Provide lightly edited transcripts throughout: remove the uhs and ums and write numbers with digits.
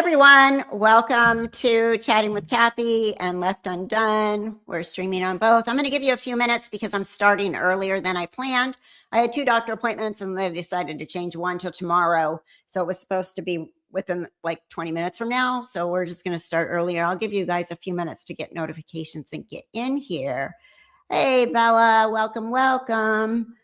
everyone. Welcome to Chatting with Kathy and Left Undone. We're streaming on both. I'm going to give you a few minutes because I'm starting earlier than I planned. I had 2 doctor appointments and they decided to change one till tomorrow. So it was supposed to be within like 20 minutes from now. So we're just going to start earlier. I'll give you guys a few minutes to get notifications and get in here. Hey, Bella, welcome, welcome.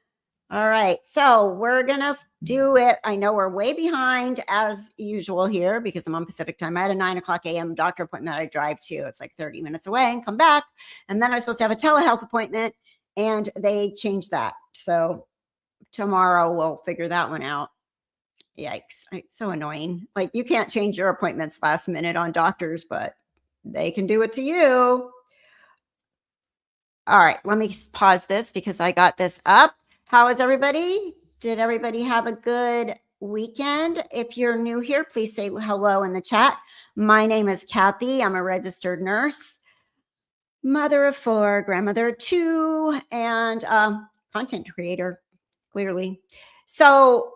All right, so we're gonna do it. I know we're way behind as usual here because I'm on Pacific time. I had a 9 o'clock a.m. doctor appointment that I drive to. It's like 30 minutes away and come back. And then I was supposed to have a telehealth appointment and they changed that. So tomorrow we'll figure that one out. Yikes, it's so annoying. Like you can't change your appointments last minute on doctors, but they can do it to you. All right, let me pause this because I got this up. How is everybody? Did everybody have a good weekend? If you're new here, please say hello in the chat. My name is Kathy. I'm a registered nurse, mother of 4, grandmother of 2, and content creator, clearly. So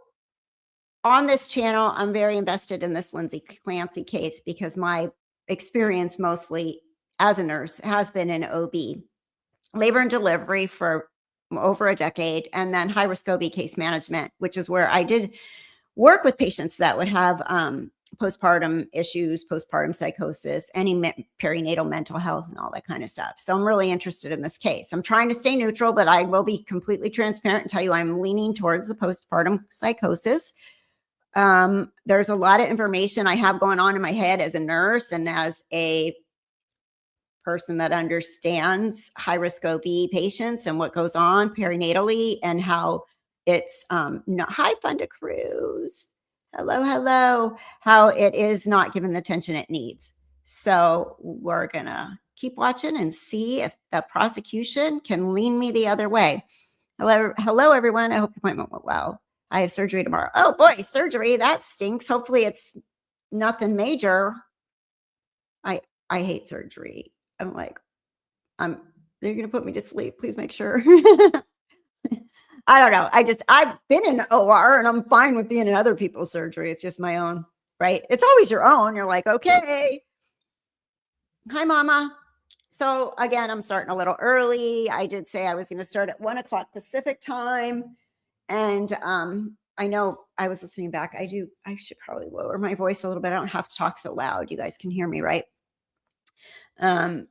on this channel, I'm very invested in this Lindsay Clancy case because my experience mostly as a nurse has been in OB, labor and delivery for over a decade, and then high risk OB case management, which is where I did work with patients that would have postpartum issues, postpartum psychosis, any perinatal mental health and all that kind of stuff. So I'm really interested in this case. I'm trying to stay neutral, but I will be completely transparent and tell you I'm leaning towards the postpartum psychosis. There's a lot of information I have going on in my head as a nurse and as a person that understands high-risk OB patients and what goes on perinatally and how it's not hi Funda Cruz. Hello. How it is not given the attention it needs. So we're gonna keep watching and see if the prosecution can lean me the other way. Hello, everyone. I hope your appointment went well. I have surgery tomorrow. Oh boy, surgery, that stinks. Hopefully it's nothing major. I hate surgery. I'm like, they're going to put me to sleep. Please make sure. I don't know. I've been in OR and I'm fine with being in other people's surgery. It's just my own, right? It's always your own. You're like, okay. Hi, mama. So again, I'm starting a little early. I did say I was going to start at 1 o'clock Pacific time. And I know I was listening back. I should probably lower my voice a little bit. I don't have to talk so loud. You guys can hear me, right? We're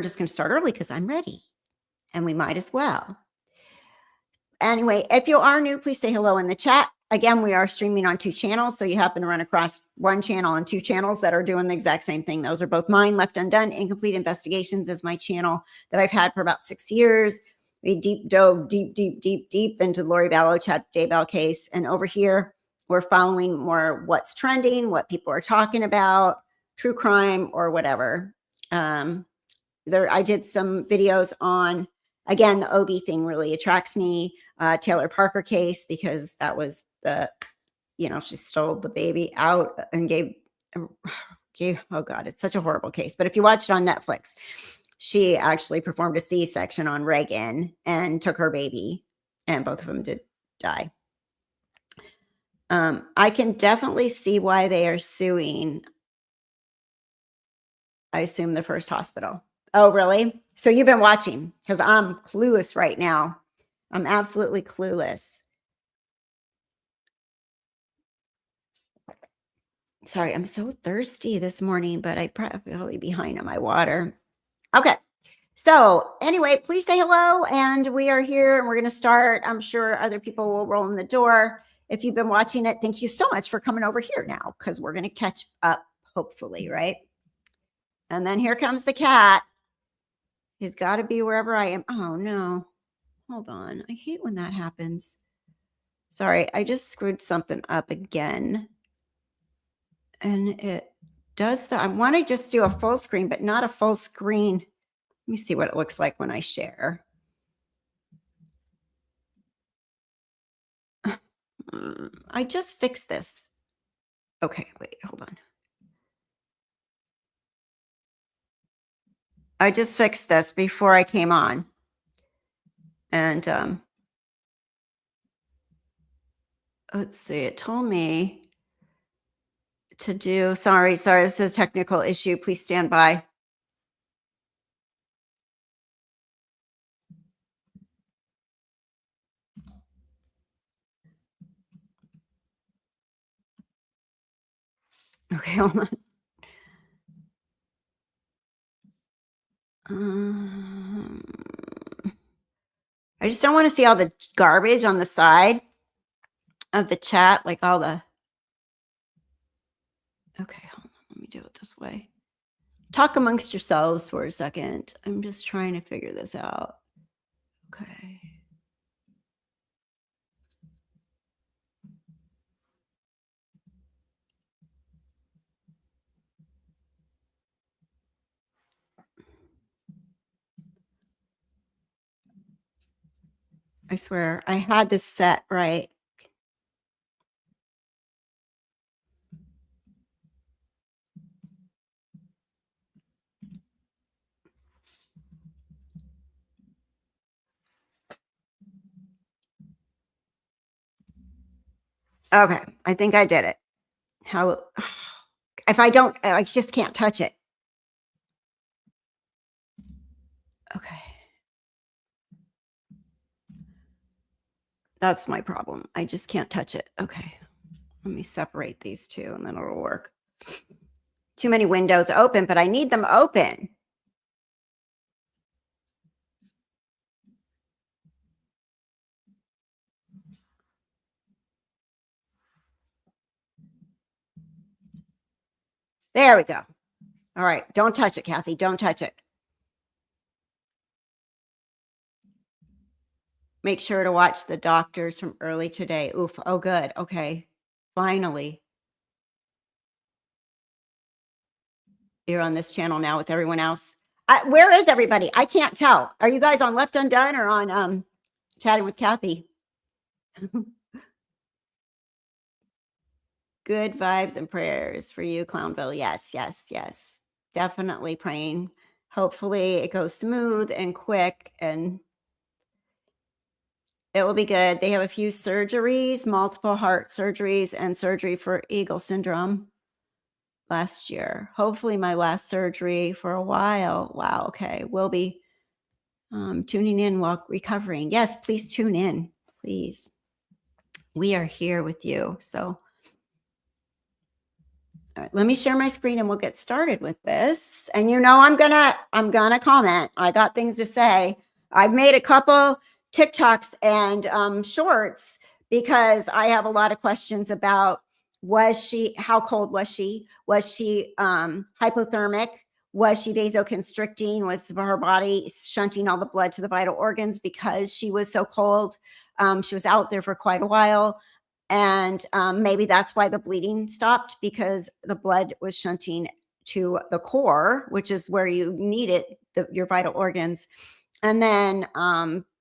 just going to start early because I'm ready and we might as well. Anyway, if you are new, please say hello in the chat. Again, we are streaming on 2 channels. So you happen to run across 1 channel and 2 channels that are doing the exact same thing. Those are both mine. Left Undone, Incomplete Investigations is my channel that I've had for about 6 years. We dove deep into the Lori Vallow, Chad Daybell case. And over here, we're following more what's trending, what people are talking about, true crime or whatever. I did some videos on, again, the OB thing really attracts me. Taylor Parker case, because that was she stole the baby out and gave, oh God, it's such a horrible case. But if you watch it on Netflix, she actually performed a C-section on Reagan and took her baby and both of them did die. I can definitely see why they are suing. I assume the first hospital. Oh, really? So you've been watching because I'm clueless right now. I'm absolutely clueless. Sorry, I'm so thirsty this morning, but I probably behind on my water. Okay. So anyway, please say hello. And we are here and we're going to start. I'm sure other people will roll in the door. If you've been watching it, thank you so much for coming over here now because we're going to catch up, hopefully, right? And then here comes the cat. He's got to be wherever I am. Oh, no. Hold on. I hate when that happens. Sorry, I just screwed something up again. And it does that. I want to just do a full screen, but not a full screen. Let me see what it looks like when I share. I just fixed this. Okay, wait, hold on. I just fixed this before I came on. And let's see, it told me to do. Sorry, this is a technical issue. Please stand by. Okay, hold on. Um, I just don't want to see all the garbage on the side of the chat, like all the. Okay, hold on. Let me do it this way. Talk amongst yourselves for a second. I'm just trying to figure this out. Okay. I swear I had this set right. Okay, I think I did it. How if I don't, I just can't touch it. Okay. That's my problem. I just can't touch it. Okay. Let me separate these two and then it'll work. Too many windows open, but I need them open. There we go. All right. Don't touch it, Kathy. Don't touch it. Make sure to watch the doctors from early today. Oof. Oh, good. Okay. Finally. You're on this channel now with everyone else. Where is everybody? I can't tell. Are you guys on Left Undone or on Chatting with Kathy? Good vibes and prayers for you, Clownville. Yes, yes, yes. Definitely praying. Hopefully it goes smooth and quick and it will be good. They have a few surgeries, multiple heart surgeries and surgery for Eagle syndrome last year. Hopefully my last surgery for a while. Wow. Okay. We'll be tuning in while recovering. Yes, please tune in. Please. We are here with you. So all right, let me share my screen and we'll get started with this. And I'm gonna comment. I got things to say. I've made a couple TikToks and shorts because I have a lot of questions about how cold was she? Was she hypothermic? Was she vasoconstricting? Was her body shunting all the blood to the vital organs because she was so cold? She was out there for quite a while. And maybe that's why the bleeding stopped because the blood was shunting to the core, which is where you need it, your vital organs. And then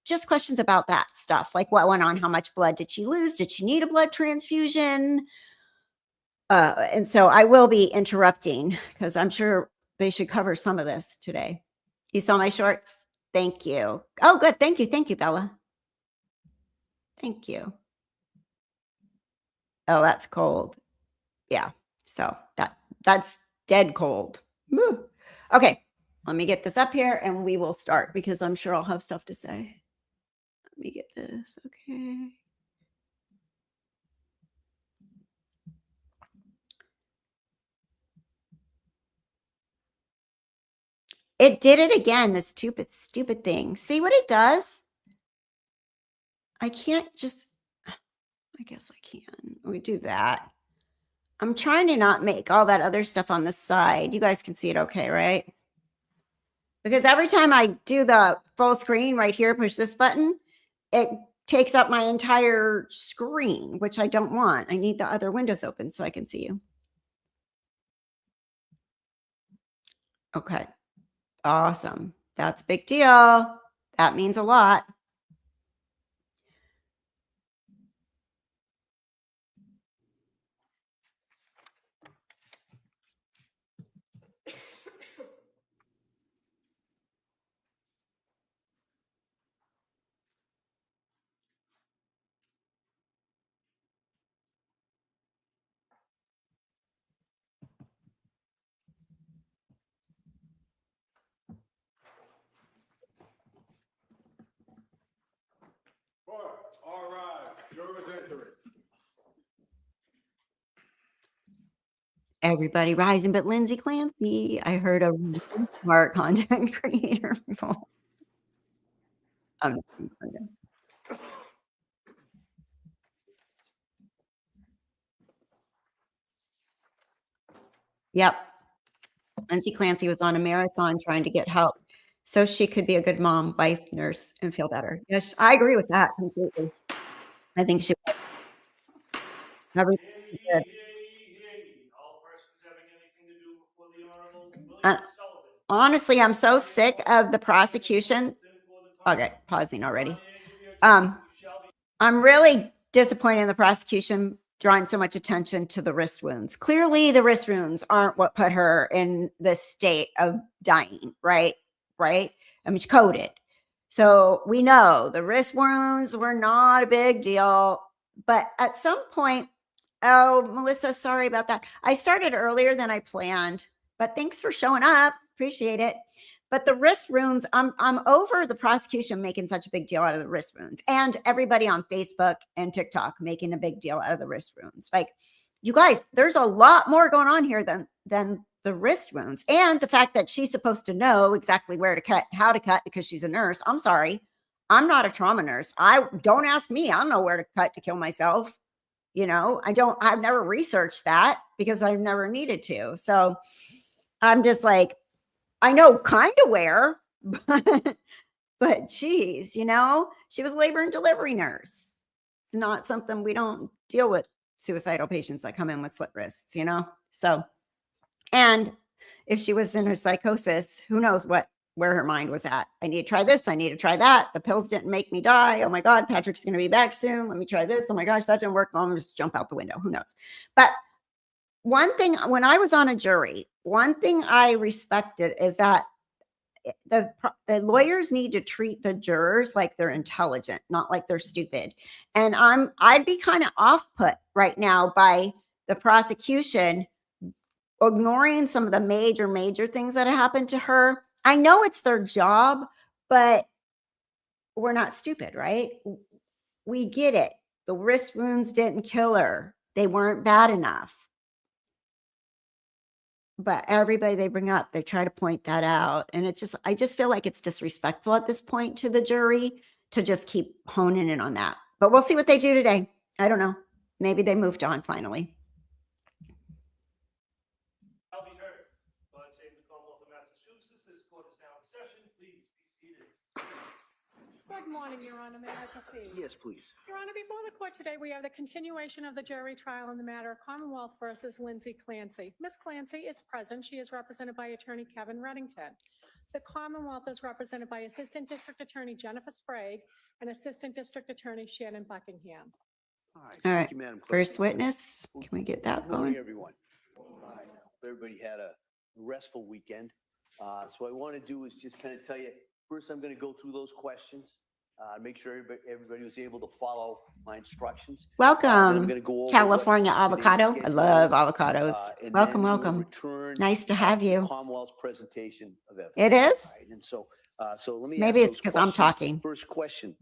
just questions about that stuff, like what went on, how much blood did she lose? Did she need a blood transfusion? And so I will be interrupting because I'm sure they should cover some of this today. You saw my shorts? Thank you. Oh, good. Thank you. Thank you, Bella. Thank you. Oh, that's cold. Yeah. So that's dead cold. Woo. Okay. Let me get this up here and we will start because I'm sure I'll have stuff to say. Let me get this. Okay. It did it again, this stupid thing. See what it does? I can't just, I guess I can. We do that. I'm trying to not make all that other stuff on the side. You guys can see it okay, right? Because every time I do the full screen right here, push this button, it takes up my entire screen, which I don't want. I need the other windows open so I can see you. Okay. Awesome. That's a big deal. That means a lot. Everybody rising but Lindsay Clancy. I heard a really smart content creator. Oh, no. Okay. Yep. Lindsay Clancy was on a marathon trying to get help so she could be a good mom, wife, nurse, and feel better. Yes, I agree with that completely. I think she would. Everything she did. Uh, honestly, I'm so sick of the prosecution. Okay, pausing already. I'm really disappointed in the prosecution drawing so much attention to the wrist wounds. Clearly, the wrist wounds aren't what put her in this state of dying, right? Right? I mean, she coded. So we know the wrist wounds were not a big deal. But at some point, oh, Melissa, sorry about that. I started earlier than I planned, but thanks for showing up. Appreciate it. But the wrist wounds, I'm over the prosecution making such a big deal out of the wrist wounds, and everybody on Facebook and TikTok making a big deal out of the wrist wounds. Like, you guys, there's a lot more going on here than the wrist wounds, and the fact that she's supposed to know exactly where to cut, how to cut, because she's a nurse. I'm sorry, I'm not a trauma nurse. Don't ask me. I don't know where to cut to kill myself. I've never researched that because I've never needed to. So I'm just like, I know kind of where, but geez, she was a labor and delivery nurse. It's not something, we don't deal with suicidal patients that come in with slit wrists, So, and if she was in her psychosis, who knows where her mind was at. I need to try this. I need to try that. The pills didn't make me die. Oh my God, Patrick's going to be back soon. Let me try this. Oh my gosh, that didn't work. I'm going to just jump out the window. Who knows? But one thing, when I was on a jury, one thing I respected is that the lawyers need to treat the jurors like they're intelligent, not like they're stupid. And I'd be kind of off put right now by the prosecution ignoring some of the major things that have happened to her. I know it's their job, but we're not stupid, right? We get it. The wrist wounds didn't kill her. They weren't bad enough. But everybody they bring up, they try to point that out. And I just feel like it's disrespectful at this point to the jury to just keep honing in on that. But we'll see what they do today. I don't know. Maybe they moved on finally. Good morning, Your Honor. May I proceed? Yes, please. Your Honor, before the court today, we have the continuation of the jury trial in the matter of Commonwealth versus Lindsay Clancy. Ms. Clancy is present. She is represented by Attorney Kevin Reddington. The Commonwealth is represented by Assistant District Attorney Jennifer Sprague and Assistant District Attorney Shannon Buckingham. All right. All right. Thank you, Madam Clerk. First witness. Can we get that Good morning, going? everyone. Everybody had a restful weekend. So what I want to do is just kind of tell you, first I'm going to go through those questions, make sure everybody was able to follow my instructions. Then I'm Welcome, going to go over California what today's avocado. I schedule love is, avocados. and Welcome, then we'll welcome. return, Nice to have to you. Commonwealth's presentation of evidence. It is? All right, and so let me Maybe ask it's those because I'm questions. talking. First question: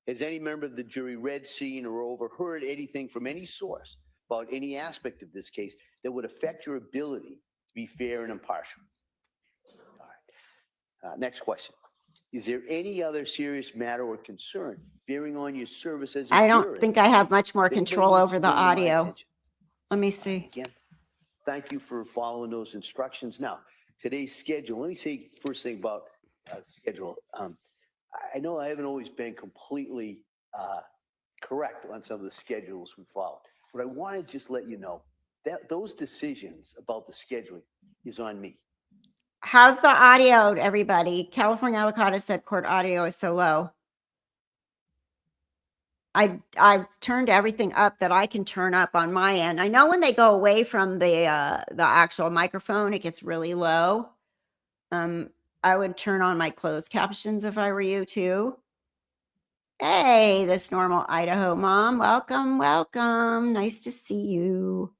has any member of the jury read, seen, or overheard anything from any source about any aspect of this case that would affect your ability to be fair and impartial? All right. Next question: is there any other serious matter or concern bearing on your service as a I juror don't in think this I have case much more that anybody control needs over to the bring to my audio. attention? Let me see. Again, thank you for following those instructions. Now, today's schedule, let me say first thing about schedule. I know I haven't always been completely correct on some of the schedules we followed, but I want to just let you know that those decisions about the scheduling is on me. How's the audio, everybody? California avocado said court audio is so low. I've turned everything up that I can turn up on my end. I know when they go away from the actual microphone, it gets really low. I would turn on my closed captions if I were you too. Hey, this normal Idaho mom. Welcome, welcome. Nice to see you.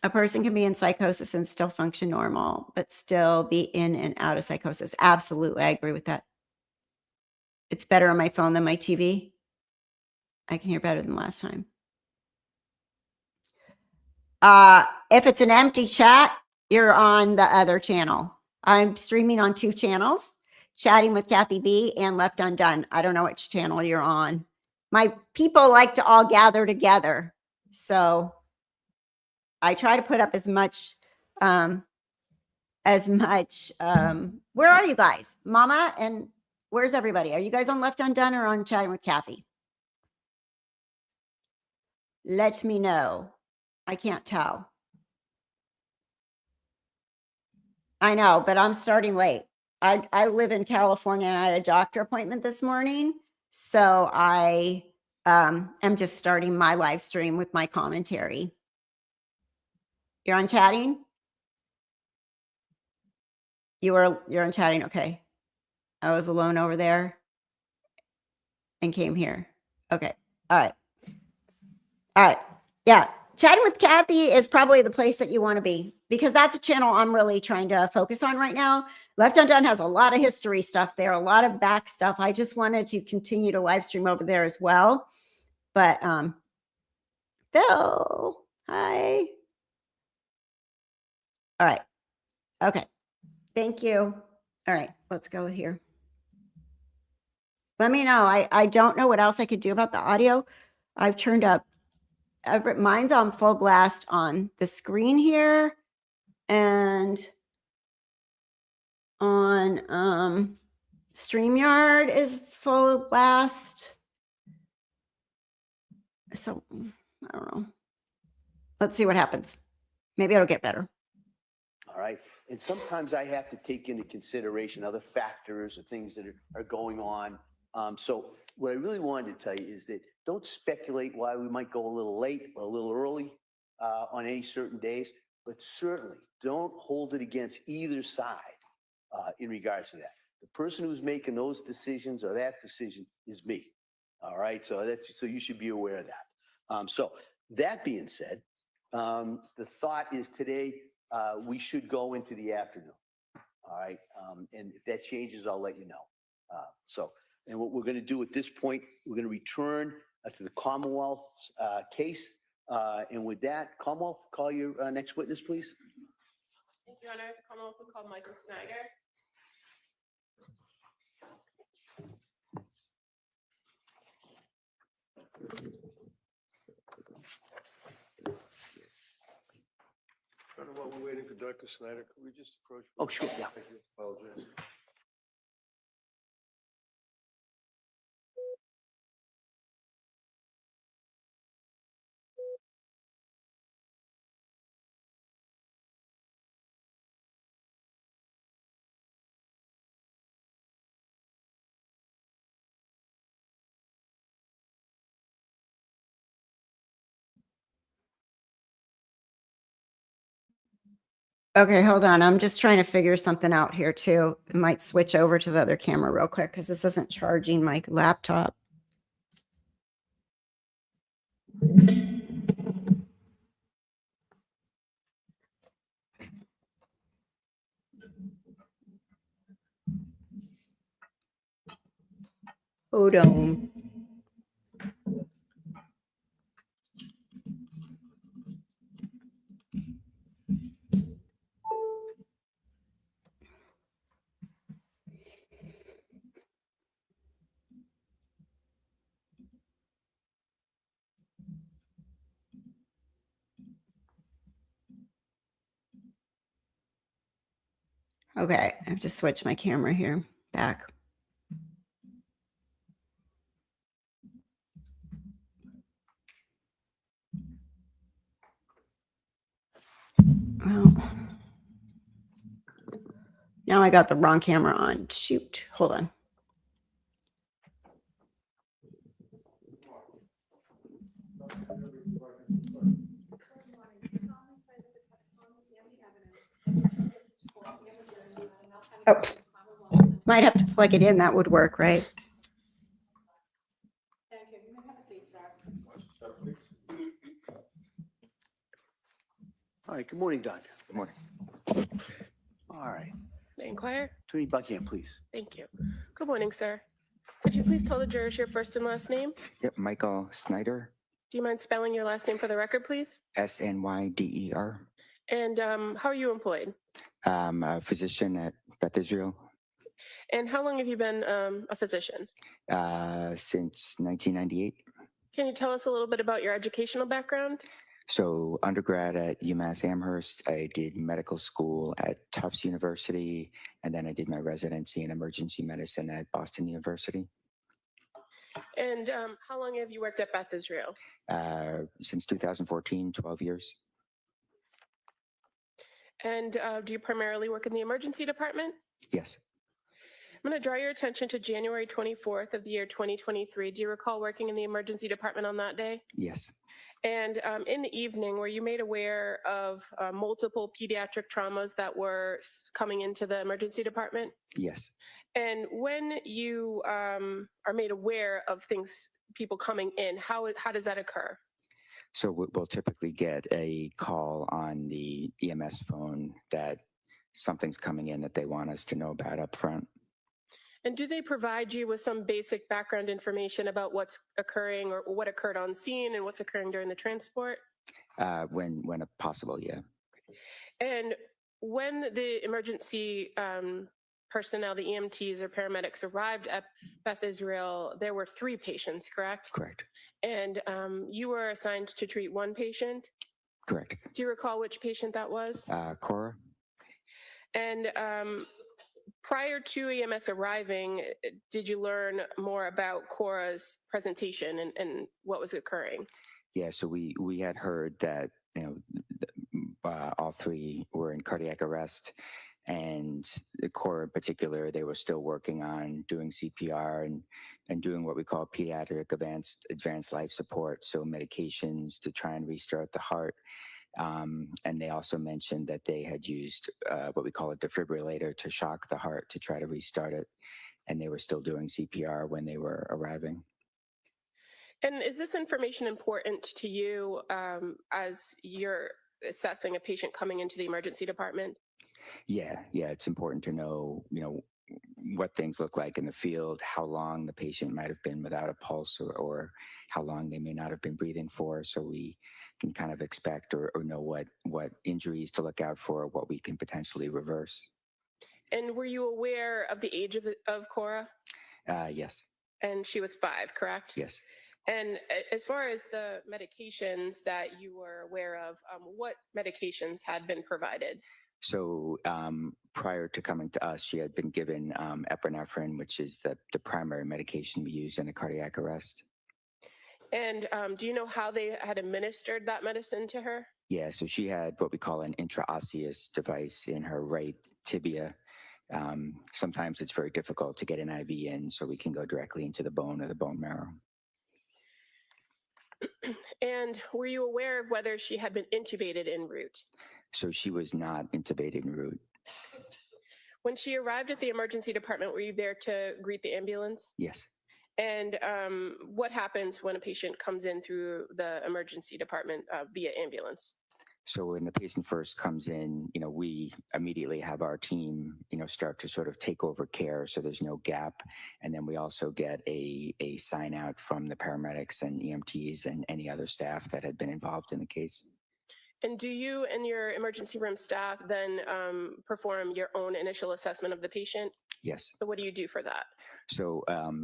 A person can be in psychosis and still function normal, but still be in and out of psychosis. Absolutely. I agree with that. It's better on my phone than my TV. I can hear better than last time. If it's an empty chat, you're on the other channel. I'm streaming on 2 channels, Chatting with Kathy B and Left Undone. I don't know which channel you're on. My people like to all gather together. So I try to put up as much, where are you guys? Mama, and where's everybody? Are you guys on Left Undone or on Chatting with Kathy? Let me know. I can't tell. I know, but I'm starting late. I live in California and I had a doctor appointment this morning. So I am just starting my live stream with my commentary. You're on Chatting? You're on Chatting, okay. I was alone over there and came here. Okay. All right. All right. Yeah. Chatting with Kathy is probably the place that you want to be because that's a channel I'm really trying to focus on right now. Left Undone has a lot of history stuff there, a lot of back stuff. I just wanted to continue to live stream over there as well. But Phil, hi. All right. Okay. Thank you. All right. Let's go here. Let me know. I don't know what else I could do about the audio. I've turned up. Mine's on full blast on the screen here and on StreamYard is full blast. So I don't know. Let's see what happens. Maybe it'll get better. All right. And sometimes I have to take into consideration other factors or things that are going on. So what I really wanted to tell you is that don't speculate why we might go a little late or a little early on any certain days, but certainly don't hold it against either side in regards to that. The person who's making those decisions or that decision is me. All right. So you should be aware of that. So that being said, the thought is today we should go into the afternoon. All right. And if that changes, I'll let you know. And what we're going to do at this point, we're going to return to the Commonwealth's case. And with that, Commonwealth, call your next witness, please. Thank you, Your Honor. The Commonwealth will call Michael Snyder. While we're waiting for Dr. Snyder, could we just approach? Oh, sure, yeah. Thank you. Apologize. Okay, hold on. I'm just trying to figure something out here too. I might switch over to the other camera real quick because this isn't charging my laptop. Hold on. Okay, I have to switch my camera here back. Well, now I got the wrong camera on. Shoot, hold on. Oh, might have to plug it in. That would work, right? Thank you. You may have a seat, sir. All right. Good morning, Don. Good morning. All right. May I inquire? Attorney Buckingham, please. Thank you. Good morning, sir. Could you please tell the jurors your first and last name? Yep, Michael Snyder, Do you mind spelling your last name for the record, please? Snyder. And how are you employed? I'm a physician at Beth Israel And how long have you been a physician? since 1998. Can you tell us a little bit about your educational background? So undergrad at UMass Amherst, I did medical school at Tufts University, and then I did my residency in emergency medicine at Boston University. And how long have you worked at Beth Israel? Since 2014, 12 years. And do you primarily work in the emergency department? Yes, I'm going to draw your attention to January 24th of the year 2023. Do you recall working in the emergency department on that day? yes, And in the evening, were you made aware of multiple pediatric traumas that were coming into the emergency department? yes. And when you are made aware of people coming in, how does that occur? So we'll typically get a call on the EMS phone that something's coming in that they want us to know about up front. And do they provide you with some basic background information about what's occurring or what occurred on scene and what's occurring during the transport? When possible, yeah. And when the emergency personnel, the EMTs or paramedics arrived at Beth Israel, there were 3 patients, correct? Correct. And you were assigned to treat 1 patient. Correct. Do you recall which patient that was? Cora? And prior to EMS arriving, did you learn more about Cora's presentation and what was occurring? Yeah, so we had heard that, all 3 were in cardiac arrest, and Cora in particular, they were still working on doing CPR and doing what we call pediatric advanced life support, so medications to try and restart the heart. And they also mentioned that they had used what we call a defibrillator to shock the heart to try to restart it. And they were still doing CPR when they were arriving. And is this information important to you as you're assessing a patient coming into the emergency department? Yeah, it's important to know, what things look like in the field, how long the patient might have been without a pulse, or how long they may not have been breathing for, so we can kind of expect or know what injuries to look out for, what we can potentially reverse. And were you aware of the age of Cora? Yes. And she was 5, correct? Yes. And as far as the medications that you were aware of, what medications had been provided? So prior to coming to us, she had been given epinephrine, which is the primary medication we use in a cardiac arrest. And do you know how they had administered that medicine to her? Yeah, so she had what we call an intraosseous device in her right tibia. Sometimes it's very difficult to get an IV in, so we can go directly into the bone or the bone marrow. And were you aware of whether she had been intubated en route? So she was not intubated en route. When she arrived at the emergency department, were you there to greet the ambulance? Yes. And what happens when a patient comes in through the emergency department via ambulance? So when the patient first comes in, we immediately have our team, start to sort of take over care, so there's no gap. And then we also get a sign out from the paramedics and EMTs and any other staff that had been involved in the case. And do you and your emergency room staff then perform your own initial assessment of the patient? Yes. So what do you do for that? So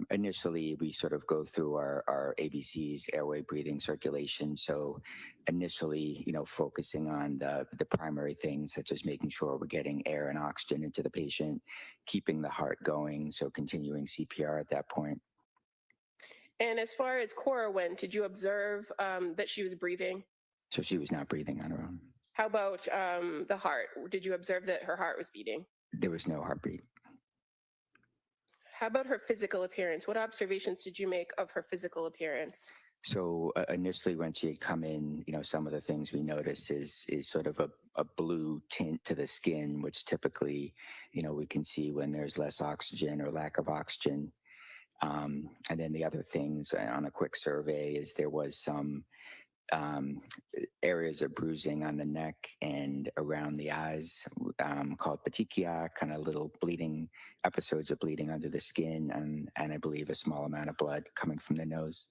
initially, we sort of go through our ABCs, airway, breathing, circulation. So initially, focusing on the primary things, such as making sure we're getting air and oxygen into the patient, keeping the heart going, so continuing CPR at that point. And as far as Cora went, did you observe that she was breathing? So she was not breathing on her own. How about the heart? Did you observe that her heart was beating? There was no heartbeat. How about her physical appearance? What observations did you make of her physical appearance? So initially, when she had come in, some of the things we notice is sort of a blue tint to the skin, which typically, we can see when there's less oxygen or lack of oxygen. And then the other things on a quick survey is there was some areas of bruising on the neck and around the eyes, called petechiae, kind of little bleeding episodes of bleeding under the skin, and I believe a small amount of blood coming from the nose.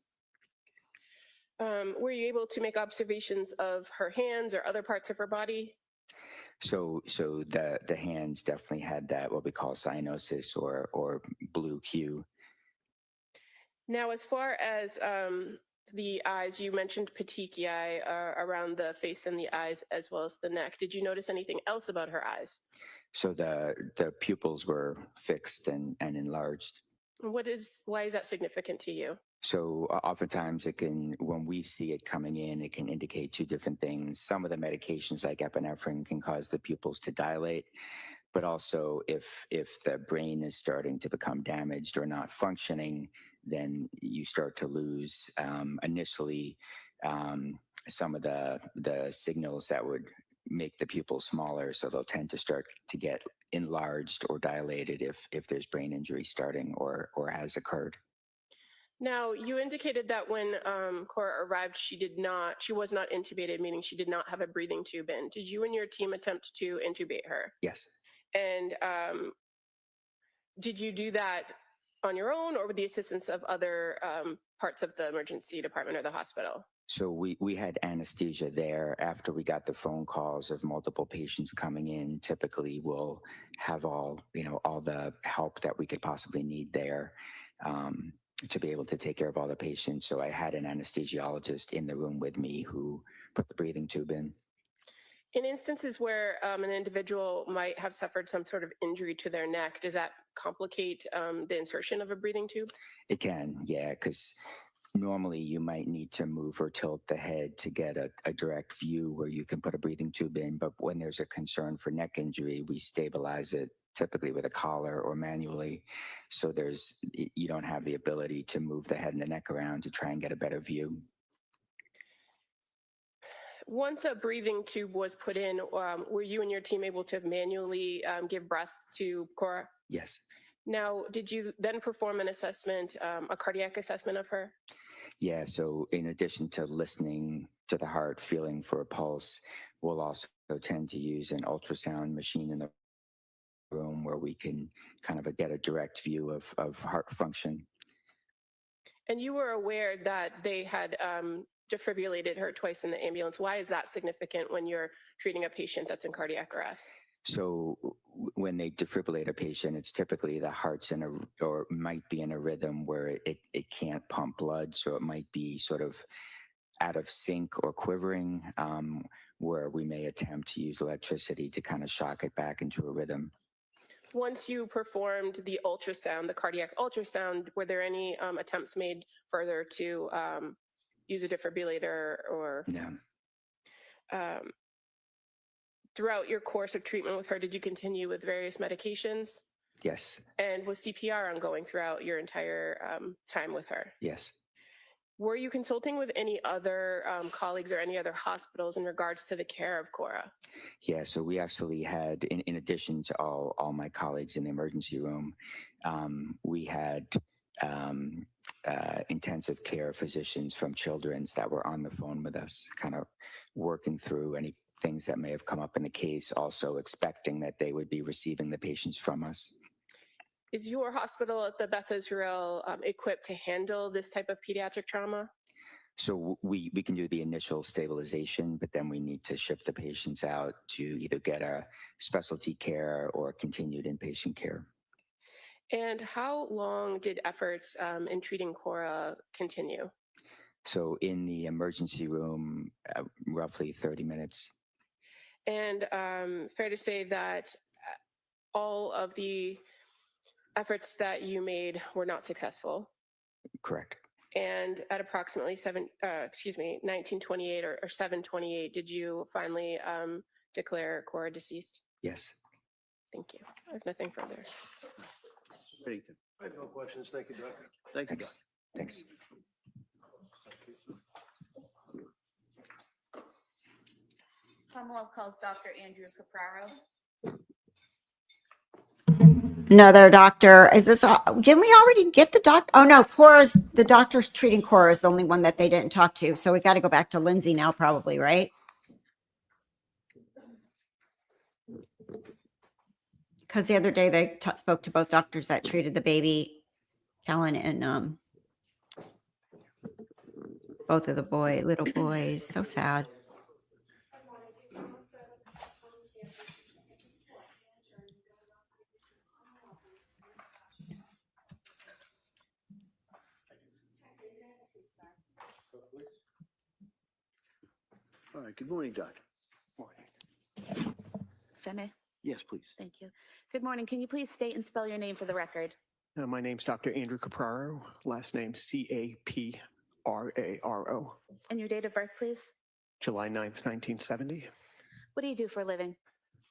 Were you able to make observations of her hands or other parts of her body? So the hands definitely had that, what we call cyanosis or blue hue. Now, as far as the eyes, you mentioned petechiae around the face and the eyes as well as the neck. Did you notice anything else about her eyes? So the pupils were fixed and enlarged. Why is that significant to you? So oftentimes when we see it coming in, it can indicate two different things. Some of the medications like epinephrine can cause the pupils to dilate, but also if the brain is starting to become damaged or not functioning, then you start to lose initially some of the signals that would make the pupils smaller. So they'll tend to start to get enlarged or dilated if there's brain injury starting or has occurred. Now, you indicated that when Cora arrived, she was not intubated, meaning she did not have a breathing tube in. Did you and your team attempt to intubate her? Yes. And did you do that on your own or with the assistance of other parts of the emergency department or the hospital? So we had anesthesia there. After we got the phone calls of multiple patients coming in, typically we'll have all the help that we could possibly need there to be able to take care of all the patients. So I had an anesthesiologist in the room with me who put the breathing tube in. In instances where an individual might have suffered some sort of injury to their neck, does that complicate the insertion of a breathing tube? It can, yeah, because normally you might need to move or tilt the head to get a direct view where you can put a breathing tube in. But when there's a concern for neck injury, we stabilize it typically with a collar or manually. So you don't have the ability to move the head and the neck around to try and get a better view. Once a breathing tube was put in, were you and your team able to manually give breath to Cora? Yes. Now, did you then perform an assessment, a cardiac assessment of her? Yeah, so in addition to listening to the heart, feeling for a pulse, we'll also tend to use an ultrasound machine in the room where we can kind of get a direct view of heart function. And you were aware that they had defibrillated her twice in the ambulance. Why is that significant when you're treating a patient that's in cardiac arrest? So when they defibrillate a patient, it's typically the heart's or might be in a rhythm where it can't pump blood. So it might be sort of out of sync or quivering, where we may attempt to use electricity to kind of shock it back into a rhythm. Once you performed the ultrasound, the cardiac ultrasound, were there any attempts made further to use a defibrillator or? No. Throughout your course of treatment with her, did you continue with various medications? Yes. And was CPR ongoing throughout your entire time with her? Yes. Were you consulting with any other colleagues or any other hospitals in regards to the care of Cora? Yeah, so we actually had, in addition to all my colleagues in the emergency room, we had intensive care physicians from Children's that were on the phone with us, kind of working through any things that may have come up in the case, also expecting that they would be receiving the patients from us. Is your hospital at the Beth Israel equipped to handle this type of pediatric trauma? So we can do the initial stabilization, but then we need to ship the patients out to either get a specialty care or continued inpatient care. And how long did efforts in treating Cora continue? So in the emergency room, roughly 30 minutes. And fair to say that all of the efforts that you made were not successful? Correct. And at approximately 1928 or 7:28, did you finally declare Cora deceased? Yes. Thank you. I have nothing further. Anything? I have no questions. Thank you, Doctor. Thank you, Thanks. Doc. Thanks. Commonwealth calls Dr. Andrew Capraro. Another doctor. Is this, didn't we already get the doc? Oh no, the doctor's treating Cora is the only one that they didn't talk to. So we got to go back to Lindsay now, probably, right? Because the other day they spoke to both doctors that treated the baby, Callan and both of the little boys. So sad. All right, good morning, Doc. Morning. Femme, Yes, please. thank you. Good morning. Can you please state and spell your name for the record? My name's Dr. Andrew Capraro, last name Capraro, And your date of birth, please? July 9th, 1970. What do you do for a living?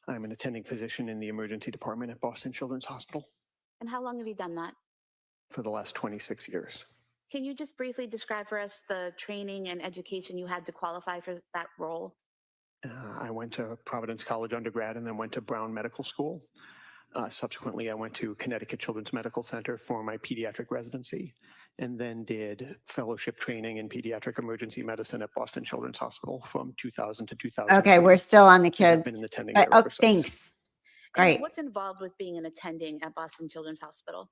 I'm an attending physician in the emergency department at Boston Children's Hospital And how long have you done that? for the last 26 years. Can you just briefly describe for us the training and education you had to qualify for that role? I went to Providence College undergrad and then went to Brown Medical School. Subsequently, I went to Connecticut Children's Medical Center for my pediatric residency, and then did fellowship training in pediatric emergency medicine at Boston Children's Hospital from 2000 to 2000. Okay, we're still on the I've kids. been attending there Oh, ever since. thanks. And Great. what's involved with being an attending at Boston Children's Hospital?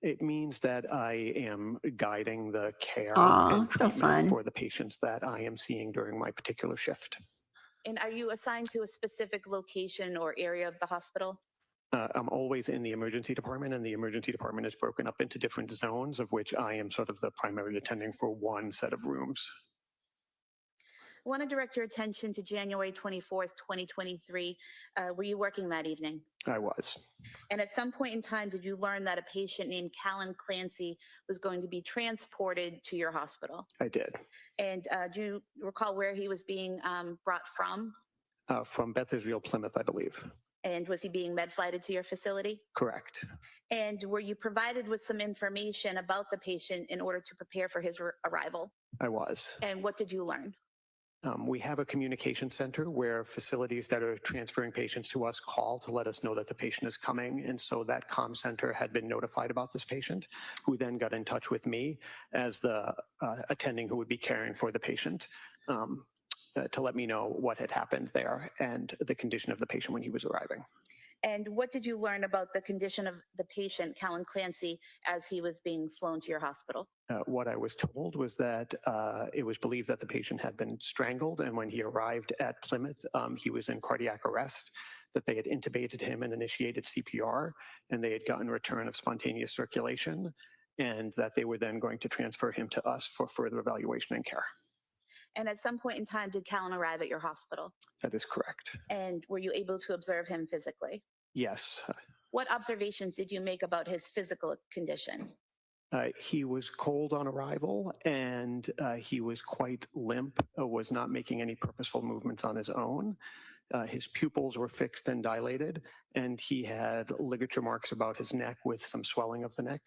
It means that I am guiding the care Aw, and so treatment fun. for the patients that I am seeing during my particular shift. And are you assigned to a specific location or area of the hospital? I'm always in the emergency department, and the emergency department is broken up into different zones, of which I am sort of the primary attending for one set of rooms. I want to direct your attention to January 24th, 2023. Were you working that evening? I was. And at some point in time, did you learn that a patient named Callan Clancy was going to be transported to your hospital? I did. And do you recall where he was being brought from? From Beth Israel, Plymouth, I believe. And was he being med flighted to your facility? Correct. And were you provided with some information about the patient in order to prepare for his arrival? I was. And what did you learn? We have a communication center where facilities that are transferring patients to us call to let us know that the patient is coming. And so that comm center had been notified about this patient, who then got in touch with me as the attending who would be caring for the patient, to let me know what had happened there and the condition of the patient when he was arriving. And what did you learn about the condition of the patient, Callan Clancy, as he was being flown to your hospital? What I was told was that it was believed that the patient had been strangled, and when he arrived at Plymouth, he was in cardiac arrest, that they had intubated him and initiated CPR, and they had gotten return of spontaneous circulation, and that they were then going to transfer him to us for further evaluation and care. And at some point in time, did Callan arrive at your hospital? That is correct. And were you able to observe him physically? Yes. What observations did you make about his physical condition? He was cold on arrival, and he was quite limp, was not making any purposeful movements on his own. His pupils were fixed and dilated, and he had ligature marks about his neck with some swelling of the neck.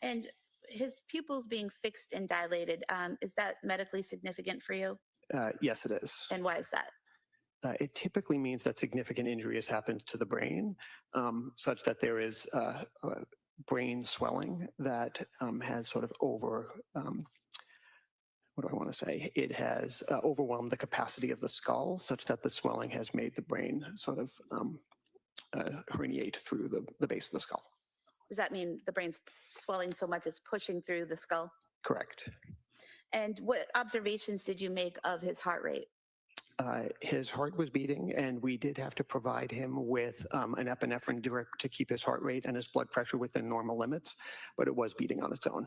And his pupils being fixed and dilated, is that medically significant for you? Yes, it is. And why is that? It typically means that significant injury has happened to the brain, such that there is brain swelling that has sort of what do I want to say? It has overwhelmed the capacity of the skull, such that the swelling has made the brain sort of herniate through the base of the skull. Does that mean the brain's swelling so much it's pushing through the skull? Correct. And what observations did you make of his heart rate? His heart was beating, and we did have to provide him with an epinephrine drip to keep his heart rate and his blood pressure within normal limits, but it was beating on its own.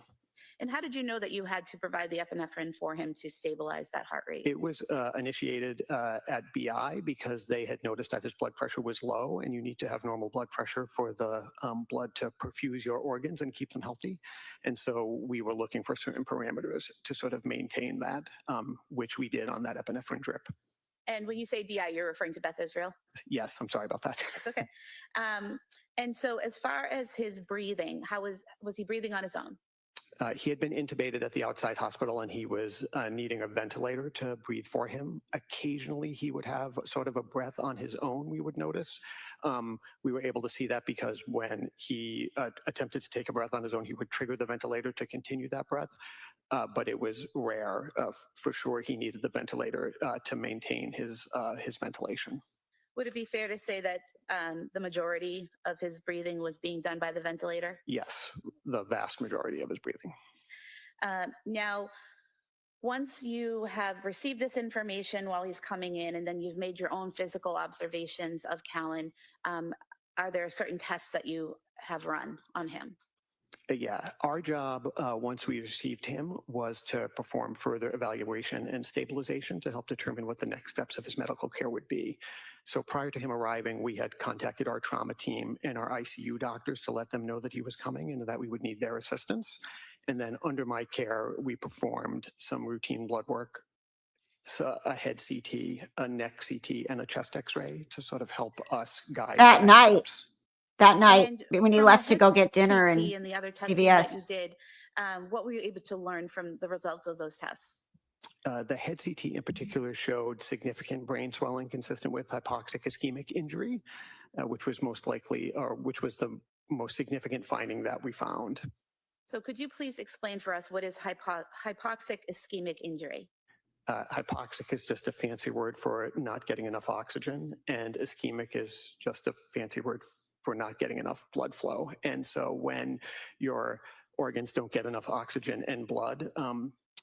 And how did you know that you had to provide the epinephrine for him to stabilize that heart rate? It was initiated at BI because they had noticed that his blood pressure was low, and you need to have normal blood pressure for the blood to perfuse your organs and keep them healthy. And so we were looking for certain parameters to sort of maintain that, which we did on that epinephrine drip. And when you say BI, you're referring to Beth Israel? Yes, I'm sorry about that. That's okay. And so as far as his breathing, was he breathing on his own? He had been intubated at the outside hospital and he was needing a ventilator to breathe for him. Occasionally, he would have sort of a breath on his own, we would notice. We were able to see that because when he attempted to take a breath on his own, he would trigger the ventilator to continue that breath. But it was rare. For sure, he needed the ventilator to maintain his ventilation. Would it be fair to say that the majority of his breathing was being done by the ventilator? Yes, the vast majority of his breathing. Now, once you have received this information while he's coming in, and then you've made your own physical observations of Callan, are there certain tests that you have run on him? Yeah, our job once we received him was to perform further evaluation and stabilization to help determine what the next steps of his medical care would be. So prior to him arriving, we had contacted our trauma team and our ICU doctors to let them know that he was coming and that we would need their assistance. And then under my care, we performed some routine blood work, so a head CT, a neck CT, and a chest X-ray to sort of help us guide That the next night. steps. That night And when you from left the to go HITS get dinner CT and the other testing that you CVS. did, what were you able to learn from the results of those tests? The head CT in particular showed significant brain swelling consistent with hypoxic ischemic injury, which was most likely, or which was the most significant finding that we found. So could you please explain for us what is hypoxic ischemic injury? Hypoxic is just a fancy word for not getting enough oxygen, and ischemic is just a fancy word for not getting enough blood flow. And so when your organs don't get enough oxygen and blood,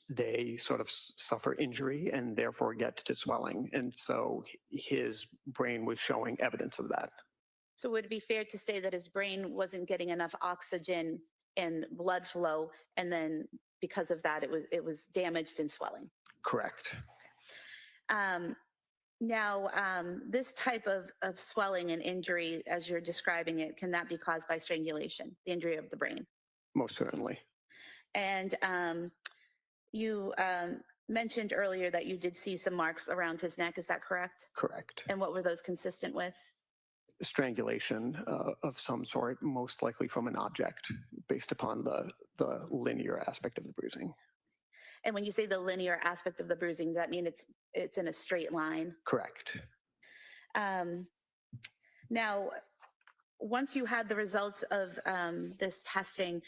they sort of suffer injury and therefore get to swelling. And so his brain was showing evidence of that. So would it be fair to say that his brain wasn't getting enough oxygen and blood flow, and then because of that, it was damaged and swelling? Correct. Now, this type of swelling and injury, as you're describing it, can that be caused by strangulation, the injury of the brain? Most certainly. And you mentioned earlier that you did see some marks around his neck. Is that correct? Correct. And what were those consistent with? Strangulation of some sort, most likely from an object, based upon the linear aspect of the bruising. And when you say the linear aspect of the bruising, does that mean it's in a straight line? Correct. Now, once you had the results of this testing,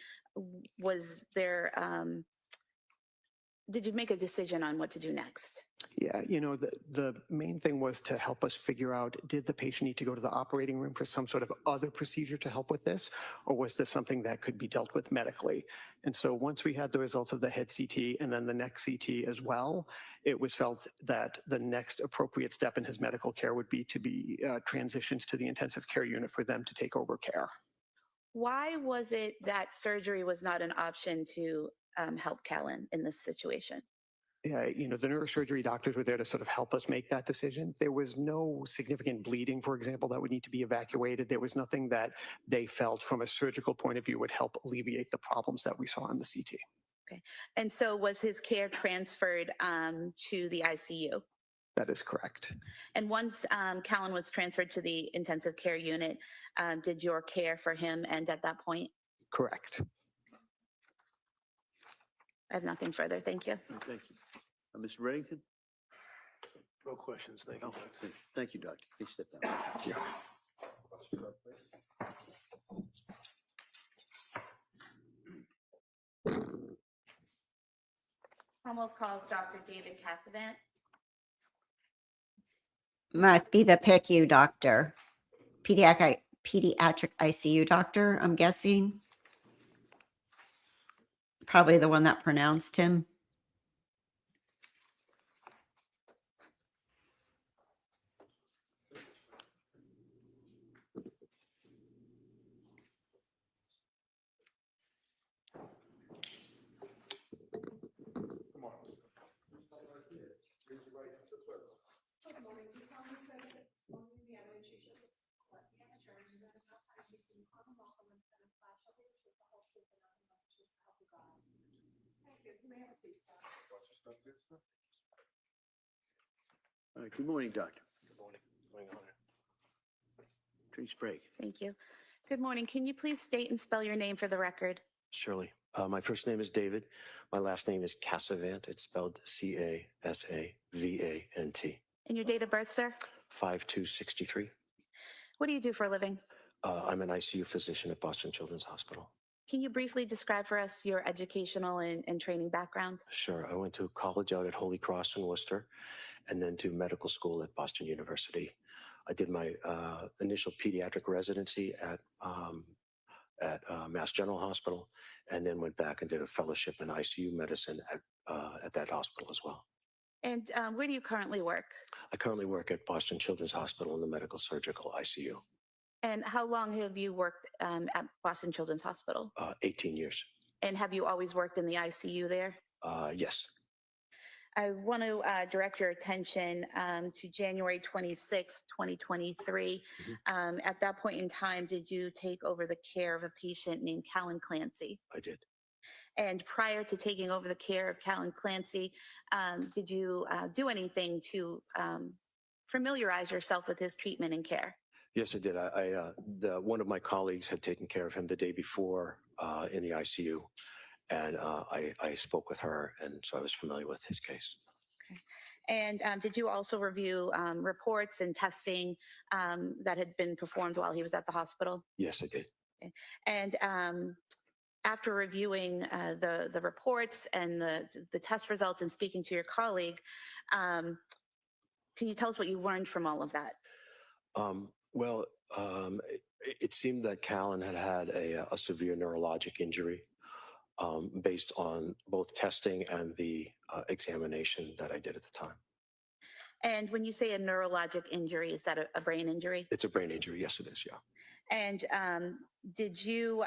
was there, did you make a decision on what to do next? Yeah, you know, the main thing was to help us figure out, did the patient need to go to the operating room for some sort of other procedure to help with this, or was this something that could be dealt with medically? And so once we had the results of the head CT and then the neck CT as well, it was felt that the next appropriate step in his medical care would be to be transitioned to the intensive care unit for them to take over care. Why was it that surgery was not an option to help Callan in this situation? You know, the neurosurgery doctors were there to sort of help us make that decision. There was no significant bleeding, for example, that would need to be evacuated. There was nothing that they felt from a surgical point of view would help alleviate the problems that we saw on the CT. Okay. And so was his care transferred to the ICU? That is correct. And once Callan was transferred to the intensive care unit, did your care for him end at that point? Correct. I have nothing further. Thank you. Thank you. Mr. Reddington? No questions, thank you. Oh, thank you, Doctor. Please step down. Thank you. Commonwealth calls Dr. David Cassavant. Must be the PICU doctor, pediatric ICU doctor, I'm guessing. Probably the one that pronounced him. All right, good morning, Doctor. Good morning. Good morning. Trace Sprague. Thank you. Good morning. Can you please state and spell your name for the record? Surely. My first name is David. My last name is Casavant. It's spelled Casavant. And your date of birth, sir? 5263. What do you do for a living? I'm an ICU physician at Boston Children's Hospital. Can you briefly describe for us your educational and training background? Sure. I went to college out at Holy Cross in Worcester and then to medical school at Boston University. I did my initial pediatric residency at Mass General Hospital, and then went back and did a fellowship in ICU medicine at that hospital as well. And where do you currently work? I currently work at Boston Children's Hospital in the medical surgical ICU. And how long have you worked at Boston Children's Hospital? 18 years. And have you always worked in the ICU there? Yes. I want to direct your attention to January 26, 2023. At that point in time, did you take over the care of a patient named Callan Clancy? I did. And prior to taking over the care of Callan Clancy, did you do anything to familiarize yourself with his treatment and care? Yes, I did. One of my colleagues had taken care of him the day before in the ICU, and I spoke with her, and so I was familiar with his case. Okay. And did you also review reports and testing that had been performed while he was at the hospital? Yes, I did. Okay. And after reviewing the reports and the test results and speaking to your colleague, can you tell us what you learned from all of that? It seemed that Callan had a severe neurologic injury based on both testing and the examination that I did at the time. And when you say a neurologic injury, is that a brain injury? It's a brain injury. Yes, it is. Yeah. And did you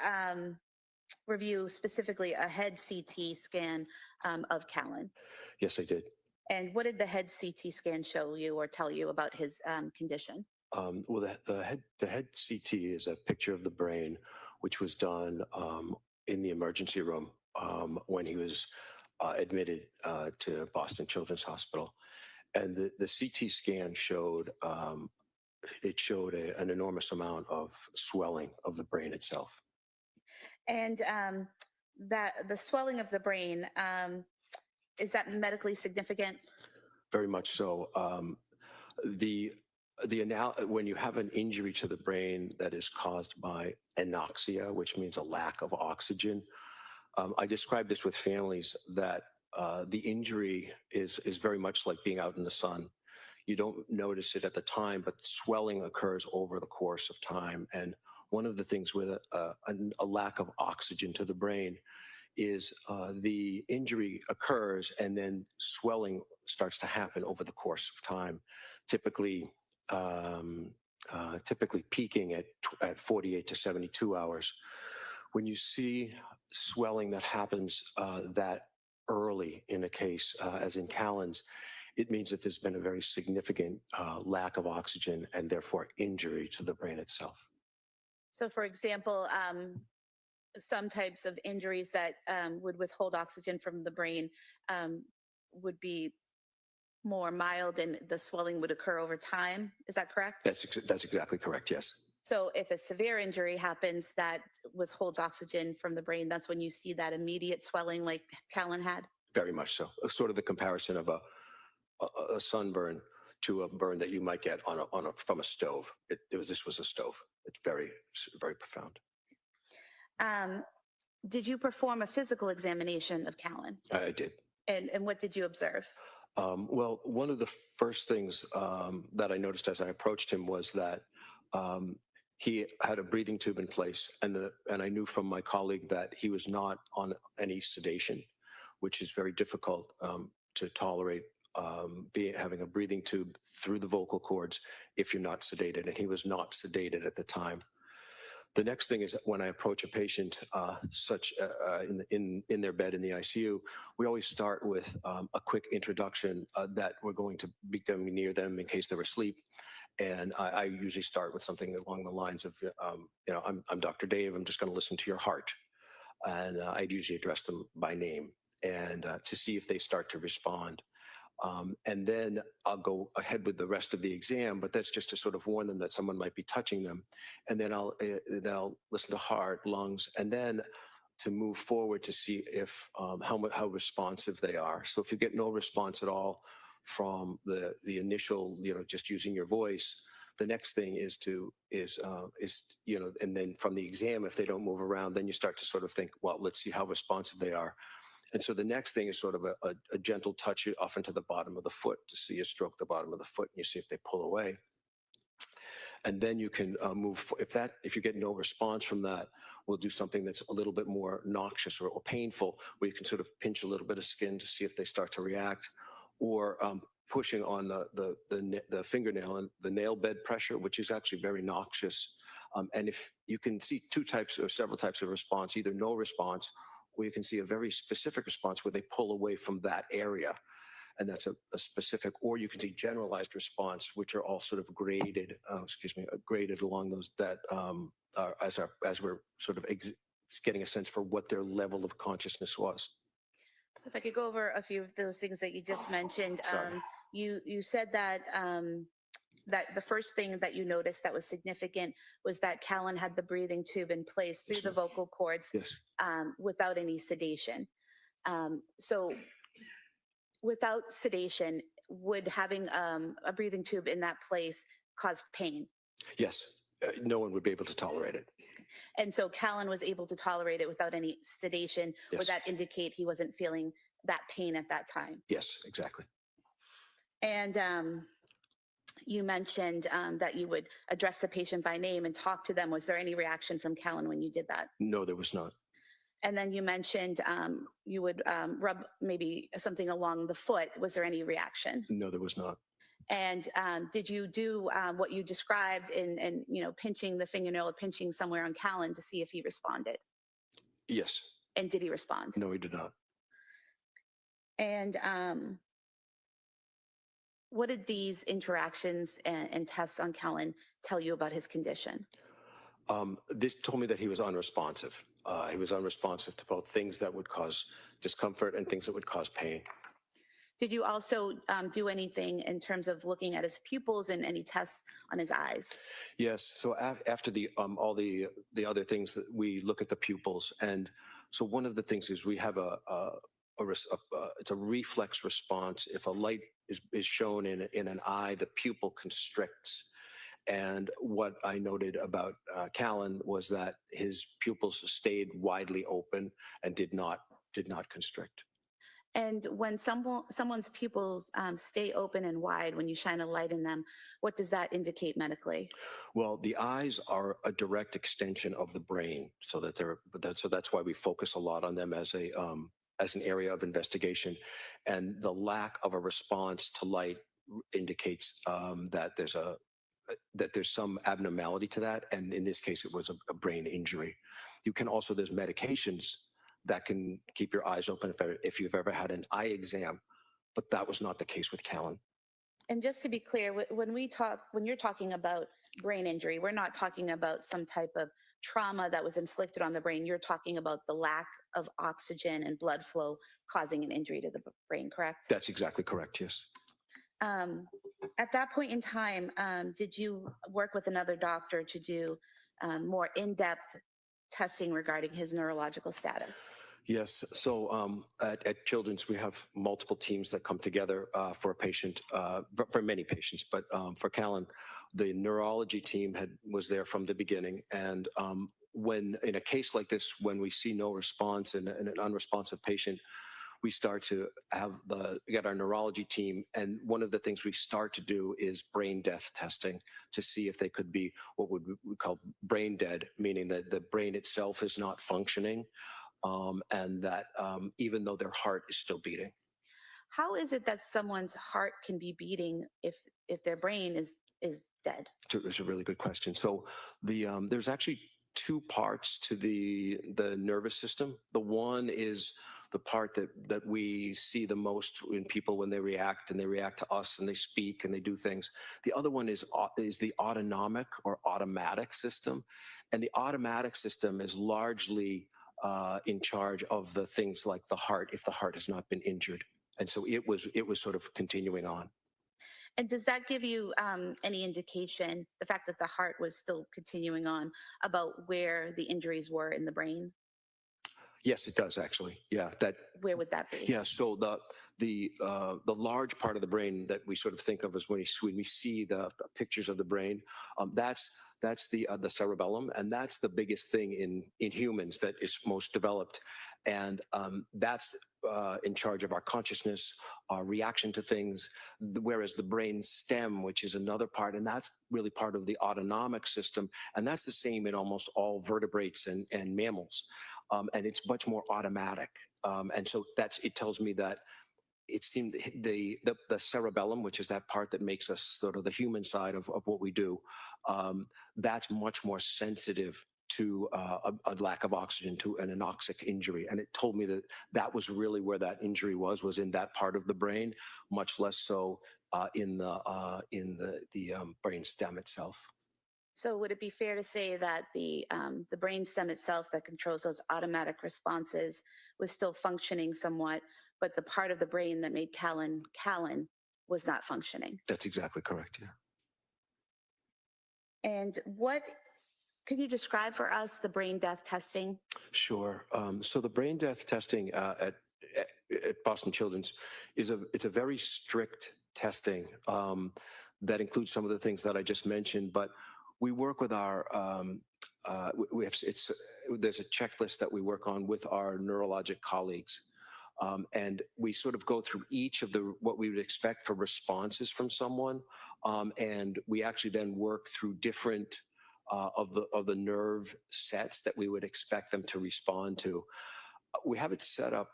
review specifically a head CT scan of Callan? Yes, I did. And what did the head CT scan show you or tell you about his condition? The head CT is a picture of the brain, which was done in the emergency room when he was admitted to Boston Children's Hospital. And the CT scan showed an enormous amount of swelling of the brain itself. And that the swelling of the brain, is that medically significant? Very much so. When you have an injury to the brain that is caused by anoxia, which means a lack of oxygen, I describe this with families that the injury is very much like being out in the sun. You don't notice it at the time, but swelling occurs over the course of time. And one of the things with a lack of oxygen to the brain is the injury occurs and then swelling starts to happen over the course of time, typically peaking at 48 to 72 hours. When you see swelling that happens that early in a case, as in Callan's, it means that there's been a very significant lack of oxygen and therefore injury to the brain itself. So, for example, some types of injuries that would withhold oxygen from the brain would be more mild and the swelling would occur over time. Is that correct? That's exactly correct, yes. So if a severe injury happens that withholds oxygen from the brain, that's when you see that immediate swelling like Callan had? Very much so. Sort of the comparison of a sunburn to a burn that you might get from a stove. This was a stove. It's very, very profound. Did you perform a physical examination of Callan? I did. And what did you observe? Well, one of the first things that I noticed as I approached him was that he had a breathing tube in place, and I knew from my colleague that he was not on any sedation, which is very difficult to tolerate, having a breathing tube through the vocal cords if you're not sedated, and he was not sedated at the time. The next thing is that when I approach a patient in their bed in the ICU, we always start with a quick introduction that we're going to be coming near them in case they're asleep. And I usually start with something along the lines of, I'm Dr. Dave, I'm just going to listen to your heart. And I'd usually address them by name and to see if they start to respond. And then I'll go ahead with the rest of the exam, but that's just to sort of warn them that someone might be touching them. And then I'll listen to heart, lungs, and then to move forward to see if how responsive they are. So if you get no response at all from the initial, just using your voice, the next thing is and then from the exam, if they don't move around, then you start to sort of think, well, let's see how responsive they are. And so the next thing is sort of a gentle touch off into the bottom of the foot to see you stroke the bottom of the foot and you see if they pull away. And then you can move. If you get no response from that, we'll do something that's a little bit more noxious or painful, where you can sort of pinch a little bit of skin to see if they start to react, or pushing on the fingernail and the nail bed pressure, which is actually very noxious. And if you can see two types or several types of response, either no response, or you can see a very specific response where they pull away from that area. And that's a specific, or you can see generalized response, which are all sort of graded, graded along those that as we're sort of getting a sense for what their level of consciousness was. So if I could go over a few of those things that you just mentioned. Sorry. You said that that the first thing that you noticed that was significant was that Callan had the breathing tube in place through the vocal cords, Yes. without any sedation. So without sedation, would having a breathing tube in that place cause pain? Yes. No one would be able to tolerate it. And so Callan was able to tolerate it without any sedation. Yes. Would that indicate he wasn't feeling that pain at that time? Yes, exactly. And you mentioned that you would address the patient by name and talk to them. Was there any reaction from Callan when you did that? No, there was not. And then you mentioned you would rub maybe something along the foot. Was there any reaction? No, there was not. And did you do what you described in pinching the fingernail or pinching somewhere on Callan to see if he responded? Yes. And did he respond? No, he did not. And what did these interactions and tests on Callan tell you about his condition? This told me that he was unresponsive. He was unresponsive to both things that would cause discomfort and things that would cause pain. Did you also do anything in terms of looking at his pupils and any tests on his eyes? Yes. So after all the other things, that we look at the pupils, and so one of the things is we have it's a reflex response. If a light is shown in an eye, the pupil constricts. And what I noted about Callan was that his pupils stayed widely open and did not constrict. And when someone's pupils stay open and wide when you shine a light in them, what does that indicate medically? Well, the eyes are a direct extension of the brain, so that's why we focus a lot on them as an area of investigation. And the lack of a response to light indicates that there's some abnormality to that, and in this case, it was a brain injury. There's medications that can keep your eyes open if you've ever had an eye exam, but that was not the case with Callan. And just to be clear, when you're talking about brain injury, we're not talking about some type of trauma that was inflicted on the brain. You're talking about the lack of oxygen and blood flow causing an injury to the brain, correct? That's exactly correct, yes. At that point in time, did you work with another doctor to do more in-depth testing regarding his neurological status? Yes. So at Children's, we have multiple teams that come together for a patient, for many patients. But for Callan, the neurology team was there from the beginning. And when in a case like this, when we see no response in an unresponsive patient, we start to get our neurology team. And one of the things we start to do is brain death testing to see if they could be what we call brain dead, meaning that the brain itself is not functioning, and that even though their heart is still beating. How is it that someone's heart can be beating if their brain is dead? It's a really good question. So there's actually two parts to the nervous system. The one is the part that we see the most in people when they react to us and they speak and they do things. The other one is the autonomic or automatic system. And the automatic system is largely in charge of the things like the heart, if the heart has not been injured. And so it was sort of continuing on. And does that give you any indication, the fact that the heart was still continuing on, about where the injuries were in the brain? Yes, it does actually. Yeah, that. Where would that be? Yeah, so the large part of the brain that we sort of think of as when we see the pictures of the brain, that's the cerebellum, and that's the biggest thing in humans that is most developed, and that's in charge of our consciousness, our reaction to things. Whereas the brain stem, which is another part, and that's really part of the autonomic system, and that's the same in almost all vertebrates and mammals, and it's much more automatic. And so it tells me that it seemed the cerebellum, which is that part that makes us sort of the human side of what we do, that's much more sensitive to a lack of oxygen, to an anoxic injury. And it told me that that was really where that injury was in that part of the brain, much less so in the brain stem itself. So would it be fair to say that the brain stem itself that controls those automatic responses was still functioning somewhat, but the part of the brain that made Callan was not functioning? That's exactly correct, yeah. And can you describe for us the brain death testing? Sure. So the brain death testing at Boston Children's it's a very strict testing that includes some of the things that I just mentioned, but we work with our there's a checklist that we work on with our neurologic colleagues. And we sort of go through each of what we would expect for responses from someone. And we actually then work through different of the nerve sets that we would expect them to respond to. We have it set up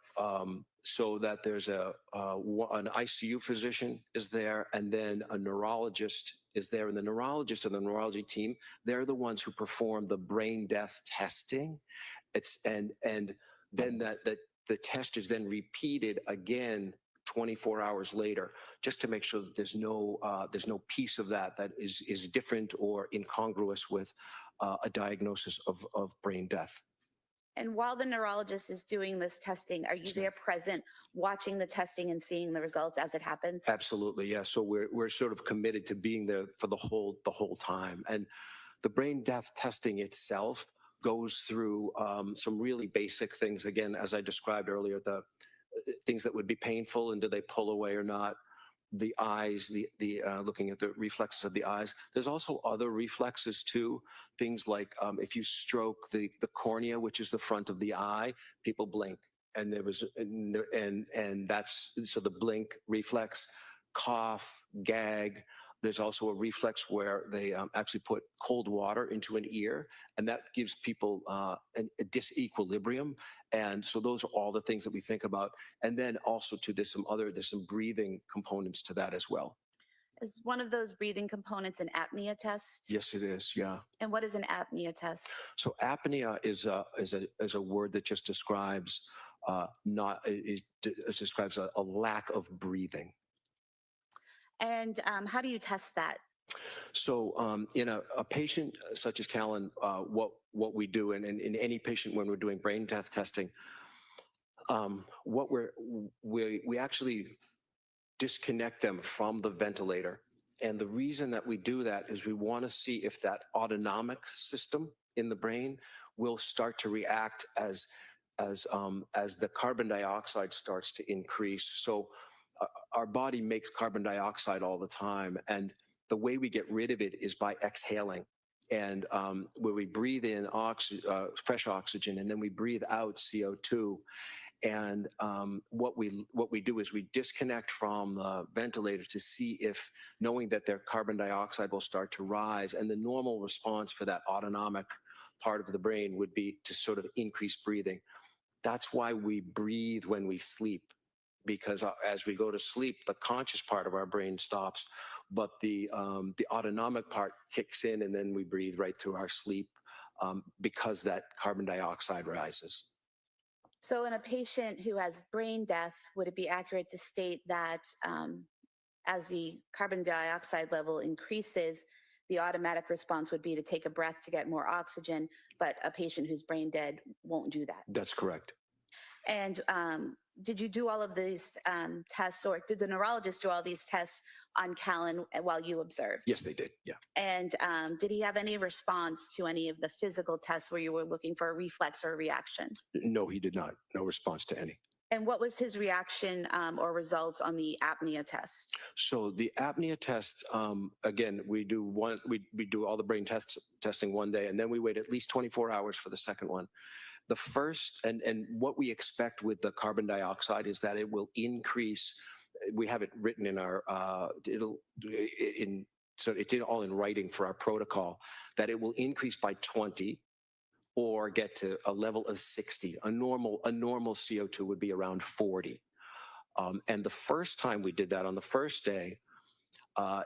so that there's an ICU physician is there, and then a neurologist is there. And the neurologist and the neurology team, they're the ones who perform the brain death testing. And then the test is then repeated again 24 hours later, just to make sure that there's no piece of that is different or incongruous with a diagnosis of brain death. And while the neurologist is doing this testing, are you there present, watching the testing and seeing the results as it happens? Absolutely, yeah. So we're sort of committed to being there for the whole time. And the brain death testing itself goes through some really basic things. Again, as I described earlier, the things that would be painful and do they pull away or not. The eyes, the looking at the reflexes of the eyes. There's also other reflexes too. Things like if you stroke the cornea, which is the front of the eye, people blink, and that's so the blink reflex, cough, gag. There's also a reflex where they actually put cold water into an ear, and that gives people a disequilibrium. And so those are all the things that we think about. And then also there's some breathing components to that as well. Is one of those breathing components an apnea test? Yes, it is. Yeah. And what is an apnea test? So apnea is a word that just describes describes a lack of breathing. And how do you test that? So in a patient such as Callan, what we do, and in any patient when we're doing brain death testing, we actually disconnect them from the ventilator. And the reason that we do that is we want to see if that autonomic system in the brain will start to react as the carbon dioxide starts to increase. So our body makes carbon dioxide all the time, and the way we get rid of it is by exhaling. And where we breathe in fresh oxygen, and then we breathe out CO2. And what we do is we disconnect from the ventilator to see if, knowing that their carbon dioxide will start to rise, and the normal response for that autonomic part of the brain would be to sort of increase breathing. That's why we breathe when we sleep, because as we go to sleep, the conscious part of our brain stops, but the autonomic part kicks in, and then we breathe right through our sleep because that carbon dioxide rises. So in a patient who has brain death, would it be accurate to state that as the carbon dioxide level increases, the automatic response would be to take a breath to get more oxygen, but a patient who's brain dead won't do that? That's correct. And did you do all of these tests, or did the neurologist do all these tests on Callan while you observed? Yes, they did. Yeah. And did he have any response to any of the physical tests where you were looking for a reflex or a reaction? No, he did not. No response to any. And what was his reaction or results on the apnea test? So the apnea test, again, we do all the brain testing one day, and then we wait at least 24 hours for the second one. The first, and what we expect with the carbon dioxide is that it will increase. We have it written in our, so it's all in writing for our protocol, that it will increase by 20 or get to a level of 60. A normal CO2 would be around 40. And the first time we did that on the first day,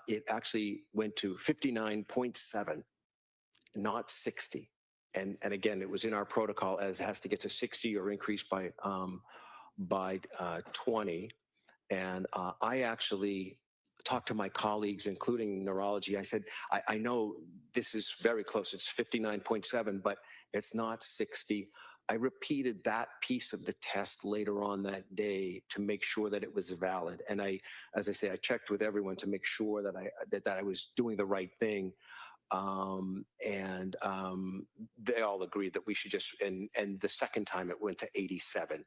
it actually went to 59.7, not 60. And again, it was in our protocol as has to get to 60 or increase by 20. And I actually talked to my colleagues, including neurology. I said, I know this is very close. It's 59.7, but it's not 60. I repeated that piece of the test later on that day to make sure that it was valid. And as I say, I checked with everyone to make sure that I was doing the right thing. They all agreed that we should just, and the second time it went to 87.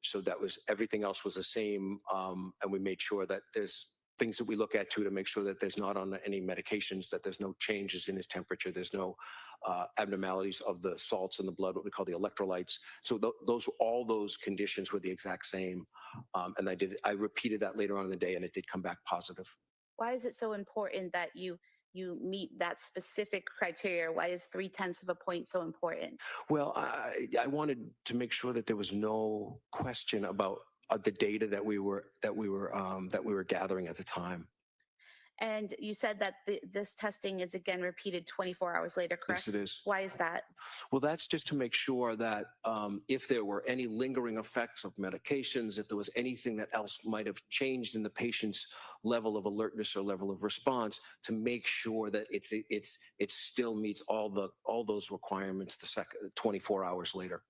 So that was, everything else was the same. And we made sure that there's things that we look at too, to make sure that there's not on any medications, that there's no changes in his temperature. There's no abnormalities of the salts in the blood, what we call the electrolytes. So all those conditions were the exact same. And I repeated that later on in the day, and it did come back positive. Why is it so important that you meet that specific criteria? Why is 0.3 of a point so important? Well, I wanted to make sure that there was no question about the data that we were gathering at the time. And you said that this testing is again repeated 24 hours later, correct? Yes, it is. Why is that? Well, that's just to make sure that if there were any lingering effects of medications, if there was anything that else might have changed in the patient's level of alertness or level of response, to make sure that it still meets all those requirements the second 24 hours later.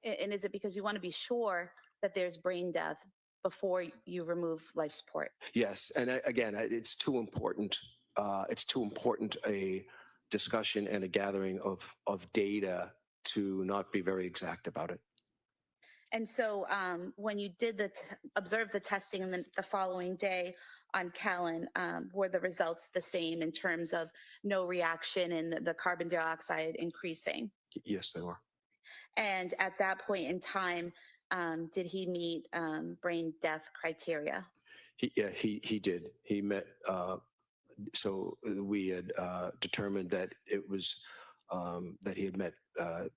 And is it because you want to be sure that there's brain death before you remove life support? Yes, and again, it's too important. It's too important a discussion and a gathering of data to not be very exact about it. And so when you did observe the testing and then the following day on Callan, were the results the same in terms of no reaction and the carbon dioxide increasing? Yes, they were. And at that point in time, did he meet brain death criteria? He did. He met. So we had determined that it was that he had met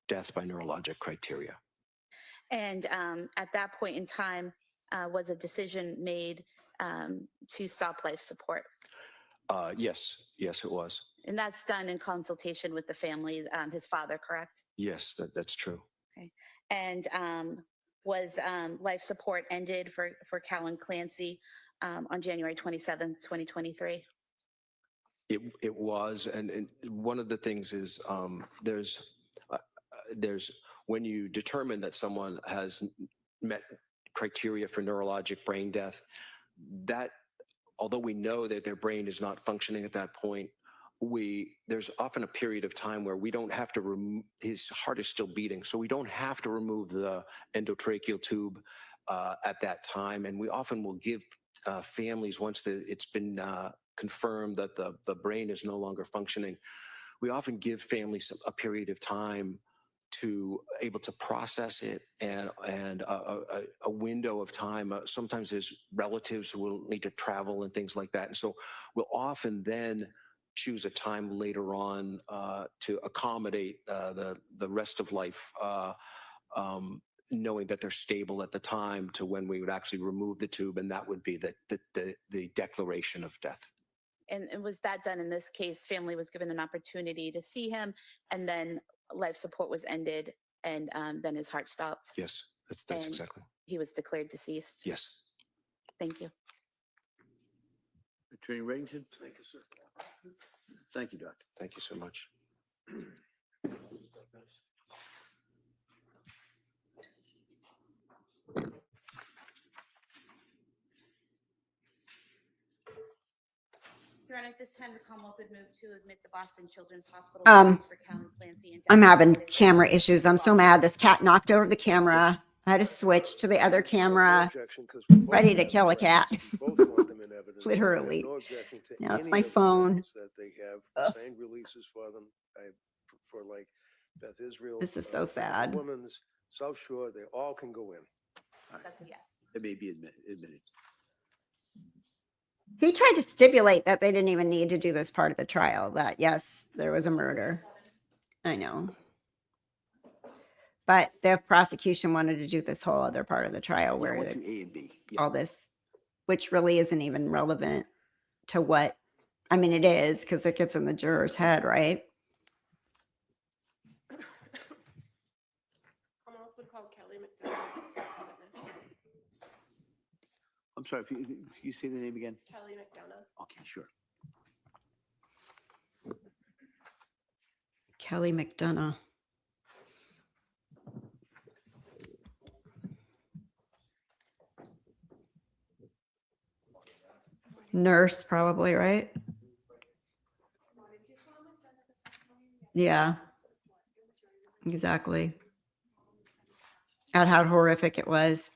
death by neurologic criteria. And at that point in time, was a decision made to stop life support? Yes, it was. And that's done in consultation with the family, his father, correct? Yes, that's true. Okay. And was life support ended for Callan Clancy on January 27th, 2023? It was, and one of the things is there's when you determine that someone has met criteria for neurologic brain death, that although we know that their brain is not functioning at that point, there's often a period of time where we don't have to remove, his heart is still beating, so we don't have to remove the endotracheal tube at that time. And we often will give families, once it's been confirmed that the brain is no longer functioning, we often give families a period of time to able to process it, and a window of time. Sometimes there's relatives who will need to travel and things like that. And so we'll often then choose a time later on to accommodate the rest of life, knowing that they're stable at the time, to when we would actually remove the tube, and that would be the declaration of death. And was that done in this case? Family was given an opportunity to see him, and then life support was ended, and then his heart stopped. Yes, that's exactly. He was declared deceased. Yes. Thank you. Attorney Reddington? Thank you, sir. Thank you, Doctor. Thank you so much. Your Honor, at this time, the Commonwealth would move to admit the Boston Children's Hospital records for Callan Clancy. And I'm having camera issues. I'm so mad. This cat knocked over the camera. I had to switch to the other camera. Ready to kill a cat. Literally. Now it's my phone. Ugh. This is so sad. Women's, South Shore, they all can go in. That's a yes. It may be admitted. He tried to stipulate that they didn't even need to do this part of the trial, that yes, there was a murder. I know. But the prosecution wanted to do this whole other part of the trial Yeah, where 1, 2, A and B. Yeah. all this, which really isn't even relevant to what, I mean, it is because it gets in the juror's head, right? Commonwealth would call Kelly McDonough as witness. I'm sorry, if you say the name again? Kelly McDonough. Okay, sure. Kelly McDonough. Nurse, probably, right? Yeah. Exactly. At how horrific it was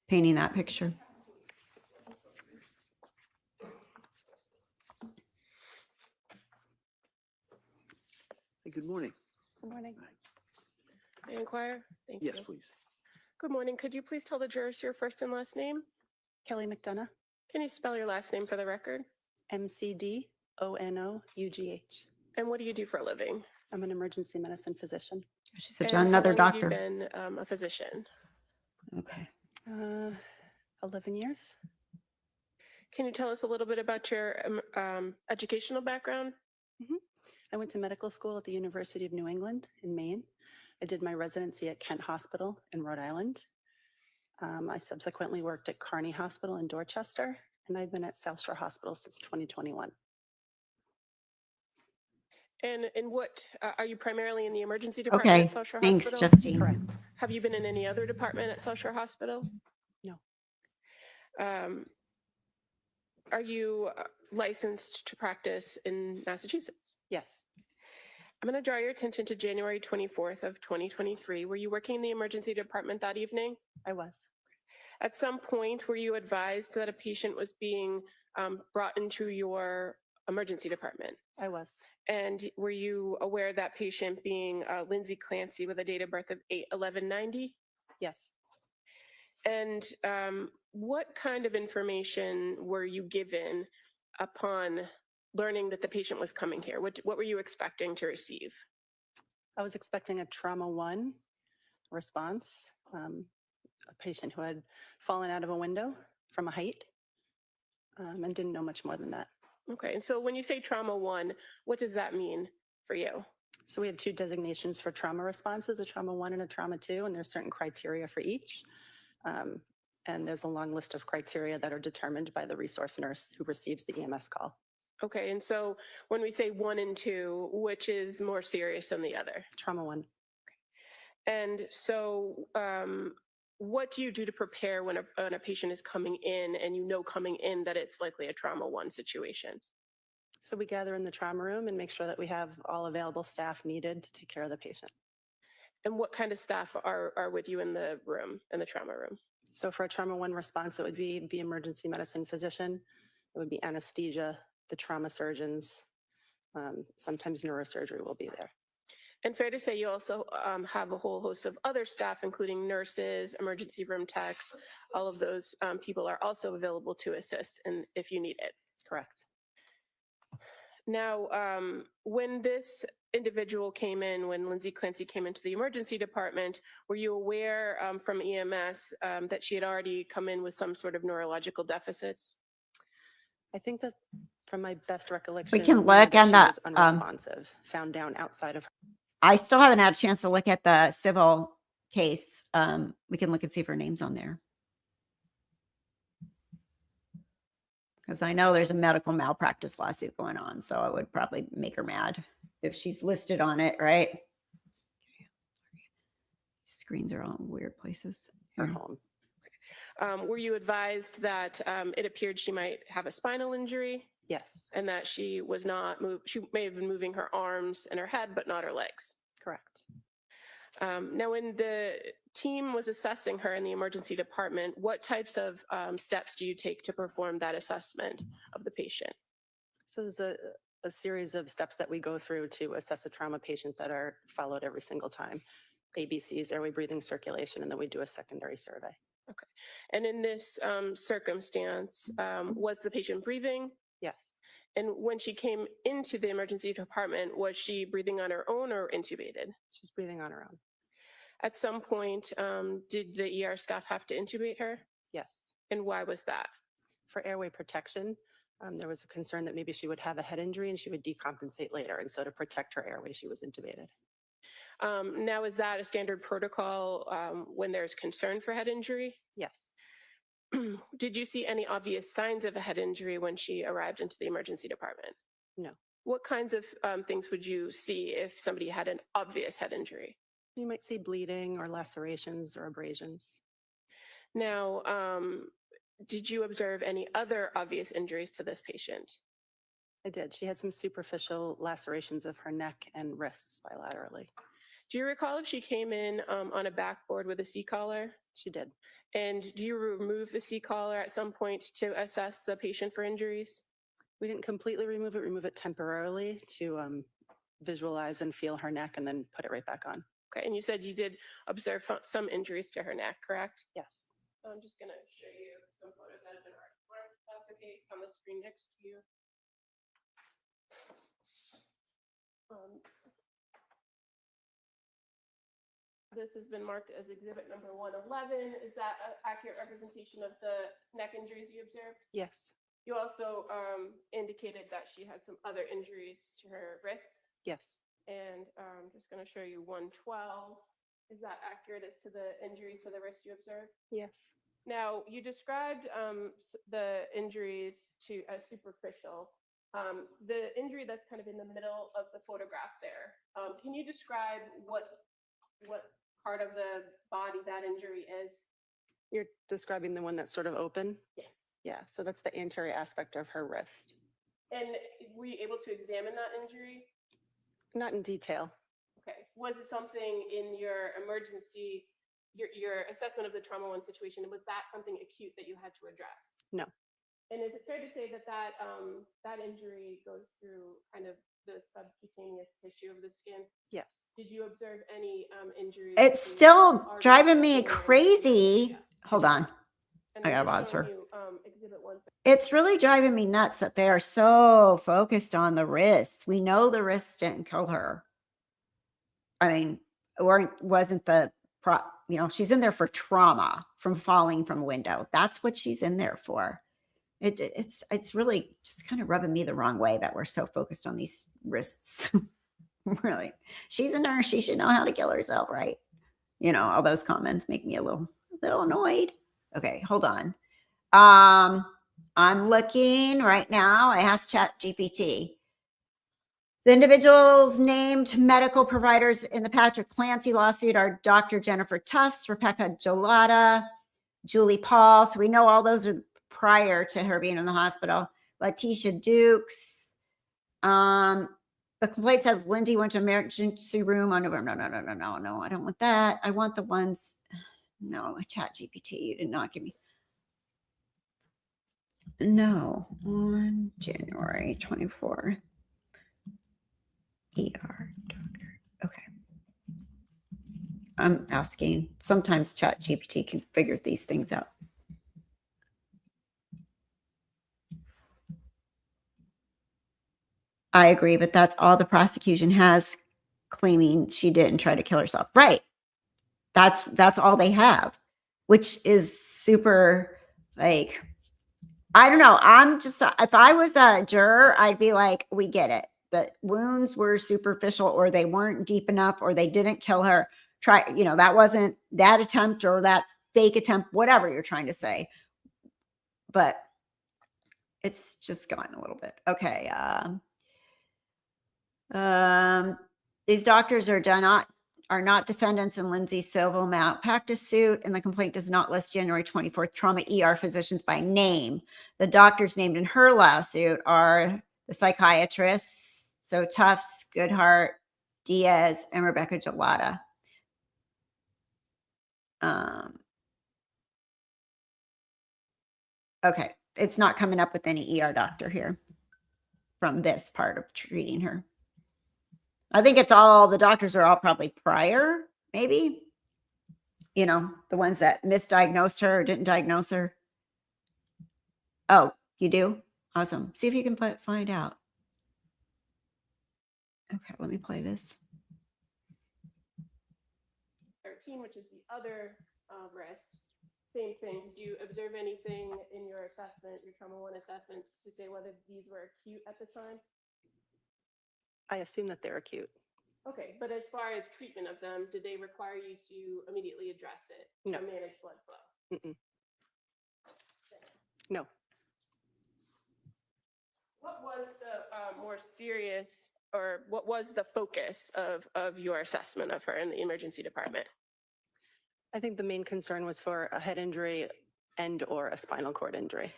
painting that picture. Hey, good morning. Good morning. May I inquire? Thank Yes, you. please. Good morning. Could you please tell the jurors your first and last name? Kelly McDonough, Can you spell your last name for the record? MCDONOUGH. And what do you do for a living? I'm an emergency medicine physician. She's And how another long have you doctor. been a physician? Okay. 11 years. Can you tell us a little bit about your educational background? I went to medical school at the University of New England in Maine. I did my residency at Kent Hospital in Rhode Island. I subsequently worked at Kearney Hospital in Dorchester, and I've been at South Shore Hospital since 2021. And in what, are you primarily in the emergency department Okay. at South Shore Thanks, Hospital? Justine. Correct. Have you been in any other department at South Shore Hospital? No. Are you licensed to practice in Massachusetts? Yes. I'm going to draw your attention to January 24th of 2023. Were you working in the emergency department that evening? I was. At some point, were you advised that a patient was being brought into your emergency department? I was. And were you aware of that patient being Lindsay Clancy with a date of birth of 8/11/90? Yes. And what kind of information were you given upon learning that the patient was coming here? What were you expecting to receive? I was expecting a trauma 1 response, a patient who had fallen out of a window from a height and didn't know much more than that. Okay, and so when you say trauma 1, what does that mean for you? So we have 2 designations for trauma responses, a trauma 1 and a trauma 2, and there's certain criteria for each. And there's a long list of criteria that are determined by the resource nurse who receives the EMS call. Okay, and so when we say 1 and 2, which is more serious than the other? Trauma 1. And so what do you do to prepare when a patient is coming in and you know coming in that it's likely a trauma 1 situation? So we gather in the trauma room and make sure that we have all available staff needed to take care of the patient. And what kind of staff are with you in the room, in the trauma room? So for a trauma 1 response, it would be the emergency medicine physician, it would be anesthesia, the trauma surgeons, sometimes neurosurgery will be there. And fair to say you also have a whole host of other staff, including nurses, emergency room techs, all of those people are also available to assist and if you need it. Correct. Now, when this individual came in, when Lindsay Clancy came into the emergency department, were you aware from EMS that she had already come in with some sort of neurological deficits? I think that from my best recollection, We can knew look that on she the, was unresponsive, found down outside of her. I still haven't had a chance to look at the civil case. We can look and see if her name's on there. Because I know there's a medical malpractice lawsuit going on, so I would probably make her mad if she's listed on it, right? Screens are all in weird places. her Here. home. Were you advised that it appeared she might have a spinal injury? Yes, and that she was not she may have been moving her arms and her head, but not her legs. correct. Now, when the team was assessing her in the emergency department, what types of steps do you take to perform that assessment of the patient? So there's a series of steps that we go through to assess a trauma patient that are followed every single time. ABCs, airway, breathing, circulation, and then we do a secondary survey. Okay. And in this circumstance, was the patient breathing? Yes, And when she came into the emergency department, was she breathing on her own or intubated? she's breathing on her own. At some point, did the ER staff have to intubate her? Yes. And why was that? For airway protection, there was a concern that maybe she would have a head injury and she would decompensate later. And so to protect her airway, she was intubated. Now, is that a standard protocol when there's concern for head injury? Yes. Did you see any obvious signs of a head injury when she arrived into the emergency department? No. What kinds of things would you see if somebody had an obvious head injury? You might see bleeding or lacerations or abrasions. Now, did you observe any other obvious injuries to this patient? I did. She had some superficial lacerations of her neck and wrists bilaterally. Do you recall if she came in on a backboard with a C-collar? She did. And do you remove the C-collar at some point to assess the patient for injuries? We didn't completely remove it temporarily to visualize and feel her neck and then put it right back on. Okay, and you said you did observe some injuries to her neck, correct? Yes. I'm just going to show you some photos that have been marked. That's okay, on the screen next to you. This has been marked as exhibit number 111. Is that an accurate representation of the neck injuries you observed? Yes. You also indicated that she had some other injuries to her wrists. Yes. And I'm just going to show you 112. Is that accurate as to the injuries to the wrist you observed? Yes. Now, you described the injuries as superficial. The injury that's kind of in the middle of the photograph there, can you describe what part of the body that injury is? You're describing the one that's sort of open? Yes. Yeah, so that's the anterior aspect of her wrist. And were you able to examine that injury? Not in detail. Okay. Was it something in your emergency, your assessment of the trauma one situation, was that something acute that you had to address? No. And is it fair to say that that injury goes through kind of the subcutaneous tissue of the skin? Yes. Did you observe any injuries? It's to still arteries driving me or anything? crazy. Yeah. Hold on. And I then gotta I'm pause showing her. you, exhibit 1. It's really driving me nuts that they are so focused on the wrists. We know the wrists didn't kill her. I mean, wasn't the she's in there for trauma from falling from a window. That's what she's in there for. It's really just kind of rubbing me the wrong way that we're so focused on these wrists. Really, she's a nurse. She should know how to kill herself, right? All those comments make me a little annoyed. Okay, hold on. I'm looking right now. I asked ChatGPT. The individuals named medical providers in the Patrick Clancy lawsuit are Dr. Jennifer Tufts, Rebecca Gelada, Julie Paul. So we know all those are prior to her being in the hospital. Letitia Dukes. The complaint says Lindsay went to emergency room on November. No. I don't want that. I want the ones. No, ChatGPT. You did not give me. No, on January 24th. ER doctor. Okay. I'm asking. Sometimes ChatGPT can figure these things out. I agree, but that's all the prosecution has, claiming she didn't try to kill herself. Right. That's all they have, which is super, like, I don't know. I'm just, if I was a juror, I'd be like, we get it. The wounds were superficial, or they weren't deep enough, or they didn't kill her. That wasn't that attempt or that fake attempt, whatever you're trying to say. But it's just going a little bit. Okay. These doctors are are not defendants in Lindsay's civil malpractice suit, and the complaint does not list January 24th trauma ER physicians by name. The doctors named in her lawsuit are the psychiatrists, so Tufts, Goodhart, Diaz, and Rebecca Gelada. Okay, it's not coming up with any ER doctor here from this part of treating her. I think it's all, the doctors are all probably prior, maybe. You know, the ones that misdiagnosed her or didn't diagnose her. Oh, you do? Awesome. See if you can find out. Okay, let me play this. 13, which is the other wrist. Same thing. Did you observe anything in your assessment, your trauma 1 assessments, to say whether these were acute at the time? I assume that they're acute. Okay, but as far as treatment of them, did they require you to immediately address it No. or manage blood flow? Mm-mm. No. What was the more serious, or what was the focus of your assessment of her in the emergency department? I think the main concern was for a head injury and or a spinal cord injury.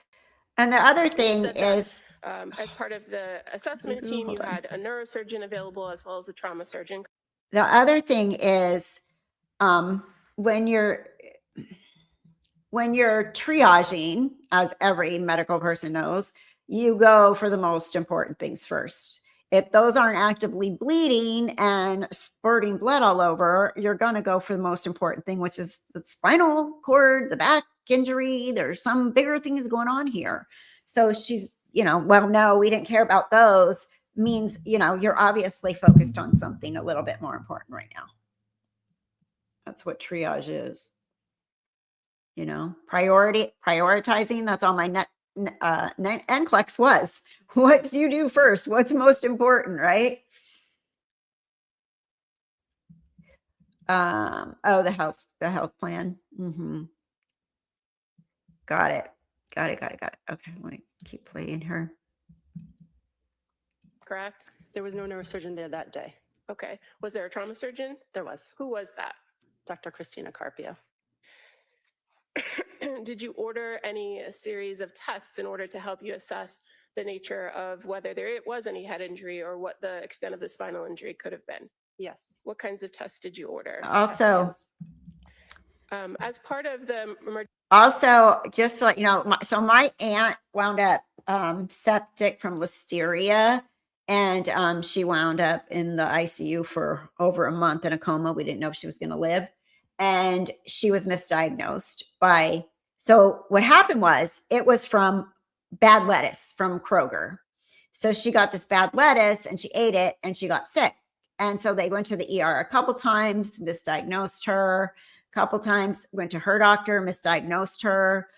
And the other You thing said that, is, as part of the assessment team, you hold on. had a neurosurgeon available as well as a trauma surgeon. the other thing is, when you're triaging, as every medical person knows, you go for the most important things first. If those aren't actively bleeding and spurting blood all over, you're going to go for the most important thing, which is the spinal cord, the back injury. There's some bigger things going on here. So she's, well, no, we didn't care about those, means, you're obviously focused on something a little bit more important right now. That's what triage is. Prioritizing. That's all my NCLEX was. What do you do first? What's most important, right? Oh, the health plan. Got it. Okay, let me keep playing her. Correct? There was no neurosurgeon there that day. Okay. Was there a trauma surgeon? There was. Who was that? Dr. Christina Carpio. Did you order any series of tests in order to help you assess the nature of whether there was any head injury or what the extent of the spinal injury could have been? Yes. What kinds of tests did you order? Also, as part of the just to let you know, my aunt wound up septic from listeria, and she wound up in the ICU for over a month in a coma. We didn't know if she was going to live. And she was misdiagnosed so what happened was, it was from bad lettuce from Kroger. So she got this bad lettuce and she ate it and she got sick. And so they went to the ER a couple times, misdiagnosed her, a couple times, went to her doctor, misdiagnosed her,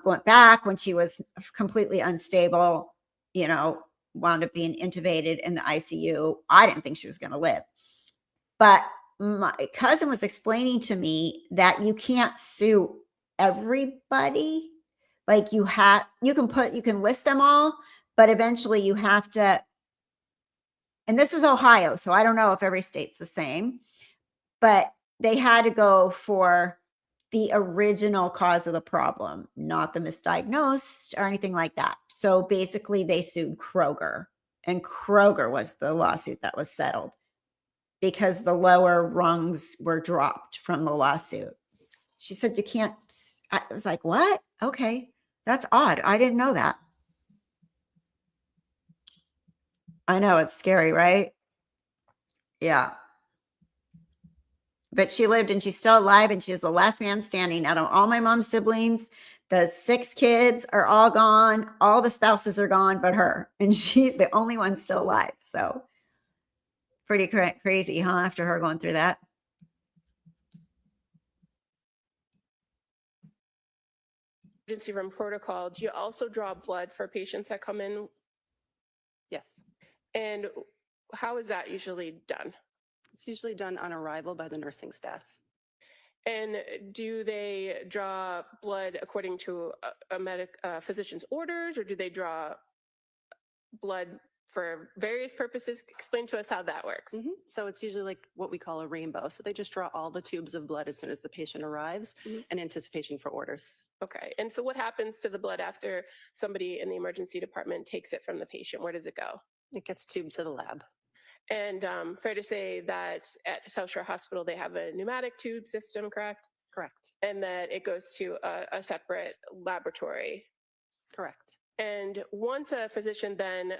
went back when she was completely unstable, wound up being intubated in the ICU. I didn't think she was going to live. But my cousin was explaining to me that you can't sue everybody. Like you can list them all, but eventually you have to, and this is Ohio, so I don't know if every state's the same, but they had to go for the original cause of the problem, not the misdiagnosed or anything like that. So basically they sued Kroger, and Kroger was the lawsuit that was settled, because the lower rungs were dropped from the lawsuit. She said, you can't. I was like, what? Okay. That's odd. I didn't know that. I know, it's scary, right? Yeah. But she lived and she's still alive, and she's the last man standing out of all my mom's siblings. The 6 kids are all gone. All the spouses are gone but her. And she's the only one still alive. So pretty crazy, huh? After her going through that. emergency room protocol, do you also draw blood for patients that come in? Yes. And how is that usually done? It's usually done on arrival by the nursing staff. And do they draw blood according to a physician's orders, or do they draw blood for various purposes. Explain to us how that works. So it's usually like what we call a rainbow. So they just draw all the tubes of blood as soon as the patient arrives in anticipation for orders. Okay. And so what happens to the blood after somebody in the emergency department takes it from the patient? Where does it go? It gets tubed to the lab. And fair to say that at South Shore Hospital, they have a pneumatic tube system, correct? Correct. And that it goes to a separate laboratory. Correct. And once a physician then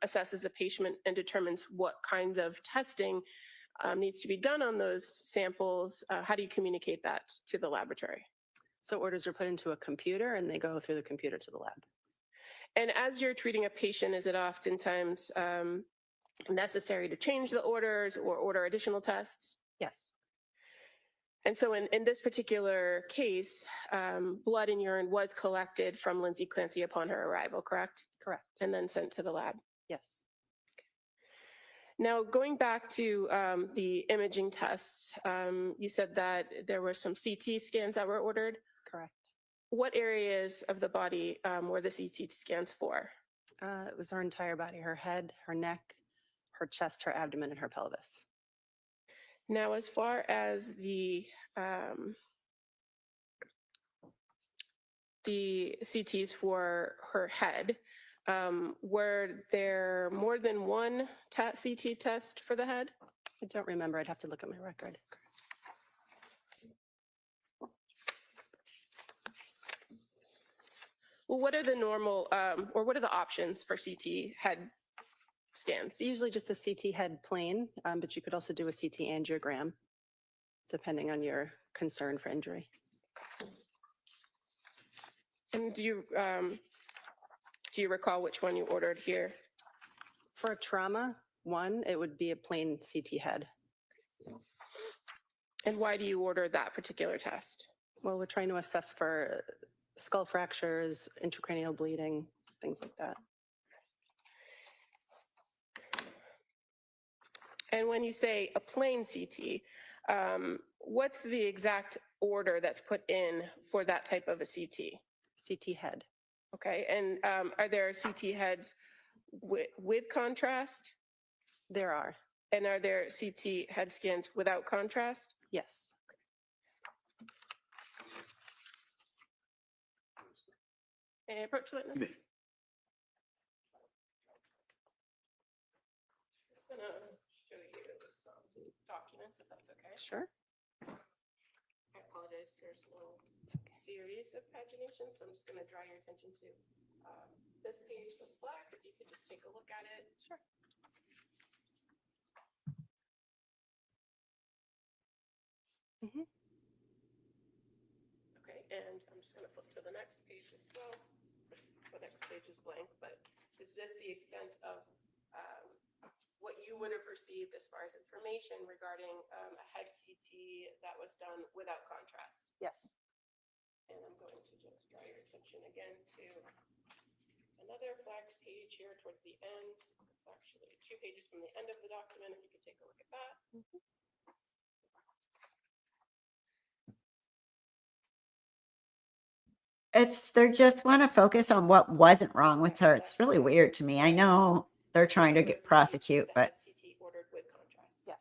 assesses a patient and determines what kinds of testing needs to be done on those samples, how do you communicate that to the laboratory? So orders are put into a computer and they go through the computer to the lab. And as you're treating a patient, is it oftentimes necessary to change the orders or order additional tests? Yes. And so in this particular case, blood and urine was collected from Lindsay Clancy upon her arrival, correct? Correct. And then sent to the lab. Yes. Now, going back to the imaging tests, you said that there were some CT scans that were ordered. Correct. What areas of the body were the CT scans for? It was her entire body, her head, her neck, her chest, her abdomen, and her pelvis. Now, as far as the CTs for her head, were there more than one CT test for the head? I don't remember. I'd have to look at my record. Well, what are the normal, or what are the options for CT head scans? It's usually just a CT head plane, but you could also do a CT angiogram, depending on your concern for injury. And do you recall which one you ordered here? For a trauma one, it would be a plain CT head. And why do you order that particular test? Well, we're trying to assess for skull fractures, intracranial bleeding, things like that. And when you say a plain CT, what's the exact order that's put in for that type of a CT? CT head. Okay, and are there CT heads with contrast? There are. And are there CT head scans without contrast? Yes. And approach the witness. Just gonna show you some documents, if that's okay. Sure. I apologize, there's no series of pagination, so I'm just gonna draw your attention to this page that's black. If you could just take a look at it. Sure. Okay, and I'm just gonna flip to the next page as well. The next page is blank, but is this the extent of what you would have received as far as information regarding a head CT that was done without contrast? Yes. And I'm going to just draw your attention again to another flagged page here towards the end. It's actually 2 pages from the end of the document, if you could take a look at that. They just want to focus on what wasn't wrong with her. It's really weird to me. I know they're trying to prosecute, but CT ordered with contrast. Yes.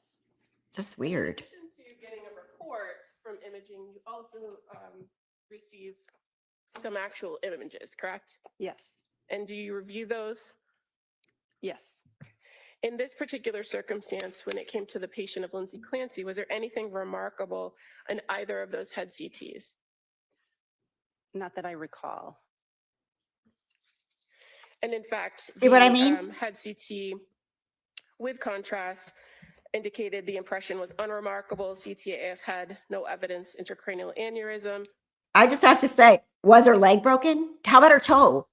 just weird. In addition to getting a report from imaging, you also receive some actual images, correct? Yes. And do you review those? Yes. In this particular circumstance, when it came to the patient of Lindsay Clancy, was there anything remarkable in either of those head CTs? Not that I recall. And in fact, See what I mean? Head CT with contrast indicated the impression was unremarkable. CTAF had no evidence intracranial aneurysm. I just have to say, was her leg broken? How about her toe?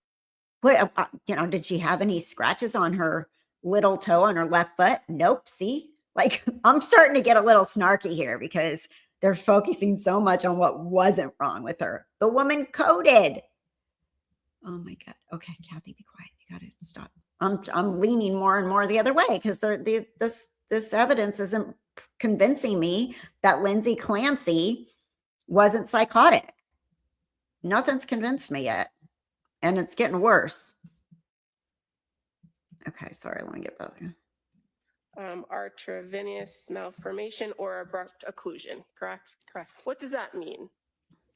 What, did she have any scratches on her little toe on her left foot? Nope. See, like I'm starting to get a little snarky here because they're focusing so much on what wasn't wrong with her. The woman coded. Oh my God. Okay, Kathy, be quiet. You got to stop. I'm leaning more and more the other way because this evidence isn't convincing me that Lindsay Clancy wasn't psychotic. Nothing's convinced me yet, and it's getting worse. Okay. Okay, sorry, let me get back. Arteriovenous malformation or abrupt occlusion, correct? Correct. What does that mean?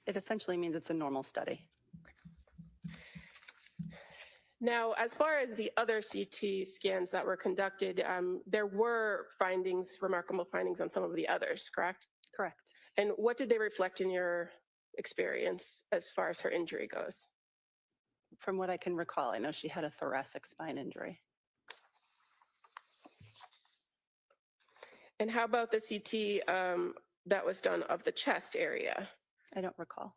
It essentially means it's a normal study. Now, as far as the other CT scans that were conducted, there were findings, remarkable findings on some of the others, correct? Correct. And what did they reflect in your experience as far as her injury goes? From what I can recall, I know she had a thoracic spine injury. And how about the CT that was done of the chest area? I don't recall.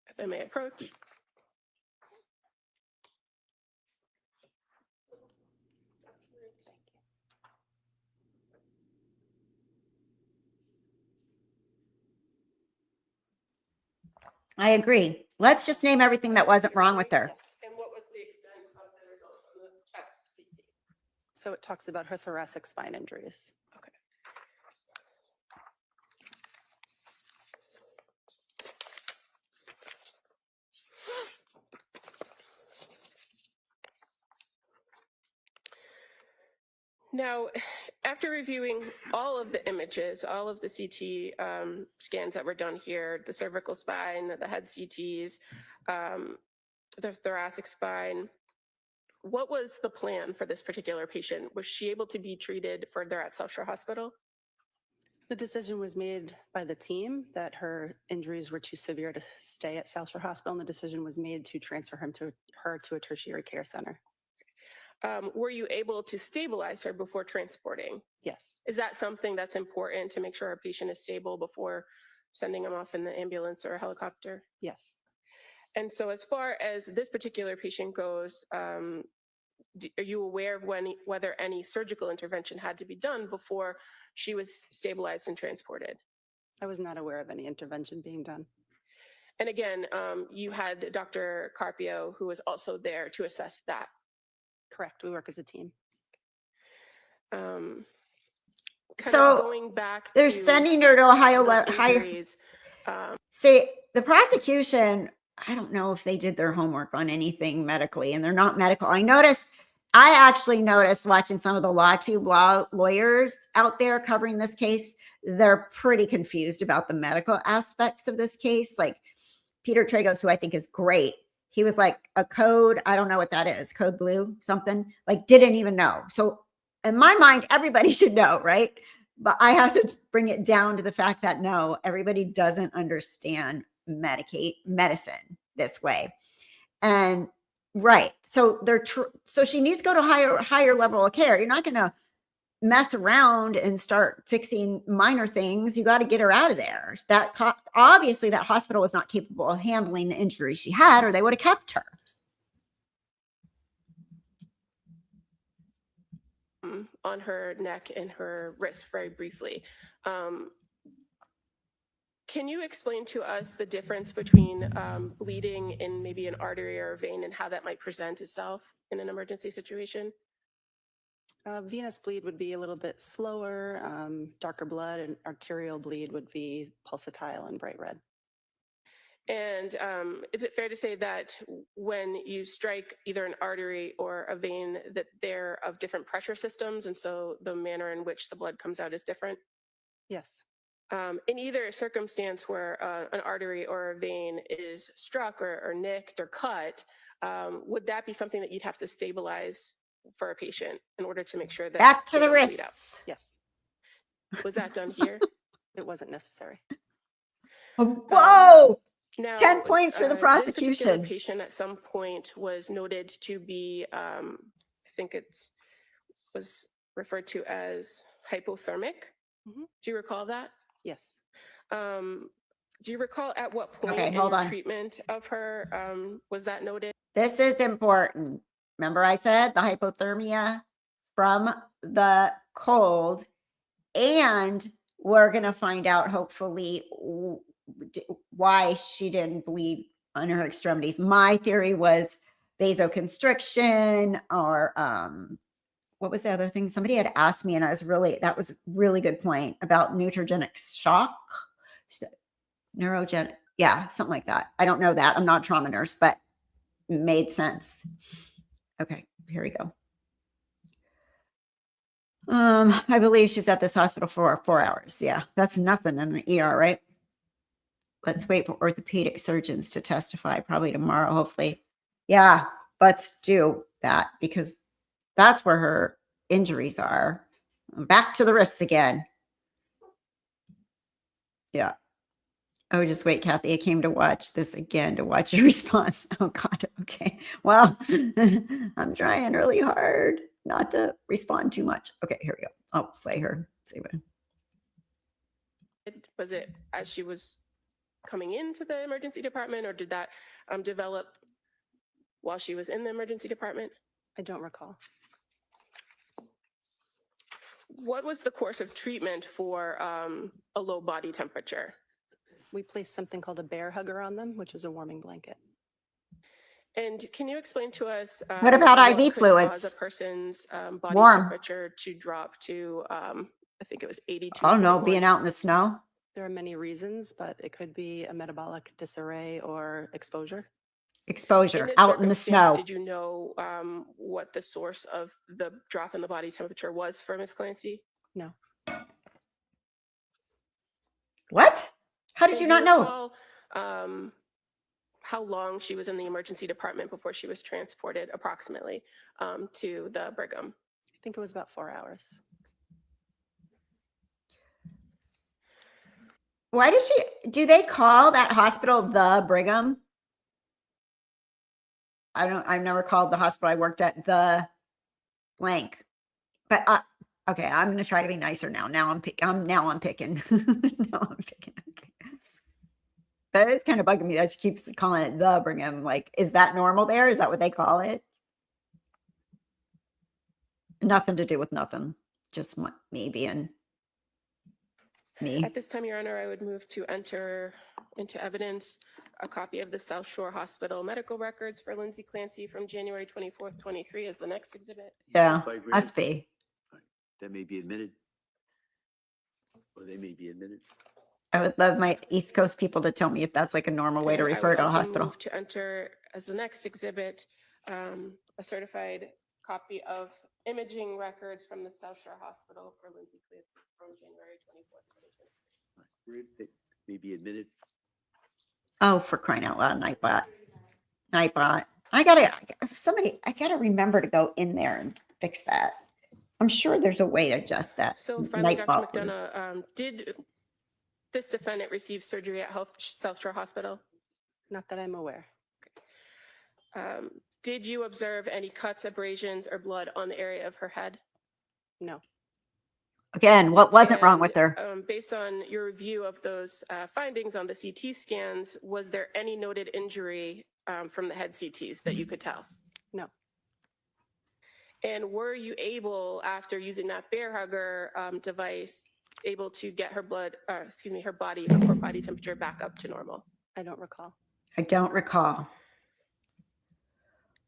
If I may approach. I agree. Let's just name everything that wasn't wrong with her. And what was the extent of the results on the chest CT? So it talks about her thoracic spine injuries. Okay. Now, after reviewing all of the images, all of the CT scans that were done here, the cervical spine, the head CTs, the thoracic spine, what was the plan for this particular patient? Was she able to be treated further at South Shore Hospital? The decision was made by the team that her injuries were too severe to stay at South Shore Hospital, and the decision was made to transfer her to a tertiary care center. Were you able to stabilize her before transporting? Yes. Is that something that's important to make sure a patient is stable before sending them off in the ambulance or a helicopter? Yes. And so as far as this particular patient goes, are you aware of whether any surgical intervention had to be done before she was stabilized and transported? I was not aware of any intervention being done. And again, you had Dr. Carpio, who was also there to assess that. Correct. We work as a team. Kind So, of going back They're to sending her to Ohio. those Higher. injuries, See, the prosecution, I don't know if they did their homework on anything medically, and they're not medical. I actually noticed watching some of the law lawyers out there covering this case, they're pretty confused about the medical aspects of this case. Like Peter Tragos, who I think is great, he was like a code, I don't know what that is, code blue, something, like didn't even know. So in my mind, everybody should know, right? But I have to bring it down to the fact that no, everybody doesn't understand medicine this way. And right. So so she needs to go to higher level of care. You're not going to mess around and start fixing minor things. You got to get her out of there. Obviously that hospital was not capable of handling the injuries she had, or they would have kept her. on her neck and her wrist very briefly. Can you explain to us the difference between bleeding in maybe an artery or a vein and how that might present itself in an emergency situation? Venous bleed would be a little bit slower, darker blood, and arterial bleed would be pulsatile and bright red. And is it fair to say that when you strike either an artery or a vein that they're of different pressure systems, and so the manner in which the blood comes out is different? Yes. In either circumstance where an artery or a vein is struck or nicked or cut, would that be something that you'd have to stabilize for a patient in order to make sure that Back to they the don't bleed out? wrists. Yes. Was that done here? It wasn't necessary. Whoa! Now, 10 points for the This particular prosecution. patient at some point was noted to be, I think it was referred to as hypothermic. Mhm. Do you recall that? Yes. Do you recall at what point Okay, in hold your on. treatment of her was that noted? This is important. Remember I said the hypothermia from the cold, and we're going to find out hopefully why she didn't bleed on her extremities. My theory was vasoconstriction, or what was the other thing? Somebody had asked me, and that was a really good point about neurogenic shock. Neurogenic, yeah, something like that. I don't know that. I'm not a trauma nurse, but it made sense. Okay. here we go. I believe she's at this hospital for 4 hours. Yeah, that's nothing in an ER, right? Let's wait for orthopedic surgeons to testify probably tomorrow, hopefully. Yeah, let's do that because that's where her injuries are. Back to the wrists again. Yeah. Oh, just wait, Kathy. I came to watch this again to watch your response. Oh, God. Okay. Well, I'm trying really hard not to respond too much. Okay, here we go. I'll play her. See what. Was it as she was coming into the emergency department, or did that develop while she was in the emergency department? I don't recall. What was the course of treatment for a low body temperature? We placed something called a bear hugger on them, which is a warming blanket. And can you explain to us What about IV could fluids? cause a person's body Warm. temperature to drop to, I think it was 82. Oh, no, being out in the snow. There are many reasons, but it could be a metabolic disarray or exposure. Exposure this out in the circumstance, snow. Did you know what the source of the drop in the body temperature was for Ms. Clancy? No. What? How did And you do not know? recall, how long she was in the emergency department before she was transported approximately to the Brigham? I think it was about 4 hours. Why does do they call that hospital the Brigham? I've never called the hospital I worked at the blank, but okay, I'm going to try to be nicer now. Now I'm picking. Now I'm picking. Okay. That is kind of bugging me that she keeps calling it the Brigham. Like, is that normal there? Is that what they call it? Nothing to do with nothing. Just me being me. At this time, Your Honor, I would move to enter into evidence a copy of the South Shore Hospital medical records for Lindsay Clancy from January 24th, 23 as the next exhibit. Yeah, If I agree, must be. that may be admitted. Or they may be admitted. I would love my East Coast people to tell me if that's like a normal way to And I refer would to a also hospital. move to enter as the next exhibit a certified copy of imaging records from the South Shore Hospital for Lindsay Clancy from January 24th, 2023. It may be admitted. Oh, for crying out loud, Nightbot. Nightbot. I gotta remember to go in there and fix that. I'm sure there's a way to adjust that. So finally, Dr. Nightbot groups. McDonough, did this defendant receive surgery at South Shore Hospital? Not that I'm aware. Did you observe any cuts, abrasions, or blood on the area of her head? No. Again, what wasn't wrong with her? Based on your review of those findings on the CT scans, was there any noted injury from the head CTs that you could tell? No. And were you able, after using that bear hugger device, able to get her her core body temperature back up to normal? I don't recall. I don't recall.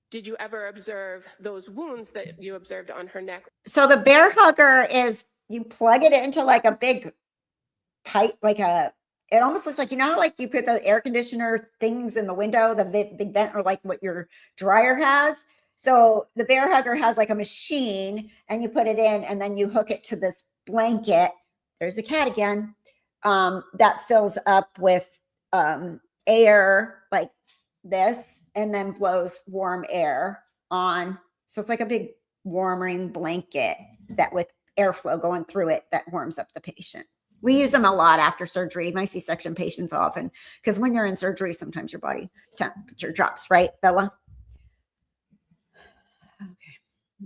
Did you ever observe those wounds that you observed on her neck? So the bear hugger is, you plug it into like a big pipe, it almost looks like, you know how like you put the air conditioner things in the window, the big vent, or like what your dryer has. So the bear hugger has like a machine and you put it in and then you hook it to this blanket. There's a cat again. That fills up with air like this and then blows warm air on. So it's like a big warming blanket that with airflow going through it that warms up the patient. We use them a lot after surgery. My C-section patients often, because when you're in surgery, sometimes your body temperature drops, right, Bella? Okay,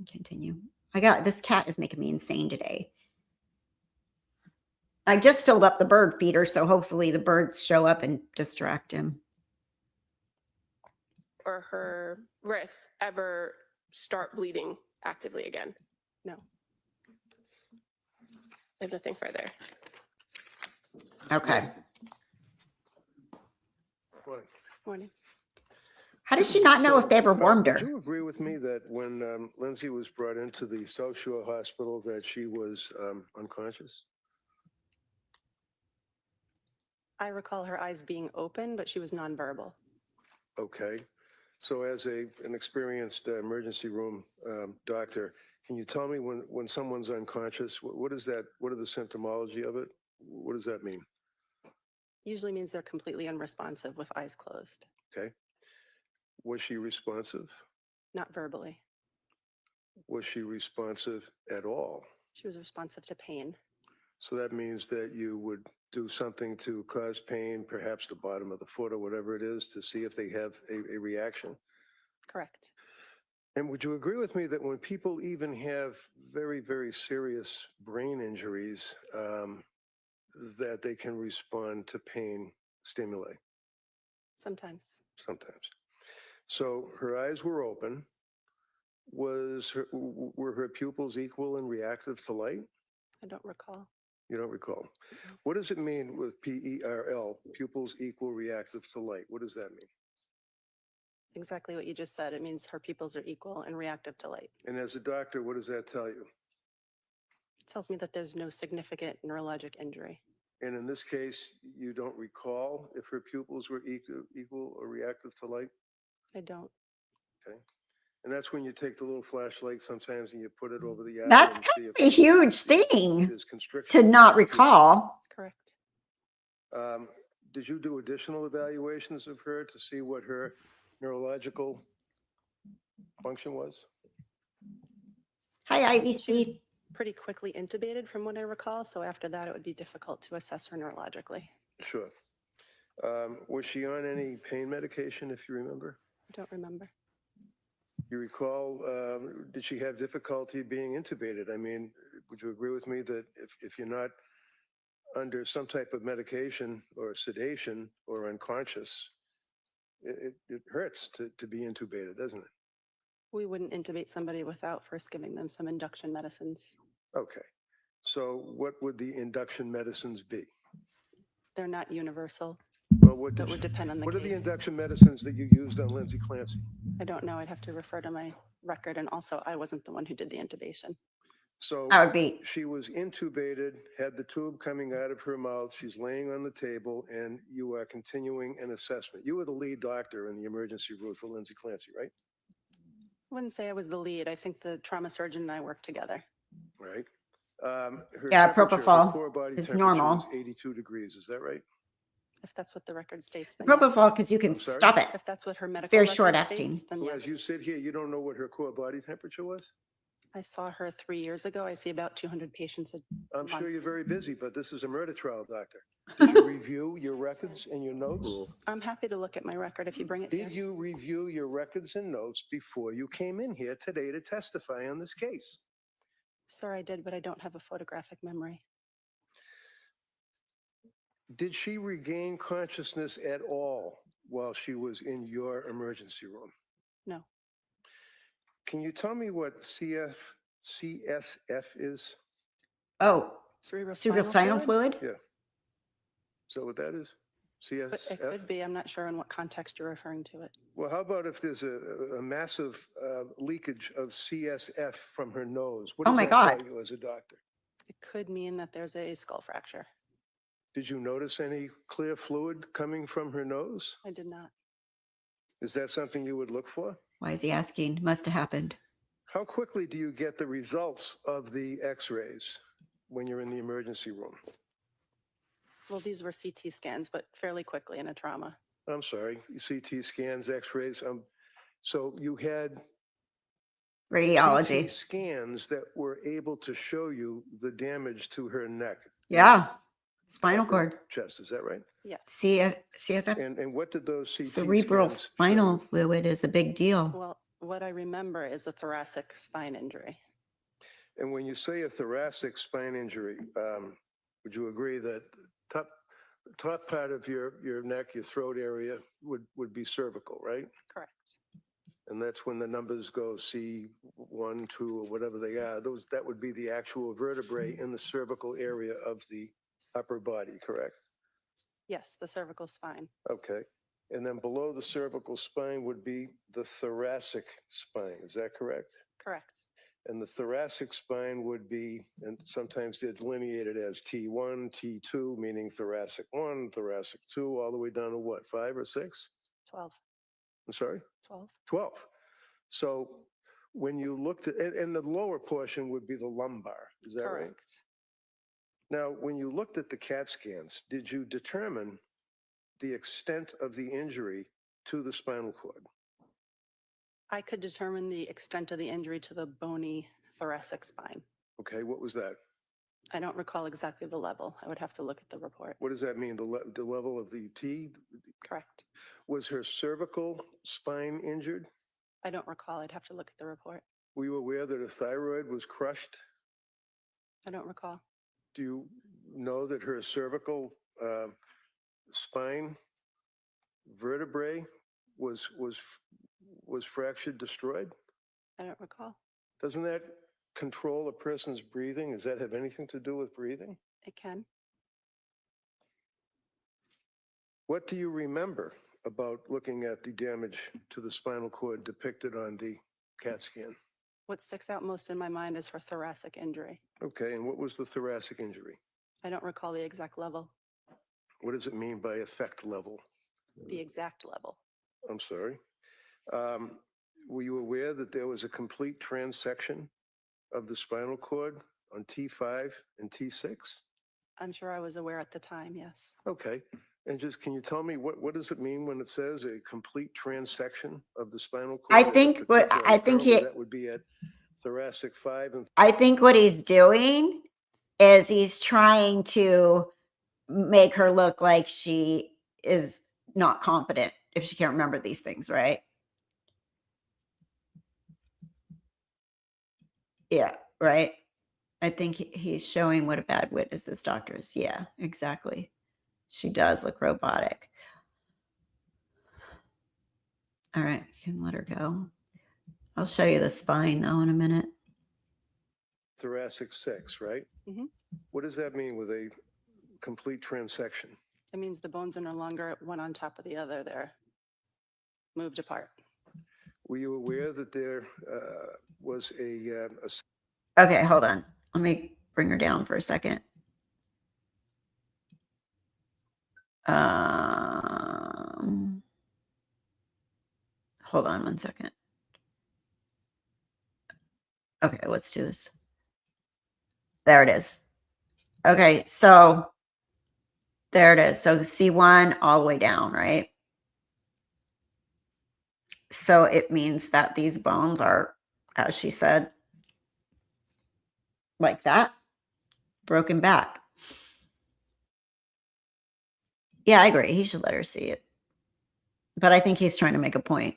continue. This cat is making me insane today. I just filled up the bird feeder, so hopefully the birds show up and distract him. Or her wrists ever start bleeding actively again? No. I have nothing further. Okay. Morning. Morning. How does she not know if they ever warmed her? Would you agree with me that when Lindsay was brought into the South Shore Hospital that she was unconscious? I recall her eyes being open, but she was nonverbal. Okay. So as an experienced emergency room doctor, can you tell me when someone's unconscious, what is that? What are the symptomology of it? What does that mean? Usually means they're completely unresponsive with eyes closed, Okay. Was she responsive? not verbally. Was she responsive at all? She was responsive to pain. So that means that you would do something to cause pain, perhaps the bottom of the foot or whatever it is, to see if they have a reaction. Correct. And would you agree with me that when people even have very, very serious brain injuries, that they can respond to pain stimuli Sometimes. sometimes? So her eyes were open. Were her pupils equal and reactive to light? I don't recall. You don't recall. What does it mean with PERL, pupils equal reactive to light? What does that mean? Exactly what you just said. It means her pupils are equal and reactive to light. And as a doctor, what does that tell you? It tells me that there's no significant neurologic injury. And in this case, you don't recall if her pupils were equal or reactive to light? I don't. Okay. And that's when you take the little flashlight sometimes and you put it over the eye. That's and kind see of if a huge thing there's constriction. to not recall. Correct. Did you do additional evaluations of her to see what her neurological function was? Hi, Ivy She was Speed. pretty quickly intubated from what I recall. So after that, it would be difficult to assess her neurologically. Sure. Was she on any pain medication, if you remember? I don't remember. You recall, did she have difficulty being intubated? I mean, would you agree with me that if you're not under some type of medication or sedation or unconscious, it hurts to be intubated, doesn't it? We wouldn't intubate somebody without first giving them some induction medicines. Okay. So what would the induction medicines be? They're not universal. Well, what That would depend on the What are the case. induction medicines that you used on Lindsay Clancy? I don't know. I'd have to refer to my record. And also, I wasn't the one who did the intubation. So That would be she was intubated, had the tube coming out of her mouth. She's laying on the table, and you are continuing an assessment. You were the lead doctor in the emergency room for Lindsay Clancy, right? I wouldn't say I was the lead. I think the trauma surgeon and I worked together. Right. Her Yeah, temperature, her propofol core body is temperature normal. is 82 degrees. Is that right? If that's what the record states, then yes. propofol because you can I'm sorry? stop it. If that's what her medical very record short states, acting. then So yes. as you sit here, you don't know what her core body temperature was? I saw her 3 years ago. I see about 200 patients a I'm sure month. you're very busy, but this is a murder trial, doctor. Did you review your records and your notes? I'm happy to look at my record if you bring it Did here. you review your records and notes before you came in here today to testify on this case? Sir, I did, but I don't have a photographic memory. Did she regain consciousness at all while she was in your emergency room? No. Can you tell me what CSF is? Oh, Cerebral cerebrospinal fluid? Yeah. Is that what that is? But it CSF? could be. I'm not sure in what context you're referring to it. Well, how about if there's a massive leakage of CSF from her nose? What Oh does my that God. tell you as a doctor? It could mean that there's a skull fracture. Did you notice any clear fluid coming from her nose? I did not. Is that something you would look for? Why is he asking? Must have happened. How quickly do you get the results of the x-rays when you're in the emergency room? Well, these were CT scans, but fairly quickly in a trauma. I'm sorry, CT scans, x-rays. So you had Radiology. CT scans that were able to show you the damage to her neck. Yeah. Spinal upper cord. Chest, is that right? Yes. CSF. And what did those CT Cerebral scans show spinal you? fluid is a big deal. Well, what I remember is a thoracic spine injury. And when you say a thoracic spine injury, would you agree that top part of your neck, your throat area would be cervical, right? Correct. And that's when the numbers go C1, 2, or whatever they are. That would be the actual vertebrae in the cervical area of the upper body, correct? Yes, the cervical spine. Okay. And then below the cervical spine would be the thoracic spine. Is that correct? Correct. And the thoracic spine would be, and sometimes they're delineated as T1, T2, meaning thoracic 1, thoracic 2, all the way down to what, 5 or 6? 12. I'm sorry? 12. 12. So when you looked at, and the lower portion would be the lumbar, is that right? Correct. Now, when you looked at the CAT scans, did you determine the extent of the injury to the spinal cord? I could determine the extent of the injury to the bony thoracic spine. Okay, what was that? I don't recall exactly the level. I would have to look at the report. What does that mean? The level of the T? Correct. Was her cervical spine injured? I don't recall. I'd have to look at the report. Were you aware that her thyroid was crushed? I don't recall. Do you know that her cervical spine vertebrae was fractured, destroyed? I don't recall. Doesn't that control a person's breathing? Does that have anything to do with breathing? It can. What do you remember about looking at the damage to the spinal cord depicted on the CAT scan? What sticks out most in my mind is her thoracic injury. Okay, and what was the thoracic injury? I don't recall the exact level. What does it mean by effect level? The exact level. I'm sorry. Were you aware that there was a complete transection of the spinal cord on T5 and T6? I'm sure I was aware at the time, yes. Okay. And just, can you tell me what does it mean when it says a complete transection of the spinal cord? I think what I think that would be at thoracic 5 and I think what he's doing is he's trying to make her look like she is not competent if she can't remember these things, right? Yeah, right. I think he's showing what a bad witness this doctor is. Yeah, exactly. She does look robotic. All right, you can let her go. I'll show you the spine though in a minute. thoracic 6, right? Mhm. What does that mean with a complete transection? It means the bones are no longer one on top of the other. They're moved apart. Were you aware that there was a Okay, hold on. Let me bring her down for a second. Hold on one second. Okay, let's do this. There it is. Okay, so there it is. So C1 all the way down, right? So it means that these bones are, as she said, like that, broken back. Yeah, I agree. He should let her see it. But I think he's trying to make a point.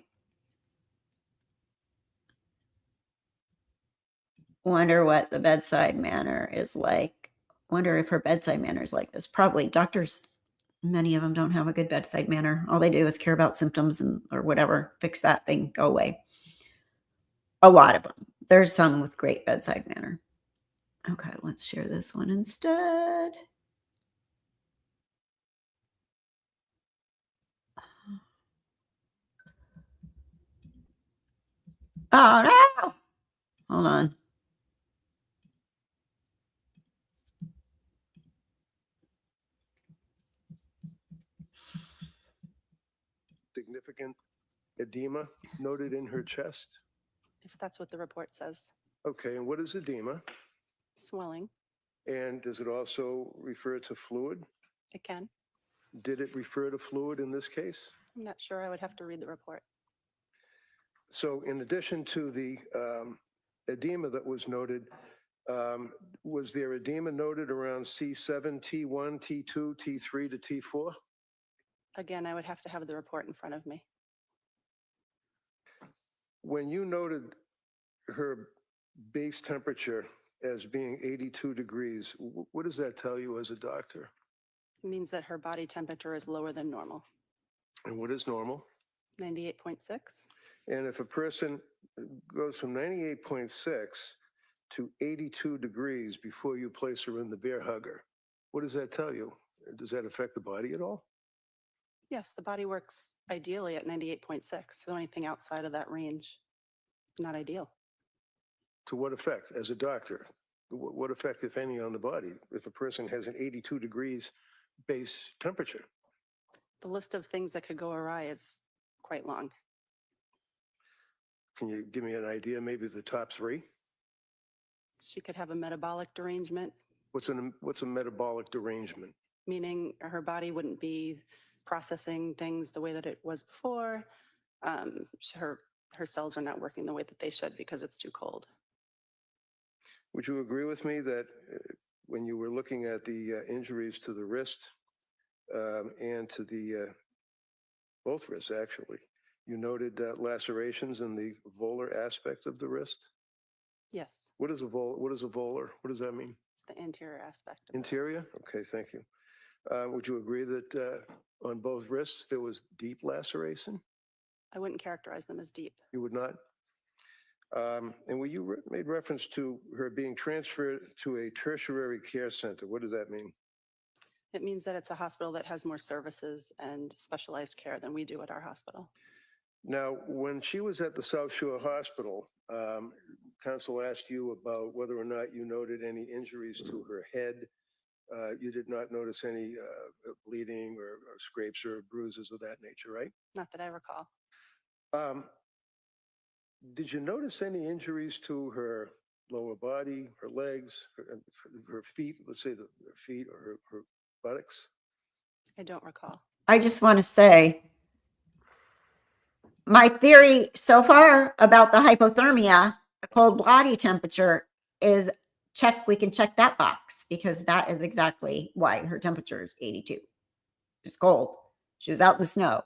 Wonder what the bedside manner is like. Wonder if her bedside manner is like this. Probably. Doctors, many of them don't have a good bedside manner. All they do is care about symptoms and or whatever. Fix that thing, go away. A lot of them. There's some with great bedside manner. Okay, let's share this one instead. Oh no! Hold on. significant edema noted in her chest? If that's what the report says. Okay, and what is edema? Swelling. And does it also refer to fluid? It can. Did it refer to fluid in this case? I'm not sure. I would have to read the report. So in addition to the edema that was noted, was there edema noted around C7, T1, T2, T3 to T4? Again, I would have to have the report in front of me. When you noted her base temperature as being 82 degrees, what does that tell you as a doctor? It means that her body temperature is lower than normal. And what is normal? 98.6. And if a person goes from 98.6 to 82 degrees before you place her in the bear hugger, what does that tell you? Does that affect the body at all? Yes, the body works ideally at 98.6. So anything outside of that range, not ideal. To what effect as a doctor? What effect, if any, on the body if a person has an 82 degrees base temperature? The list of things that could go awry is quite long. Can you give me an idea, maybe the top three? She could have a metabolic derangement, What's a metabolic derangement? meaning her body wouldn't be processing things the way that it was before. Her cells are not working the way that they should because it's too cold. Would you agree with me that when you were looking at the injuries to the wrist and to the both wrists, actually, you noted lacerations in the volar aspect of the wrist? Yes, What is a volar? What does that mean? it's the anterior aspect. Of the wrist. Interior? Okay, thank you. Would you agree that on both wrists there was deep laceration? I wouldn't characterize them as deep. You would not? And when you made reference to her being transferred to a tertiary care center, what does that mean? It means that it's a hospital that has more services and specialized care than we do at our hospital. Now, when she was at the South Shore Hospital, counsel asked you about whether or not you noted any injuries to her head. You did not notice any bleeding or scrapes or bruises of that nature, right? Not that I recall. Did you notice any injuries to her lower body, her legs, her feet, let's say her feet or her buttocks? I don't recall. I just want to say my theory so far about the hypothermia, the cold body temperature, is we can check that box because that is exactly why her temperature is 82. It's cold. She was out in the snow.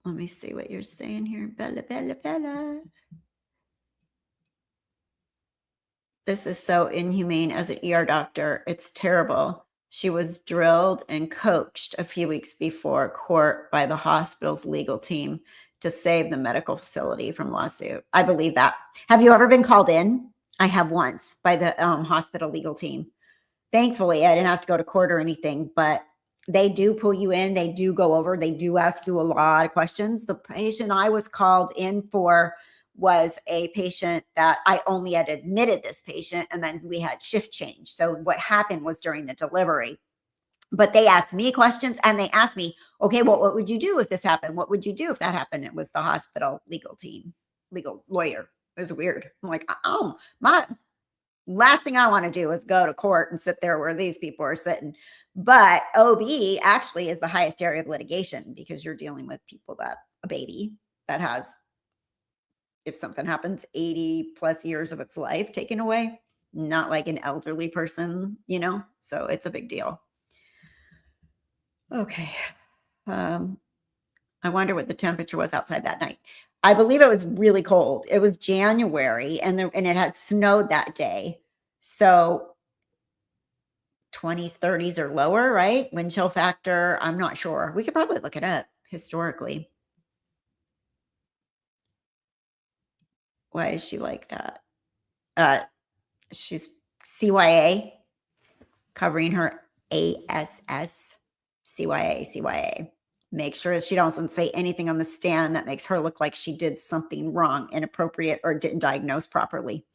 Let me see what you're saying here. Bella, Bella, Bella. This is so inhumane as an ER doctor. It's terrible. She was drilled and coached a few weeks before court by the hospital's legal team to save the medical facility from lawsuit. I believe that. Have you ever been called in? I have once by the hospital legal team. Thankfully, I didn't have to go to court or anything, but they do pull you in. They do go over. They do ask you a lot of questions. The patient I was called in for was a patient that I only had admitted this patient, and then we had shift change. So what happened was during the delivery, but they asked me questions and they asked me, okay, well, what would you do if this happened? What would you do if that happened? It was the hospital legal team, legal lawyer. It was weird. I'm like, oh, my last thing I want to do is go to court and sit there where these people are sitting. But OB actually is the highest area of litigation because you're dealing with people that a baby that has, if something happens, 80 plus years of its life taken away, not like an elderly person, so it's a big deal. Okay. I wonder what the temperature was outside that night. I believe it was really cold. It was January and it had snowed that day. So 20s, 30s or lower, right? Wind chill factor. I'm not sure. We could probably look it up historically. Why is she like that? She's CYA, covering her ASS, CYA. Make sure she doesn't say anything on the stand that makes her look like she did something wrong, inappropriate, or didn't diagnose properly.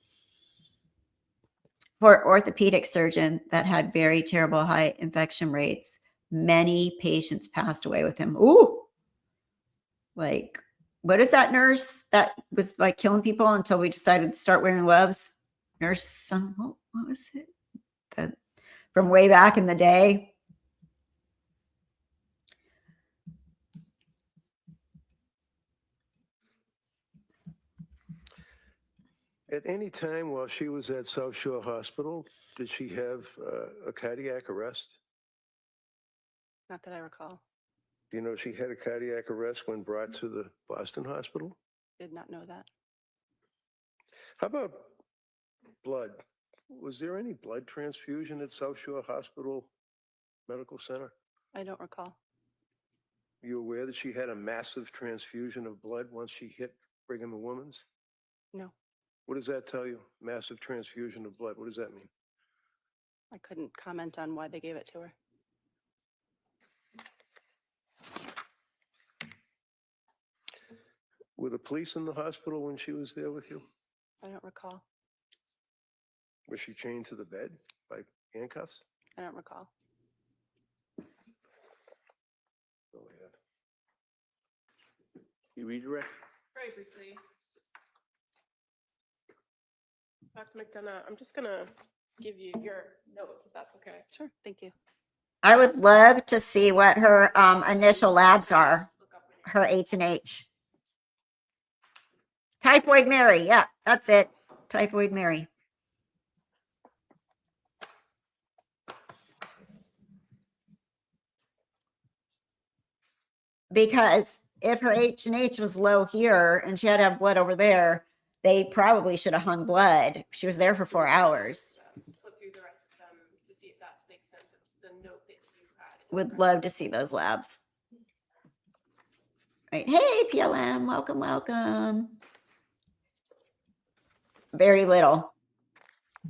For orthopedic surgeon that had very terrible high infection rates, many patients passed away with him. Ooh, like, what is that nurse that was like killing people until we decided to start wearing gloves? Nurse, what was it? From way back in the day. At any time while she was at South Shore Hospital, did she have a cardiac arrest? Not that I recall. Do you know she had a cardiac arrest when brought to the Boston Hospital? Did not know that. How about blood? Was there any blood transfusion at South Shore Hospital Medical Center? I don't recall. Are you aware that she had a massive transfusion of blood once she hit Brigham and Women's? No, What does that tell you? Massive transfusion of blood. What does that mean? I couldn't comment on why they gave it to her. Were the police in the hospital when she was there with you? I don't recall. Was she chained to the bed by handcuffs? I don't recall. Go ahead. You redirect? Very briefly. Dr. McDonough, I'm just going to give you your notes, if that's okay. Sure, thank you. I would love to see what her initial labs are, her H&H. Typhoid Mary. Yeah, that's it. Typhoid Mary. Because if her H&H was low here and she had to have blood over there, they probably should have hung blood. She was there for 4 hours. Flip through the rest of them to see if that makes sense of the note that you had. Would love to see those labs. Right. Hey, PLM. Welcome, welcome. Very little.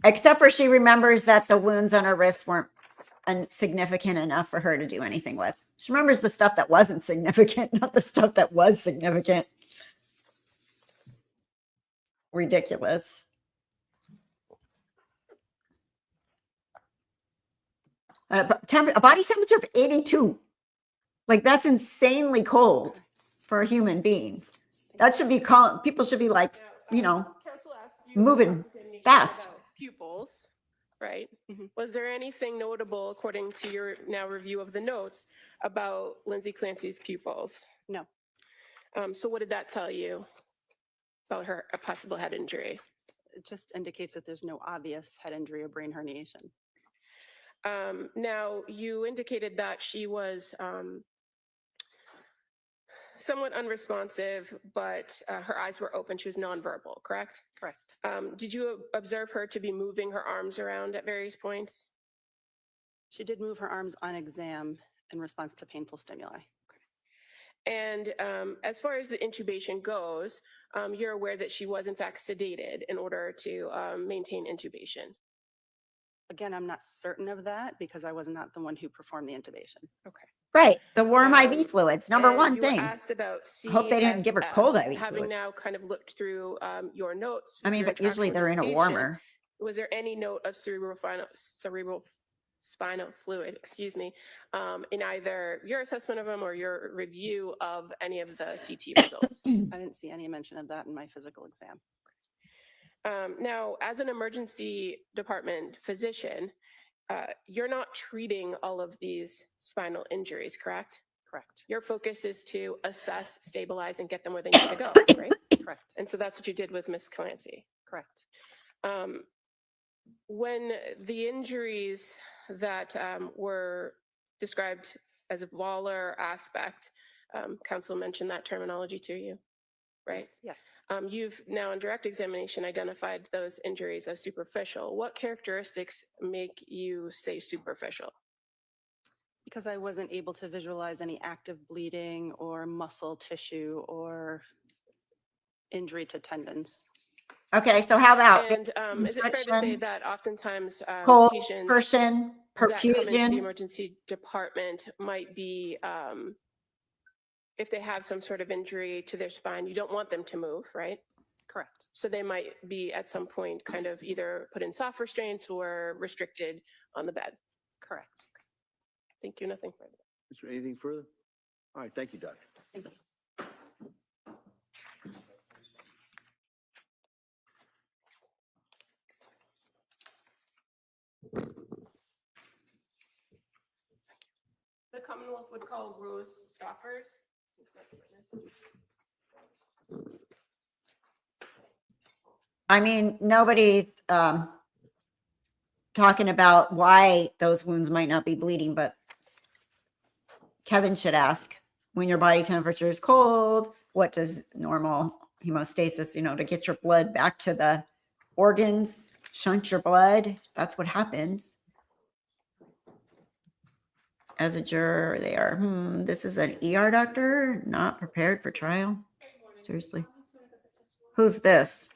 Except for she remembers that the wounds on her wrists weren't significant enough for her to do anything with. She remembers the stuff that wasn't significant, not the stuff that was significant. Ridiculous. A body temperature of 82. Like, that's insanely cold for a human being. That should be calm. People should be like, you know, Counsel asked you moving about fast. Pupils, right? Was there anything notable, according to your now review of the notes, about Lindsay Clancy's pupils? No. So what did that tell you about her a possible head injury? It just indicates that there's no obvious head injury or brain herniation. Now, you indicated that she was somewhat unresponsive, but her eyes were open. She was nonverbal, correct? Correct. Did you observe her to be moving her arms around at various points? She did move her arms on exam in response to painful stimuli. And as far as the intubation goes, you're aware that she was in fact sedated in order to maintain intubation. Again, I'm not certain of that because I was not the one who performed the intubation. Okay. Right. The warm IV fluids, number And one you were thing. asked about I hope they didn't give her CSF. cold IV Having fluids. now kind of looked through your notes. I mean, your but usually interaction they're with in this a patient, warmer. Was there any note of cerebral spinal fluid, excuse me, in either your assessment of them or your review of any of the CT results? I didn't see any mention of that in my physical exam. Now, as an emergency department physician, you're not treating all of these spinal injuries, correct? Correct. Your focus is to assess, stabilize, and get them where they need to go, right? Correct. And so that's what you did with Miss Clancy. Correct. When the injuries that were described as a volar aspect, counsel mentioned that terminology to you, right? Yes. You've now in direct examination identified those injuries as superficial. What characteristics make you say superficial? Because I wasn't able to visualize any active bleeding or muscle tissue or injury to tendons. Okay, so how about And is it fair to say restriction, that oftentimes cold, patients perfusion, that come into the perfusion? emergency department might be, if they have some sort of injury to their spine, you don't want them to move, right? Correct. So they might be at some point kind of either put in soft restraints or restricted on the bed. Correct. Thank you, nothing further. Is there anything further? All right, thank you, Doctor. Thank you. The Commonwealth would call Rose Stoffers. I mean, nobody's talking about why those wounds might not be bleeding, but Kevin should ask when your body temperature is cold, what does normal hemostasis, you know, to get your blood back to the organs, shunt your blood. That's what happens. As a juror, they are, this is an ER doctor, not prepared for trial. Seriously. Who's this?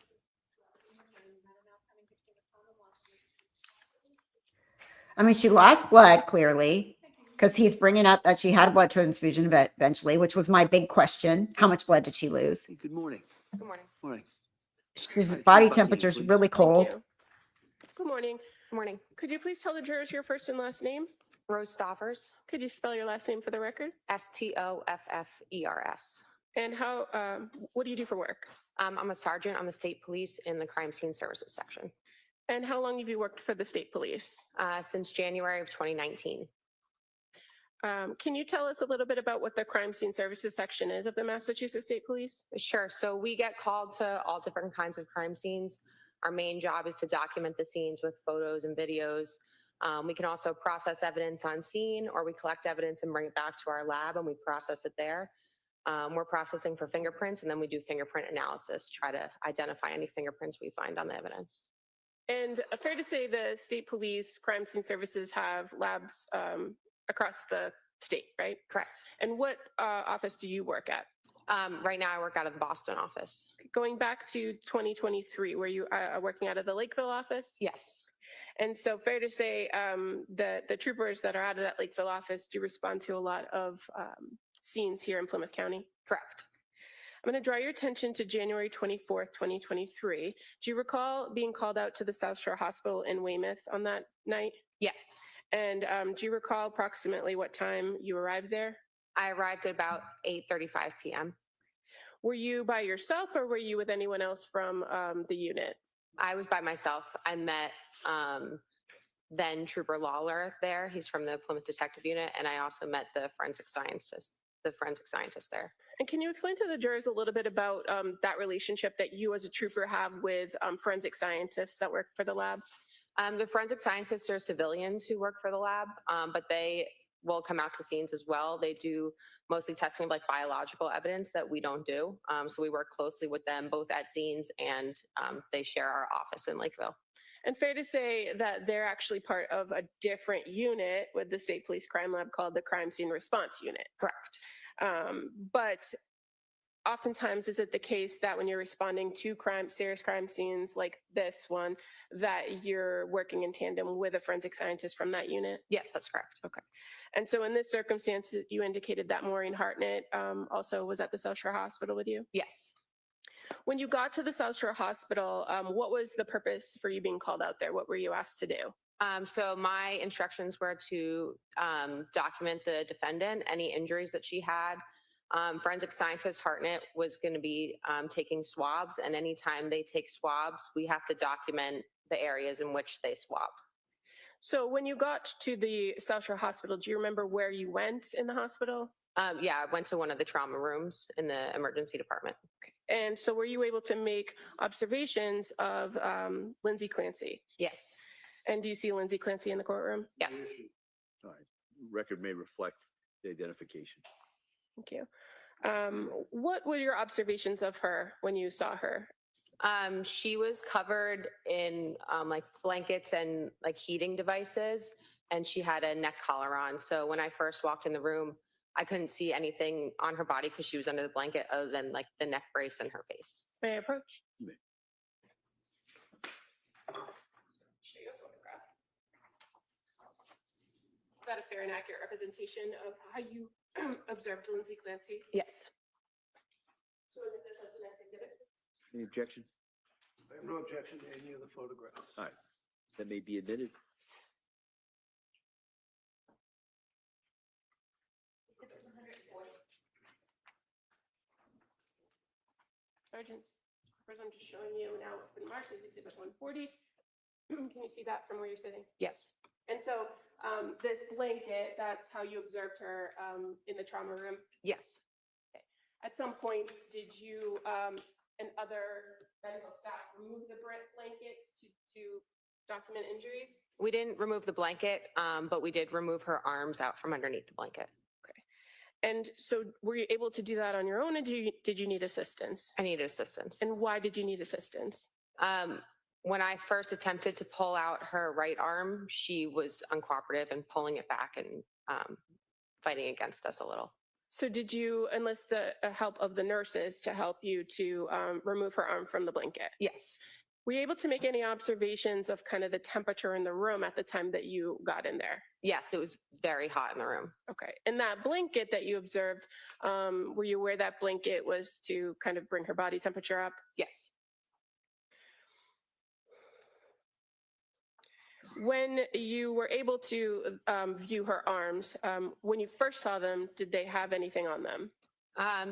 I mean, she lost blood clearly because he's bringing up that she had a blood transfusion eventually, which was my big question. How much blood did she lose? Hey, good morning. Good morning. Morning. His Hi, body Bucky, temperature is please. really Thank cold. you. Good morning. Good morning. Could you please tell the jurors your first and last name? Rose Stoffers, Could you spell your last name for the record? Stoffers. And what do you do for work? I'm a sergeant on the state police in the crime scene services section And how long have you worked for the state police? since January of 2019. Can you tell us a little bit about what the crime scene services section is of the Massachusetts State Police? Sure. So we get called to all different kinds of crime scenes. Our main job is to document the scenes with photos and videos. We can also process evidence on scene, or we collect evidence and bring it back to our lab and we process it there. We're processing for fingerprints, and then we do fingerprint analysis, try to identify any fingerprints we find on the evidence. And fair to say the state police crime scene services have labs across the state, right? Correct. And what office do you work at? Right now, I work out of the Boston office. Going back to 2023, were you working out of the Lakeville office? Yes. And so fair to say the troopers that are out of that Lakeville office do respond to a lot of scenes here in Plymouth County? Correct. I'm going to draw your attention to January 24th, 2023. Do you recall being called out to the South Shore Hospital in Weymouth on that night? Yes. And do you recall approximately what time you arrived there? I arrived at about 8:35 p.m. Were you by yourself or were you with anyone else from the unit? I was by myself. I met then Trooper Lawler there. He's from the Plymouth Detective Unit. And I also met the forensic scientist there. And can you explain to the jurors a little bit about that relationship that you as a trooper have with forensic scientists that work for the lab? The forensic scientists are civilians who work for the lab, but they will come out to scenes as well. They do mostly testing of like biological evidence that we don't do. So we work closely with them both at scenes, and they share our office in Lakeville. And fair to say that they're actually part of a different unit with the State Police Crime Lab called the Crime Scene Response Unit. Correct. But oftentimes is it the case that when you're responding to serious crime scenes like this one, that you're working in tandem with a forensic scientist from that unit? Yes, that's correct. Okay. And so in this circumstance, you indicated that Maureen Hartnett also was at the South Shore Hospital with you? Yes. When you got to the South Shore Hospital, what was the purpose for you being called out there? What were you asked to do? So my instructions were to document the defendant, any injuries that she had. Forensic scientist Hartnett was going to be taking swabs, and anytime they take swabs, we have to document the areas in which they swab. So when you got to the South Shore Hospital, do you remember where you went in the hospital? Yeah, I went to one of the trauma rooms in the emergency department. Okay. And so were you able to make observations of Lindsay Clancy? Yes. And do you see Lindsay Clancy in the courtroom? Yes. All right. Record may reflect the identification. Thank you. What were your observations of her when you saw her? She was covered in like blankets and like heating devices, and she had a neck collar on. So when I first walked in the room, I couldn't see anything on her body because she was under the blanket other than like the neck brace and her face. May I approach? May. Show you a photograph. Is that a fair and accurate representation of how you observed Lindsay Clancy? Yes. So we'll get this as the next exhibit. Any objection? I have no objection to any of the photographs. All right. That may be admitted. Exhibit 140. Sergeants, first I'm just showing you now what's been marked as exhibit 140. Can you see that from where you're sitting? Yes. And so this blanket, that's how you observed her in the trauma room. Yes. Okay. At some point, did you and other medical staff remove the blanket to document injuries? We didn't remove the blanket, but we did remove her arms out from underneath the blanket. And so were you able to do that on your own, or did you need assistance? I needed assistance. And why did you need assistance? When I first attempted to pull out her right arm, she was uncooperative and pulling it back and fighting against us a little. So did you enlist the help of the nurses to help you to remove her arm from the blanket? Yes. Were you able to make any observations of kind of the temperature in the room at the time that you got in there? Yes, it was very hot in the room. Okay. And that blanket that you observed, were you aware that blanket was to kind of bring her body temperature up? Yes. When you were able to view her arms, when you first saw them, did they have anything on them?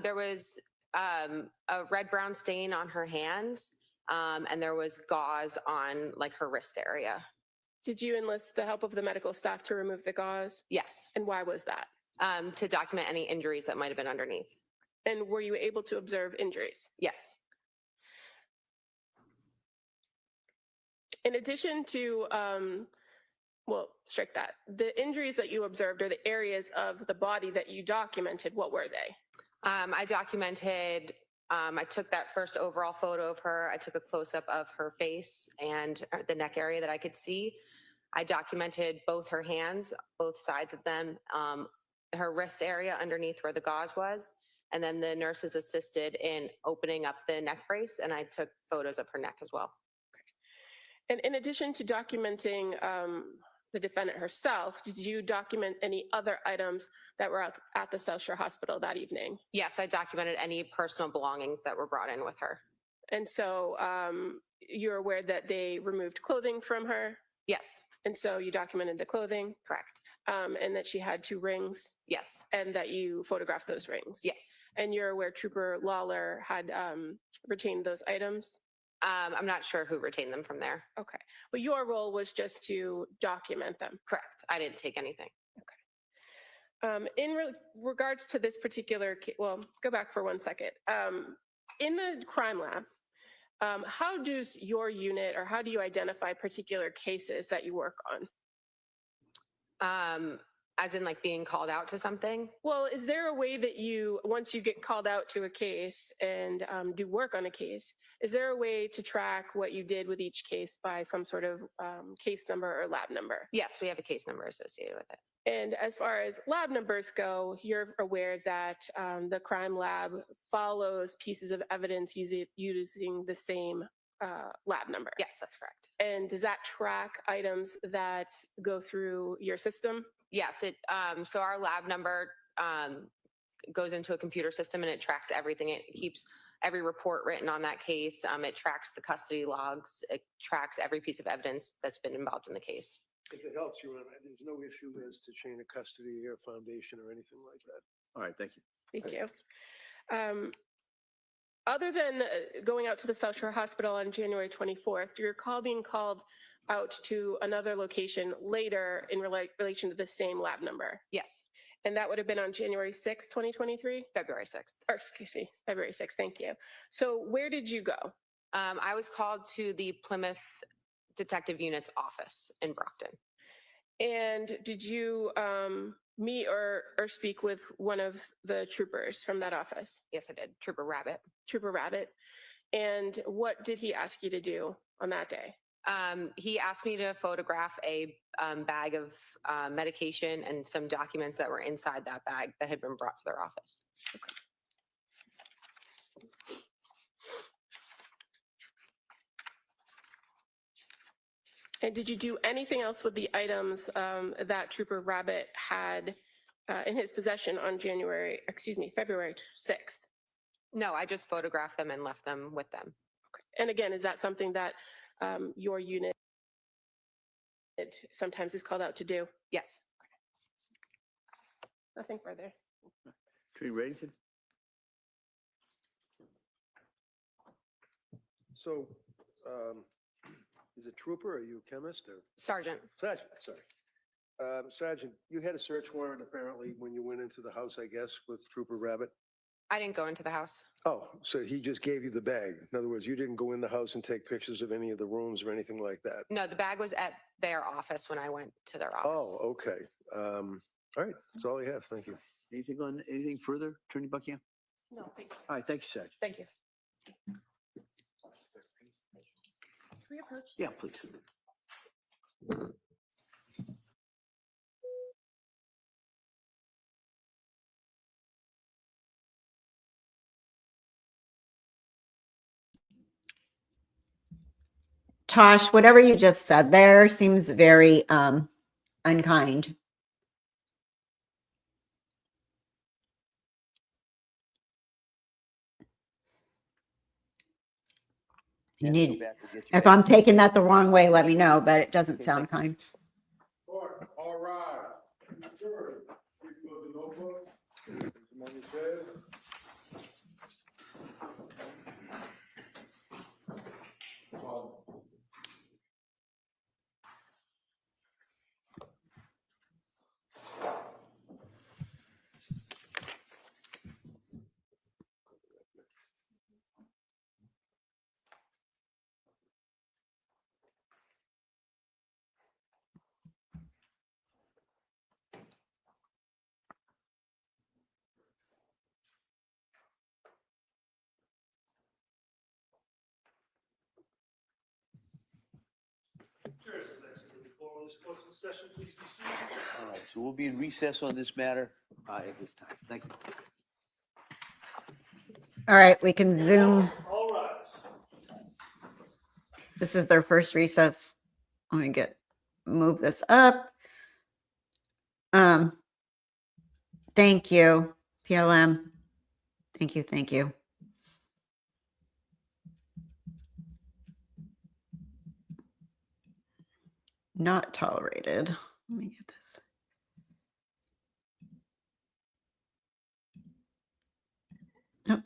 There was a red-brown stain on her hands, and there was gauze on like her wrist area. Did you enlist the help of the medical staff to remove the gauze? Yes, And why was that? to document any injuries that might have been underneath. And were you able to observe injuries? Yes. In addition to, well, strike that. The injuries that you observed or the areas of the body that you documented, what were they? I documented, I took that first overall photo of her. I took a close-up of her face and the neck area that I could see. I documented both her hands, both sides of them, her wrist area underneath where the gauze was, and then the nurses assisted in opening up the neck brace, and I took photos of her neck as well. And in addition to documenting the defendant herself, did you document any other items that were at the South Shore Hospital that evening? Yes, I documented any personal belongings that were brought in with her. And so you're aware that they removed clothing from her? Yes. And so you documented the clothing? Correct. And that she had 2 rings? Yes. And that you photographed those rings? Yes. And you're aware Trooper Lawler had retained those items? I'm not sure who retained them from there. Okay. But your role was just to document them? Correct. I didn't take anything. In regards to this particular case, well, go back for 1 second. In the crime lab, how does your unit or how do you identify particular cases that you work on? As in like being called out to something? Well, is there a way that you, once you get called out to a case and do work on a case, is there a way to track what you did with each case by some sort of case number or lab number? Yes, we have a case number associated with it. And as far as lab numbers go, you're aware that the crime lab follows pieces of evidence using the same lab number? Yes, that's correct. And does that track items that go through your system? Yes, so our lab number goes into a computer system and it tracks everything. It keeps every report written on that case. It tracks the custody logs. It tracks every piece of evidence that's been involved in the case. If it helps you, there's no issue as to chain of custody or foundation or anything like that. All right, thank you. Thank you. Other than going out to the South Shore Hospital on January 24th, do you recall being called out to another location later in relation to the same lab number? Yes. And that would have been on January 6th, 2023? February 6th. Or excuse me, February 6th, thank you. So where did you go? I was called to the Plymouth Detective Unit's office in Brockton. And did you meet or speak with one of the troopers from that office? Yes, I did. Trooper Rabbit. Trooper Rabbit. And what did he ask you to do on that day? He asked me to photograph a bag of medication and some documents that were inside that bag that had been brought to their office. Okay. And did you do anything else with the items that Trooper Rabbit had in his possession on February 6th? No, I just photographed them and left them with them. Okay. And again, is that something that your unit sometimes is called out to do? Yes. Nothing further. Attorney Reddington? So, is it trooper or are you a chemist or? Sergeant. Sergeant, sorry. Sergeant, you had a search warrant apparently when you went into the house, I guess, with Trooper Rabbit? I didn't go into the house. Oh, so he just gave you the bag. In other words, you didn't go in the house and take pictures of any of the rooms or anything like that? No, the bag was at their office when I went to their office. Oh, okay. All right, that's all I have. Thank you. Anything further, Attorney Buckingham? No, thank you. All right, thank you, Sergeant. Thank you. Can we approach? Yeah, please. Tosh, whatever you just said there seems very unkind. You need, if I'm taking that the wrong way, let me know, but it doesn't sound kind. All right. Sure. People the notebooks. Money says. this close to session, please be seated. All right, so we'll be in recess on this matter at this time. Thank you. All right, we can zoom. All rise. This is their first recess. Let me move this up. Thank you, PLM. Thank you, thank you. Not tolerated. Let me get this. Nope.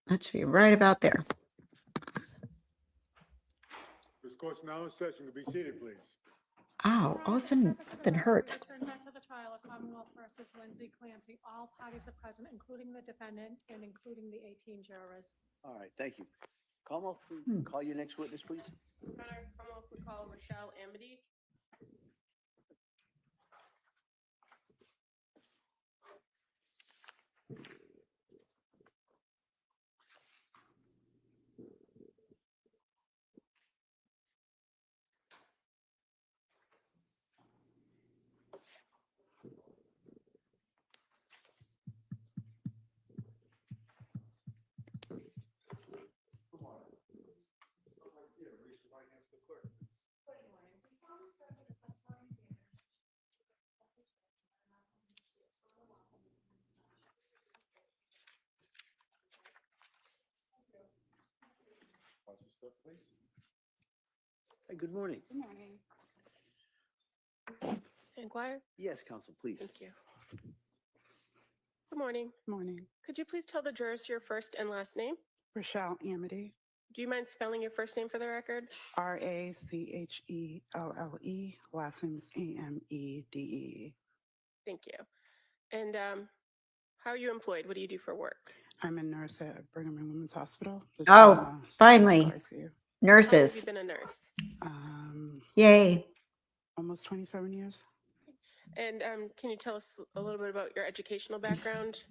That should be right about there. This court's now in session. Be seated, please. Ow, all of a sudden something hurts. Return back to the trial of Commonwealth versus Lindsay Clancy. All parties are present, including the defendant and including the 18 jurors. All right, thank you. Commonwealth, call your next witness, please. Honor, Commonwealth would call Rochelle Amity. Watch your step, please. Hey, good morning. Good morning. Inquire? Yes, counsel, please. Thank you. Good morning. Morning. Could you please tell the jurors your first and last name? Rochelle Amity, Do you mind spelling your first name for the record? Rachelle, last name is Amede. Thank you. And how are you employed? What do you do for work? I'm a nurse at Brigham Young Women's Hospital. the Oh, trauma finally. ICU. How long have Nurses. you been a nurse? Yay. Almost 27 years. And can you tell us a little bit about your educational background?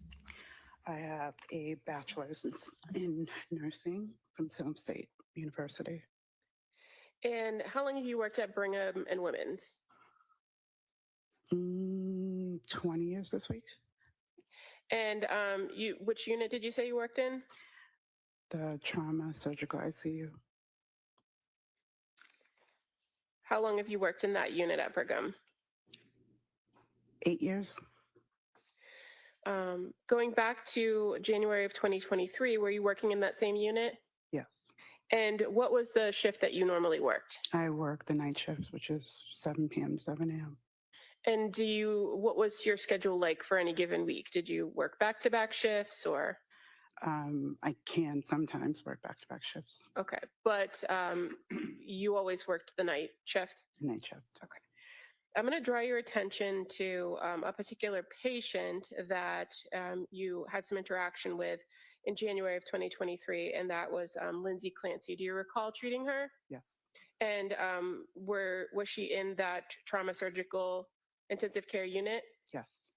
I have a bachelor's in nursing from Salem State University. And how long have you worked at Brigham and Women's? 20 years this week. And which unit did you say you worked in? The trauma surgical ICU. How long have you worked in that unit at Brigham? 8 years. Going back to January of 2023, were you working in that same unit? Yes. And what was the shift that you normally worked? I work the night shift, which is 7 p.m. to 7 a.m. And what was your schedule like for any given week? Did you work back-to-back shifts or? I can sometimes work back-to-back shifts. Okay, but you always worked the night shift? Night shift. Okay. I'm going to draw your attention to a particular patient that you had some interaction with in January of 2023, and that was Lindsay Clancy. Do you recall treating her? Yes. And was she in that trauma surgical intensive care unit? Yes.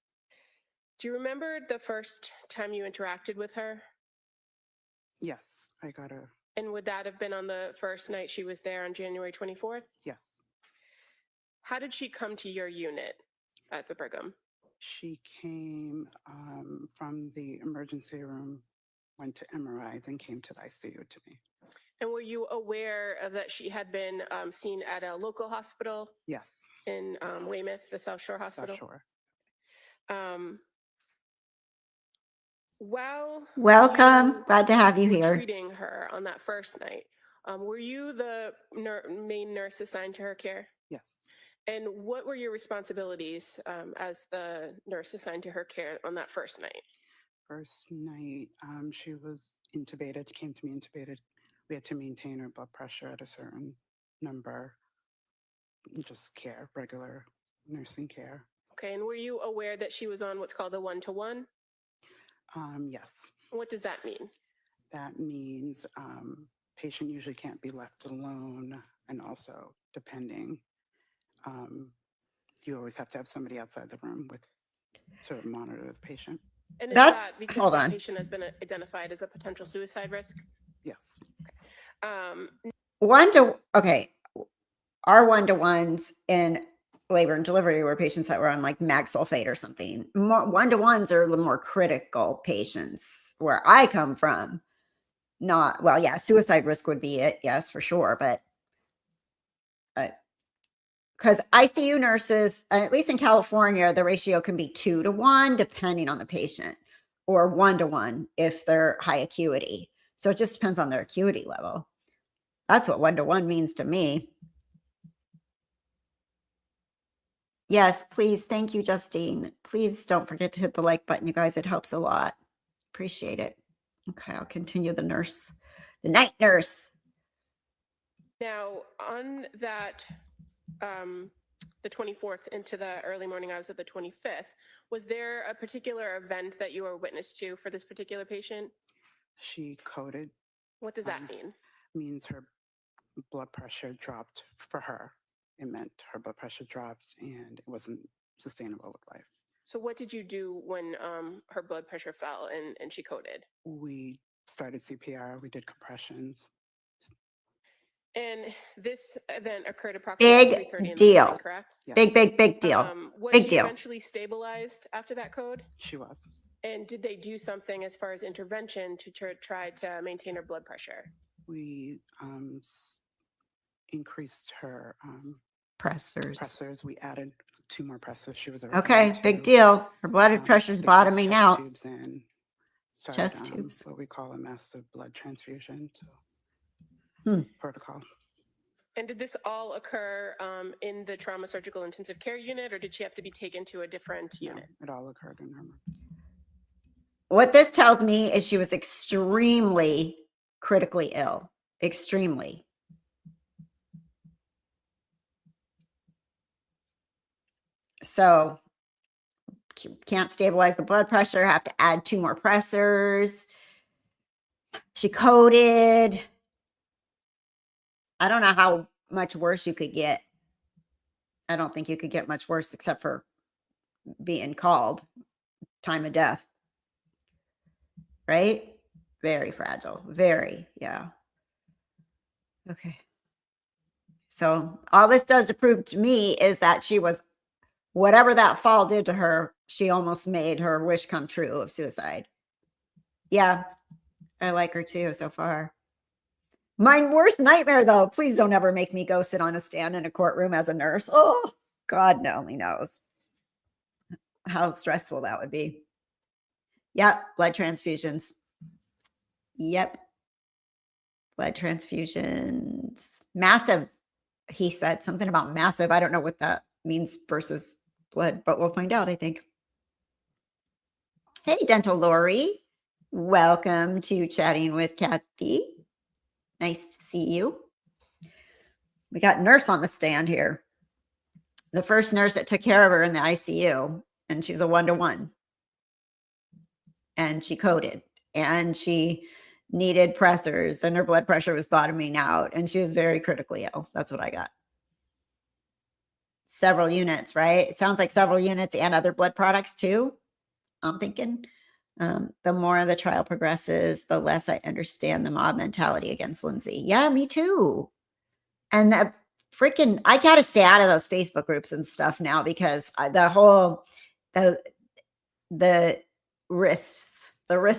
Do you remember the first time you interacted with her? Yes. I got her. And would that have been on the first night she was there on January 24th? Yes. How did she come to your unit at the Brigham? She came from the emergency room, went to MRI, then came to the ICU to me. And were you aware that she had been seen at a local hospital? Yes. In Weymouth, the South Shore Hospital? South Shore. Welcome. Glad to have you were here. Treating her on that first night, were you the main nurse assigned to her care? Yes. And what were your responsibilities as the nurse assigned to her care on that first night? First night, she was intubated, came to me intubated. We had to maintain her blood pressure at a certain number, just care, regular nursing care. Okay, and were you aware that she was on what's called a 1-to-1? Yes. What does that mean? That means patient usually can't be left alone, and also depending, you always have to have somebody outside the room with sort of monitor the patient. And is That's- that because hold that on. patient has been identified as a potential suicide risk? Yes. Okay. Our one-to-ones in labor and delivery were patients that were on like mag sulfate or something. One-to-ones are the more critical patients where I come from. Not, well, yeah, suicide risk would be it. Yes, for sure. But because ICU nurses, at least in California, the ratio can be 2-to-1 depending on the patient, or 1-to-1 if they're high acuity. So it just depends on their acuity level. That's what 1-to-1 means to me. Yes, please. Thank you, Justine. Please don't forget to hit the like button, you guys. It helps a lot. Appreciate it. Okay, I'll continue the night nurse. Now, on that, the 24th into the early morning hours of the 25th, was there a particular event that you were witness to for this particular patient? She coded. What does that mean? Means her blood pressure dropped for her. It meant her blood pressure dropped and it wasn't sustainable with life. So what did you do when her blood pressure fell and she coded? We started CPR, we did compressions. And this event occurred approximately 3:30 in the morning, correct? Yes. Big deal. Was Big she deal. eventually stabilized after that code? She was. And did they do something as far as intervention to try to maintain her blood pressure? We increased her Pressors. We added 2 more pressors. She was already Okay, on big 2. deal. Her blood pressure's they bottoming placed out. Tubes in, started, Chest tubes. What we call a massive blood transfusion protocol. And did this all occur in the trauma surgical intensive care unit, or did she have to be taken to a different unit? It all occurred in her room. What this tells me is she was extremely critically ill. Extremely. So can't stabilize the blood pressure, have to add 2 more pressors. She coded. I don't know how much worse you could get. I don't think you could get much worse except for being called time of death. Right? Very fragile. Very, yeah. Okay. So all this does to prove to me is that she was, whatever that fall did to her, she almost made her wish come true of suicide. Yeah, I like her too so far. My worst nightmare, though, please don't ever make me go sit on a stand in a courtroom as a nurse. Oh, God only knows how stressful that would be. Yep, blood transfusions. Yep. Blood transfusions. Massive. He said something about massive. I don't know what that means versus blood, but we'll find out, I think. Hey, Dental Lori. Welcome to Chatting with Kathy. Nice to see you. We got nurse on the stand here. The first nurse that took care of her in the ICU, and she was a 1-to-1. And she coded, and she needed pressors, and her blood pressure was bottoming out, and she was very critically ill. That's what I got. Several units, right? It sounds like several units and other blood products too. I'm thinking the more the trial progresses, the less I understand the mob mentality against Lindsay. Yeah, me too. And that freaking, I gotta stay out of those Facebook groups and stuff now because the wrists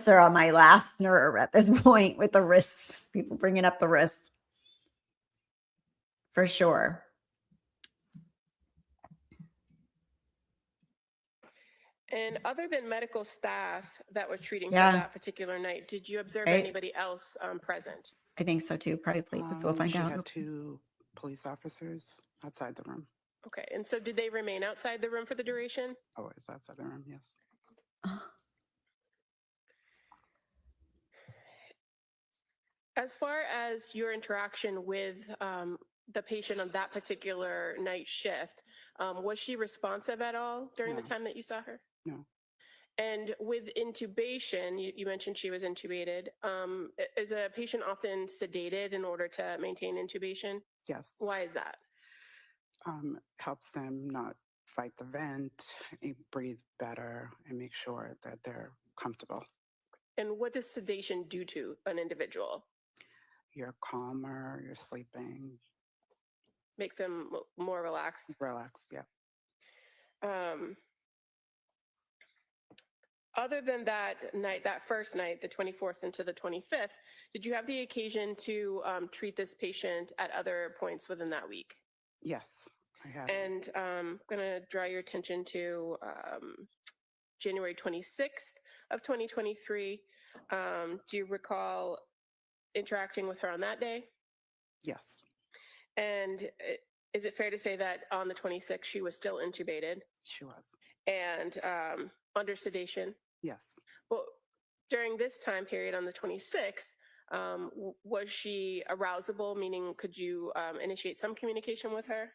are on my last nerve at this point with the wrists, people bringing up the wrists. For sure. And other than medical staff that was treating her Yeah. that particular night, did you observe Right. anybody else present? I think so too. Probably. Let's we'll find She out. had 2 police officers outside the room. Okay, and so did they remain outside the room for the duration? Always outside the room, yes. As far as your interaction with the patient on that particular night shift, was she responsive at all during the No. time that you saw her? No. And with intubation, you mentioned she was intubated. Is a patient often sedated in order to maintain intubation? Yes. Why is that? Helps them not fight the vent, breathe better, and make sure that they're comfortable. And what does sedation do to an individual? You're calmer, you're sleeping. Makes him more relaxed. Relax, yeah. Other than that night, that first night, the 24th into the 25th, did you have the occasion to treat this patient at other points within that week? Yes, I have. And I'm going to draw your attention to January 26th of 2023. Do you recall interacting with her on that day? Yes, And is it fair to say that on the 26th, she was still intubated she was. and under sedation? Yes, Well, during this time period on the 26th, was she arousable, meaning could you initiate some communication with her?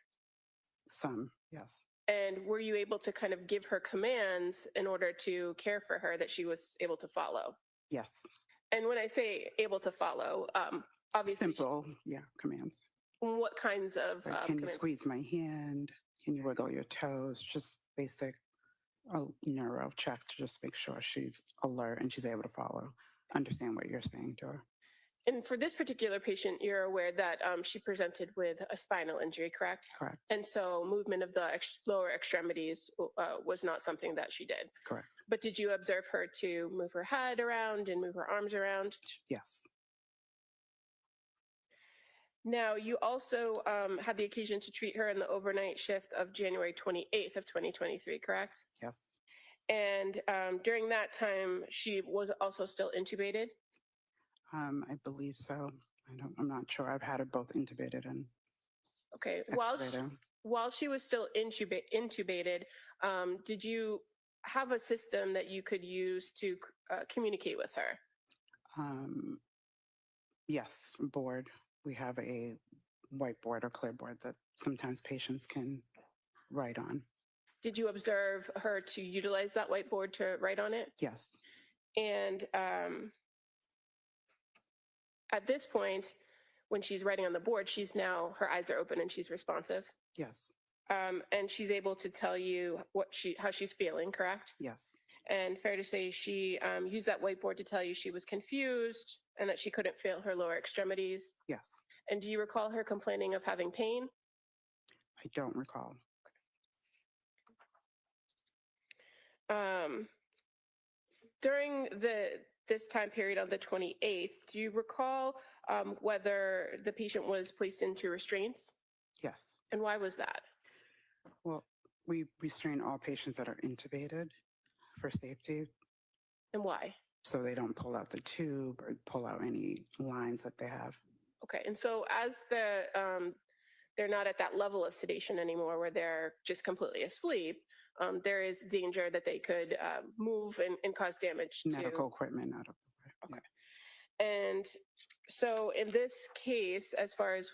some, yes. And were you able to kind of give her commands in order to care for her that she was able to follow? Yes. And when I say able to follow, obviously, Simple, yeah, commands. what kinds of Like, can you commands? squeeze my hand? Can you wiggle your toes? Just basic neuro check to just make sure she's alert and she's able to follow, understand what you're saying to her. And for this particular patient, you're aware that she presented with a spinal injury, correct? Correct, And so movement of the lower extremities was not something that she did. correct. But did you observe her to move her head around and move her arms around? Yes, Now, you also had the occasion to treat her in the overnight shift of January 28th of 2023, correct? yes. And during that time, she was also still intubated? I believe so. I'm not sure. I've had her both intubated and Okay. extubated. While she was still intubated, did you have a system that you could use to communicate with her? Yes, board. We have a whiteboard or clearboard that sometimes patients can write on. Did you observe her to utilize that whiteboard to write on it? Yes, And at this point, when she's writing on the board, her eyes are open and she's responsive. yes, And she's able to tell you how she's feeling, correct? yes, And fair to say she used that whiteboard to tell you she was confused and that she couldn't feel her lower extremities. yes. And do you recall her complaining of having pain? I don't recall. During this time period on the 28th, do you recall whether the patient was placed into restraints? Yes. And why was that? Well, we restrain all patients that are intubated for safety, And why? so they don't pull out the tube or pull out any lines that they have. Okay, and so as they're not at that level of sedation anymore where they're just completely asleep, there is danger that they could move and cause damage Medical equipment out of the way. Okay. And so in this case, as far as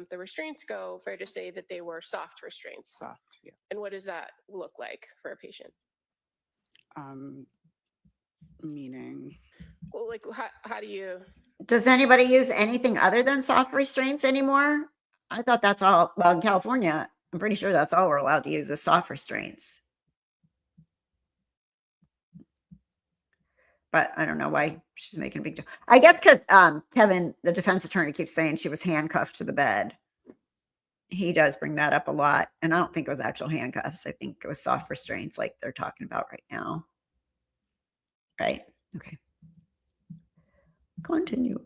the restraints go, fair to say that they were soft restraints. Soft, yeah. And what does that look like for a patient? Meaning, Well, like how do you? Does anybody use anything other than soft restraints anymore? I thought that's all. Well, in California, I'm pretty sure that's all we're allowed to use is soft restraints. But I don't know why she's making a big deal. I guess because Kevin, the defense attorney, keeps saying she was handcuffed to the bed. He does bring that up a lot. And I don't think it was actual handcuffs. I think it was soft restraints like they're talking about right now. Right? Okay. Continue.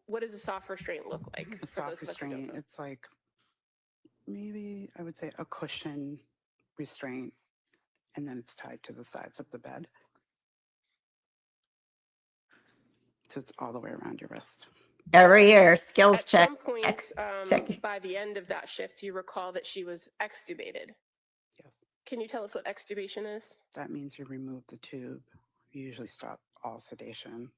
What does a soft restraint look like? a soft restraint, it's like maybe I would say a cushion restraint, and then it's tied to the sides of the bed. So it's all the way around your wrist. Every year, skills At check. some point, check. by the end of that shift, you recall that she was extubated. Yes. Can you tell us what extubation is? That means you remove the tube. You usually stop all sedation.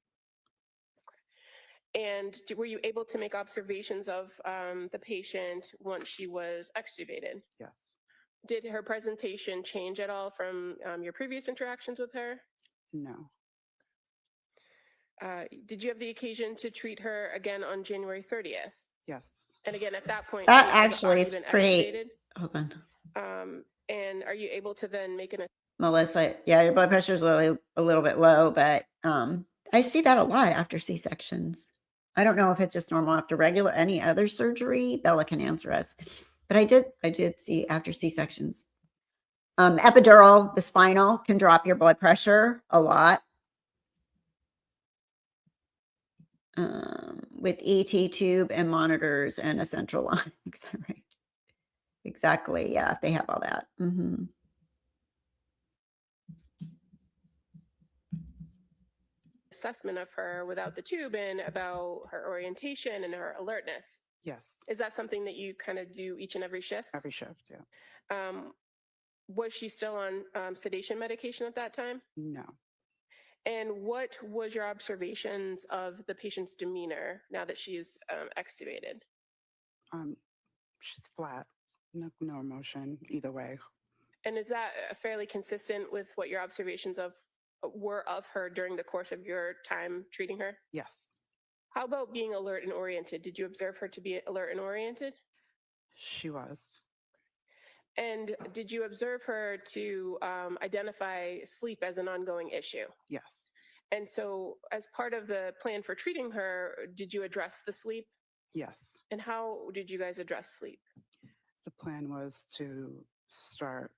And were you able to make observations of the patient once she was extubated? Yes. Did her presentation change at all from your previous interactions with her? No. Did you have the occasion to treat her again on January 30th? Yes. And again, at that point, That she had actually already is been pretty. extubated. Hold on. And are you able to then make an? Melissa, yeah, your blood pressure is a little bit low, but I see that a lot after C-sections. I don't know if it's just normal after regular any other surgery. Bella can answer us. But I did see after C-sections. Epidural, the spinal can drop your blood pressure a lot. With ET tube and monitors and a central line. Right. Exactly. Yeah, if they have all that. Assessment of her without the tube in about her orientation and her alertness. Yes, Is that something that you kind of do each and every shift? every shift, yeah. Was she still on sedation medication at that time? No. And what was your observations of the patient's demeanor now that she's extubated? She's flat, no emotion either way. And is that fairly consistent with what your observations were of her during the course of your time treating her? Yes, How about being alert and oriented? Did you observe her to be alert and oriented? she was. And did you observe her to identify sleep as an ongoing issue? Yes, And so, as part of the plan for treating her, did you address the sleep? yes. And how did you guys address sleep? The plan was to start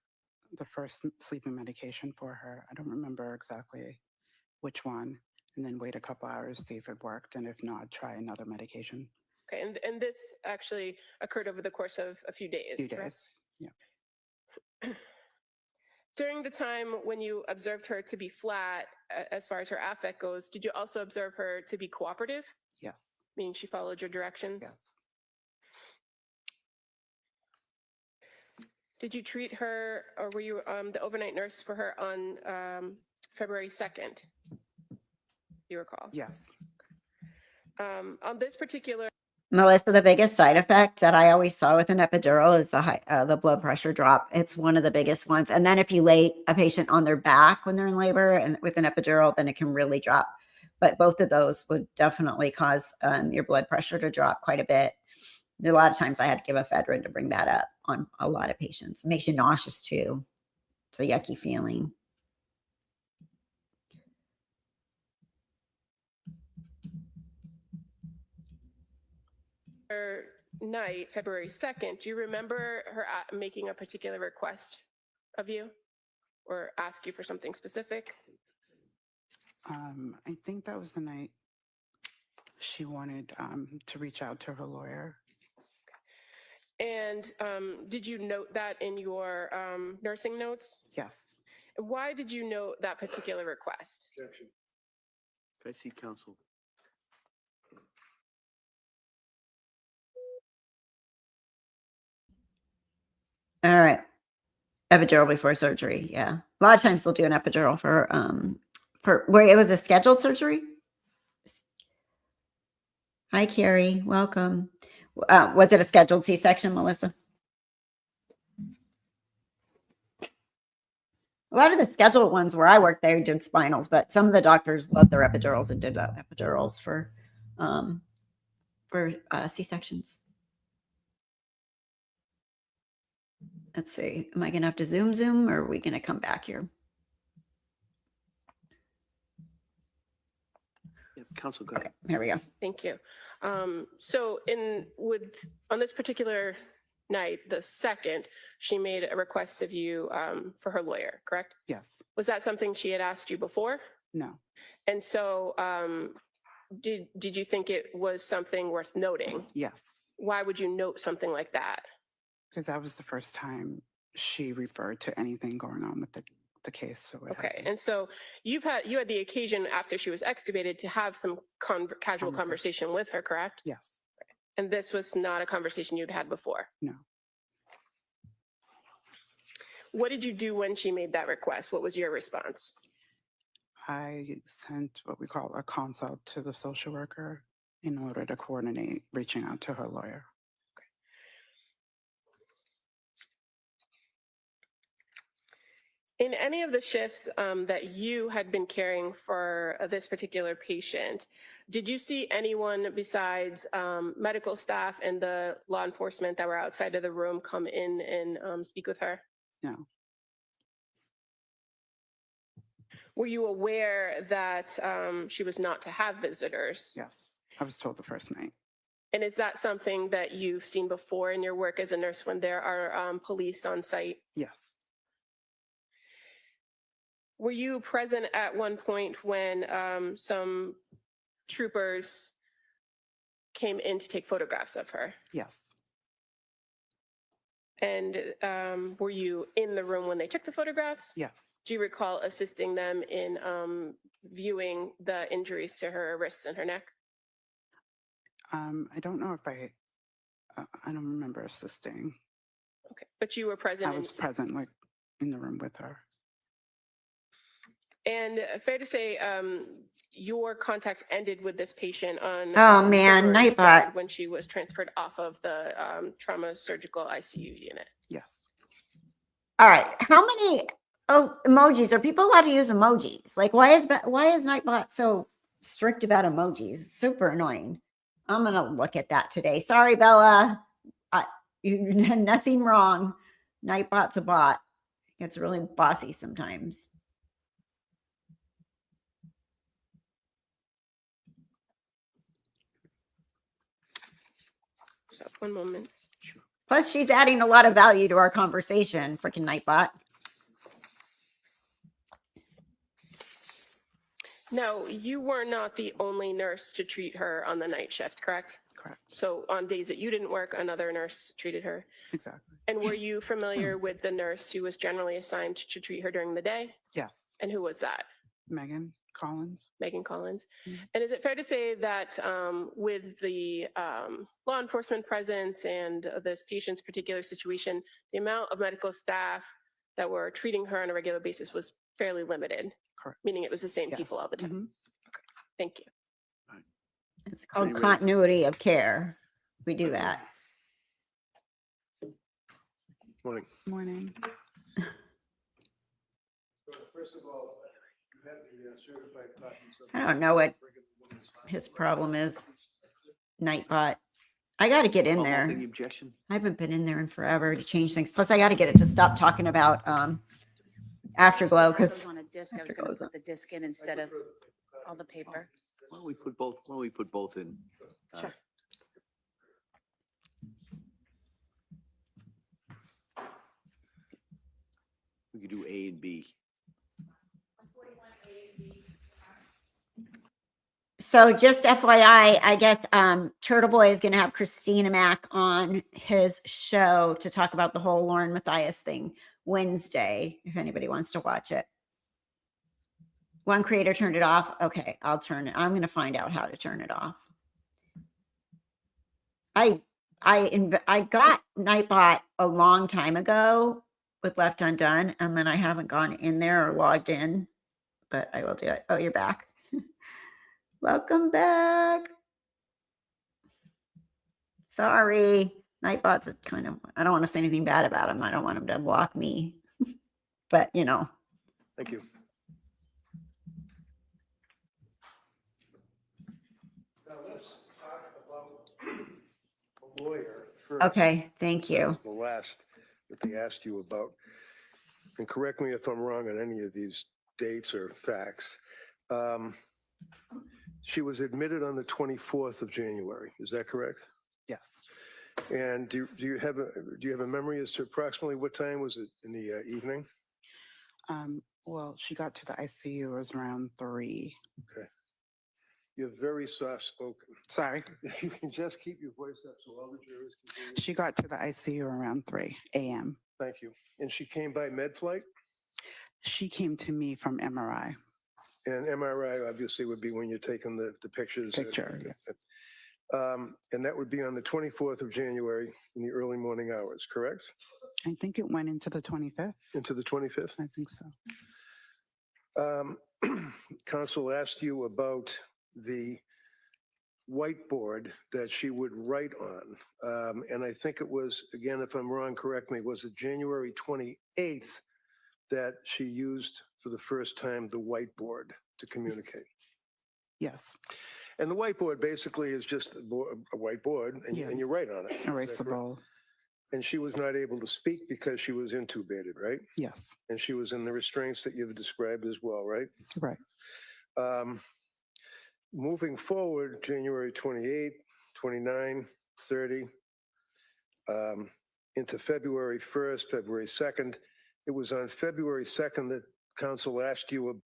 the first sleeping medication for her. I don't remember exactly which one, and then wait a couple hours, see if it worked, and if not, try another medication. Okay, and this actually occurred over the course of a few days. Few correct? days. Yeah. During the time when you observed her to be flat, as far as her affect goes, did you also observe her to be cooperative? Yes. Meaning she followed your directions? Yes. Did you treat her, or were you the overnight nurse for her on February 2nd? Do you recall? Yes. On this particular Melissa, the biggest side effect that I always saw with an epidural is the blood pressure drop. It's one of the biggest ones. And then if you lay a patient on their back when they're in labor and with an epidural, then it can really drop. But both of those would definitely cause your blood pressure to drop quite a bit. A lot of times I had to give ephedrine to bring that up on a lot of patients. It makes you nauseous too. It's a yucky feeling. night, February 2nd, do you remember her making a particular request of you or ask you for something specific? I think that was the night she wanted to reach out to her lawyer. And did you note that in your nursing notes? Yes. Why did you note that particular request? Objection. Can I see counsel? All right. Epidural before surgery. Yeah. A lot of times they'll do an epidural for where it was a scheduled surgery. Hi, Carrie. Welcome. Was it a scheduled C-section, Melissa? A lot of the scheduled ones where I worked, they did spinals, but some of the doctors loved their epidurals and did epidurals for C-sections. Let's see. Am I going to have to zoom, or are we going to come back here? Yeah, counsel, go ahead. Okay, here we go. Thank you. So on this particular night, the 2nd, she made a request of you for her lawyer, correct? Yes. Was that something she had asked you before? No. And so did you think it was something worth noting? Yes. Why would you note something like that? Because that was the first time she referred to anything going on with the case. So Okay, and so you had the occasion after she was extubated to have some casual conversation with her, correct? Yes. And this was not a conversation you'd had before? No. What did you do when she made that request? What was your response? I sent what we call a consult to the social worker in order to coordinate reaching out to her lawyer. In any of the shifts that you had been caring for this particular patient, did you see anyone besides medical staff and the law enforcement that were outside of the room come in and speak with her? No. Were you aware that she was not to have visitors? Yes. I was told the first night. And is that something that you've seen before in your work as a nurse when there are police on site? Yes. Were you present at one point when some troopers came in to take photographs of her? Yes. And were you in the room when they took the photographs? Yes. Do you recall assisting them in viewing the injuries to her wrists and her neck? I don't know if I don't remember assisting. Okay, but you were present. I was present, like in the room with her. And fair to say, your contact ended with this patient on Oh, man, February Nightbot. 3rd when she was transferred off of the trauma surgical ICU unit. Yes. All right. How many emojis are people allowed to use emojis? Like, why is Nightbot so strict about emojis? It's super annoying. I'm gonna look at that today. Sorry, Bella. You did nothing wrong. Nightbot's a bot. It's really bossy sometimes. So one moment. Plus, she's adding a lot of value to our conversation. Freaking Nightbot. Now, you were not the only nurse to treat her on the night shift, correct? Correct. So on days that you didn't work, another nurse treated her. Exactly. And were you familiar with the nurse who was generally assigned to treat her during the day? Yes. And who was that? Megan Collins. Megan Collins. Mhm. And is it fair to say that with the law enforcement presence and this patient's particular situation, the amount of medical staff that were treating her on a regular basis was fairly limited? Correct. Meaning it was the same Yes. people all the time? Mhm. Okay. Thank you. It's called you ready? continuity of care. We do that. Morning. Morning. First of all, you have the certified copies of. I don't know what his problem is. Nightbot. I got to get in there. Any objection? I haven't been in there in forever to change things. Plus, I got to get it to stop talking about Afterglow because On a disc, I was going to put the disc in instead of all the paper. Why don't we put both? Why don't we put both in? Sure. We could do A and B. So just FYI, I guess Turtle Boy is going to have Christina Mack on his show to talk about the whole Lauren Matthias thing Wednesday, if anybody wants to watch it. One creator turned it off. Okay, I'll turn it. I'm going to find out how to turn it off. I got Nightbot a long time ago with Left Undone, and then I haven't gone in there or logged in, but I will do it. Oh, you're back. Welcome back. Sorry. Nightbot's a kind of, I don't want to say anything bad about him. I don't want him to block me. But, you know. Thank you. Now let's talk about a lawyer first. Okay, thank That you. was the last that they asked you about. And correct me if I'm wrong on any of these dates or facts. She was admitted on the 24th of January. Is that correct? Yes. And do you have a memory as to approximately what time was it in the evening? Well, she got to the ICU, it was around 3. Okay. You're very soft spoken. Sorry. If you can just keep your voice up so all the jurors can hear you. She got to the ICU around 3 a.m. Thank you. And she came by med flight? She came to me from MRI. And MRI obviously would be when you're taking the pictures. Picture, And that would be on the 24th of January in the early morning hours, correct? I think it went into the 25th. Into the 25th? I think so. Counsel asked you about the whiteboard that she would write on. And I think it was, again, if I'm wrong, correct me, was it January 28th that she used for the first time the whiteboard to communicate? Yes. And the whiteboard basically is just a whiteboard and, Yeah. and you write on it. Is that correct? Erasable. And she was not able to speak because she was intubated, right? Yes. And she was in the restraints that you've described as well, right? Right. moving forward, January 28, 29, 30, into February 1st, February 2nd. It was on February 2nd that counsel asked you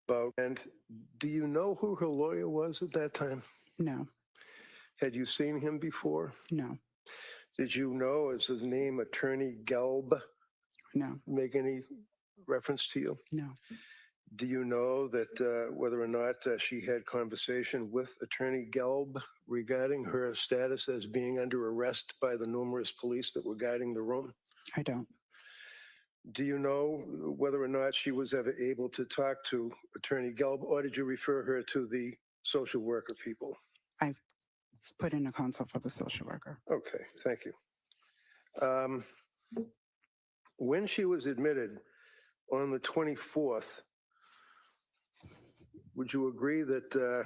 about, and do you know who her lawyer was at that time? No, Had you seen him before? no, Did you know, is his name Attorney Gelb? no, Make any reference to you? no. Do you know that whether or not she had conversation with Attorney Gelb regarding her status as being under arrest by the numerous police that were guarding the room? I don't. Do you know whether or not she was ever able to talk to Attorney Gelb, or did you refer her to the social worker people? I put in a consult for the social worker. Okay, thank you. When she was admitted on the 24th, would you agree that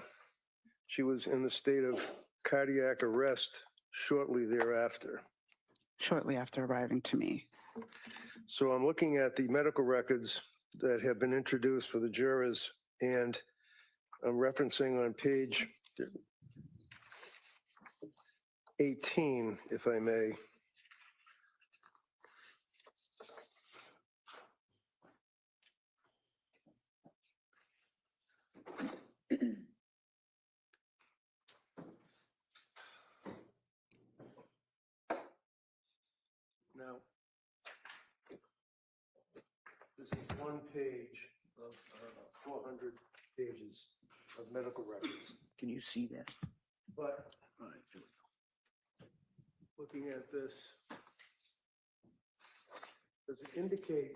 she was in the state of cardiac arrest shortly thereafter? Shortly after arriving to me. So I'm looking at the medical records that have been introduced for the jurors, and I'm referencing on page 18, if I may. Now, this is one page of 400 pages of medical records. Can you see that? But All right, here we go. looking at this, does it indicate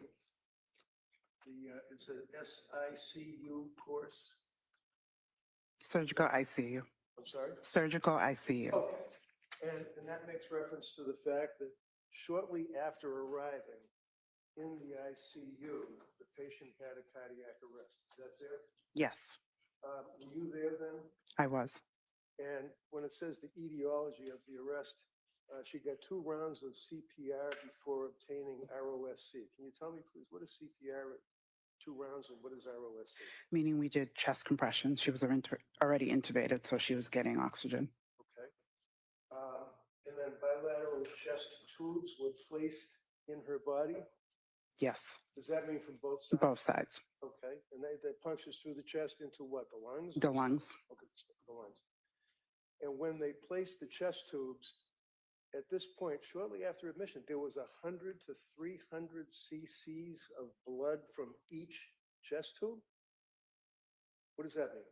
it's an SICU course? Surgical ICU. I'm sorry? Surgical ICU. Okay. And that makes reference to the fact that shortly after arriving in the ICU, the patient had a cardiac arrest. Is that there? Yes, Were you there then? I was. And when it says the etiology of the arrest, she got 2 rounds of CPR before obtaining ROSC. Can you tell me, please, what is CPR at 2 rounds and what is ROSC? Meaning we did chest compression. She was already intubated, so she was getting oxygen. Okay. And then bilateral chest tubes were placed in her body? Yes, Does that mean from both sides? both sides. Okay. And that punctures through the chest into what, the lungs? The lungs. Okay, the lungs. And when they placed the chest tubes, at this point, shortly after admission, there was 100 to 300 cc's of blood from each chest tube? What does that mean?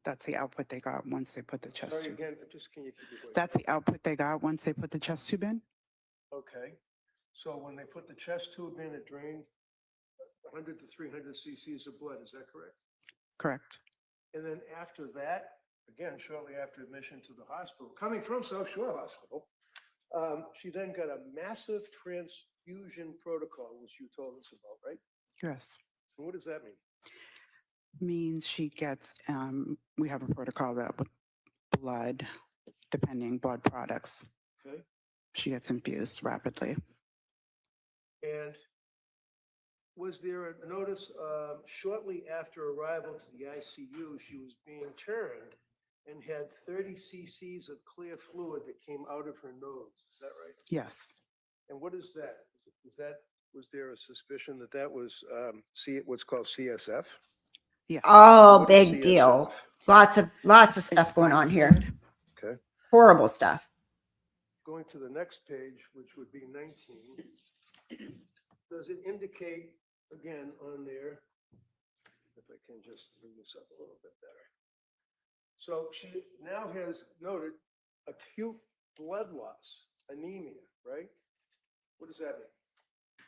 That's the output they got once they put the chest Sorry tube. again, just can you keep your voice? That's the output they got once they put the chest tube in? Okay. So when they put the chest tube in, it drained 100 to 300 cc's of blood. Is that correct? Correct. And then after that, again, shortly after admission to the hospital, coming from South Shore Hospital, she then got a massive transfusion protocol, which you told us about, right? Yes. And what does that mean? Means she gets, we have a protocol that with blood, depending blood products, Okay. she gets infused rapidly. And was there a notice shortly after arrival to the ICU, she was being turned and had 30 cc's of clear fluid that came out of her nose? Is that right? Yes. And what is that? Was there a suspicion that that was what's called CSF? Yes. Oh, What is big deal. CSF? Lots of stuff It's going life on here. fluid. Okay. Horrible stuff. Going to the next page, which would be 19, does it indicate, again, on there, if I can just bring this up a little bit better. So she now has noted acute blood loss, anemia, right? What does that mean?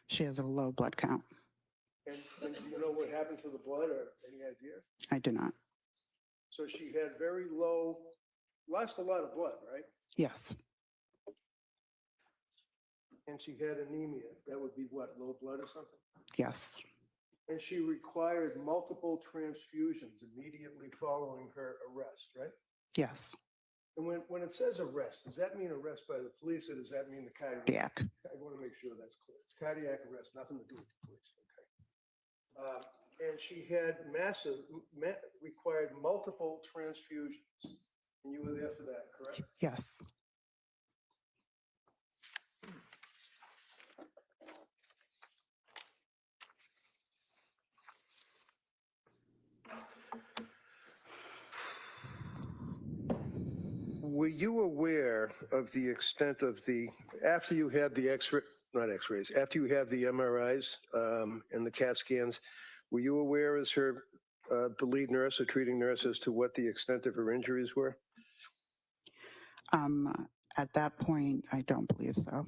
She has a low blood count. And do you know what happened to the blood, or any idea? I do not. So she had very low, lost a lot of blood, right? Yes. And she had anemia. That would be what, low blood or something? Yes. And she required multiple transfusions immediately following her arrest, right? Yes. And when it says arrest, does that mean arrest by the police, or does that mean the cardiac? Cardiac. I want to make sure that's clear. It's cardiac arrest, nothing to do with the police, okay? And she had required multiple transfusions. And you were there for that, correct? Yes. Were you aware of the extent of after you had the after you had the MRIs and the CAT scans, were you aware as the lead nurse or treating nurse as to what the extent of her injuries were? At that point, I don't believe so.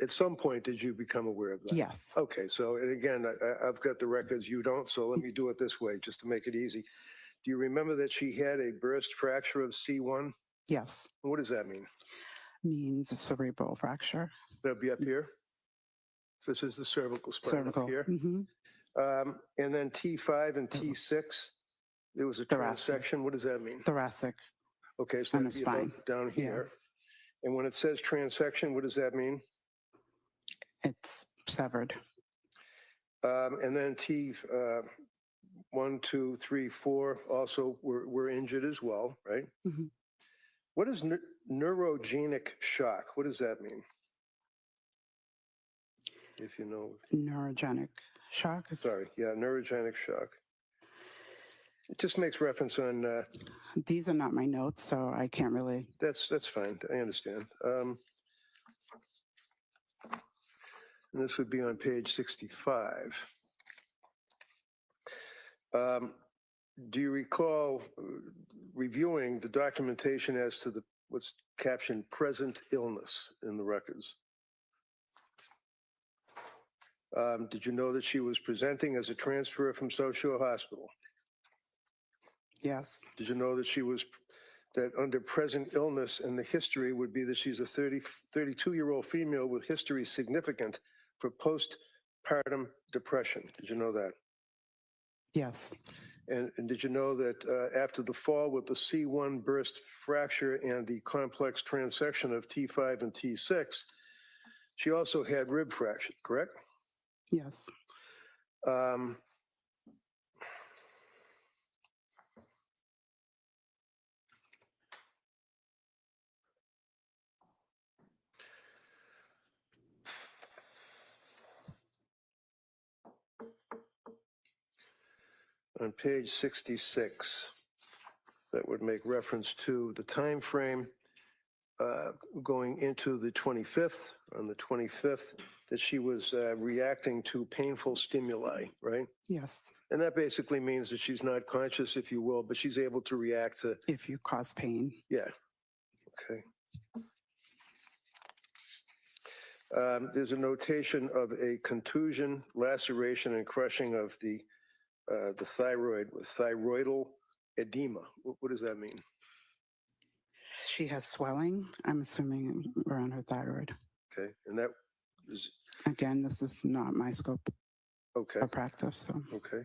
At some point, did you become aware of that? Yes. Okay, so and again, I've got the records, you don't, so let me do it this way, just to make it easy. Do you remember that she had a burst fracture of C1? Yes. What does that mean? Means a cerebral fracture. That'll be up here? So this is the cervical spine Cervical. up here. Mm-hmm. And then T5 and T6, there was a transection. What does that mean? Thoracic. Okay, so On the that'd be about spine. down here. And when it says transection, what does that mean? It's severed. And then T1, 2, 3, 4 also were injured as well, right? Mm-hmm. What is neurogenic shock? What does that mean? If you know. Neurogenic shock. Sorry, yeah, neurogenic shock. It just makes reference on. These are not my notes, so I can't really. That's fine. I understand. And this would be on page 65. Do you recall reviewing the documentation as to what's captioned present illness in the records? Did you know that she was presenting as a transfer from South Shore Hospital? Yes. Did you know that that under present illness and the history would be that she's a 32-year-old female with history significant for postpartum depression? Did you know that? Yes. And did you know that after the fall with the C1 burst fracture and the complex transection of T5 and T6, she also had rib fracture, correct? Yes. On page 66, that would make reference to the time frame going into the 25th, on the 25th, that she was reacting to painful stimuli, right? Yes. And that basically means that she's not conscious, if you will, but she's able to react to. If you cause pain. Yeah. Okay. There's a notation of a contusion, laceration, and crushing of the thyroid with thyroidal edema. What does that mean? She has swelling, I'm assuming, around her thyroid. Okay. And that is. Again, this is not my scope of practice. So. Okay.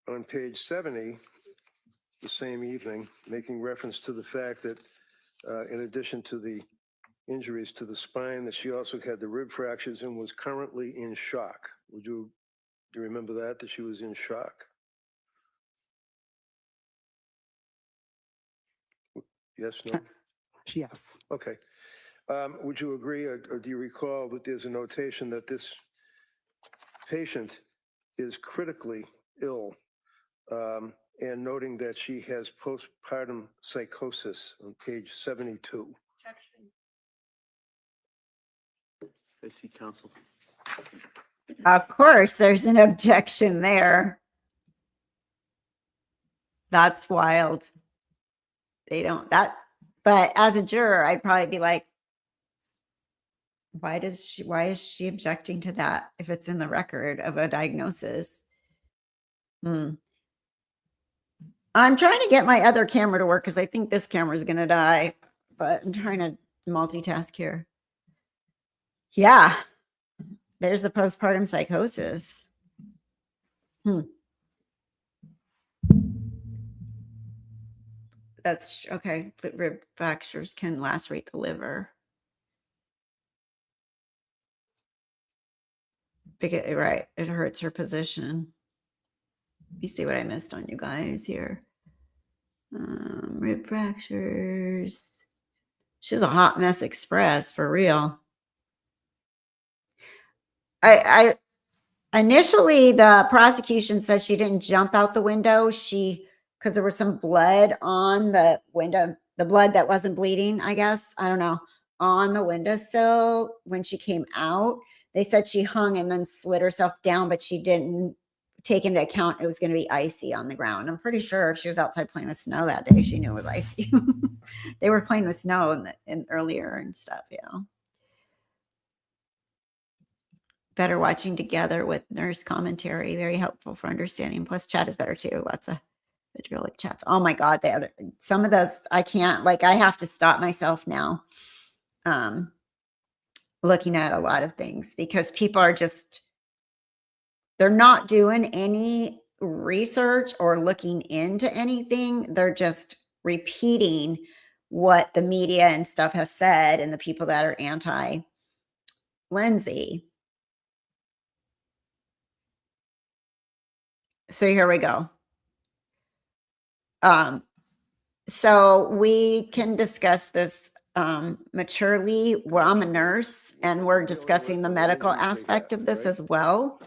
On page 70, the same evening, making reference to the fact that in addition to the injuries to the spine, that she also had the rib fractures and was currently in shock. Do you remember that she was in shock? Yes, no? Yes. Okay. Would you agree, or do you recall that there's a notation that this patient is critically ill, and noting that she has postpartum psychosis on page 72? Objection. I see counsel. Of course, there's an objection there. That's wild. They don't but as a juror, I'd probably be like, why is she objecting to that if it's in the record of a diagnosis? I'm trying to get my other camera to work because I think this camera is going to die, but I'm trying to multitask here. Yeah. There's the postpartum psychosis. That's okay. But rib fractures can lacerate the liver. Because, right, it hurts her position. Let me see what I missed on you guys here. Rib fractures. She's a hot mess express for real. I initially the prosecution said she didn't jump out the window. Because there was some blood on the window, the blood that wasn't bleeding, I guess. I don't know. On the windowsill when she came out. They said she hung and then slid herself down, but she didn't take into account it was going to be icy on the ground. I'm pretty sure if she was outside playing with snow that day, she knew it was icy. They were playing with snow in earlier and stuff, Better watching together with nurse commentary, very helpful for understanding. Plus, chat is better too. Lots of vitriolic chats. Oh my God, some of those I can't. I have to stop myself now. Looking at a lot of things because people are they're not doing any research or looking into anything. They're just repeating what the media and stuff has said and the people that are anti Lindsay. So here we go. So we can discuss this maturely. Well, I'm a nurse and we're discussing the medical aspect of this as well.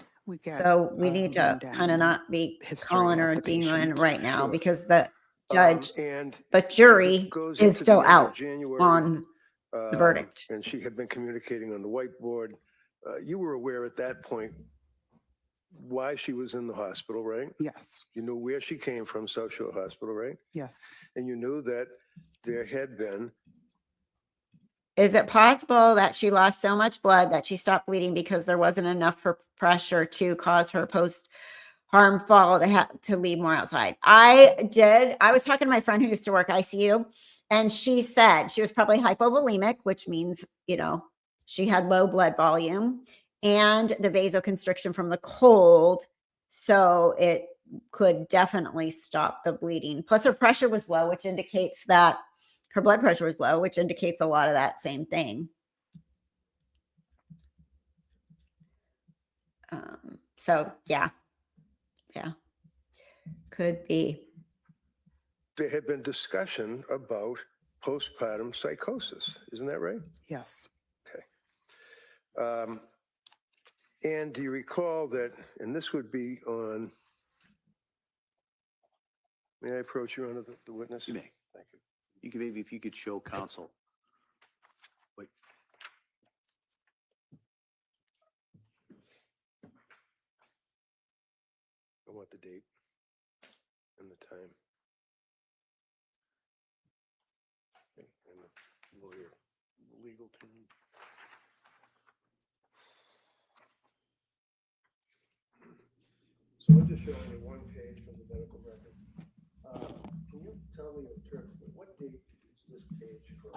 So we need to kind of not be calling her a demon right now because the judge, the jury is still out on the verdict. And she had been communicating on the whiteboard. You were aware at that point why she was in the hospital, right? Yes. You knew where she came from, South Shore Hospital, right? Yes. And you knew that there had been. Is it possible that she lost so much blood that she stopped bleeding because there wasn't enough pressure to cause her post-harm fall to leave more outside? I was talking to my friend who used to work ICU, and she said she was probably hypovolemic, which means, she had low blood volume and the vasoconstriction from the cold. So it could definitely stop the bleeding. Plus her pressure was low, which indicates that her blood pressure was low, which indicates a lot of that same thing. So yeah, could be. There had been discussion about postpartum psychosis. Isn't that right? Yes. Okay. And do you recall that, and this would be on, may I approach you under the witness? You may. Thank you. You can maybe, if you could show counsel. Wait. I want the date and the time. Okay, and the lawyer, legal team. So we're just showing you one page from the medical record. Can you tell me in terms of what date is this page from?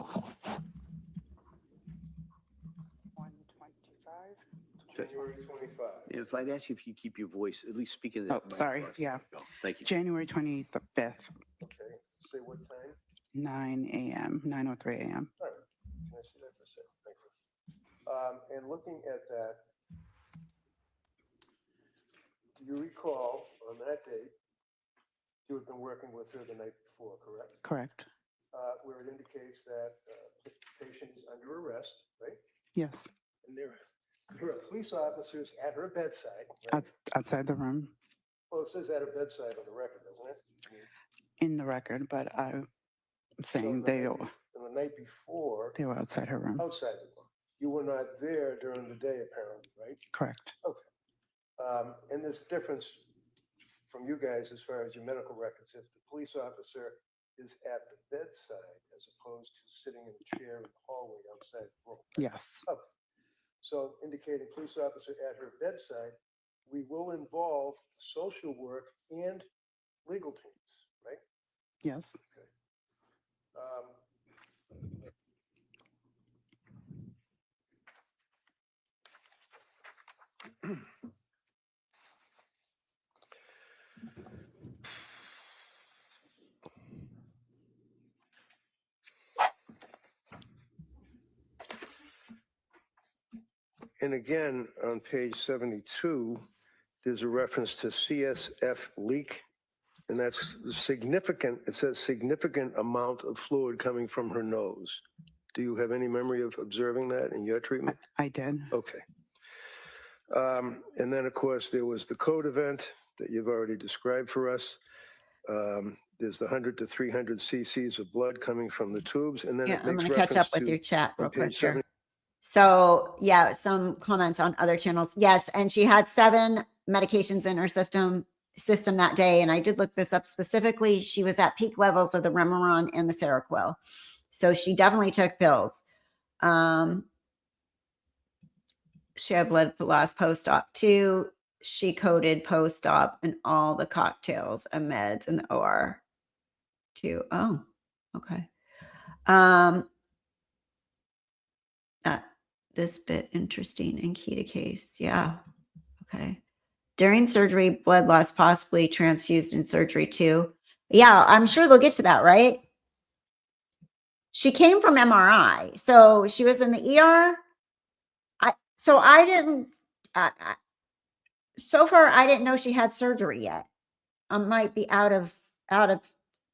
125. January 25. If I'd ask you if you keep your voice, at least speak in the. Oh, sorry. Yeah. Thank you. January 25th, Okay. Say what time? 9 a.m., 9:03 a.m. All right. Can I see that for a second? Thank you. And looking at that, do you recall on that date, you had been working with her the night before, correct? Correct. Where it indicates that the patient is under arrest, right? Yes. And there are police officers at her bedside. Right? Outside the room. Well, it says at her bedside on the record, doesn't it? In the record, but I'm saying the night before, they were outside her room. outside the room. You were not there during the day, apparently, right? Correct. Okay. And this difference from you guys as far as your medical records, if the police officer is at the bedside as opposed to sitting in a chair in the hallway outside the room. Right? Yes. Okay. So indicating police officer at her bedside, we will involve social work and legal teams, right? Yes. Okay. And again, on page 72, there's a reference to CSF leak, and that's significant. It says significant amount of fluid coming from her nose. Do you have any memory of observing that in your treatment? I did. Okay. And then, of course, there was the code event that you've already described for us. There's the 100 to 300 cc's of blood coming from the tubes, and then Yeah, it I'm makes going to catch up reference with to your chat on real quick page here. 70. So yeah, some comments on other channels. Yes, and she had 7 medications in her system that day, and I did look this up specifically. She was at peak levels of the Remeron and the Seroquel, so she definitely took pills. She had blood loss post-op too. She coded post-op and all the cocktails and meds in the OR too. Oh, okay. This bit interesting in key to case. Yeah. Okay. During surgery, blood loss possibly transfused in surgery too. Yeah, I'm sure they'll get to that, right? She came from MRI. So she was in the ER. So far I didn't know she had surgery yet. I might be out of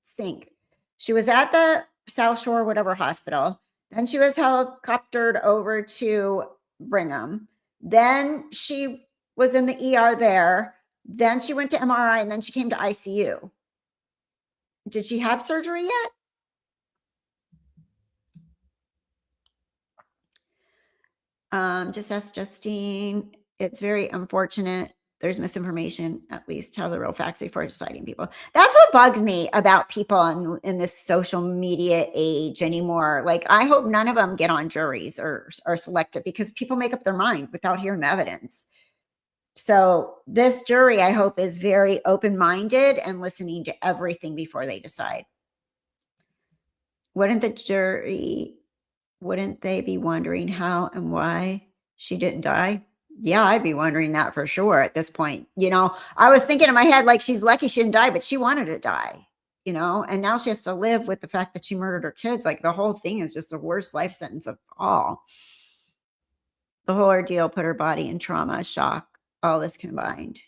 sync. She was at the South Shore, whatever hospital. Then she was helicoptered over to Brigham. Then she was in the ER there. Then she went to MRI, and then she came to ICU. Did she have surgery yet? Just ask Justine. It's very unfortunate. There's misinformation, at least tell the real facts before deciding people. That's what bugs me about people in this social media age anymore. Like, I hope none of them get on juries or are selected, because people make up their mind without hearing the evidence. So this jury, I hope, is very open-minded and listening to everything before they decide. Wouldn't they be wondering how and why she didn't die? Yeah, I'd be wondering that for sure at this point. I was thinking in my head, like, she's lucky she didn't die, but she wanted to die, and now she has to live with the fact that she murdered her kids. Like, the whole thing is just the worst life sentence of all. The whole ordeal put her body in trauma, shock, all this combined.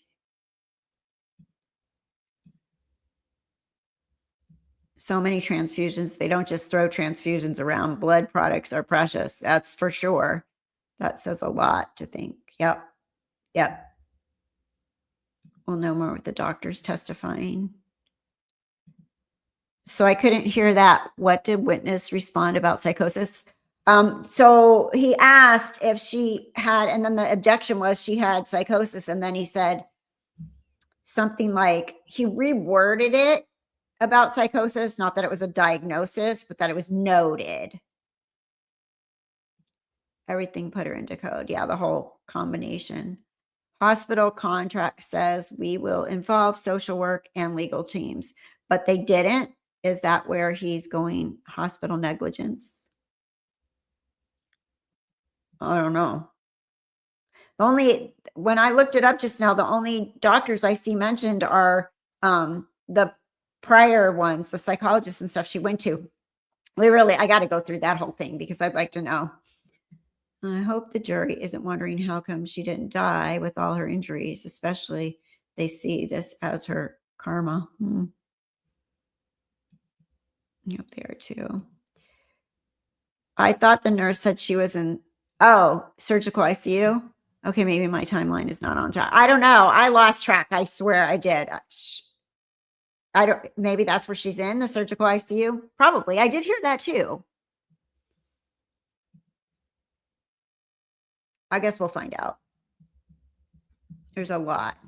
So many transfusions. They don't just throw transfusions around. Blood products are precious. That's for sure. That says a lot to think. Yep. We'll know more with the doctors testifying. So I couldn't hear that. What did witness respond about psychosis? So he asked if she had, and then the objection was she had psychosis. And then he said something like, he reworded it about psychosis, not that it was a diagnosis, but that it was noted. Everything put her into code. Yeah, the whole combination. Hospital contract says we will involve social work and legal teams, but they didn't. Is that where he's going? Hospital negligence? I don't know. When I looked it up just now, the only doctors I see mentioned are the prior ones, the psychologists and stuff she went to. I got to go through that whole thing because I'd like to know. I hope the jury isn't wondering how come she didn't die with all her injuries, especially they see this as her karma. Yep, there too. I thought the nurse said she was in, surgical ICU. Okay, maybe my timeline is not on track. I don't know. I lost track. I swear I did. Maybe that's where she's in, the surgical ICU. Probably. I did hear that too. I guess we'll find out. There's a lot.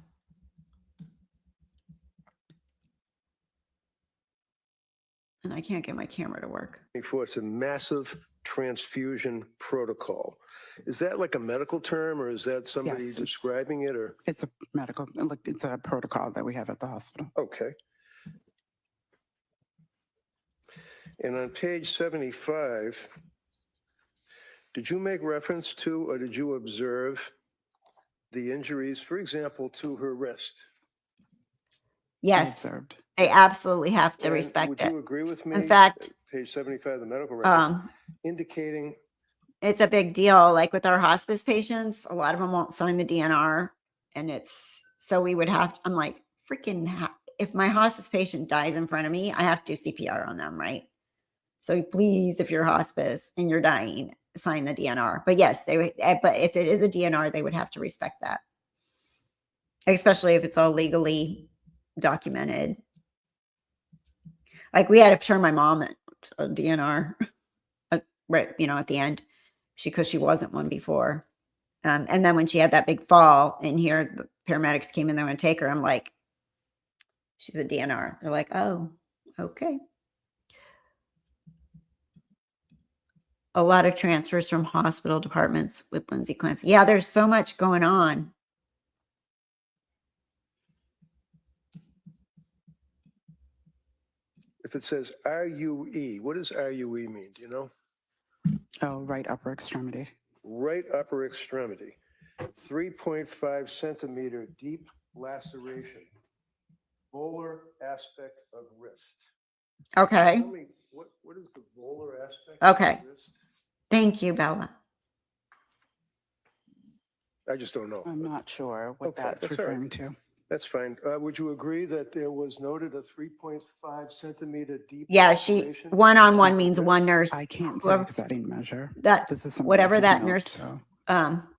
And I can't get my camera to work. It's a massive transfusion protocol. Is that like a medical term, or is that somebody describing it? Or it's a medical, it's a protocol that we have at the hospital. Okay. And on page 75, did you make reference to, or did you observe the injuries, for example, to her wrist? Yes, I absolutely have to respect it. Would you agree with me? In fact, page 75 of the medical record, indicating it's a big deal. Like with our hospice patients, a lot of them won't sign the DNR. And so we would have, I'm like, freaking, if my hospice patient dies in front of me, I have to do CPR on them, right? So please, if you're hospice and you're dying, sign the DNR. But yes, they would, but if it is a DNR, they would have to respect that. Especially if it's all legally documented. Like we had to turn my mom into a DNR, right? At the end, because she wasn't one before. And then when she had that big fall in here, the paramedics came in, they want to take her. I'm like, she's a DNR. They're like, oh, okay. A lot of transfers from hospital departments with Lindsay Clancy. Yeah, there's so much going on. If it says RUE, what does RUE mean? Do you know? Oh, right upper extremity. Right upper extremity. 3.5 centimeter deep laceration. Volar aspect of wrist. Okay. Tell me, what is the volar aspect Okay. of the wrist? Thank you, Bella. I just don't know. I'm not sure what Okay, that's that's all right. referring to. That's fine. Would you agree that there was noted a 3.5 centimeter deep Yeah, she laceration? one-on-one means one nurse. I can't say whoever- because I didn't measure. that This is some whatever basic that note, nurse. so.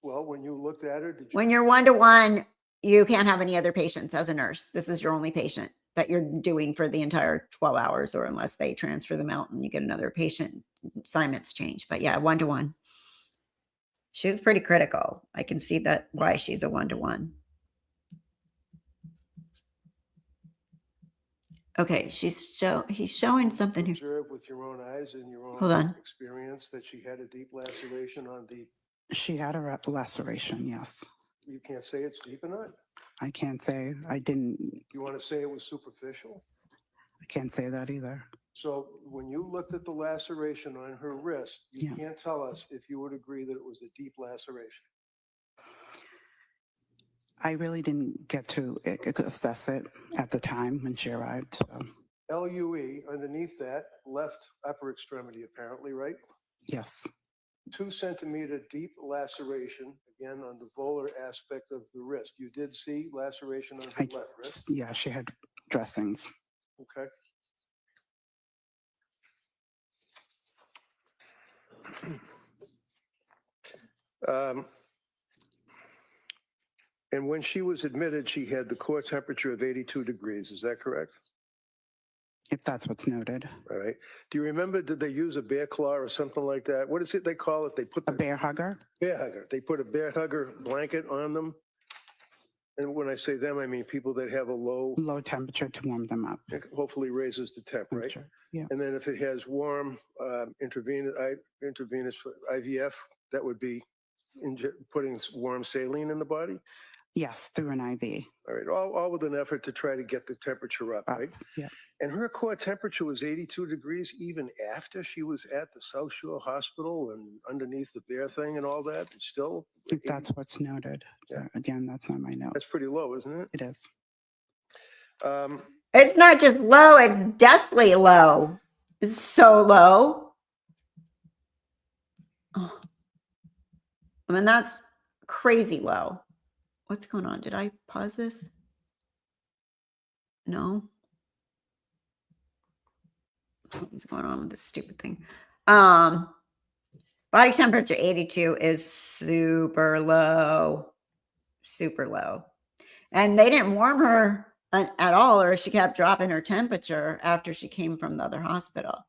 Well, when you looked at her, did you? When you're one-to-one, you can't have any other patients as a nurse. This is your only patient that you're doing for the entire 12 hours, or unless they transfer them out and you get another patient, assignments change. But yeah, one-to-one. She was pretty critical. I can see that why she's a one-to-one. Okay, he's showing something here. Observe with your own eyes and your own Hold on. experience that she had a deep laceration on the. She had a laceration, yes. You can't say it's deep or not? I can't say. I didn't. You want to say it was superficial? I can't say that either. So when you looked at the laceration on her wrist, you Yeah. can't tell us if you would agree that it was a deep laceration. I really didn't get to assess it at the time when she arrived. So. LUE, underneath that, left upper extremity apparently, right? Yes. 2 centimeter deep laceration, again, on the volar aspect of the wrist. You did see laceration on her left wrist? Yeah, she had dressings. Okay. And when she was admitted, she had the core temperature of 82 degrees. Is that correct? If that's what's noted. All right. Do you remember, did they use a bear claw or something like that? What is it they call it? They put A bear hugger? Bear hugger. They put a bear hugger blanket on them. And when I say them, I mean people that have a low temperature to warm them up. It hopefully raises the temp, right? Yeah. And then if it has warm intravenous IVF, that would be putting warm saline in the body? Yes, through an IV. All right, all with an effort to try to get the temperature up, right? Yeah. And her core temperature was 82 degrees even after she was at the South Shore Hospital and underneath the bear thing and all that? It's still? If that's what's noted. Yeah. Again, that's not my note. That's pretty low, isn't it? It is. It's not just low, it's deathly low. It's so low. Oh. I mean, that's crazy low. What's going on? Did I pause this? No. Something's going on with this stupid thing. Body temperature 82 is super low. Super low. And they didn't warm her at all, or she kept dropping her temperature after she came from the other hospital.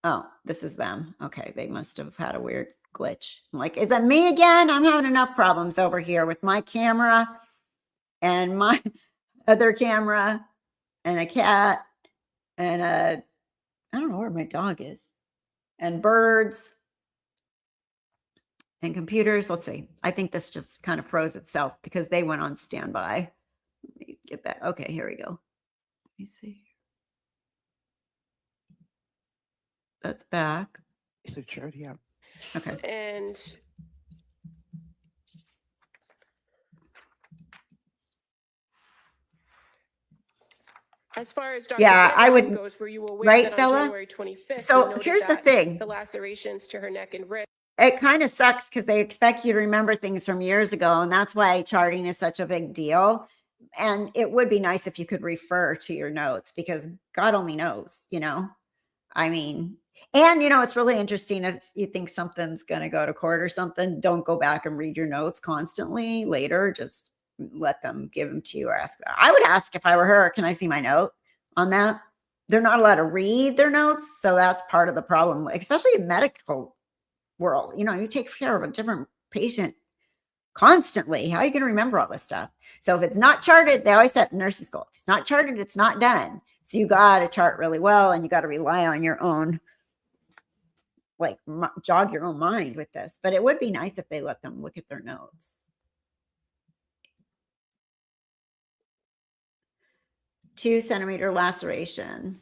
Oh, this is them. Okay, they must have had a weird glitch. I'm like, is it me again? I'm having enough problems over here with my camera and my other camera and a cat and I don't know where my dog is, and birds and computers. Let's see. I think this just kind of froze itself because they went on standby. Let me get back. Okay, here we go. Let me see. That's back. Sutured, yeah. Okay. And As far as Dr. Yeah, I Anderson would- goes, were you aware right, that on Bella? January 25th? So you noted here's the that thing. The lacerations to her neck and wrist. It kind of sucks because they expect you to remember things from years ago. And that's why charting is such a big deal. And it would be nice if you could refer to your notes because God only knows, you know? I mean, and you know, it's really interesting if you think something's going to go to court or something, don't go back and read your notes constantly later. Just let them give them to you or ask. I would ask if I were her, can I see my note on that? They're not allowed to read their notes. So that's part of the problem, especially in medical world. You know, you take care of a different patient constantly. How are you going to remember all this stuff? So if it's not charted, they always said in nursing school, if it's not charted, it's not done. So you got to chart really well and you got to rely on your own, like jog your own mind with this. But it would be nice if they let them look at their notes. 2-centimeter laceration.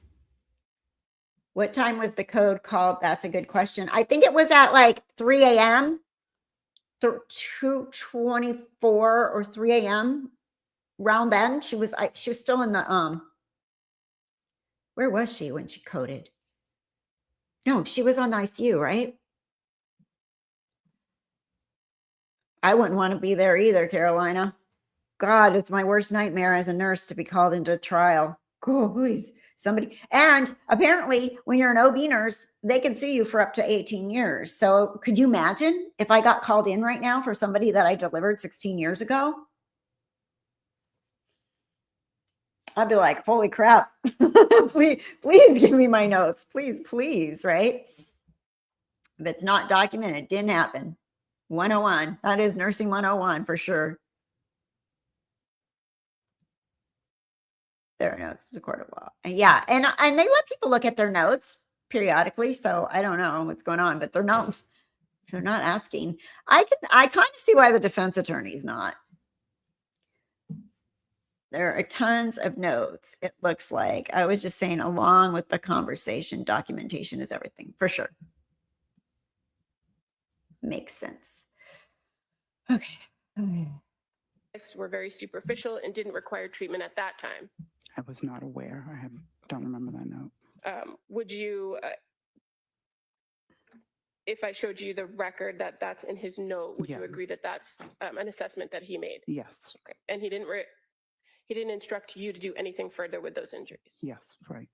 What time was the code called? That's a good question. I think it was at like 3 a.m. 2:24 or 3 a.m. Around then. She was still in the where was she when she coded? No, she was on the ICU, right? I wouldn't want to be there either, Carolina. God, it's my worst nightmare as a nurse to be called into trial. Oh, please, somebody. And apparently, when you're an OB nurse, they can sue you for up to 18 years. So could you imagine if I got called in right now for somebody that I delivered 16 years ago? I'd be like, holy crap. please give me my notes. Please, right? If it's not documented, it didn't happen. 101. That is nursing 101 for sure. Their notes is a court of law. And yeah, and they let people look at their notes periodically. So I don't know what's going on, but they're not asking. I kind of see why the defense attorney's not. There are tons of notes. It looks like I was just saying, along with the conversation, documentation is everything for sure. Makes sense. Okay. Were very superficial and didn't require treatment at that time. I was not aware. Don't remember that note. Would you, if I showed you the record that's in his note, would you agree that that's an assessment that he made? Yes. Okay. And he didn't instruct you to do anything further with those injuries? Yes, right.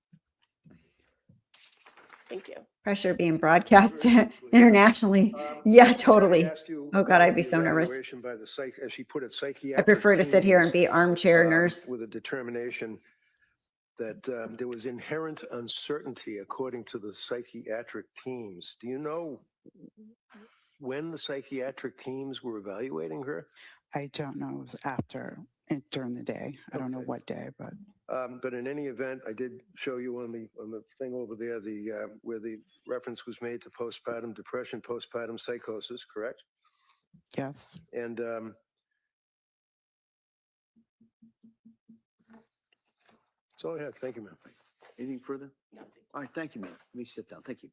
Thank you. Pressure being broadcast internationally. Yeah, totally. Oh God, I'd be so nervous. By the as she put it, psychiatric I prefer to sit here and teams, be armchair nurse. with a determination that there was inherent uncertainty according to the psychiatric teams. Do you know when the psychiatric teams were evaluating her? I don't know. It was during the day. I don't know what day, but in any event, I did show you on the thing over there where the reference was made to postpartum depression, postpartum psychosis, correct? yes. And that's all I have. Thank you, ma'am. Anything further? Nothing. All right, thank you, ma'am. Let me sit down. Thank you.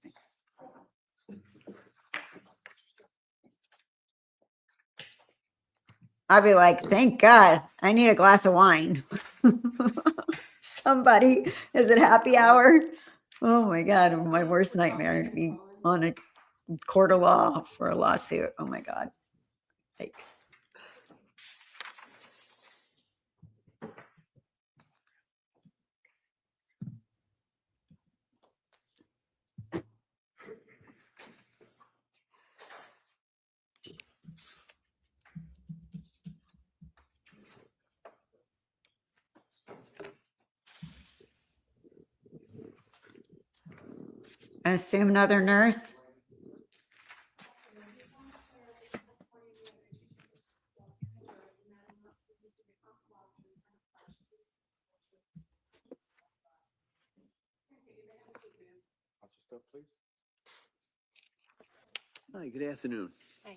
I'd be like, thank God, I need a glass of wine. Somebody, is it happy hour? Oh my God, my worst nightmare to be on a court of law for a lawsuit. Oh my God. Thanks. I assume another nurse. Hi, good afternoon. Hi.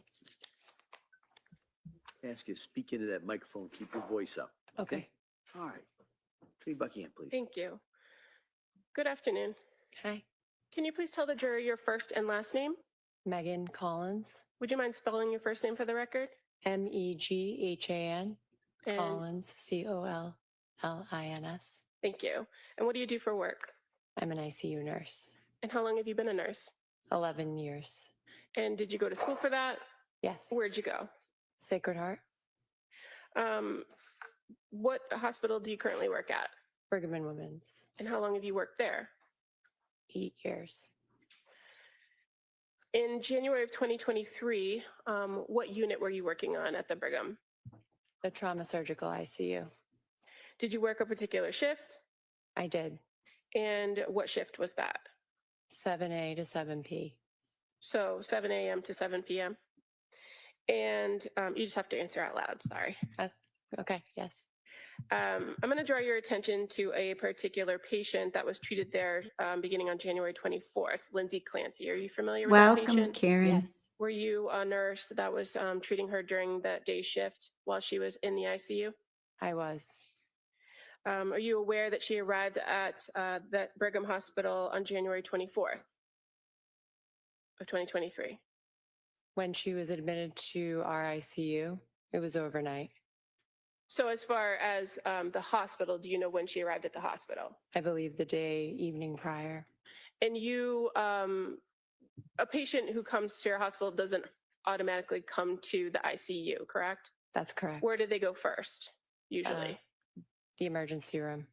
Ask you to speak into that microphone, keep your voice up. Okay. All right. Attorney Buckingham, please. Thank you. Good afternoon. Hi, Can you please tell the jury your first and last name? Megan Collins, Would you mind spelling your first name for the record? Meghan, And Collins, Collins. Thank you. And what do you do for work? I'm an ICU nurse. And how long have you been a nurse? 11 years. And did you go to school for that? Yes. Where'd you go? Sacred Heart. What hospital do you currently work at? Brigham and Women's. And how long have you worked there? 8 years. In January of 2023, what unit were you working on at the Brigham? The trauma surgical ICU. Did you work a particular shift? I did. And what shift was that? 7A to 7P. So 7 a.m. to 7 p.m. And you just have to answer out loud. Sorry. Okay. Yes. I'm going to draw your attention to a particular patient that was treated there beginning on January 24th, Lindsay Clancy. Are you familiar with that Welcome, patient? Karen. Yes. Were you a nurse that was treating her during that day shift while she was in the ICU? I was. Are you aware that she arrived at that Brigham Hospital on January 24th of 2023? When she was admitted to our ICU, it was overnight. So as far as the hospital, do you know when she arrived at the hospital? I believe the evening prior. And you, a patient who comes to your hospital doesn't automatically come to the ICU, correct? That's correct. Where do they go first, usually? The emergency room.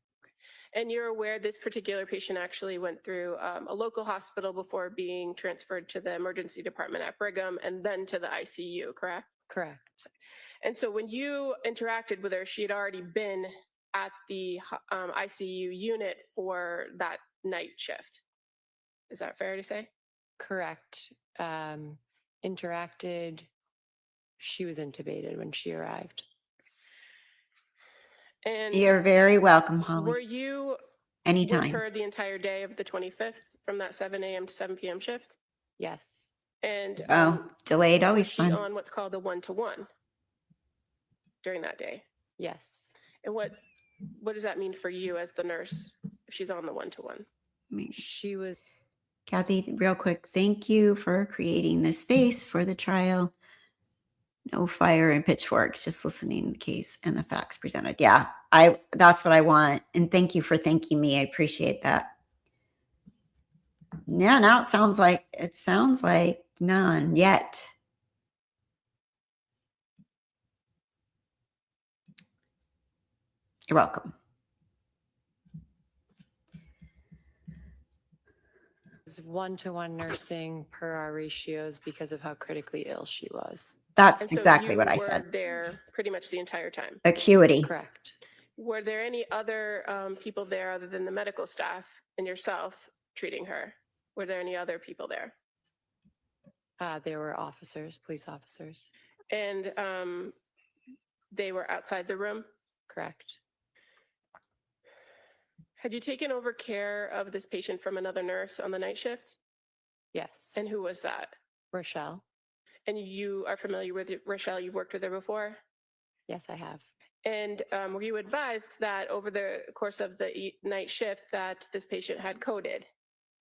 And you're aware this particular patient actually went through a local hospital before being transferred to the emergency department at Brigham and then to the ICU, correct? Correct. And so when you interacted with her, she had already been at the ICU unit for that night shift. Is that fair to say? Correct. Interacted. She was intubated when she arrived. And You're very welcome, Holly. were you Anytime. with her the entire day of the 25th from that 7 a.m. to 7 p.m. shift? Yes. And Delayed, was always she fun. on what's called the 1-to-1 during that day? Yes. And what does that mean for you as the nurse if she's on the 1-to-1? She was. Kathy, real quick, thank you for creating this space for the trial. No fire and pitchforks, just listening to the case and the facts presented. Yeah, that's what I want. And thank you for thanking me. I appreciate that. Yeah, now it sounds like none yet. You're welcome. One-to-one nursing per our ratios because of how critically ill she was. That's And so exactly you what I were said. there pretty much the entire time. Acuity. Correct. Were there any other people there other than the medical staff and yourself treating her? Were there any other people there? There were officers, police officers. And they were outside the room? Correct. Had you taken over care of this patient from another nurse on the night shift? Yes. And who was that? Rochelle. And you are familiar with Rochelle? You've worked with her before? Yes, I have. And were you advised that over the course of the night shift that this patient had coded?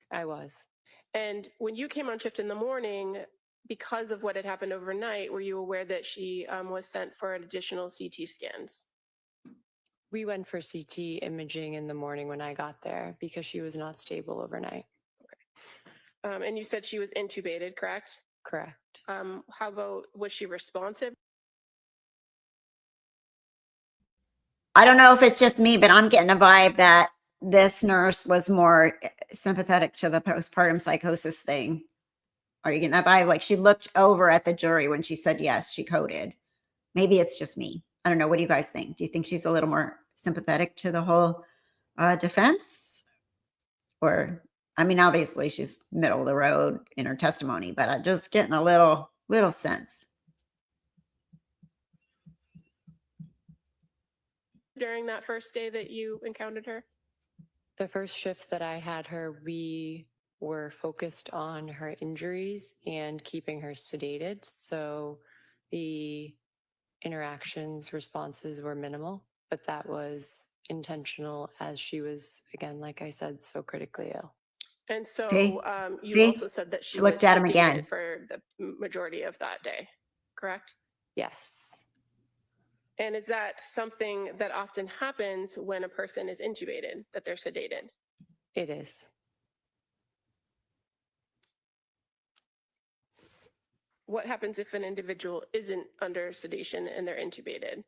I was. And when you came on shift in the morning, because of what had happened overnight, were you aware that she was sent for additional CT scans? We went for CT imaging in the morning when I got there because she was not stable overnight. Okay. And you said she was intubated, correct? Correct. How about, was she responsive? I don't know if it's just me, but I'm getting a vibe that this nurse was more sympathetic to the postpartum psychosis thing. Are you getting that vibe? Like she looked over at the jury when she said, yes, she coded. Maybe it's just me. I don't know. What do you guys think? Do you think she's a little more sympathetic to the whole defense? Or, I mean, obviously she's middle of the road in her testimony, but I'm just getting a little sense. During that first day that you encountered her? The first shift that I had her, we were focused on her injuries and keeping her sedated. So the interactions, responses were minimal, but that was intentional as she was, again, like I said, so critically ill. And so you See? also said that She looked at him was again. sedated for the majority of that day, correct? Yes. And is that something that often happens when a person is intubated, that they're sedated? It is. What happens if an individual isn't under sedation and they're intubated?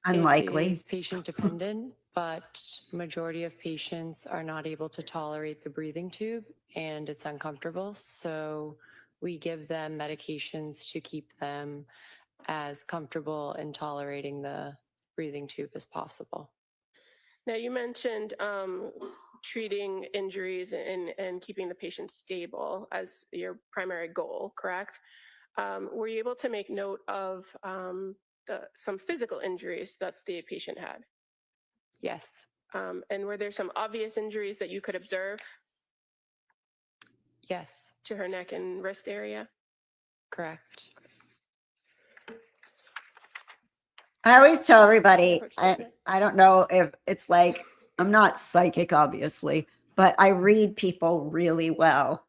Unlikely. It is patient dependent, but majority of patients are not able to tolerate the breathing tube and it's uncomfortable. So we give them medications to keep them as comfortable in tolerating the breathing tube as possible. Now, you mentioned treating injuries and keeping the patient stable as your primary goal, correct? Were you able to make note of some physical injuries that the patient had? Yes. And were there some obvious injuries that you could observe? Yes. To her neck and wrist area? Correct. I always tell everybody, I don't know if it's like, I'm not psychic, obviously, but I read people really well.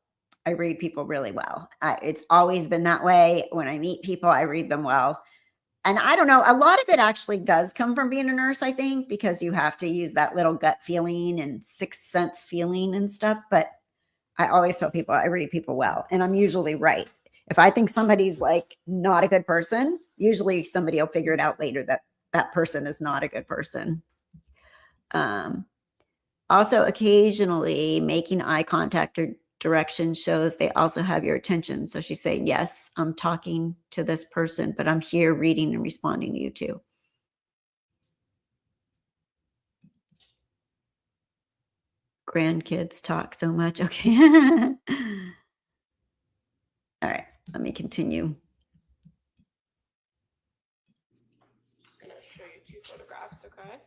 I read people really well. It's always been that way. When I meet people, I read them well. And I don't know, a lot of it actually does come from being a nurse, I think, because you have to use that little gut feeling and sixth sense feeling and stuff. But I always tell people I read people well, and I'm usually right. If I think somebody's like not a good person, usually somebody will figure it out later that that person is not a good person. Also, occasionally making eye contact or direction shows they also have your attention. So she's saying, yes, I'm talking to this person, but I'm here reading and responding to you too. Grandkids talk so much. Okay. All right, let me continue. I'm going to show you two photographs, okay?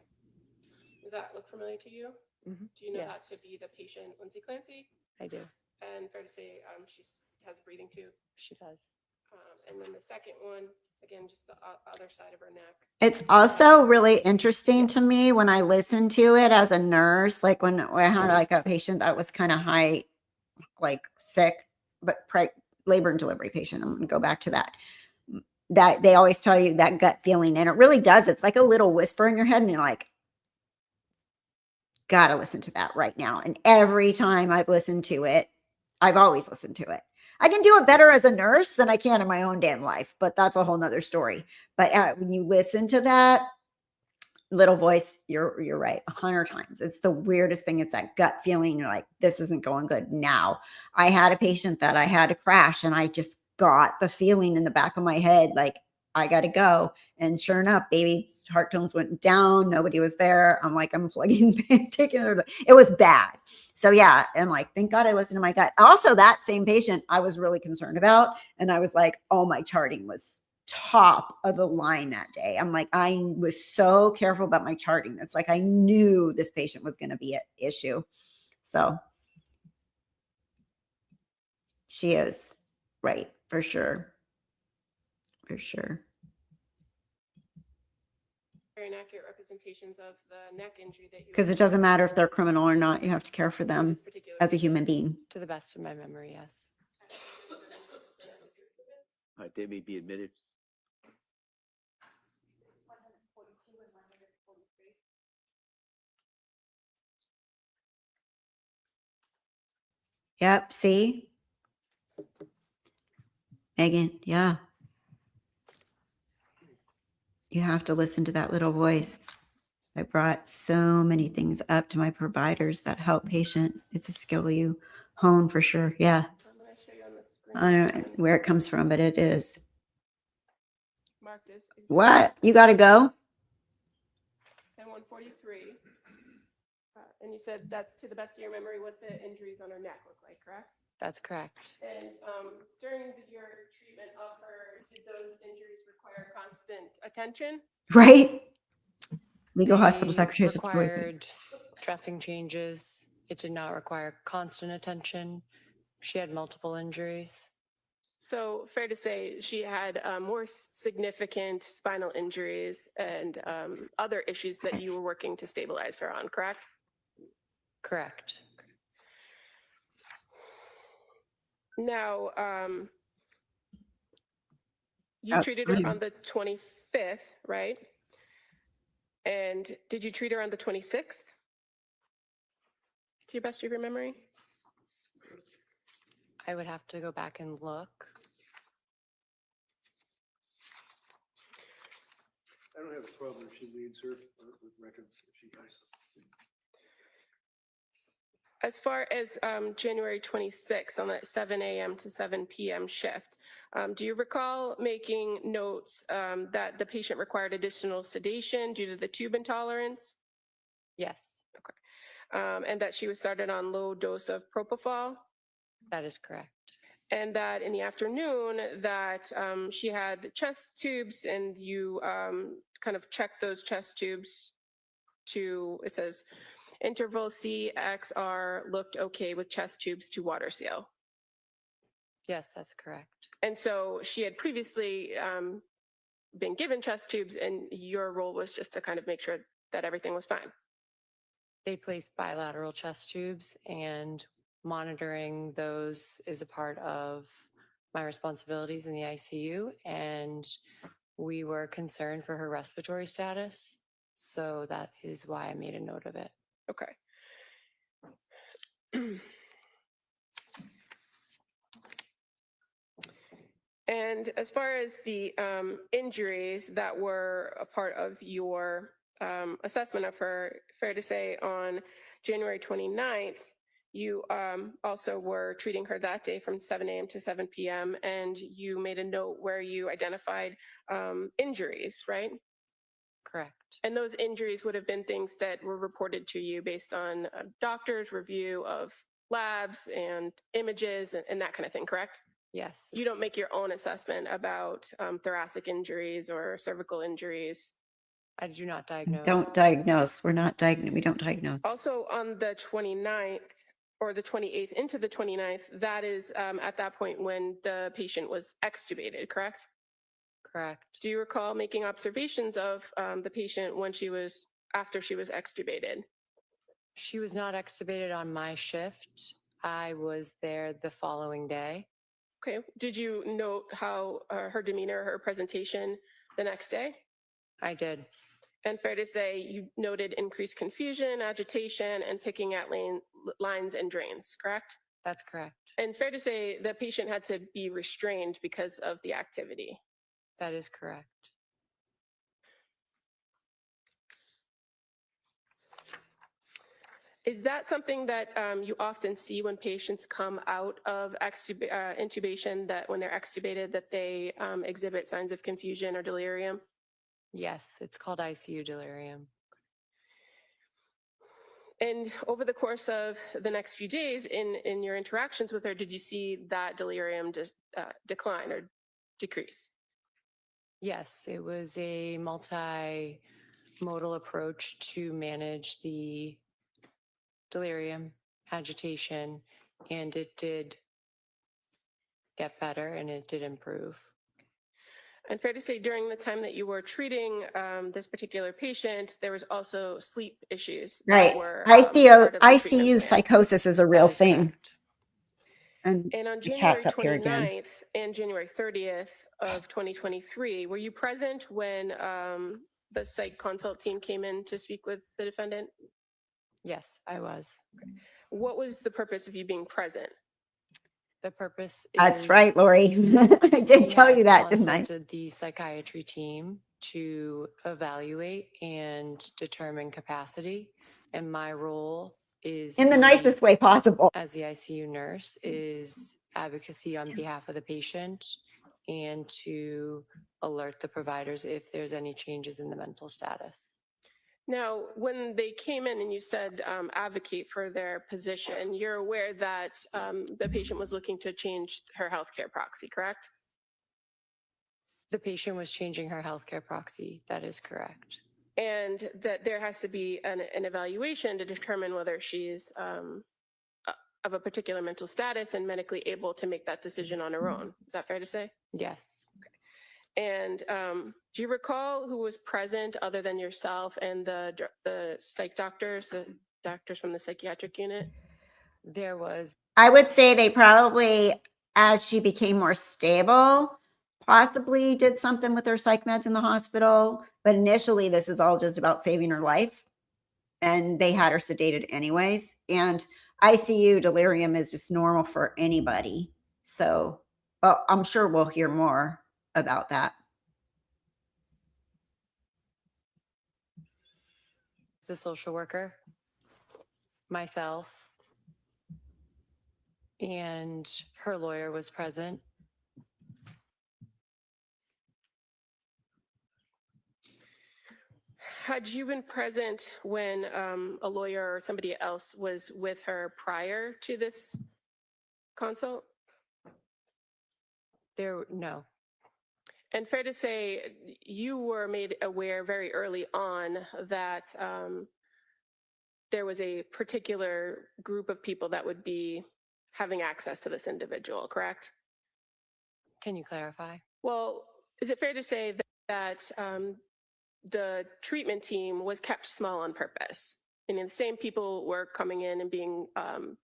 Does that look familiar to you? Mm-hmm. Do you know Yes. that to be the patient, Lindsay Clancy? I do. And fair to say she has a breathing tube? She does. And then the second one, again, just the other side of her neck. It's also really interesting to me when I listen to it as a nurse, like when I had like a patient that was kind of high, like sick, but labor and delivery patient. I'm going to go back to that. That they always tell you that gut feeling, and it really does. It's like a little whisper in your head, and you're like, gotta listen to that right now. And every time I've listened to it, I've always listened to it. I can do it better as a nurse than I can in my own damn life, but that's a whole nother story. But when you listen to that little voice, you're right 100 times. It's the weirdest thing. It's that gut feeling. You're like, this isn't going good now. I had a patient that I had to crash, and I just got the feeling in the back of my head, like, I got to go. And sure enough, baby's heart tones went down. Nobody was there. I'm like, I'm plugging, taking it. It was bad. So yeah, I'm like, thank God I listened to my gut. Also, that same patient I was really concerned about. And I was like, oh, my charting was top of the line that day. I'm like, I was so careful about my charting. It's like I knew this patient was going to be an issue. So she is right, for sure. For sure. Very inaccurate representations of the neck injury that you. Because it doesn't matter if they're criminal or not. You have to care for them as a human being. To the best of my memory, yes. All right, they may be admitted. Yep. See? Megan, yeah. You have to listen to that little voice. I brought so many things up to my providers that help patient. It's a skill you hone for sure. Yeah. I'm going to show you on the screen. I don't know where it comes from, but it is. Marked as What? You got to go? and 143. And you said that's to the best of your memory what the injuries on her neck look like, correct? That's correct. And during your treatment of her, did those injuries require constant attention? Right? Legal They hospital secretaries. required dressing changes. It did not require constant attention. She had multiple injuries. So fair to say she had more significant spinal injuries and other issues that you were working to stabilize her on, correct? Correct. Now, you treated her on the 25th 25th, right? And did you treat her on the 26th? To your best of your memory? I would have to go back and look. I don't have a problem if she leads her with records if she does. As far as January 26th on that 7 a.m. to 7 p.m. shift, do you recall making notes that the patient required additional sedation due to the tube intolerance? Yes, And that she was started on low dose of propofol? that is correct. And that in the afternoon that she had chest tubes and you kind of checked those chest tubes to, it says, interval CXR looked okay with chest tubes to water seal. Yes, that's correct. And so she had previously been given chest tubes and your role was just to kind of make sure that everything was fine. They placed bilateral chest tubes, and monitoring those is a part of my responsibilities in the ICU. And we were concerned for her respiratory status. So that is why I made a note of it. Okay. And as far as the injuries that were a part of your assessment of her, fair to say on January 29th, you also were treating her that day from 7 a.m. to 7 p.m. and you made a note where you identified injuries, right? Correct. And those injuries would have been things that were reported to you based on a doctor's review of labs and images and that kind of thing, correct? Yes. You don't make your own assessment about thoracic injuries or cervical injuries. I do not diagnose. Don't diagnose. We don't diagnose. Also on the 29th or the 28th into the 29th, that is at that point when the patient was extubated, correct? Correct. Do you recall making observations of the patient when after she was extubated? She was not extubated on my shift. I was there the following day. Okay. Did you note how her demeanor, her presentation the next day? I did. And fair to say you noted increased confusion, agitation, and picking at lines and drains, correct? That's correct. And fair to say the patient had to be restrained because of the activity. That is correct. Is that something that you often see when patients come out of intubation, that when they're extubated, that they exhibit signs of confusion or delirium? Yes, it's called ICU delirium. And over the course of the next few days in your interactions with her, did you see that delirium decline or decrease? Yes, it was a multimodal approach to manage the delirium, agitation, and it did get better and it did improve. And fair to say during the time that you were treating this particular patient, there was also sleep issues. Right. Were, ICU psychosis is a real thing. And on the January cat's up here again. 29th and January 30th of 2023, were you present when the psych consult team came in to speak with the defendant? Yes, I was. What was the purpose of you being present? The purpose is... That's right, Lori. I did tell you that, didn't I? Consulted the psychiatry team to evaluate and determine capacity. And my role is... In the nicest way possible. As the ICU nurse is advocacy on behalf of the patient and to alert the providers if there's any changes in the mental status. Now, when they came in and you said advocate for their position, you're aware that the patient was looking to change her healthcare proxy, correct? The patient was changing her healthcare proxy. That is correct. And that there has to be an evaluation to determine whether she's of a particular mental status and medically able to make that decision on her own. Is that fair to say? Yes. Okay. And do you recall who was present other than yourself and the psych doctors, the doctors from the psychiatric unit? There was... I would say they probably, as she became more stable, possibly did something with her psych meds in the hospital, but initially this is all just about saving her life. And they had her sedated anyways. And ICU delirium is just normal for anybody. So, well, I'm sure we'll hear more about that. The social worker, myself, and her lawyer was present. Had you been present when a lawyer or somebody else was with her prior to this consult? No. And fair to say, you were made aware very early on that there was a particular group of people that would be having access to this individual, correct? Can you clarify? Well, is it fair to say that the treatment team was kept small on purpose? And the same people were coming in and being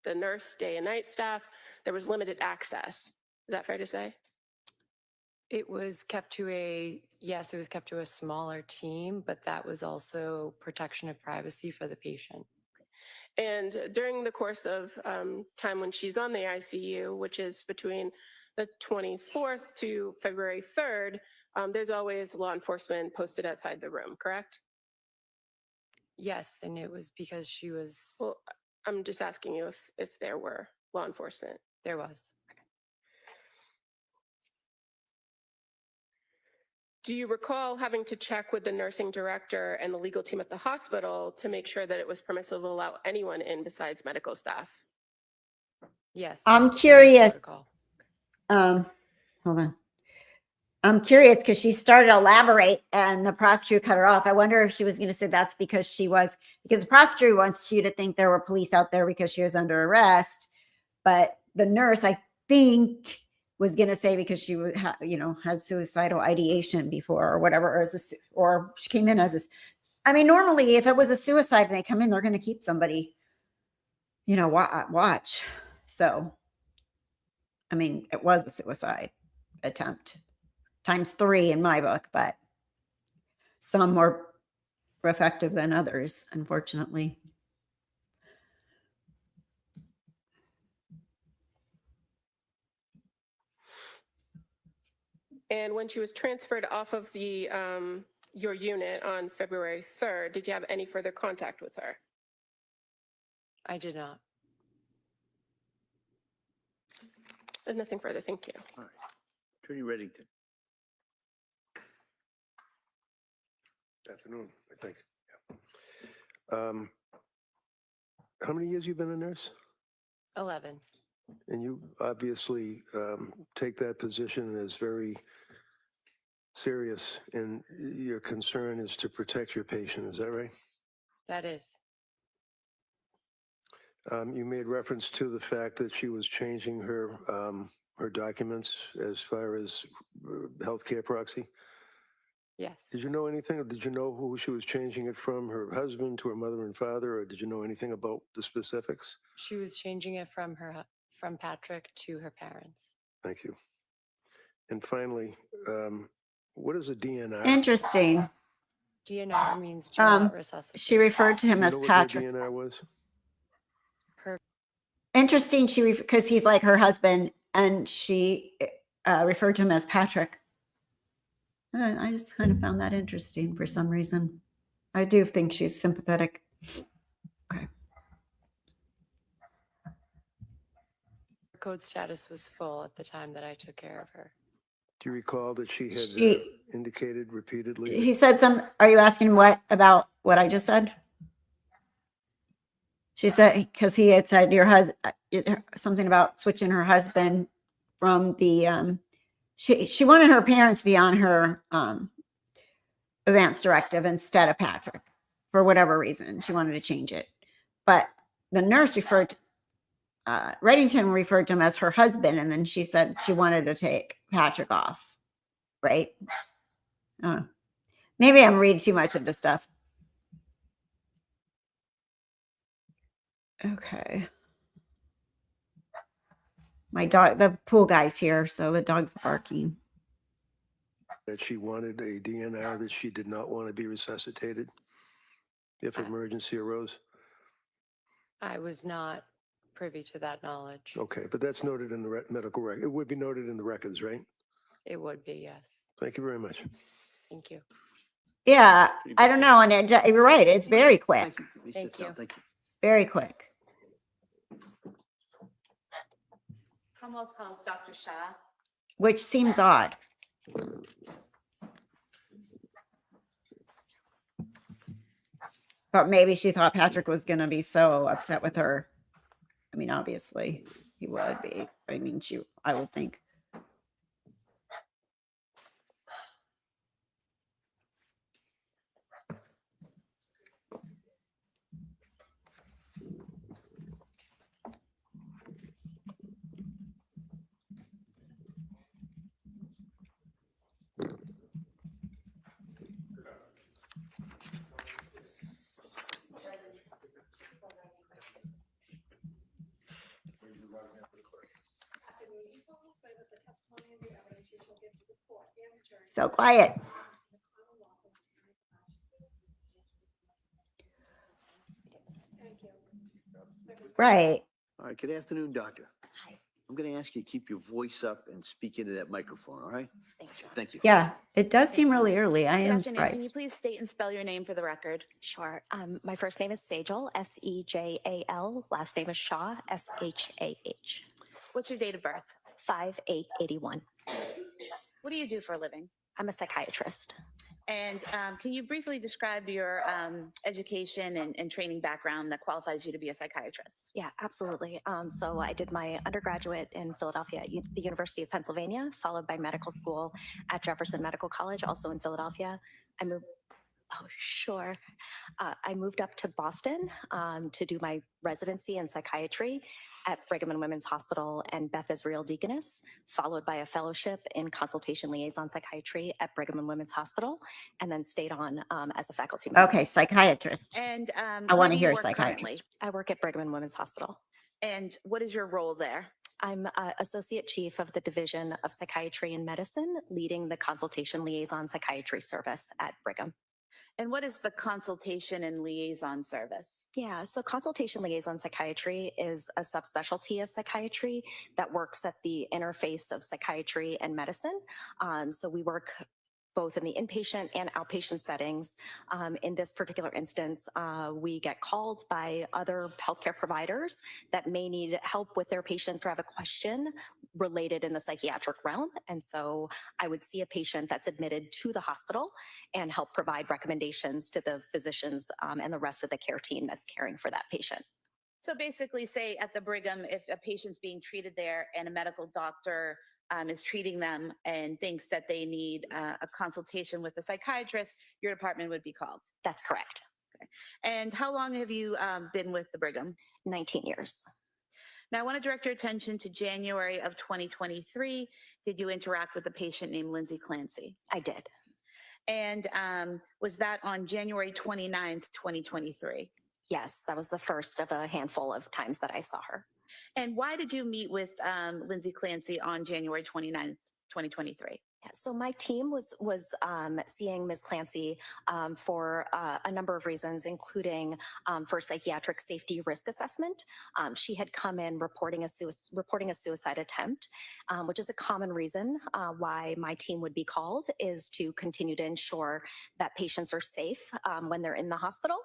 the nurse, day and night staff. There was limited access. Is that fair to say? It was kept to it was kept to a smaller team, but that was also protection of privacy for the patient. And during the course of time when she's on the ICU, which is between the 24th to February 3rd, there's always law enforcement posted outside the room, correct? Yes, and it was because she was... Well, I'm just asking you if there were law enforcement. There was. Do you recall having to check with the nursing director and the legal team at the hospital to make sure that it was permissible to allow anyone in besides medical staff? Yes. I'm curious. Hold on. I'm curious because she started to elaborate and the prosecutor cut her off. I wonder if she was going to say that's because because the prosecutor wants you to think there were police out there because she was under arrest. But the nurse, I think, was going to say because she had suicidal ideation before or whatever, or she came in as this. I mean, normally if it was a suicide and they come in, they're going to keep somebody, watch. So, I mean, it was a suicide attempt ×3 in my book, but some more effective than others, unfortunately. And when she was transferred off of the your unit on February 3rd, did you have any further contact with her? I did not. Nothing further, thank you. All right. Attorney Reddington. Afternoon, I think. Yeah. How many years you been a nurse? 11. And you obviously take that position as very serious, and your concern is to protect your patient. Is that right? That is. You made reference to the fact that she was changing her documents as far as healthcare proxy. Yes. Did you know anything? Did you know who she was changing it from, her husband to her mother and father, or did you know anything about the specifics? She was changing it from Patrick to her parents. Thank you. And finally, what is a DNR? Interesting. DNR means do not resuscitate. She referred to him Do you as know what Patrick. her DNR was? Interesting. Because he's like her husband, and she referred to him as Patrick. I just kind of found that interesting for some reason. I do think she's sympathetic. Okay. Her code status was full at the time that I took care of her. Do you recall that she had indicated repeatedly? He said are you asking what about what I just said? She said, because he had said your husband, something about switching her husband from the, she wanted her parents to be on her advance directive instead of Patrick for whatever reason. She wanted to change it. But the nurse Reddington referred to him as her husband. And then she said she wanted to take Patrick off. Right? Maybe I'm reading too much into stuff. Okay. My dog, the pool guy's here, so the dog's barking. that she wanted a DNR, that she did not want to be resuscitated if emergency arose? I was not privy to that knowledge. Okay, but that's noted in the medical record. It would be noted in the records, right? It would be, yes. Thank you very much. Thank you. Yeah, I don't know. And you're right. It's very quick, Thank you. Thank you. very quick. Commonwealth calls Dr. Shah. Which seems odd. But maybe she thought Patrick was going to be so upset with her. I mean, obviously he would be. I mean, I would think. So quiet. Right. All right, good afternoon, doctor. Hi. I'm going to ask you to keep your voice up and speak into that microphone, all right? Thanks, John. Thank you. Yeah, it does seem really early. I Good am afternoon. Can you surprised. please state and spell your name for the record? Sure. My first name is Sejal, Sejal. Last name is Shah, Shah. What's your date of birth? 5/8/81. What do you do for a living? I'm a psychiatrist. And can you briefly describe your education and training background that qualifies you to be a psychiatrist? Yeah, absolutely. So I did my undergraduate in Philadelphia at the University of Pennsylvania, followed by medical school at Jefferson Medical College, also in Philadelphia. I moved. Oh, sure. I moved up to Boston to do my residency in psychiatry at Brigham and Women's Hospital and Beth Israel Deaconess, followed by a fellowship in consultation liaison psychiatry at Brigham and Women's Hospital, and then stayed on as a faculty member. Okay, psychiatrist. And I want to where do you hear work psychiatrist. currently? I work at Brigham and Women's Hospital. And what is your role there? I'm Associate Chief of the Division of Psychiatry and Medicine, leading the consultation liaison psychiatry service at Brigham. And what is the consultation and liaison service? Yeah, so consultation liaison psychiatry is a subspecialty of psychiatry that works at the interface of psychiatry and medicine. So we work both in the inpatient and outpatient settings. In this particular instance, we get called by other healthcare providers that may need help with their patients or have a question related in the psychiatric realm. And so I would see a patient that's admitted to the hospital and help provide recommendations to the physicians and the rest of the care team that's caring for that patient. So basically, say at the Brigham, if a patient's being treated there and a medical doctor is treating them and thinks that they need a consultation with a psychiatrist, your department would be called. That's correct. Okay. And how long have you been with the Brigham? 19 years. Now, I want to direct your attention to January of 2023. Did you interact with a patient named Lindsay Clancy? I did. And was that on January 29th, 2023? Yes, that was the first of a handful of times that I saw her. And why did you meet with Lindsay Clancy on January 29th, 2023? Yeah, so my team was seeing Ms. Clancy for a number of reasons, including for psychiatric safety risk assessment. She had come in reporting a suicide attempt, which is a common reason why my team would be called, is to continue to ensure that patients are safe when they're in the hospital.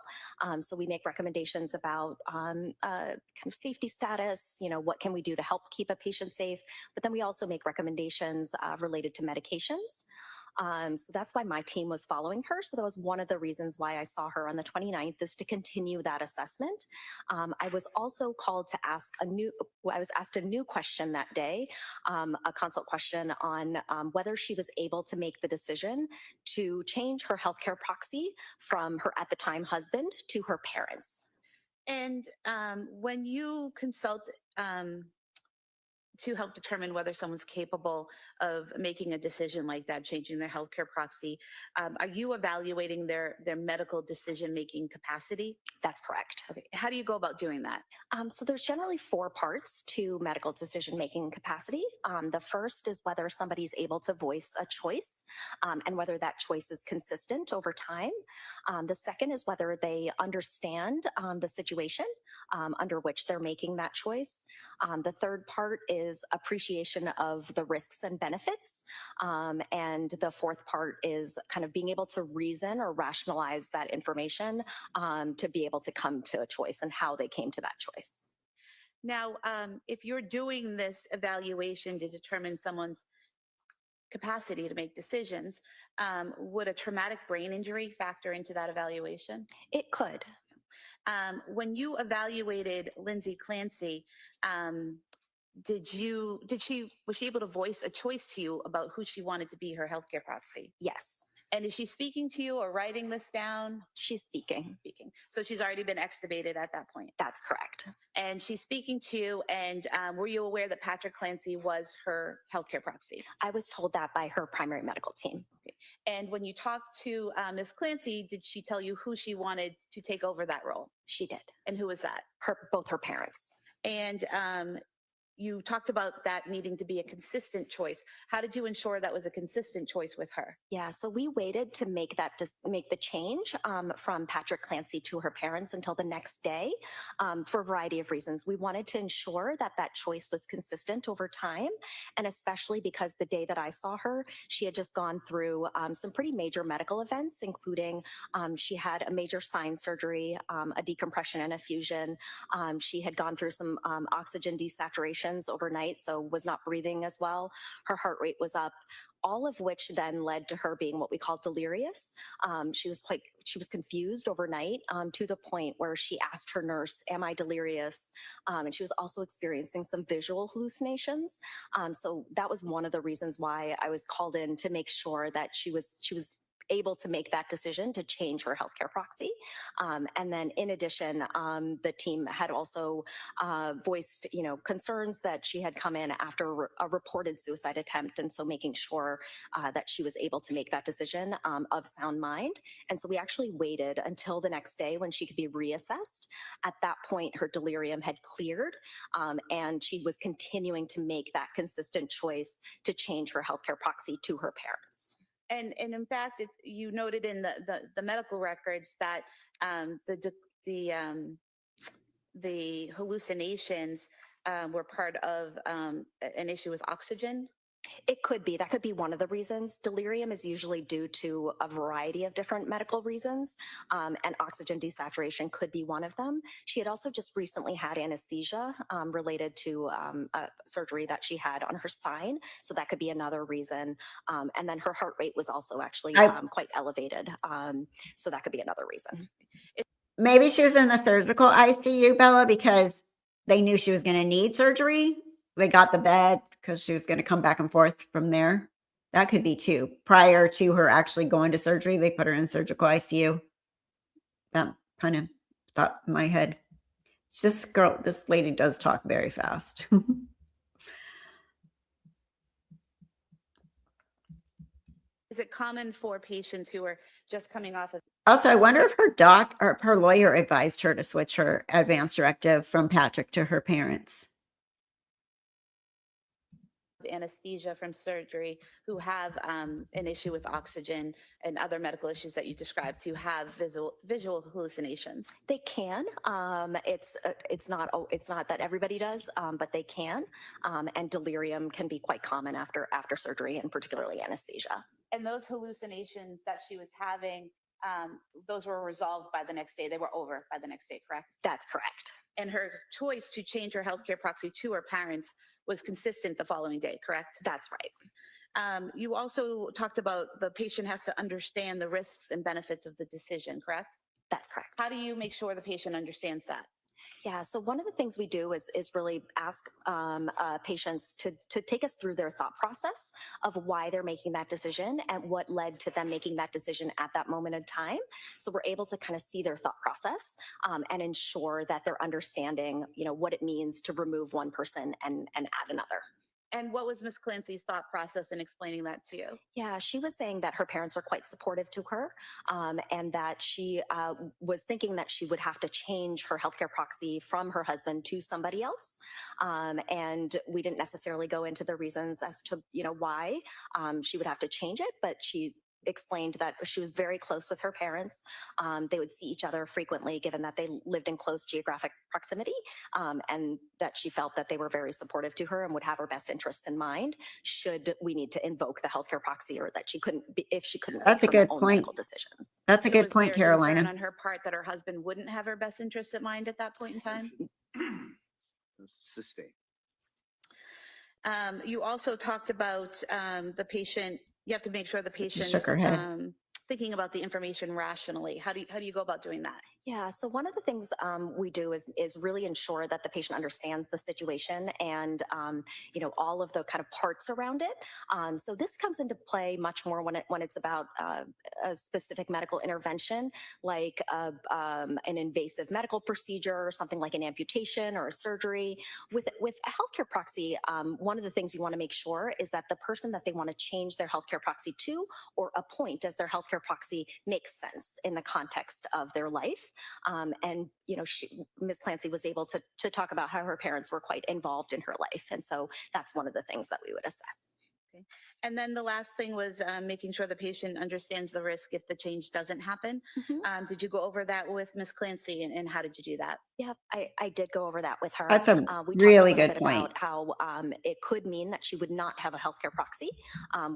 So we make recommendations about kind of safety status, what can we do to help keep a patient safe, but then we also make recommendations related to medications. So that's why my team was following her. So that was one of the reasons why I saw her on the 29th, is to continue that assessment. I was also called to ask I was asked a new question that day, a consult question on whether she was able to make the decision to change her healthcare proxy from her, at the time, husband to her parents. And when you consult to help determine whether someone's capable of making a decision like that, changing their healthcare proxy. Are you evaluating their medical decision-making capacity? That's correct. Okay. How do you go about doing that? So there's generally 4 parts to medical decision-making capacity. The first is whether somebody's able to voice a choice and whether that choice is consistent over time. The second is whether they understand the situation under which they're making that choice. The third part is appreciation of the risks and benefits. And the fourth part is kind of being able to reason or rationalize that information to be able to come to a choice and how they came to that choice. Now, if you're doing this evaluation to determine someone's capacity to make decisions, would a traumatic brain injury factor into that evaluation? It could. When you evaluated Lindsay Clancy, was she able to voice a choice to you about who she wanted to be her healthcare proxy? Yes. And is she speaking to you or writing this down? She's speaking. So she's already been extubated at that point? That's correct. And she's speaking to you, and were you aware that Patrick Clancy was her healthcare proxy? I was told that by her primary medical team. Okay. And when you talked to Ms. Clancy, did she tell you who she wanted to take over that role? She did. And who was that? Both her parents. And you talked about that needing to be a consistent choice. How did you ensure that was a consistent choice with her? Yeah, so we waited to make the change from Patrick Clancy to her parents until the next day for a variety of reasons. We wanted to ensure that that choice was consistent over time, and especially because the day that I saw her, she had just gone through some pretty major medical events, including she had a major spine surgery, a decompression and a fusion. She had gone through some oxygen desaturation overnight, so was not breathing as well. Her heart rate was up, all of which then led to her being what we call delirious. She was confused overnight to the point where she asked her nurse, "Am I delirious?" And she was also experiencing some visual hallucinations. So that was one of the reasons why I was called in, to make sure that she was able to make that decision to change her healthcare proxy. And then in addition, the team had also voiced, concerns that she had come in after a reported suicide attempt. And so making sure that she was able to make that decision of sound mind. And so we actually waited until the next day when she could be reassessed. At that point, her delirium had cleared, and she was continuing to make that consistent choice to change her healthcare proxy to her parents. And in fact, you noted in the medical records that the hallucinations were part of an issue with oxygen. It could be. That could be one of the reasons. Delirium is usually due to a variety of different medical reasons, and oxygen desaturation could be one of them. She had also just recently had anesthesia related to a surgery that she had on her spine, so that could be another reason. And then her heart rate was also actually quite elevated, so that could be another reason. Maybe she was in the surgical ICU, Bella, because they knew she was going to need surgery. They got the bed because she was going to come back and forth from there. That could be too. Prior to her actually going to surgery, they put her in surgical ICU. That kind of thought in my head. This lady does talk very fast. Is it common for patients who are just coming off of... Also, I wonder if her doc or her lawyer advised her to switch her advance directive from Patrick to her parents. Anesthesia from surgery, who have an issue with oxygen and other medical issues that you described, to have visual hallucinations. They can. It's not that everybody does, but they can. And delirium can be quite common after surgery, and particularly anesthesia. And those hallucinations that she was having, those were resolved by the next day. They were over by the next day, correct? That's correct. And her choice to change her healthcare proxy to her parents was consistent the following day, correct? That's right. You also talked about the patient has to understand the risks and benefits of the decision, correct? That's correct. How do you make sure the patient understands that? Yeah, so one of the things we do is really ask patients to take us through their thought process of why they're making that decision and what led to them making that decision at that moment in time. So we're able to kind of see their thought process and ensure that they're understanding, what it means to remove one person and add another. And what was Ms. Clancy's thought process in explaining that to you? Yeah, she was saying that her parents are quite supportive to her, and that she was thinking that she would have to change her healthcare proxy from her husband to somebody else. And we didn't necessarily go into the reasons as to why she would have to change it, but she explained that she was very close with her parents. They would see each other frequently, given that they lived in close geographic proximity, and that she felt that they were very supportive to her and would have her best interests in mind should we need to invoke the healthcare proxy, or that she couldn't be, if she couldn't That's make a her good own point. medical decisions. That's a So good was point, there concern Carolina. on her part that her husband wouldn't have her best interest at mind at that point in time? Sustain. You also talked about the patient. You have to make sure the She patient's shook her head. thinking about the information rationally. How do you go about doing that? Yeah, so one of the things we do is really ensure that the patient understands the situation and all of the kind of parts around it. So this comes into play much more when it's about a specific medical intervention, like an invasive medical procedure, or something like an amputation or a surgery. With a healthcare proxy, one of the things you want to make sure is that the person that they want to change their healthcare proxy to or appoint as their healthcare proxy makes sense in the context of their life. And Ms. Clancy was able to talk about how her parents were quite involved in her life, and so that's one of the things that we would assess. Okay. And then the last thing was making sure the patient understands the risk if the change doesn't happen. Did you go over that with Ms. Clancy, and how did you do that? Yeah, I did go over that with her. That's a we really talked a little good bit point. about how it could mean that she would not have a healthcare proxy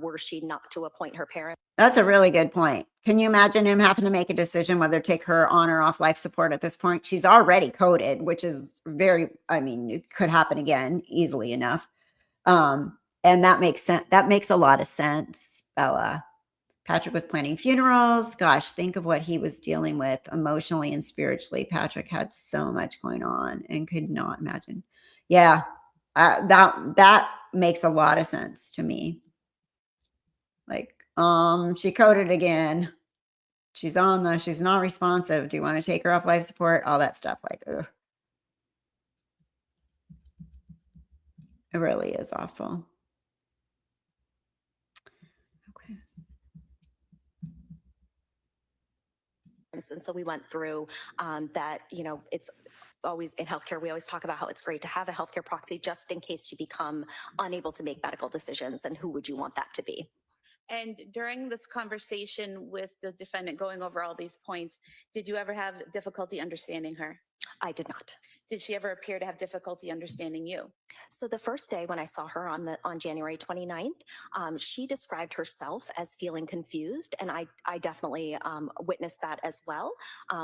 were she not to appoint her parents. That's a really good point. Can you imagine him having to make a decision whether to take her on or off life support at this point? She's already coded, which is it could happen again easily enough. And that makes sense. That makes a lot of sense, Bella. Patrick was planning funerals. Gosh, think of what he was dealing with emotionally and spiritually. Patrick had so much going on and could not imagine. Yeah, that makes a lot of sense to me. Like, she coded again. She's not responsive. Do you want to take her off life support? All that stuff. Like, ugh. It really is awful. Okay. And so we went through that, it's always in healthcare, we always talk about how it's great to have a healthcare proxy just in case you become unable to make medical decisions, and who would you want that to be? And during this conversation with the defendant going over all these points, did you ever have difficulty understanding her? I did not. Did she ever appear to have difficulty understanding you? So the first day when I saw her on January 29th, she described herself as feeling confused, and I definitely witnessed that as well.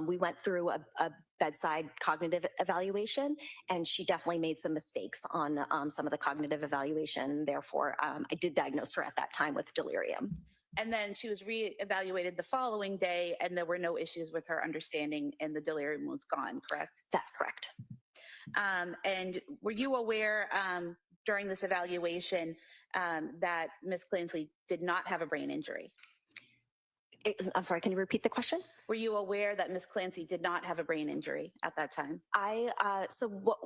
We went through a bedside cognitive evaluation, and she definitely made some mistakes on some of the cognitive evaluation. Therefore, I did diagnose her at that time with delirium. And then she was reevaluated the following day, and there were no issues with her understanding, and the delirium was gone, correct? That's correct. And were you aware during this evaluation that Ms. Clancy did not have a brain injury? I'm sorry, can you repeat the question? Were you aware that Ms. Clancy did not have a brain injury at that time?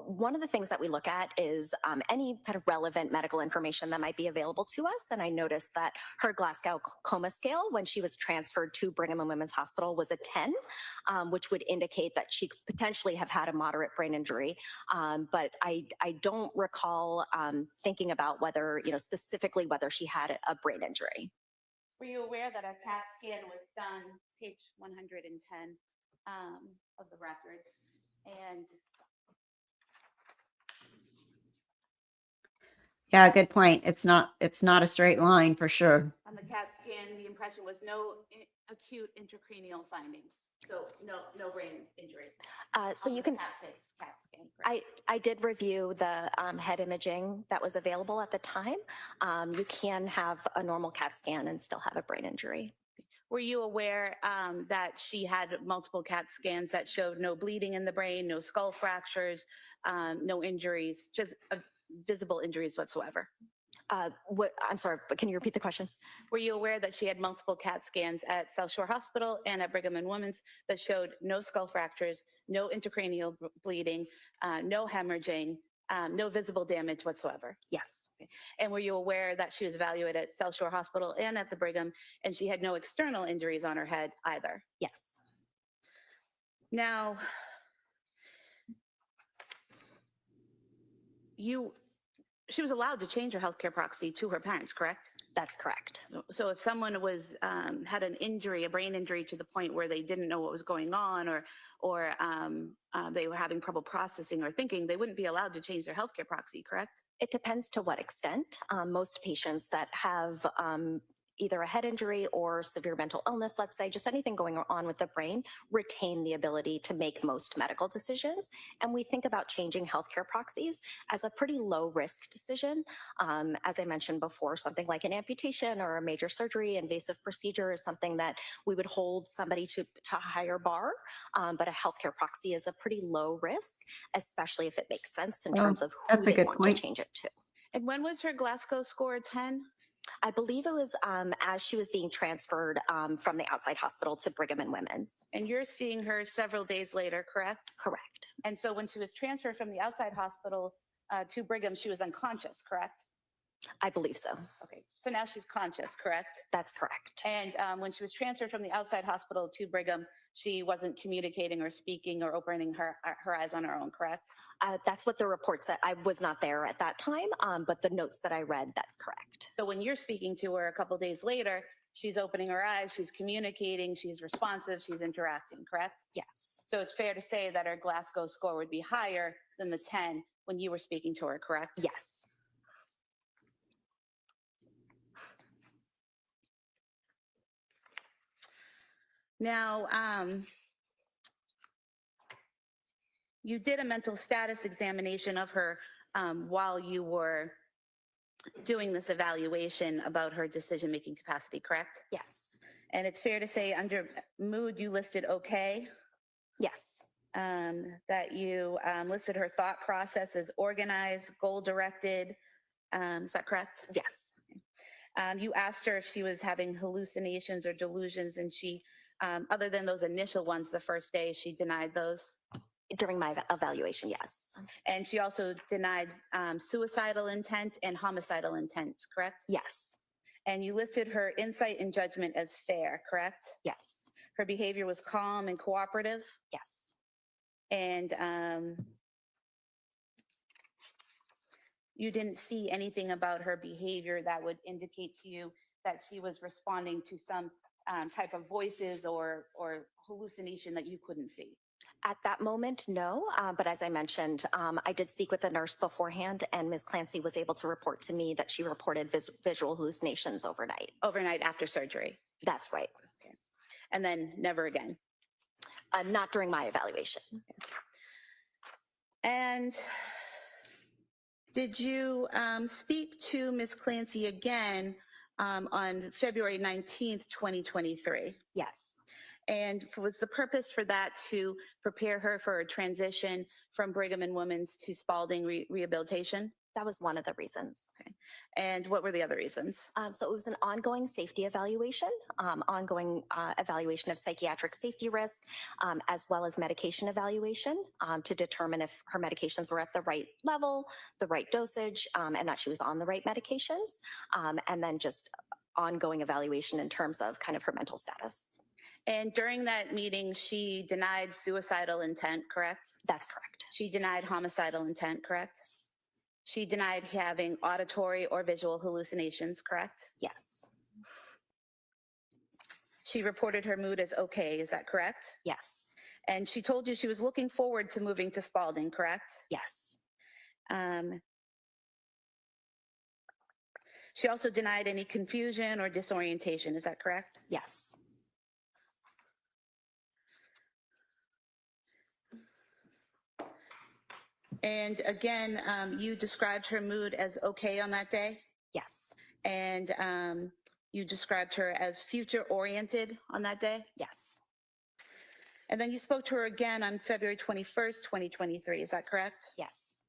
One of the things that we look at is any kind of relevant medical information that might be available to us. And I noticed that her Glasgow coma scale, when she was transferred to Brigham and Women's Hospital, was a 10, which would indicate that she could potentially have had a moderate brain injury. But I don't recall thinking about whether, specifically whether she had a brain injury. Were you aware that a CAT scan was done, page 110 of the records, and Yeah, good point. It's not a straight line for sure. on the CAT scan, the impression was no acute intracranial findings, so no brain injury. So you can. CAT scan. Correct? I did review the head imaging that was available at the time. You can have a normal CAT scan and still have a brain injury. Were you aware that she had multiple CAT scans that showed no bleeding in the brain, no skull fractures, no injuries, just visible injuries whatsoever? I'm sorry, but can you repeat the question? Were you aware that she had multiple CAT scans at South Shore Hospital and at Brigham and Women's that showed no skull fractures, no intracranial bleeding, no hemorrhaging, no visible damage whatsoever? Yes. And were you aware that she was evaluated at South Shore Hospital and at the Brigham, and she had no external injuries on her head either? Yes. Now, she was allowed to change her healthcare proxy to her parents, correct? That's correct. So if someone was had an injury, a brain injury, to the point where they didn't know what was going on, or they were having trouble processing or thinking, they wouldn't be allowed to change their healthcare proxy, correct? It depends to what extent. Most patients that have either a head injury or severe mental illness, let's say, just anything going on with the brain, retain the ability to make most medical decisions. And we think about changing healthcare proxies as a pretty low risk decision. As I mentioned before, something like an amputation or a major surgery, invasive procedure is something that we would hold somebody to a higher bar. But a healthcare proxy is a pretty low risk, especially if it makes sense in terms of who they want to change it to. And when was her Glasgow score 10? I believe it was as she was being transferred from the outside hospital to Brigham and Women's. And you're seeing her several days later, correct? Correct. And so when she was transferred from the outside hospital to Brigham, she was unconscious, correct? I believe so. Okay, so now she's conscious, correct? That's correct. And when she was transferred from the outside hospital to Brigham, she wasn't communicating or speaking or opening her eyes on her own, correct? That's what the report said. I was not there at that time, but the notes that I read, that's correct. So when you're speaking to her a couple days later, she's opening her eyes, she's communicating, she's responsive, she's interacting, correct? Yes. So it's fair to say that her Glasgow score would be higher than the 10 when you were speaking to her, correct? Yes. Now, you did a mental status examination of her while you were doing this evaluation about her decision-making capacity, correct? Yes. And it's fair to say under mood, you listed okay? Yes. That you listed her thought process as organized, goal-directed. Is that correct? Yes. You asked her if she was having hallucinations or delusions, and she, other than those initial ones the first day, she denied those? During my evaluation, yes. And she also denied suicidal intent and homicidal intent, correct? Yes. And you listed her insight and judgment as fair, correct? Yes. Her behavior was calm and cooperative? Yes. And you didn't see anything about her behavior that would indicate to you that she was responding to some type of voices or hallucination that you couldn't see? At that moment, no. But as I mentioned, I did speak with the nurse beforehand, and Ms. Clancy was able to report to me that she reported visual hallucinations overnight. Overnight after surgery? That's right. Okay. And then never again? Not during my evaluation. And did you speak to Ms. Clancy again on February 19th, 2023? Yes. And was the purpose for that to prepare her for a transition from Brigham and Women's to Spalding Rehabilitation? That was one of the reasons. Okay. And what were the other reasons? So it was an ongoing safety evaluation, ongoing evaluation of psychiatric safety risk, as well as medication evaluation to determine if her medications were at the right level, the right dosage, and that she was on the right medications. And then just ongoing evaluation in terms of kind of her mental status. And during that meeting, she denied suicidal intent, correct? That's correct. She denied homicidal intent, correct? She denied having auditory or visual hallucinations, correct? Yes. She reported her mood as okay, is that correct? Yes. And she told you she was looking forward to moving to Spalding, correct? Yes. She also denied any confusion or disorientation, is that correct? Yes. And again, you described her mood as okay on that day? Yes. And you described her as future oriented on that day? Yes. And then you spoke to her again on February 21st, 2023. Is that correct? Yes.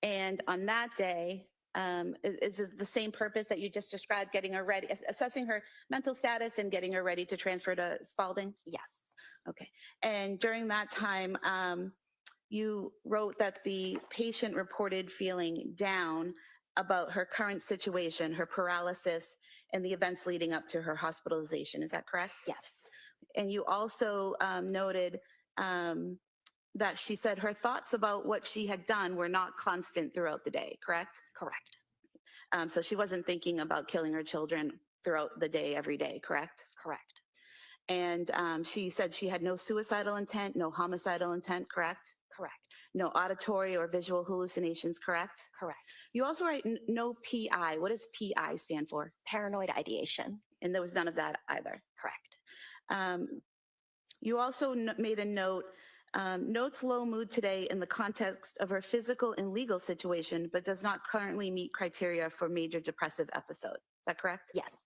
And on that day, is this the same purpose that you just described, getting her ready, assessing her mental status and getting her ready to transfer to Spalding? Yes. Okay. And during that time, you wrote that the patient reported feeling down about her current situation, her paralysis, and the events leading up to her hospitalization. Is that correct? Yes. And you also noted that she said her thoughts about what she had done were not constant throughout the day, correct? Correct. So she wasn't thinking about killing her children throughout the day, every day, correct? Correct. And she said she had no suicidal intent, no homicidal intent, correct? Correct. No auditory or visual hallucinations, correct? Correct. You also write no PI. What does PI stand for? Paranoid ideation. And there was none of that either. Correct. You also made a note, notes low mood today in the context of her physical and legal situation, but does not currently meet criteria for major depressive episode. Is that correct? Yes.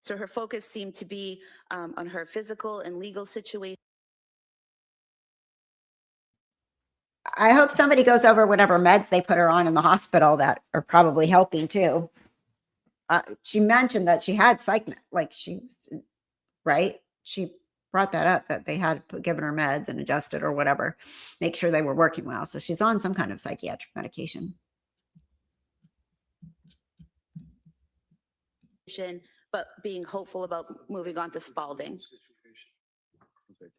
So her focus seemed to be on her physical and legal situation. I hope somebody goes over whatever meds they put her on in the hospital that are probably helping too. She mentioned that she had like she was, right? She brought that up, that they had given her meds and adjusted or whatever, make sure they were working well. So she's on some kind of psychiatric medication. But being hopeful about moving on to Spalding.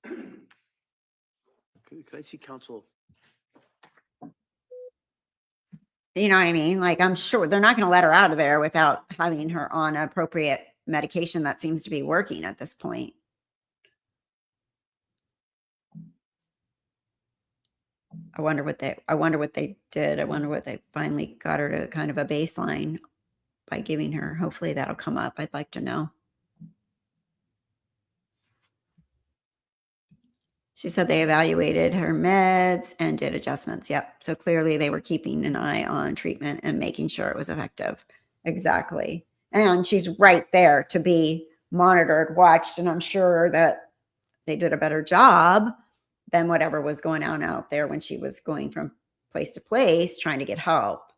Could I see counsel? You know what I mean? Like, I'm sure they're not going to let her out of there without having her on appropriate medication that seems to be working at this point. I wonder what they did. I wonder what they finally got her to kind of a baseline by giving her. Hopefully that'll come up. I'd like to know. She said they evaluated her meds and did adjustments. Yep. So clearly they were keeping an eye on treatment and making sure it was effective. Exactly. And she's right there to be monitored, watched, and I'm sure that they did a better job than whatever was going on out there when she was going from place to place trying to get help.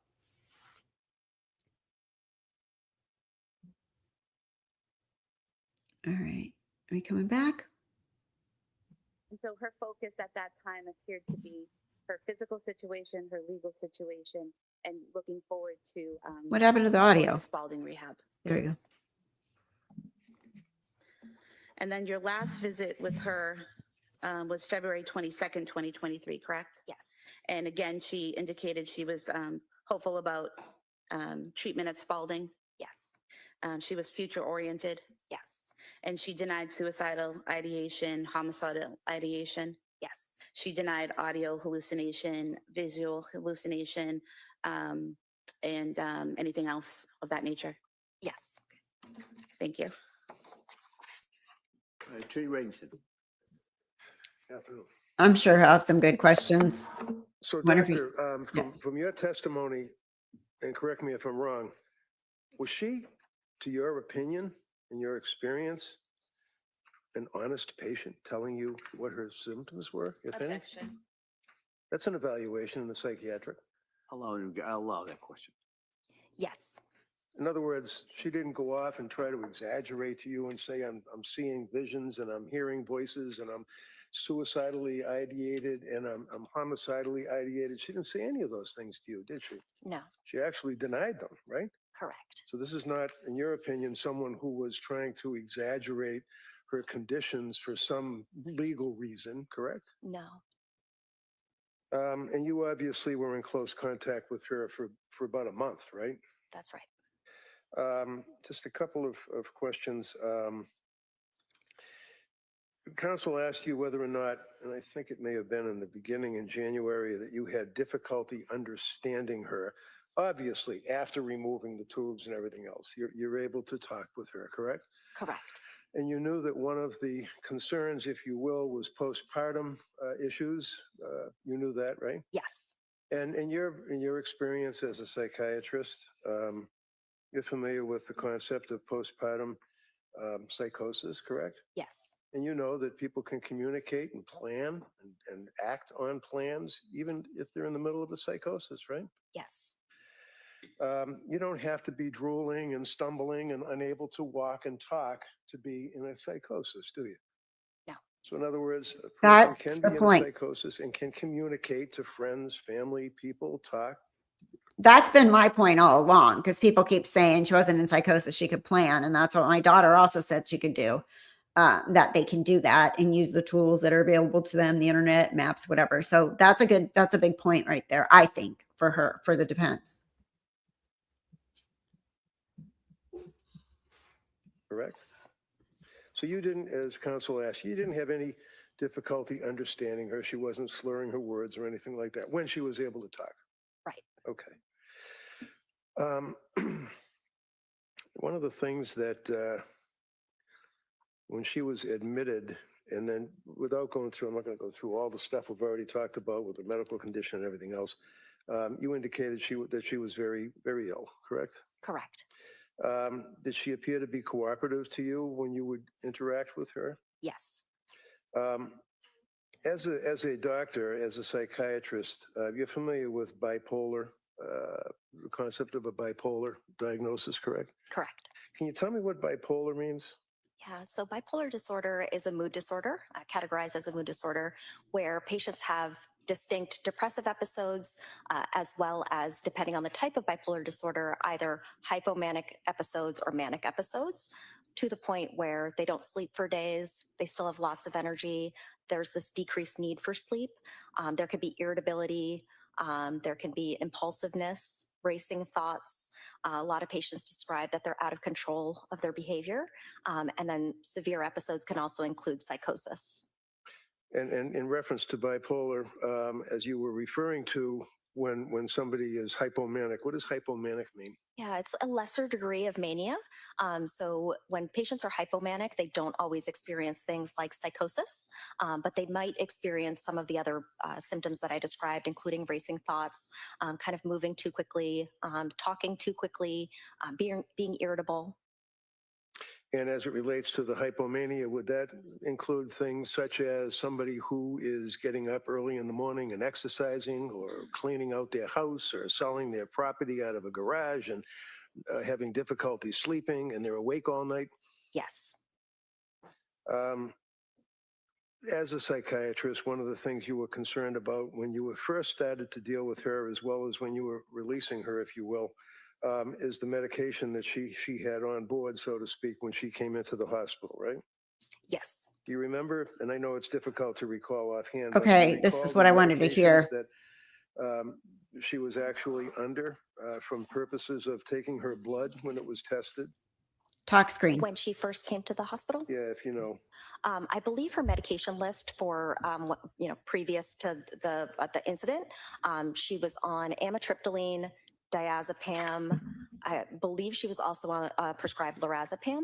All right. Are we coming back? And so her focus at that time appeared to be her physical situation, her legal situation, and looking forward to What happened to the audio? Spalding rehab. There we go. And then your last visit with her was February 22nd, 2023, correct? Yes. And again, she indicated she was hopeful about treatment at Spalding. Yes. She was future oriented. Yes. And she denied suicidal ideation, homicidal ideation. Yes. She denied audio hallucination, visual hallucination, and anything else of that nature. Yes. Thank you. Attorney Reddington. I'm sure he'll have some good questions. So, Wonder if Doctor, from your testimony, and correct me if I'm wrong, was she, to your opinion, in your experience, an honest patient telling you what her symptoms were, if any? Objection. That's an evaluation in the psychiatric. I'll allow that question. Yes. In other words, she didn't go off and try to exaggerate to you and say, I'm seeing visions and I'm hearing voices and I'm suicidally ideated and I'm homicidally ideated. She didn't say any of those things to you, did she? No. She actually denied them, right? Correct. So this is not, in your opinion, someone who was trying to exaggerate her conditions for some legal reason, correct? No. And you obviously were in close contact with her for about a month, right? That's right. Just a couple of questions. Counsel asked you whether or not, and I think it may have been in the beginning in January, that you had difficulty understanding her. Obviously, after removing the tubes and everything else, you're able to talk with her, correct? Correct. And you knew that one of the concerns, if you will, was postpartum issues. You knew that, right? Yes. And in your experience as a psychiatrist, You're familiar with the concept of postpartum psychosis, correct? Yes. And you know that people can communicate and plan and act on plans, even if they're in the middle of a psychosis, right? Yes. You don't have to be drooling and stumbling and unable to walk and talk to be in a psychosis, do you? No. So in other words, a person That's can the be in a point. psychosis and can communicate to friends, family, people, talk. That's been my point all along, because people keep saying she wasn't in psychosis, she could plan. And that's what my daughter also said she could do, that they can do that and use the tools that are available to them, the internet, maps, whatever. So that's a big point right there, I think, for her, for the defense. Correct? So you didn't, as counsel asked, you didn't have any difficulty understanding her. She wasn't slurring her words or anything like that when she was able to talk. Right. Okay. One of the things that when she was admitted, and then without going through, I'm not going to go through all the stuff we've already talked about with her medical condition and everything else. You indicated that she was very, very ill, correct? Correct. Did she appear to be cooperative to you when you would interact with her? Yes. As a doctor, as a psychiatrist, you're familiar with bipolar, the concept of a bipolar diagnosis, correct? Correct. Can you tell me what bipolar means? Yeah, so bipolar disorder is a mood disorder, categorized as a mood disorder, where patients have distinct depressive episodes, as well as, depending on the type of bipolar disorder, either hypomanic episodes or manic episodes, to the point where they don't sleep for days, they still have lots of energy, there's this decreased need for sleep, there could be irritability, there can be impulsiveness, racing thoughts. A lot of patients describe that they're out of control of their behavior. And then severe episodes can also include psychosis. And in reference to bipolar, as you were referring to, when somebody is hypomanic, what does hypomanic mean? Yeah, it's a lesser degree of mania. So when patients are hypomanic, they don't always experience things like psychosis, but they might experience some of the other symptoms that I described, including racing thoughts, kind of moving too quickly, talking too quickly, being irritable. And as it relates to the hypomania, would that include things such as somebody who is getting up early in the morning and exercising, or cleaning out their house, or selling their property out of a garage and having difficulty sleeping, and they're awake all night? Yes. As a psychiatrist, one of the things you were concerned about when you were first started to deal with her, as well as when you were releasing her, if you will, is the medication that she had on board, so to speak, when she came into the hospital, right? Yes. Do you remember? And I know it's difficult to recall offhand. But Okay, do you this recall is what the I wanted to hear. medications that she was actually under from purposes of taking her blood when it was tested? Talk screen. When she first came to the hospital? Yeah, if you know. I believe her medication list for, previous to the incident, she was on amitriptyline, diazepam. I believe she was also on prescribed lorazepam,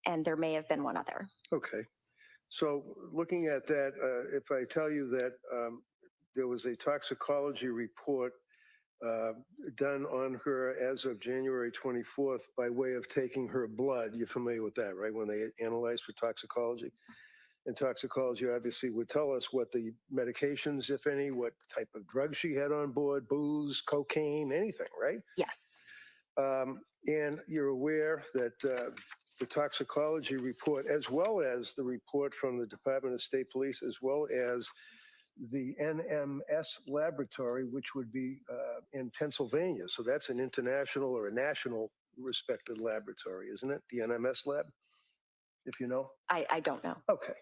and there may have been one other. Okay. So looking at that, if I tell you that there was a toxicology report done on her as of January 24th by way of taking her blood. You're familiar with that, right? When they analyze for toxicology. And toxicology obviously would tell us what the medications, if any, what type of drugs she had on board, booze, cocaine, anything, right? Yes. And you're aware that the toxicology report, as well as the report from the Department of State Police, as well as the NMS laboratory, which would be in Pennsylvania. So that's an international or a national respected laboratory, isn't it? The NMS lab, if you know? I don't know. Okay.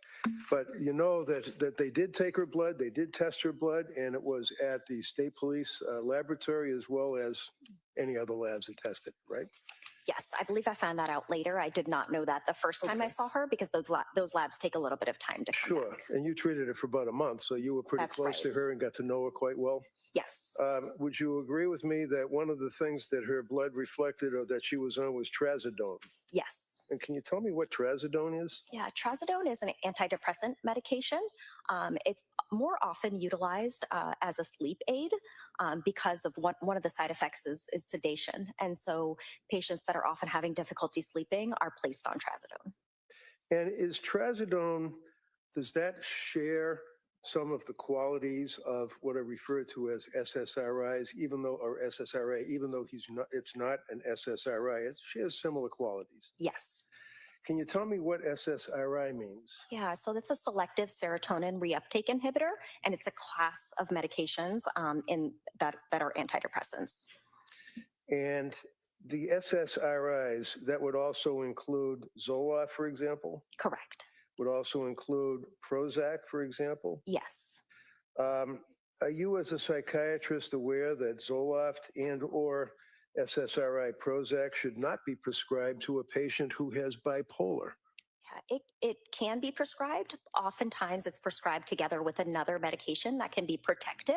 But you know that they did take her blood, they did test her blood, and it was at the state police laboratory, as well as any other labs that tested, right? Yes, I believe I found that out later. I did not know that the first time I Okay. saw her because those labs take a little bit of time to come Sure. back. And you treated her for about a month, so you were pretty That's close to right. her and got to know her quite well. Yes. Would you agree with me that one of the things that her blood reflected or that she was on was trazodone? Yes. And can you tell me what trazodone is? Yeah, trazodone is an antidepressant medication. It's more often utilized as a sleep aid because of one of the side effects is sedation. And so patients that are often having difficulty sleeping are placed on trazodone. And is trazodone, does that share some of the qualities of what are referred to as SSRIs, or SSRI, even though it's not an SSRI, it shares similar qualities? Yes. Can you tell me what SSRI means? Yeah, so that's a selective serotonin reuptake inhibitor, and it's a class of medications that are antidepressants. And the SSRIs, that would also include Zoloft, for example? Correct. Would also include Prozac, for example? Yes. Are you as a psychiatrist aware that Zoloft and or SSRI Prozac should not be prescribed to a patient who has bipolar? Yeah, it can be prescribed. Oftentimes it's prescribed together with another medication that can be protective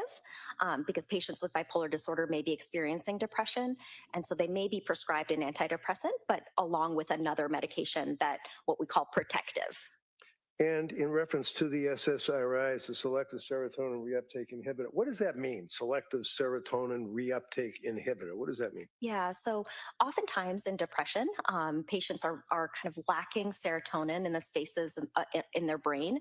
because patients with bipolar disorder may be experiencing depression. And so they may be prescribed an antidepressant, but along with another medication that what we call protective. And in reference to the SSRIs, the selective serotonin reuptake inhibitor, what does that mean? Selective serotonin reuptake inhibitor. What does that mean? Yeah, so oftentimes in depression, patients are kind of lacking serotonin in the spaces in their brain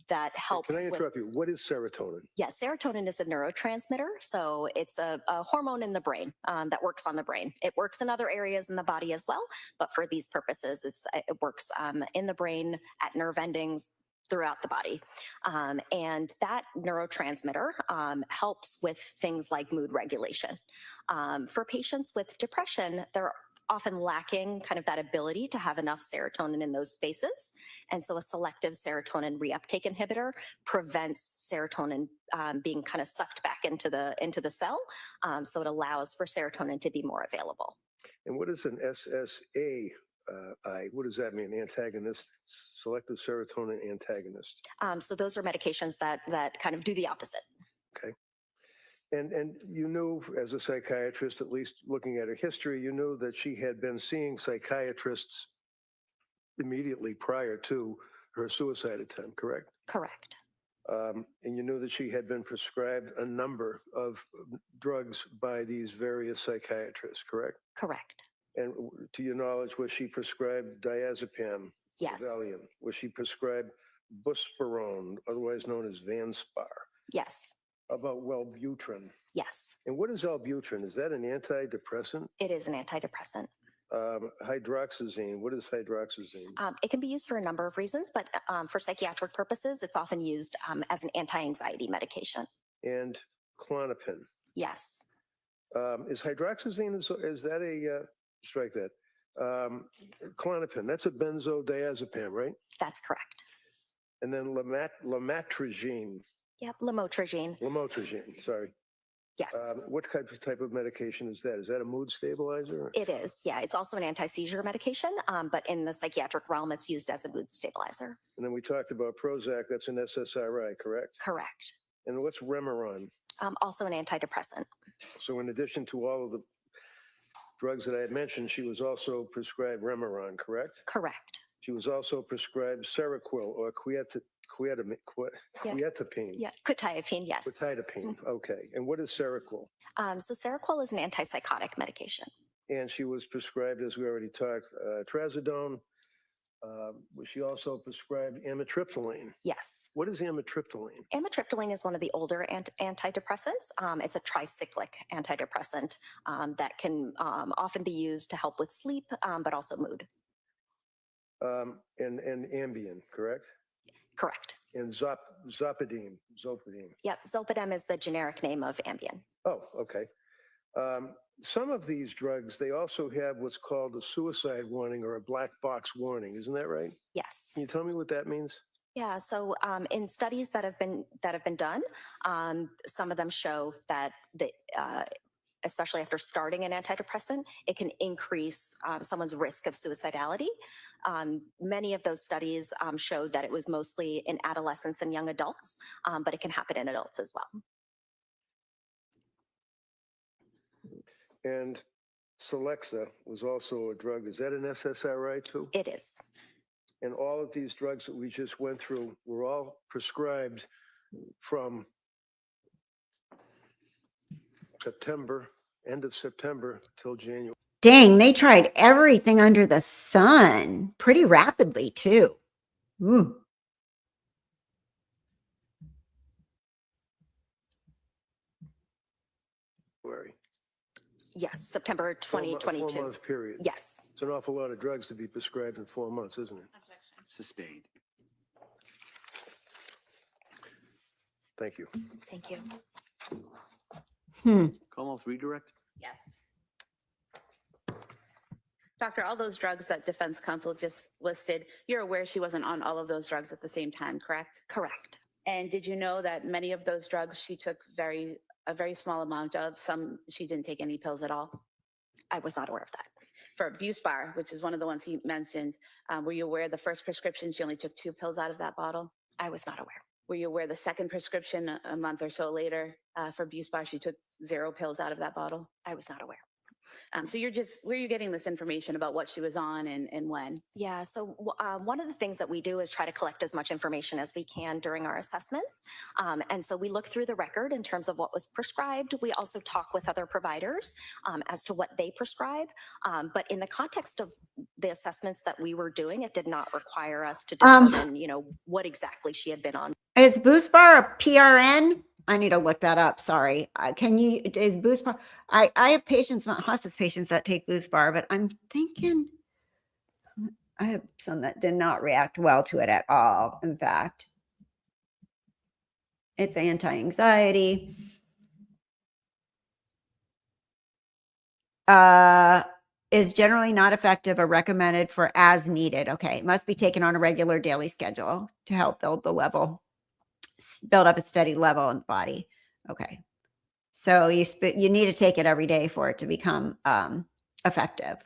that helps. Can I interrupt you? What is serotonin? Yeah, serotonin is a neurotransmitter. So it's a hormone in the brain that works on the brain. It works in other areas in the body as well, but for these purposes, it works in the brain at nerve endings throughout the body. And that neurotransmitter helps with things like mood regulation. For patients with depression, they're often lacking kind of that ability to have enough serotonin in those spaces. And so a selective serotonin reuptake inhibitor prevents serotonin being kind of sucked back into the cell. So it allows for serotonin to be more available. And what is an SSAI? What does that mean? Antagonist, selective serotonin antagonist. So those are medications that kind of do the opposite. Okay. And you knew, as a psychiatrist, at least looking at her history, you knew that she had been seeing psychiatrists immediately prior to her suicide attempt, correct? Correct. And you knew that she had been prescribed a number of drugs by these various psychiatrists, correct? Correct. And to your knowledge, was she prescribed diazepam? Yes. Valium? Was she prescribed buspirone, otherwise known as Vanspar? Yes. How about Wellbutrin? Yes. And what is Wellbutrin? Is that an antidepressant? It is an antidepressant. Hydroxyzine. What is hydroxyzine? It can be used for a number of reasons, but for psychiatric purposes, it's often used as an anti-anxiety medication. And Klonopin. Yes. Is hydroxyzine, is that a, strike that. Klonopin, that's a benzodiazepam, right? That's correct. And then lamotrigine. Yep, lamotrigine. Lamotrigine, sorry. Yes. What type of medication is that? Is that a mood stabilizer? It is, yeah. It's also an anti-seizure medication, but in the psychiatric realm, it's used as a mood stabilizer. And then we talked about Prozac, that's an SSRI, correct? Correct. And what's Remeron? Also an antidepressant. So in addition to all of the drugs that I had mentioned, she was also prescribed Remeron, correct? Correct. She was also prescribed Seroquel or quetiapine. Yeah, quetiapine, yes. Quetiapine, okay. And what is Seroquel? So Seroquel is an antipsychotic medication. And she was prescribed, as we already talked, trazodone. Was she also prescribed amitriptyline? Yes. What is amitriptyline? Amitriptyline is one of the older antidepressants. It's a tricyclic antidepressant that can often be used to help with sleep, but also mood. And Ambien, correct? Correct. And Zolpidem. Yep, Zolpidem is the generic name of Ambien. Oh, okay. Some of these drugs, they also have what's called a suicide warning or a black box warning. Isn't that right? Yes. Can you tell me what that means? Yeah. So in studies that have been done, some of them show that especially after starting an antidepressant, it can increase someone's risk of suicidality. Many of those studies showed that it was mostly in adolescents and young adults, but it can happen in adults as well. And Celexa was also a drug. Is that an SSRI too? It is. And all of these drugs that we just went through were all prescribed from September, end of September till January. Dang, they tried everything under the sun pretty rapidly too. Ooh. Yes, September 2022. 4-month period. Yes. It's an awful lot of drugs to be prescribed in 4 months, isn't it? Sustained. Thank you. Thank you. Commonwealth redirect? Yes. Doctor, all those drugs that defense counsel just listed, you're aware she wasn't on all of those drugs at the same time, correct? Correct. And did you know that many of those drugs she took a very small amount of? Some she didn't take any pills at all? I was not aware of that. For Buspar, which is one of the ones he mentioned, were you aware the first prescription she only took 2 pills out of that bottle? I was not aware. Were you aware the second prescription a month or so later for Buspar, she took 0 pills out of that bottle? I was not aware. So where are you getting this information about what she was on and when? Yeah, so one of the things that we do is try to collect as much information as we can during our assessments. And so we look through the record in terms of what was prescribed. We also talk with other providers as to what they prescribe. But in the context of the assessments that we were doing, it did not require us to determine, what exactly she had been on. Is Buspar a PRN? I need to look that up. Sorry. Is Buspar? I have patients, hospice patients that take Buspar, but I'm thinking I have some that did not react well to it at all. In fact, it's anti-anxiety. Is generally not effective or recommended for as needed. Okay. It must be taken on a regular daily schedule to help build up a steady level in the body. Okay. So you need to take it every day for it to become effective.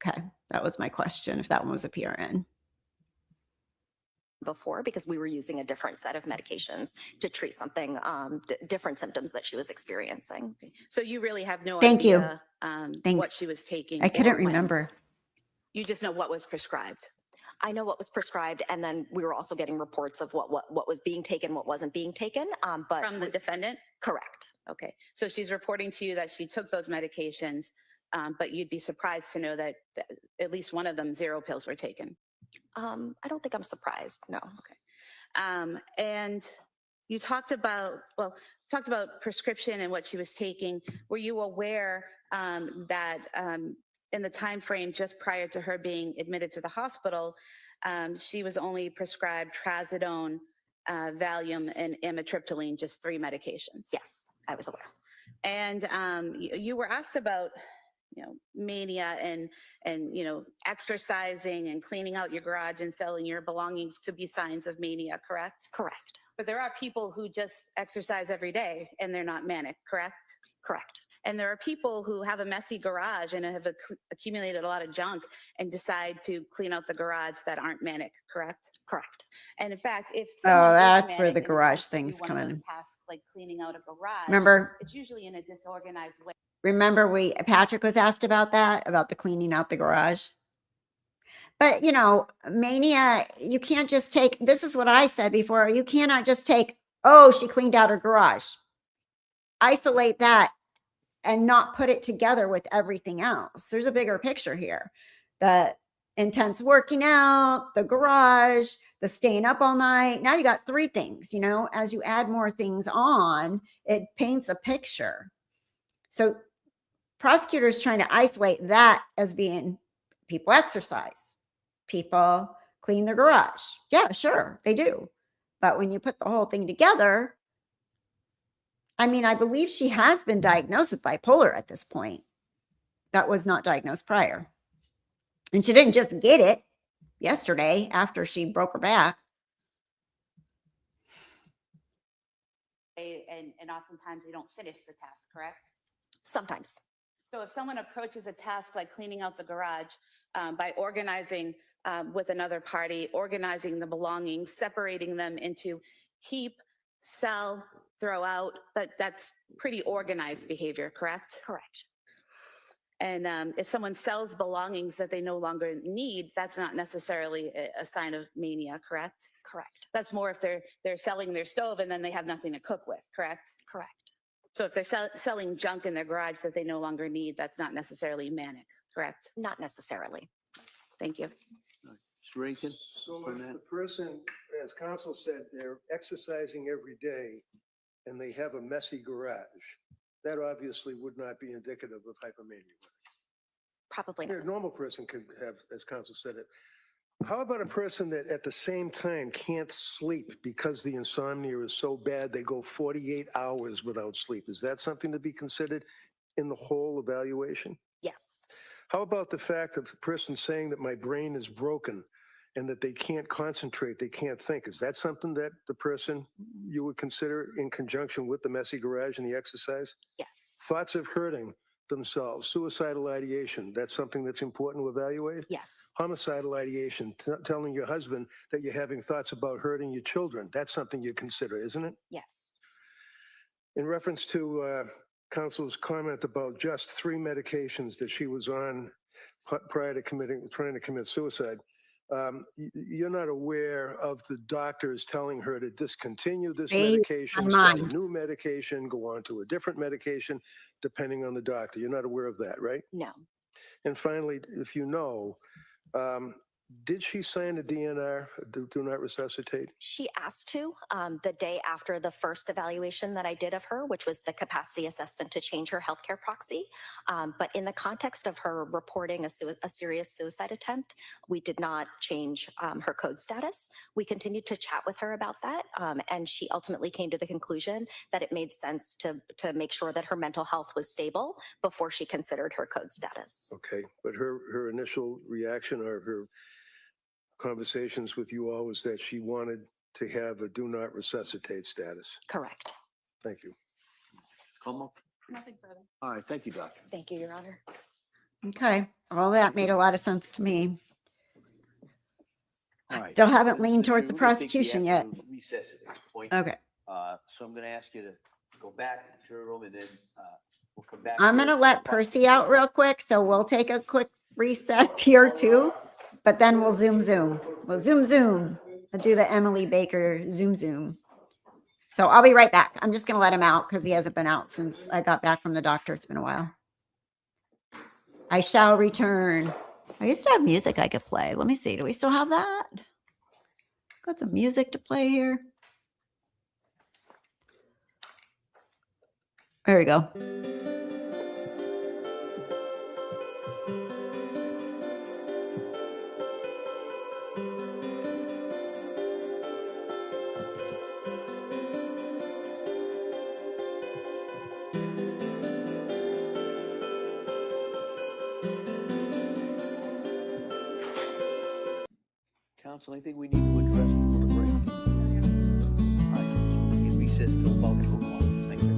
Okay. That was my question, if that one was a PRN. Before, because we were using a different set of medications to treat something, different symptoms that she was experiencing. So you really have no Thank you. idea what she was taking? I couldn't or when. remember. You just know what was prescribed? I know what was prescribed, and then we were also getting reports of what was being taken, what wasn't being taken. But From the defendant? Correct. Okay. So she's reporting to you that she took those medications, but you'd be surprised to know that at least one of them, 0 pills were taken. I don't think I'm surprised. No. Okay. And you talked about prescription and what she was taking. Were you aware that in the time frame just prior to her being admitted to the hospital, she was only prescribed trazodone, Valium, and amitriptyline, just 3 medications? Yes, I was aware. And you were asked about mania and exercising and cleaning out your garage and selling your belongings could be signs of mania, correct? Correct. But there are people who just exercise every day and they're not manic, correct? Correct. And there are people who have a messy garage and have accumulated a lot of junk and decide to clean out the garage that aren't manic, correct? Correct. And in fact, if Oh, someone is that's where manic the and garage decides to do things one come of those in. tasks like cleaning out a garage, Remember? it's usually in a disorganized way. Remember Patrick was asked about that, about the cleaning out the garage. But, mania, you can't just take, this is what I said before, you cannot just take, oh, she cleaned out her garage. Isolate that and not put it together with everything else. There's a bigger picture here. The intense working out, the garage, the staying up all night. Now you got 3 things, as you add more things on, it paints a picture. So prosecutors trying to isolate that as being people exercise, people clean their garage. Yeah, sure, they do. But when you put the whole thing together, I believe she has been diagnosed with bipolar at this point. That was not diagnosed prior. And she didn't just get it yesterday after she broke her back. And oftentimes they don't finish the task, correct? Sometimes. So if someone approaches a task like cleaning out the garage by organizing with another party, organizing the belongings, separating them into keep, sell, throw out, but that's pretty organized behavior, correct? Correct. And if someone sells belongings that they no longer need, that's not necessarily a sign of mania, correct? Correct. That's more if they're selling their stove and then they have nothing to cook with, correct? Correct. So if they're selling junk in their garage that they no longer need, that's not necessarily manic, correct? Not necessarily. Thank you. Mr. Rankin? So on if that? the person, as counsel said, they're exercising every day and they have a messy garage, that obviously would not be indicative of hypomania. Probably A not. normal person could have, as counsel said it. How about a person that at the same time can't sleep because the insomnia is so bad they go 48 hours without sleep? Is that something to be considered in the whole evaluation? Yes. How about the fact of a person saying that my brain is broken and that they can't concentrate, they can't think? Is that something that the person you would consider in conjunction with the messy garage and the exercise? Yes. Thoughts of hurting themselves, suicidal ideation, that's something that's important to evaluate? Yes. Homicidal ideation, telling your husband that you're having thoughts about hurting your children, that's something you consider, isn't it? Yes. In reference to counsel's comment about just 3 medications that she was on prior to trying to commit suicide, you're not aware of the doctors telling her to discontinue this medication, start a new medication, go on to a different medication, depending on the doctor. You're not aware of that, right? No. And finally, if you know, did she sign a DNR, do not resuscitate? She asked to the day after the first evaluation that I did of her, which was the capacity assessment to change her healthcare proxy. But in the context of her reporting a serious suicide attempt, we did not change her code status. We continued to chat with her about that. And she ultimately came to the conclusion that it made sense to make sure that her mental health was stable before she considered her code status. Okay, but her initial reaction or her conversations with you all was that she wanted to have a do not resuscitate status. Correct. Thank you. Como? Nothing further. All right, thank you, Doctor. Thank you, Your Honor. Okay. All that made a lot of sense to me. All right. Still haven't leaned towards the I think we have prosecution yet. to Recess at this point. Okay. So I'm going to ask you to go back to your room and then we'll come back. I'm going to let Percy out real quick. So we'll take a quick recess here too, but then we'll zoom. We'll zoom. I'll do the Emily Baker zoom. So I'll be right back. I'm just going to let him out because he hasn't been out since I got back from the doctor. It's been a while. I shall return. I used to have music I could play. Let me see. Do we still have that? Got some music to play here. There we go. Counsel, anything we need to address before the break? All right, so we can recess till about 2 o'clock. Thank you.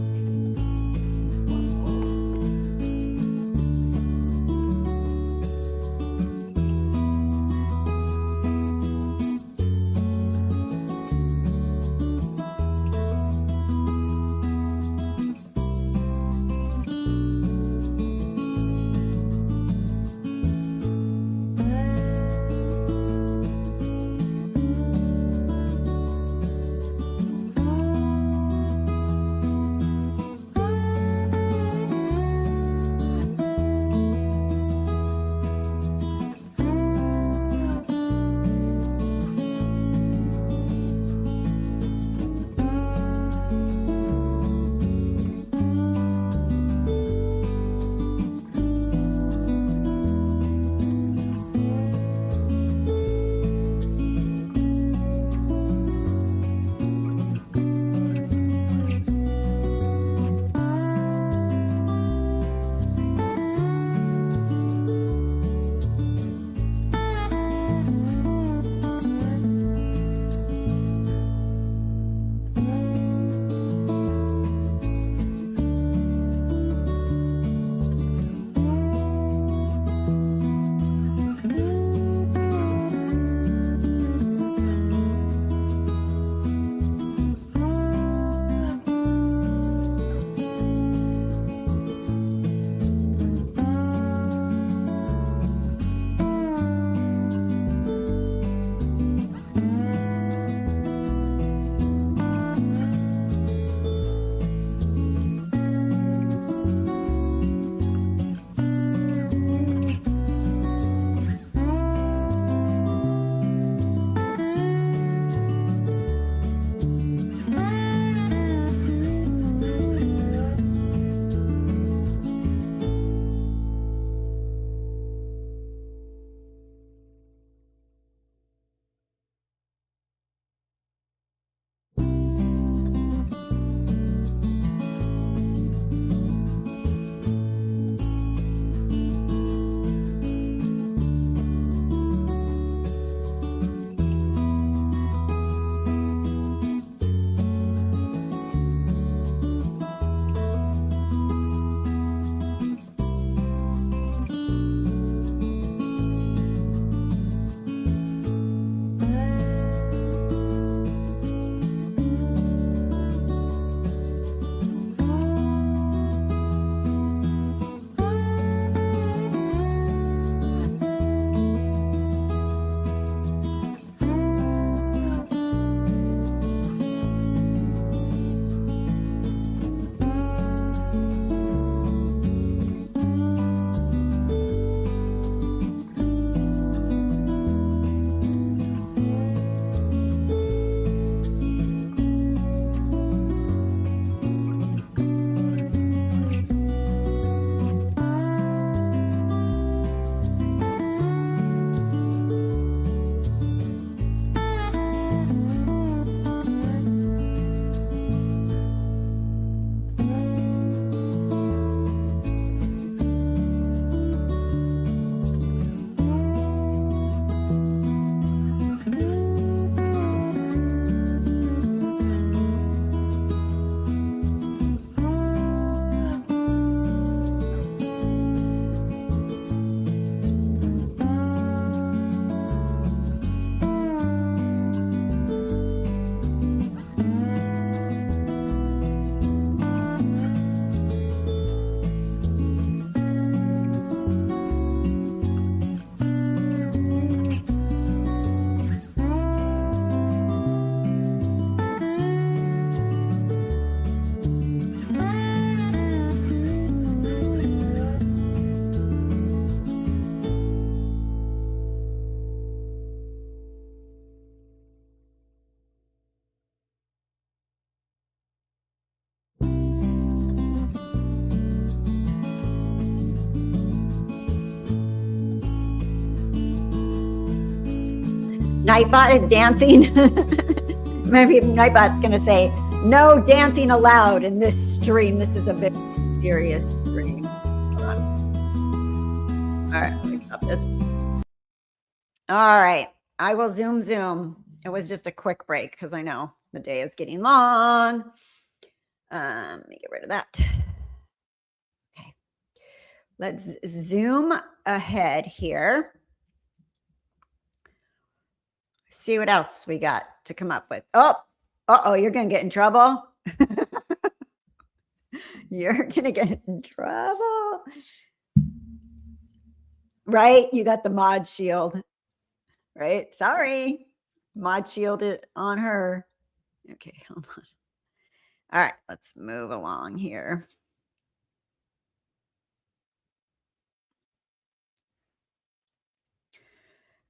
Nightbot is dancing. Maybe Nightbot's going to say, no dancing allowed in this stream. This is a bit serious stream. Hold on. All right, let me stop this. All right, I will zoom. It was just a quick break because I know the day is getting long. Let me get rid of that. Okay, let's zoom ahead here. See what else we got to come up with. Oh, you're going to get in trouble. You're going to get in trouble. Right? You got the mod shield. Right? Sorry. Mod shielded on her. Okay, hold on. All right, let's move along here.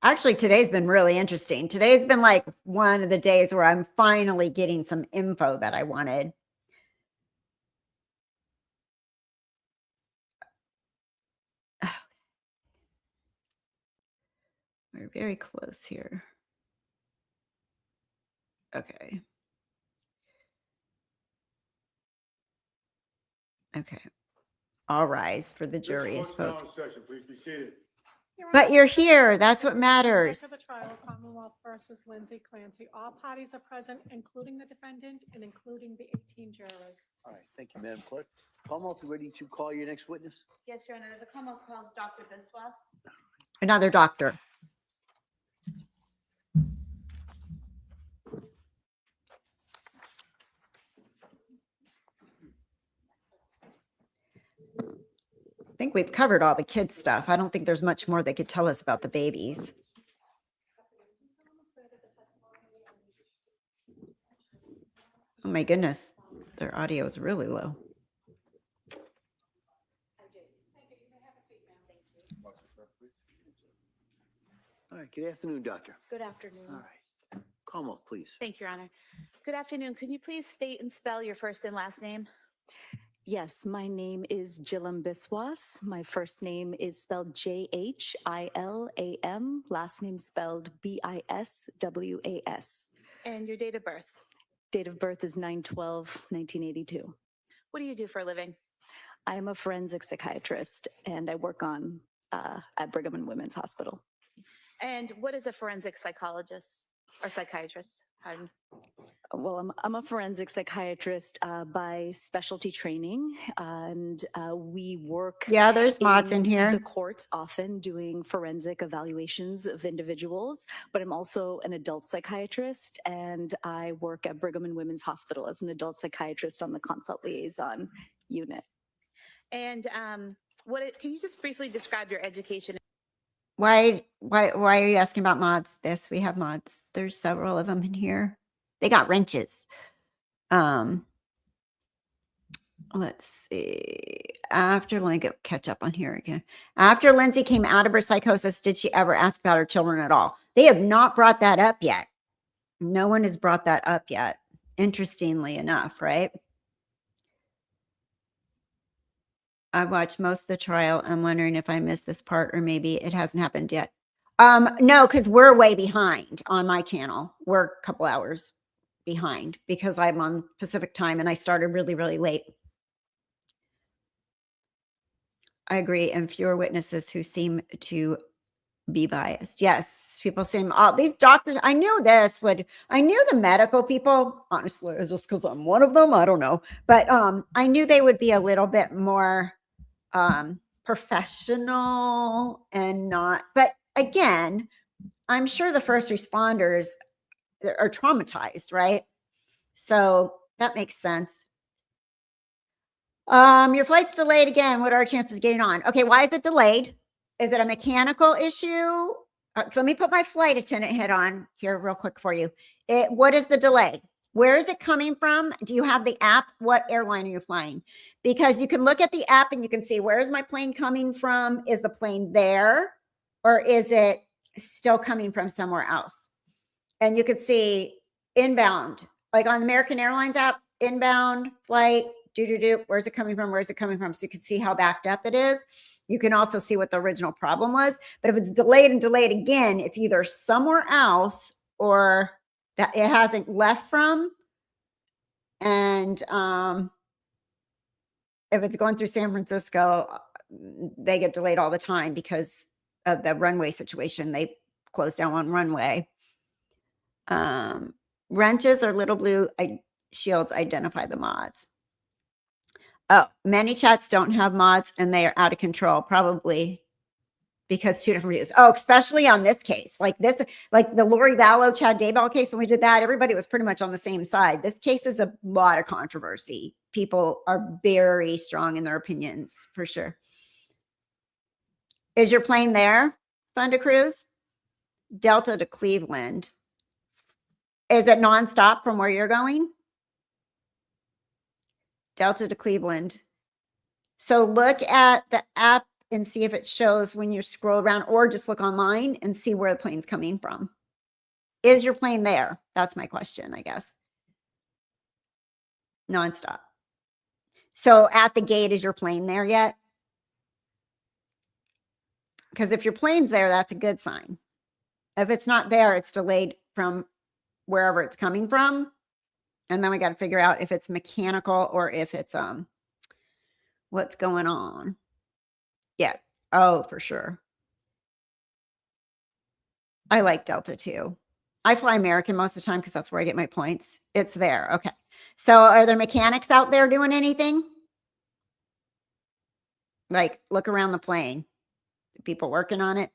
Actually, today's been really interesting. Today's been like one of the days where I'm finally getting some info that I wanted. We're very close here. Okay. Okay. All rise for the jury is This court's supposed. now in session. Please be seated. But you're here. That's what matters. For the trial, Commonwealth versus Lindsay Clancy. All parties are present, including the defendant and including the 18 jurors. All right, thank you, Madam Clerk. Commonwealth, ready to call your next witness? Yes, Your Honor. The Commonwealth calls Dr. Biswas. Another doctor. I think we've covered all the kids stuff. I don't think there's much more they could tell us about the babies. Oh my goodness, their audio is really low. All right, good afternoon, Doctor. Good afternoon. All right, Commonwealth, please. Thank you, Your Honor. Good afternoon. Could you please state and spell your first and last name? Yes, my name is Jilam Biswas. My first name is spelled Jilam, last name spelled Biswas. And your date of birth? Date of birth is 9/12/1982. What do you do for a living? I am a forensic psychiatrist and I work on at Brigham and Women's Hospital. And what is a forensic psychologist or psychiatrist? Pardon. Well, I'm a forensic psychiatrist by specialty training, and we work. Yeah, there's mods in here. The courts often doing forensic evaluations of individuals, but I'm also an adult psychiatrist, and I work at Brigham and Women's Hospital as an adult psychiatrist on the consult liaison unit. And can you just briefly describe your education? Why are you asking about mods? This, we have mods. There's several of them in here. They got wrenches. Let's see. Let me catch up on here again. After Lindsay came out of her psychosis, did she ever ask about her children at all? They have not brought that up yet. No one has brought that up yet. Interestingly enough, right? I've watched most of the trial. I'm wondering if I missed this part or maybe it hasn't happened yet. No, because we're way behind on my channel. We're a couple hours behind because I'm on Pacific time and I started really, really late. I agree. And fewer witnesses who seem to be biased. Yes. People seem, these doctors, I knew the medical people, honestly, just because I'm one of them. I don't know. But I knew they would be a little bit more professional and not, but again, I'm sure the first responders are traumatized, right? So that makes sense. Your flight's delayed again. What are our chances of getting on? Okay, why is it delayed? Is it a mechanical issue? Let me put my flight attendant hat on here real quick for you. What is the delay? Where is it coming from? Do you have the app? What airline are you flying? Because you can look at the app and you can see, where is my plane coming from? Is the plane there? Or is it still coming from somewhere else? And you could see inbound, like on the American Airlines app, inbound flight, where's it coming from? Where's it coming from? So you can see how backed up it is. You can also see what the original problem was. But if it's delayed and delayed again, it's either somewhere else or that it hasn't left from. And if it's going through San Francisco, they get delayed all the time because of the runway situation. They close down one runway. Wrenches or little blue shields identify the mods. Oh, many chats don't have mods and they are out of control, probably because two different views. Oh, especially on this case, like the Lori Vallow, Chad Daybell case. When we did that, everybody was pretty much on the same side. This case is a lot of controversy. People are very strong in their opinions, for sure. Is your plane there? Fun to cruise? Delta to Cleveland. Is it nonstop from where you're going? Delta to Cleveland. So look at the app and see if it shows when you scroll around, or just look online and see where the plane's coming from. Is your plane there? That's my question, I guess. Nonstop. So at the gate, is your plane there yet? Because if your plane's there, that's a good sign. If it's not there, it's delayed from wherever it's coming from. And then we got to figure out if it's mechanical or if it's what's going on. Yeah. Oh, for sure. I like Delta too. I fly American most of the time because that's where I get my points. It's there. Okay. So are there mechanics out there doing anything? Like, look around the plane. People working on it.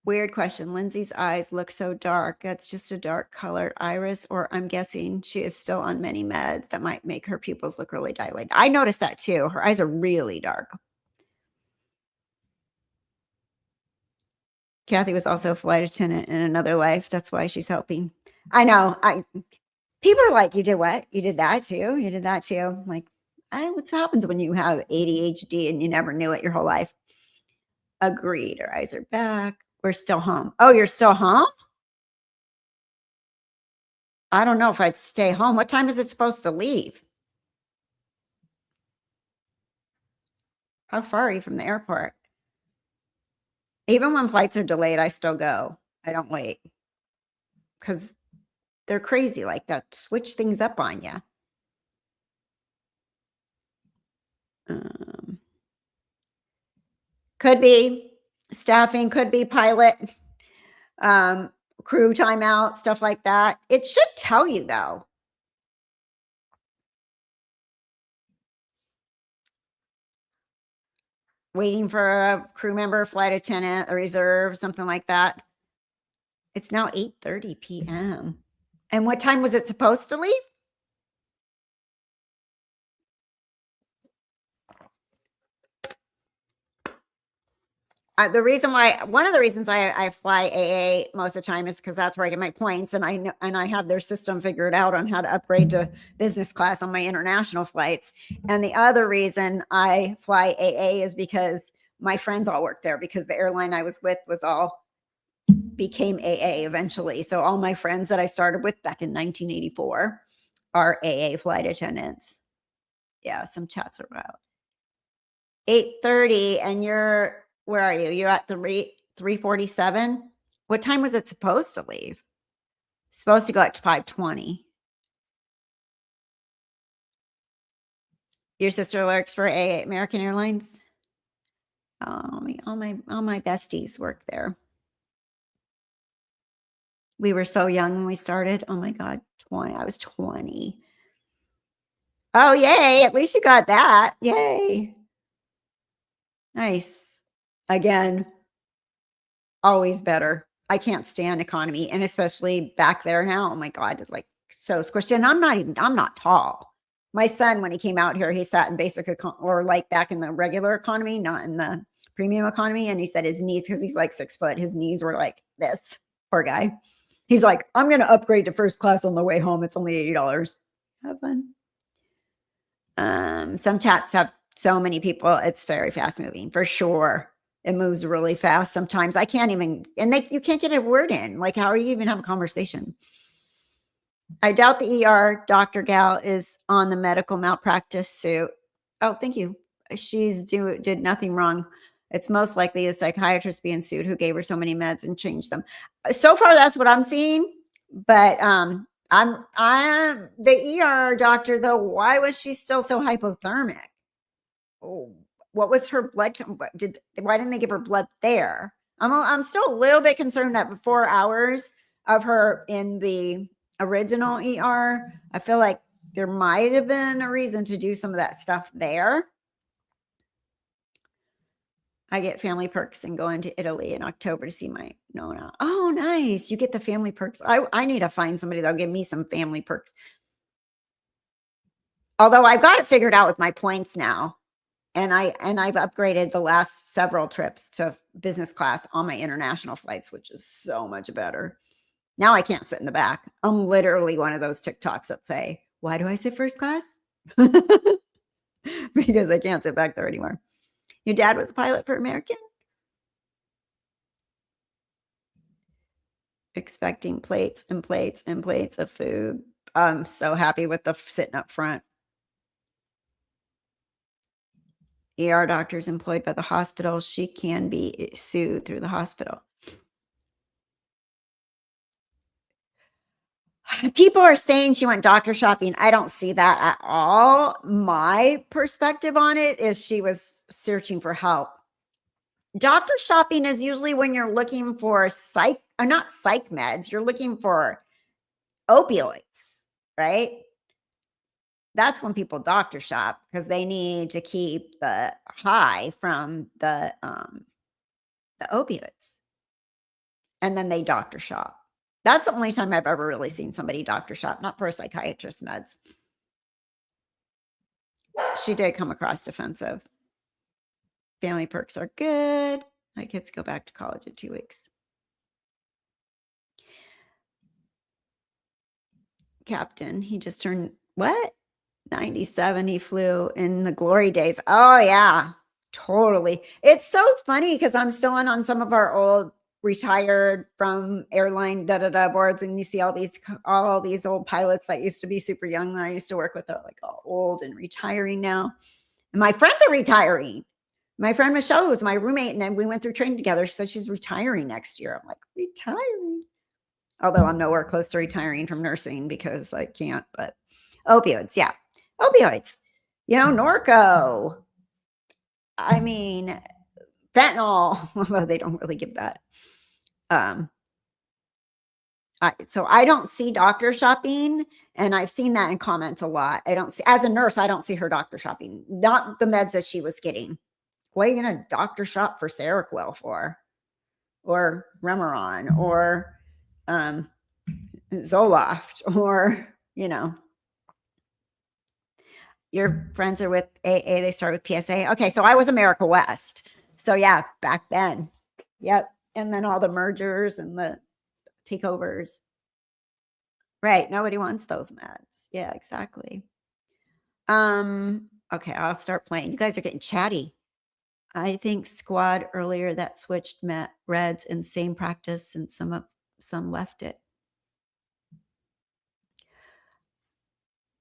Weird question. Lindsay's eyes look so dark. That's just a dark colored iris, or I'm guessing she is still on many meds that might make her pupils look really dilated. I noticed that too. Her eyes are really dark. Kathy was also a flight attendant in another life. That's why she's helping. I know. People are like, you did what? You did that too? You did that too? I'm like, what happens when you have ADHD and you never knew it your whole life? Agreed. Our eyes are back. We're still home. Oh, you're still home? I don't know if I'd stay home. What time is it supposed to leave? How far are you from the airport? Even when flights are delayed, I still go. I don't wait. Because they're crazy like that. Switch things up on you. Could be staffing, could be pilot, crew timeout, stuff like that. It should tell you though. Waiting for a crew member, flight attendant, a reserve, something like that. It's now 8:30 p.m. And what time was it supposed to leave? One of the reasons I fly AA most of the time is because that's where I get my points, and I have their system figured out on how to upgrade to business class on my international flights. And the other reason I fly AA is because my friends all work there, because the airline I was with became AA eventually. So all my friends that I started with back in 1984 are AA flight attendants. Yeah, some chats are out. 8:30, and where are you? You're at 3:47. What time was it supposed to leave? Supposed to go at 5:20. Your sister works for American Airlines. All my besties work there. We were so young when we started. Oh my God, 20. I was 20. Oh, yay. At least you got that. Yay. Nice. Again, always better. I can't stand economy, and especially back there now. Oh my God, it's like so squishy. And I'm not tall. My son, when he came out here, he sat in basic or like back in the regular economy, not in the premium economy. And he said his knees, because he's like 6 foot, his knees were like this. Poor guy. He's like, I'm going to upgrade to first class on the way home. It's only $80. Have fun. Some chats have so many people. It's very fast moving for sure. It moves really fast. Sometimes I can't even, and you can't get a word in. Like, how are you even have a conversation? I doubt the ER Dr. Gal is on the medical malpractice suit. Oh, thank you. Did nothing wrong. It's most likely a psychiatrist being sued who gave her so many meds and changed them. So far, that's what I'm seeing. But I'm the ER doctor though. Why was she still so hypothermic? Oh, what was her blood? Why didn't they give her blood there? I'm still a little bit concerned that 4 hours of her in the original ER, I feel like there might have been a reason to do some of that stuff there. I get family perks and going to Italy in October to see my Nona. Oh, nice. You get the family perks. I need to find somebody that'll give me some family perks. Although I've got it figured out with my points now. And I've upgraded the last several trips to business class on my international flights, which is so much better. Now I can't sit in the back. I'm literally one of those TikToks that say, why do I sit first class? Because I can't sit back there anymore. Your dad was a pilot for American? Expecting plates and plates and plates of food. I'm so happy with the sitting up front. ER doctors employed by the hospital. She can be sued through the hospital. People are saying she went doctor shopping. I don't see that at all. My perspective on it is she was searching for help. Doctor shopping is usually when you're looking for not psych meds. You're looking for opioids, right? That's when people doctor shop because they need to keep the high from the opioids. And then they doctor shop. That's the only time I've ever really seen somebody doctor shop, not for a psychiatrist meds. She did come across defensive. Family perks are good. My kids go back to college in 2 weeks. Captain, he just turned, what? 97. He flew in the glory days. Oh, yeah, totally. It's so funny because I'm still on some of our old retired from airline boards, and you see all these old pilots that used to be super young that I used to work with. They're like all old and retiring now. And my friends are retiring. My friend Michelle, who was my roommate, and then we went through training together. She said she's retiring next year. I'm like, retiring? Although I'm nowhere close to retiring from nursing because I can't, but opioids, yeah. Opioids, Norco. I mean, fentanyl, although they don't really give that. So I don't see doctor shopping, and I've seen that in comments a lot. As a nurse, I don't see her doctor shopping, not the meds that she was getting. What are you going to doctor shop for Seroquel for? Or Remeron, or Zoloft, or, your friends are with AA, they start with PSA. Okay, so I was America West. So yeah, back then. Yep. And then all the mergers and the takeovers. Right. Nobody wants those meds. Yeah, exactly. Okay, I'll start playing. You guys are getting chatty. I think squad earlier that switched reds in same practice, and some left it.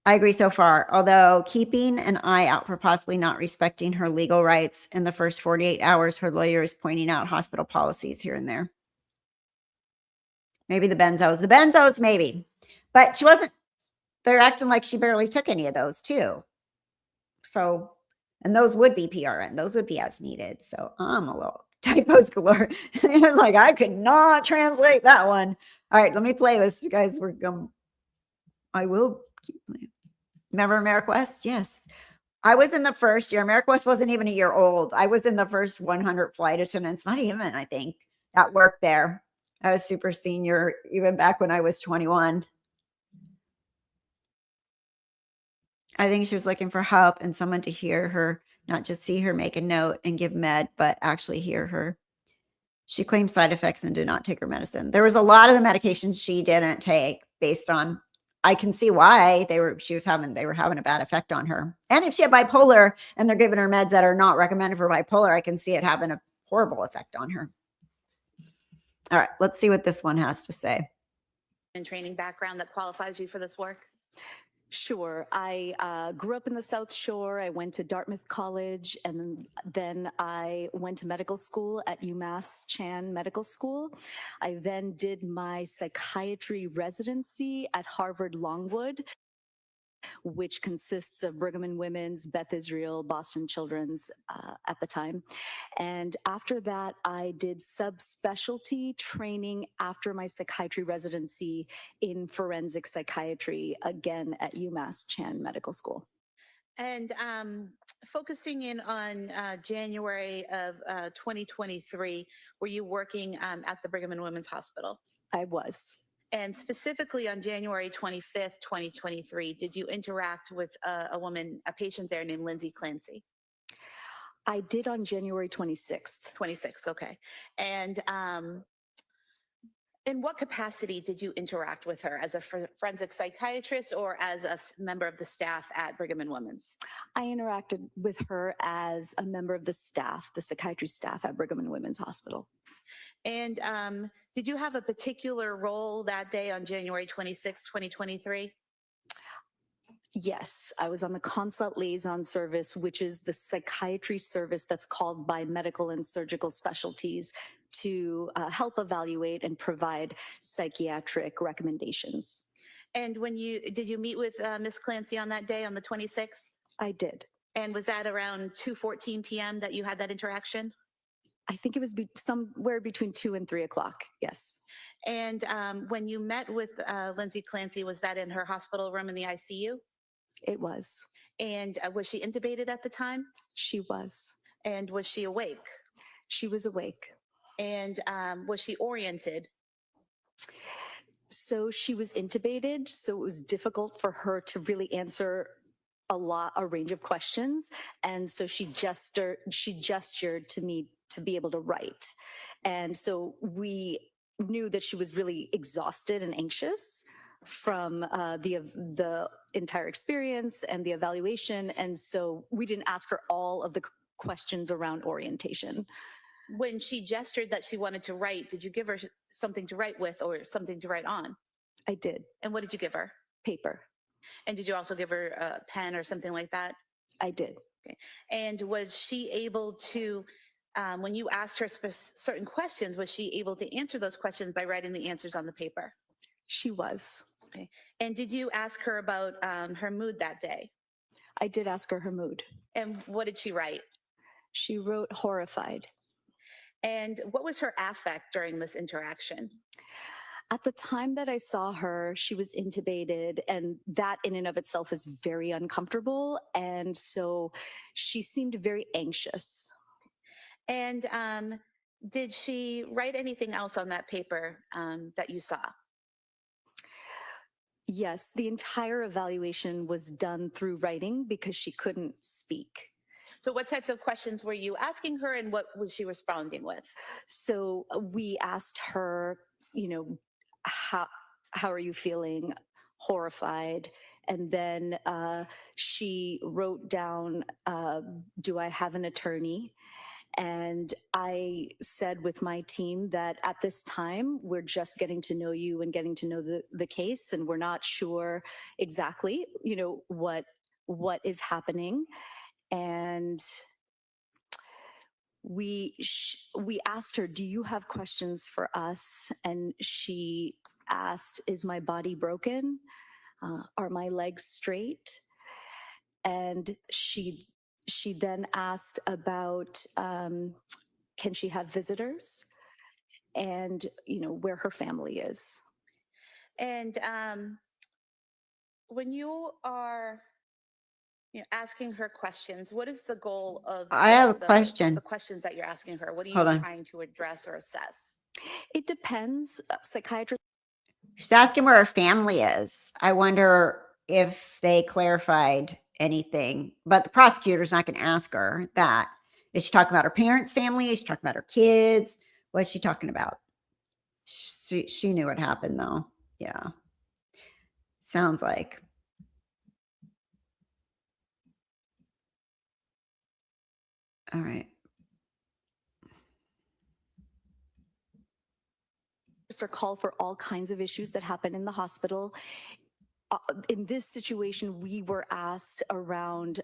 I agree so far, although keeping an eye out for possibly not respecting her legal rights in the first 48 hours, her lawyer is pointing out hospital policies here and there. Maybe the benzos, maybe. But she wasn't, they're acting like she barely took any of those too. So, and those would be PRN, those would be as needed. So I'm a little typos galore. It's like, I could not translate that one. All right, let me play this. You guys, I will keep playing. Remember America West? Yes. I was in the first year. America West wasn't even a year old. I was in the first 100 flight attendants, not even, I think, that worked there. I was super senior, even back when I was 21. I think she was looking for help and someone to hear her, not just see her make a note and give med, but actually hear her. She claimed side effects and did not take her medicine. There was a lot of the medications she didn't take based on, I can see why they were having a bad effect on her. And if she had bipolar and they're giving her meds that are not recommended for bipolar, I can see it having a horrible effect on her. All right, let's see what this one has to say. and training background that qualifies you for this work? Sure. I grew up in the South Shore. I went to Dartmouth College, and then I went to medical school at UMass Chan Medical School. I then did my psychiatry residency at Harvard Longwood, which consists of Brigham and Women's, Beth Israel, Boston Children's at the time. And after that, I did subspecialty training after my psychiatry residency in forensic psychiatry, again at UMass Chan Medical School. And focusing in on January of 2023, were you working at the Brigham and Women's Hospital? I was. And specifically on January 25th, 2023, did you interact with a patient there named Lindsay Clancy? I did on January 26th. 26th, okay. And in what capacity did you interact with her? As a forensic psychiatrist or as a member of the staff at Brigham and Women's? I interacted with her as a member of the staff, the psychiatry staff at Brigham and Women's Hospital. And did you have a particular role that day on January 26, 2023? Yes, I was on the consult liaison service, which is the psychiatry service that's called by medical and surgical specialties to help evaluate and provide psychiatric recommendations. And did you meet with Ms. Clancy on that day on the 26th? I did. And was that around 2:14 p.m. that you had that interaction? I think it was somewhere between 2 and 3 o'clock. Yes. And when you met with Lindsay Clancy, was that in her hospital room in the ICU? It was. And was she intubated at the time? She was. And was she awake? She was awake. And was she oriented? So she was intubated, so it was difficult for her to really answer a range of questions. And so she gestured to me to be able to write. And so we knew that she was really exhausted and anxious from the entire experience and the evaluation. And so we didn't ask her all of the questions around orientation. When she gestured that she wanted to write, did you give her something to write with or something to write on? I did. And what did you give her? Paper. And did you also give her a pen or something like that? I did. Okay. And was she able to, when you asked her certain questions, was she able to answer those questions by writing the answers on the paper? She was. Okay. And did you ask her about her mood that day? I did ask her her mood. And what did she write? She wrote horrified. And what was her affect during this interaction? At the time that I saw her, she was intubated, and that in and of itself is very uncomfortable. And so she seemed very anxious. And did she write anything else on that paper that you saw? Yes, the entire evaluation was done through writing because she couldn't speak. So what types of questions were you asking her and what was she responding with? So we asked her, how are you feeling? Horrified. And then she wrote down, do I have an attorney? And I said with my team that at this time, we're just getting to know you and getting to know the case. And we're not sure exactly, what is happening. And we asked her, do you have questions for us? And she asked, is my body broken? Are my legs straight? And she then asked about, can she have visitors? And, where her family is. And when you are asking her questions, what is the goal of I have a question. The questions that you're asking her? What are you Hold on. trying to address or assess? It depends. Psychiatrists. She's asking where her family is. I wonder if they clarified anything, but the prosecutor's not going to ask her that. Is she talking about her parents' family? Is she talking about her kids? What's she talking about? She knew what happened though. Yeah. Sounds like. All right. are called for all kinds of issues that happen in the hospital. In this situation, we were asked around,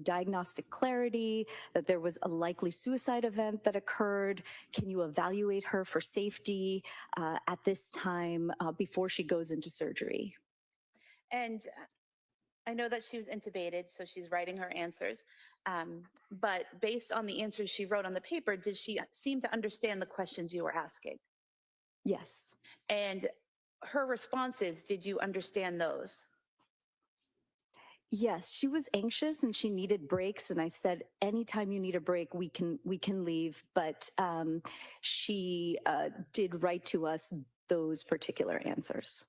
diagnostic clarity, that there was a likely suicide event that occurred. Can you evaluate her for safety at this time before she goes into surgery? And I know that she was intubated, so she's writing her answers. But based on the answers she wrote on the paper, did she seem to understand the questions you were asking? Yes. And her responses, did you understand those? Yes, she was anxious and she needed breaks, and I said, anytime you need a break, we can leave. But she did write to us those particular answers.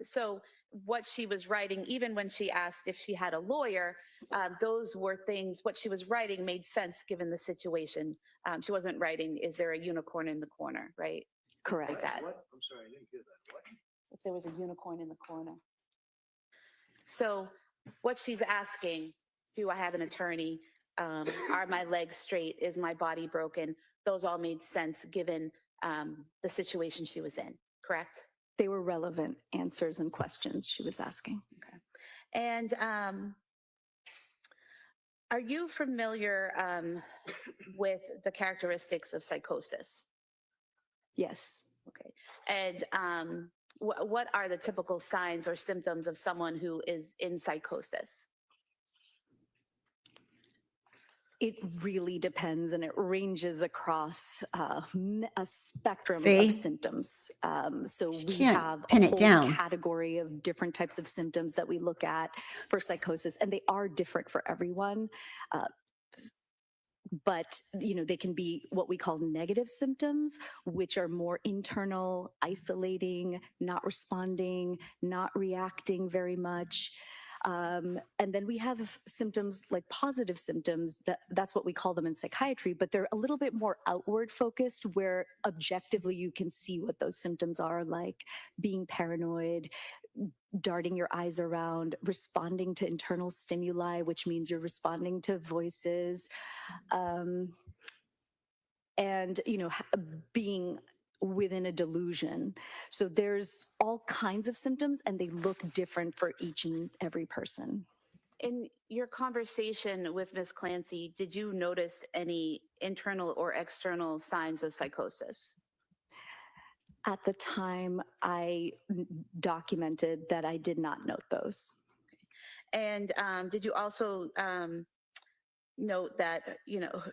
So what she was writing, even when she asked if she had a lawyer, those were things, what she was writing made sense given the situation. She wasn't writing, is there a unicorn in the corner, right? Correct. Like that. What? I'm sorry, I didn't hear that. What? If there was a unicorn in the corner. So what she's asking, do I have an attorney? Are my legs straight? Is my body broken? Those all made sense given the situation she was in, correct? They were relevant answers and questions she was asking. Okay. And are you familiar with the characteristics of psychosis? Yes. Okay. And what are the typical signs or symptoms of someone who is in psychosis? It really depends, and it ranges across a spectrum See? of symptoms. So we can't have pin a it whole down. category of different types of symptoms that we look at for psychosis, and they are different for everyone. But they can be what we call negative symptoms, which are more internal, isolating, not responding, not reacting very much. And then we have symptoms like positive symptoms, that's what we call them in psychiatry, but they're a little bit more outward focused, where objectively you can see what those symptoms are, like being paranoid, darting your eyes around, responding to internal stimuli, which means you're responding to voices, and being within a delusion. So there's all kinds of symptoms, and they look different for each and every person. In your conversation with Ms. Clancy, did you notice any internal or external signs of psychosis? At the time, I documented that I did not note those. And did you also note that,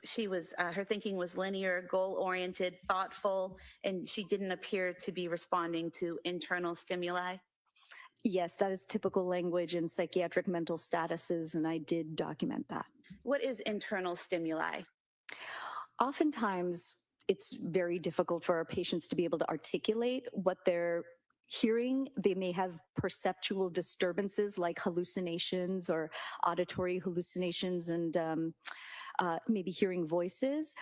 she was, her thinking was linear, goal-oriented, thoughtful, and she didn't appear to be responding to internal stimuli? Yes, that is typical language in psychiatric mental statuses, and I did document that. What is internal stimuli? Oftentimes, it's very difficult for our patients to be able to articulate what they're hearing. They may have perceptual disturbances like hallucinations or auditory hallucinations, and maybe hearing voices.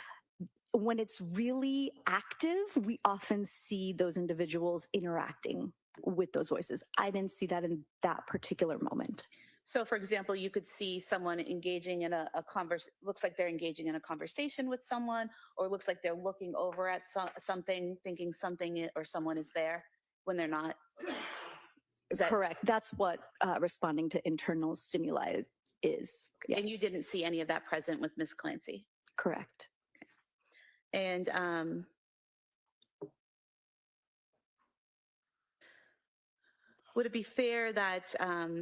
When it's really active, we often see those individuals interacting with those voices. I didn't see that in that particular moment. So, for example, you could see someone engaging in a looks like they're engaging in a conversation with someone, or looks like they're looking over at something, thinking something or someone is there when they're not. Is that correct? That's what responding to internal stimuli is. Yes. And you didn't see any of that present with Ms. Clancy? Correct. And would it be fair that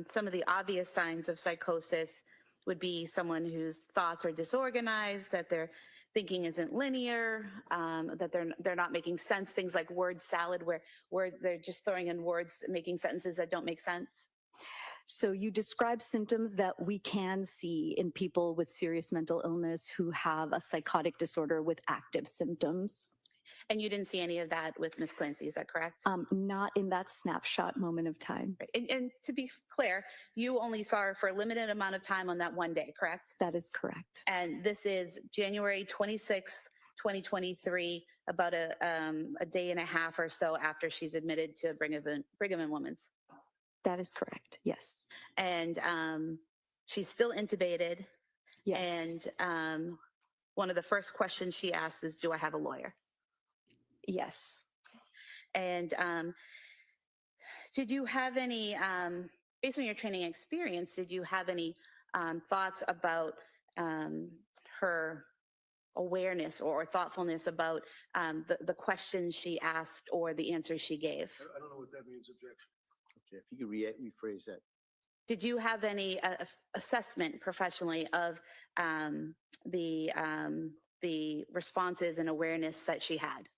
some of the obvious signs of psychosis would be someone whose thoughts are disorganized, that their thinking isn't linear, that they're not making sense, things like word salad, where they're just throwing in words, making sentences that don't make sense? So you describe symptoms that we can see in people with serious mental illness who have a psychotic disorder with active symptoms. And you didn't see any of that with Ms. Clancy, is that correct? Not in that snapshot moment of time. Right. And to be clear, you only saw her for a limited amount of time on that one day, correct? That is correct. And this is January 26th, 2023, about a day and a half or so after she's admitted to Brigham and Women's. That is correct, yes. And she's still intubated. Yes. And one of the first questions she asks is, do I have a lawyer? Yes. And did you have any, based on your training experience, did you have any thoughts about her awareness or thoughtfulness about the questions she asked or the answers she gave? I don't know what that means, objection. Okay, if you could rephrase that. Did you have any assessment professionally of the responses and awareness that she had?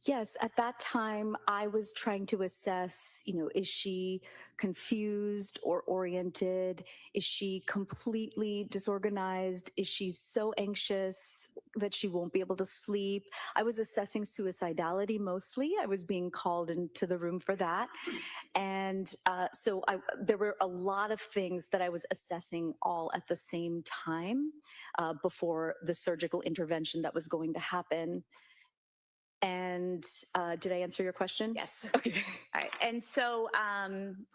Yes, at that time, I was trying to assess, is she confused or oriented? Is she completely disorganized? Is she so anxious that she won't be able to sleep? I was assessing suicidality mostly. I was being called into the room for that. And so there were a lot of things that I was assessing all at the same time before the surgical intervention that was going to happen. And did I answer your question? Yes. Okay. All right. And so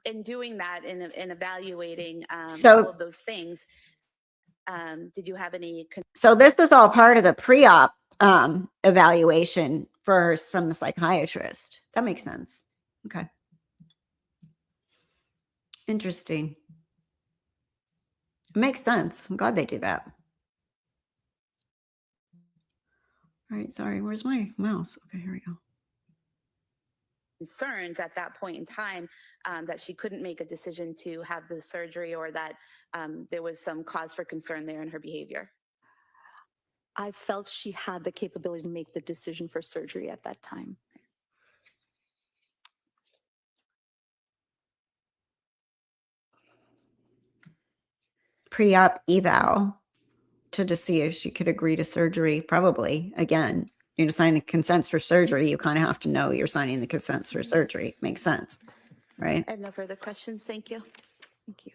in doing that, in evaluating all of those things, did you have any? So this was all part of the pre-op evaluation first from the psychiatrist. That makes sense. Okay. Interesting. It makes sense. I'm glad they do that. All right, sorry, where's my mouse? Okay, here we go. Concerns at that point in time that she couldn't make a decision to have the surgery, or that there was some cause for concern there in her behavior? I felt she had the capability to make the decision for surgery at that time. Pre-op eval to see if she could agree to surgery. Probably, again, you're to sign the consents for surgery. You kind of have to know you're signing the consents for surgery. Makes sense, right? I have no further questions. Thank you. Thank you.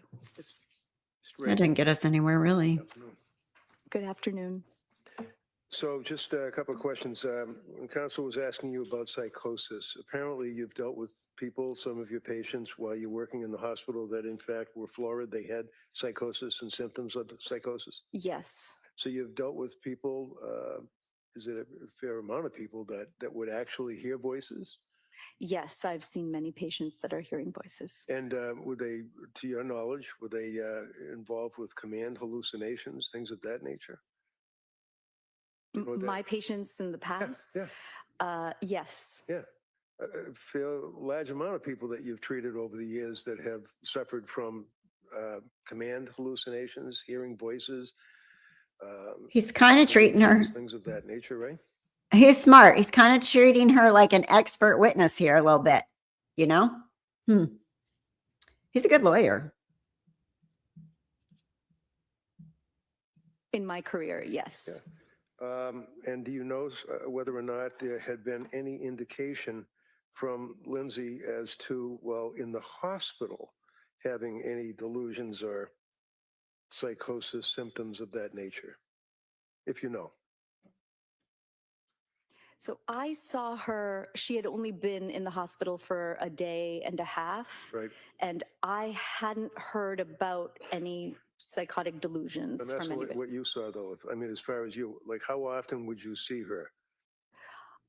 That didn't get us anywhere, really. Good afternoon. So just a couple of questions. Counsel was asking you about psychosis. Apparently you've dealt with people, some of your patients, while you're working in the hospital, that in fact were florid. They had psychosis and symptoms of psychosis. Yes. So you've dealt with people, is it a fair amount of people that would actually hear voices? Yes, I've seen many patients that are hearing voices. And were they, to your knowledge, were they involved with command hallucinations, things of that nature? My patients in the past? Yeah. Yes. Yeah. A fair large amount of people that you've treated over the years that have suffered from command hallucinations, hearing voices. He's kind of treating her. Things of that nature, right? He's smart. He's kind of treating her like an expert witness here a little bit, you know? He's a good lawyer. In my career, yes. Yeah. And do you know whether or not there had been any indication from Lindsay as to, well, in the hospital, having any delusions or psychosis symptoms of that nature, if you know? So I saw her, she had only been in the hospital for a day and a half. Right. And I hadn't heard about any psychotic delusions And that's from anybody. what you saw, though. I mean, as far as you, like, how often would you see her?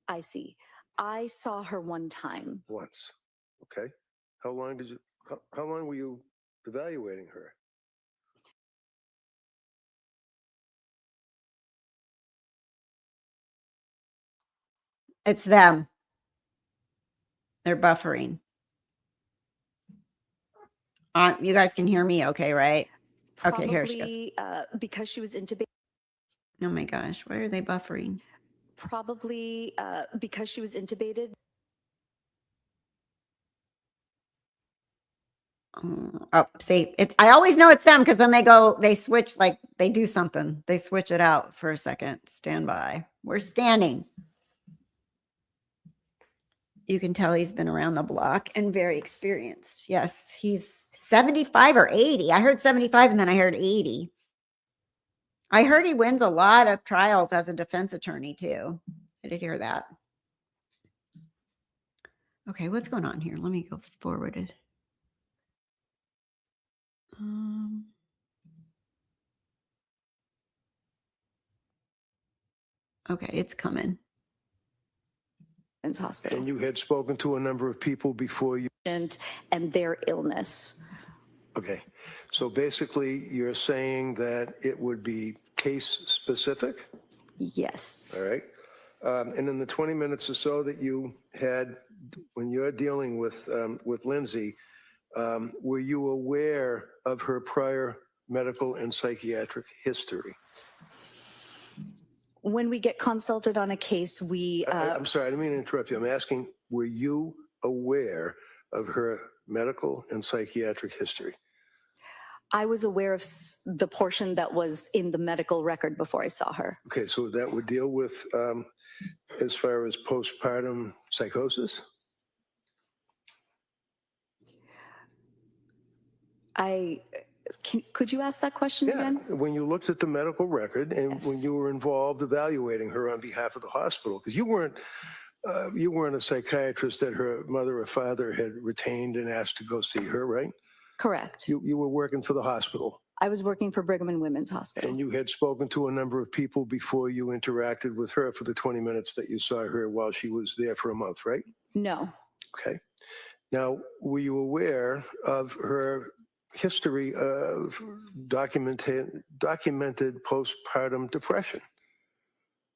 I see. I saw her one time. Once. Okay. How long were you evaluating her? It's them. They're buffering. You guys can hear me okay, right? Okay, here she is. Because she was intubated. Oh my gosh, why are they buffering? Probably because she was intubated. Oh, see, I always know it's them because then they switch, like they do something. They switch it out for a second. Stand by. We're standing. You can tell he's been around the block and very experienced. Yes, he's 75 or 80. I heard 75 and then I heard 80. I heard he wins a lot of trials as a defense attorney too. I did hear that. Okay, what's going on here? Let me go forward. Okay, it's coming. Women's Hospital. And you had spoken to a number of people before you. And their illness. Okay. So basically, you're saying that it would be case specific? Yes. All right. And in the 20 minutes or so that you had when you're dealing with Lindsay, were you aware of her prior medical and psychiatric history? When we get consulted on a case, we... I'm sorry, I didn't mean to interrupt you. I'm asking, were you aware of her medical and psychiatric history? I was aware of the portion that was in the medical record before I saw her. Okay, so that would deal with as far as postpartum psychosis? Could you ask that question again? When you looked at the medical record and Yes. when you were involved evaluating her on behalf of the hospital, because you weren't a psychiatrist that her mother or father had retained and asked to go see her, right? Correct. You were working for the hospital. I was working for Brigham and Women's Hospital. And you had spoken to a number of people before you interacted with her for the 20 minutes that you saw her while she was there for a month, right? No. Okay. Now, were you aware of her history of documented postpartum depression?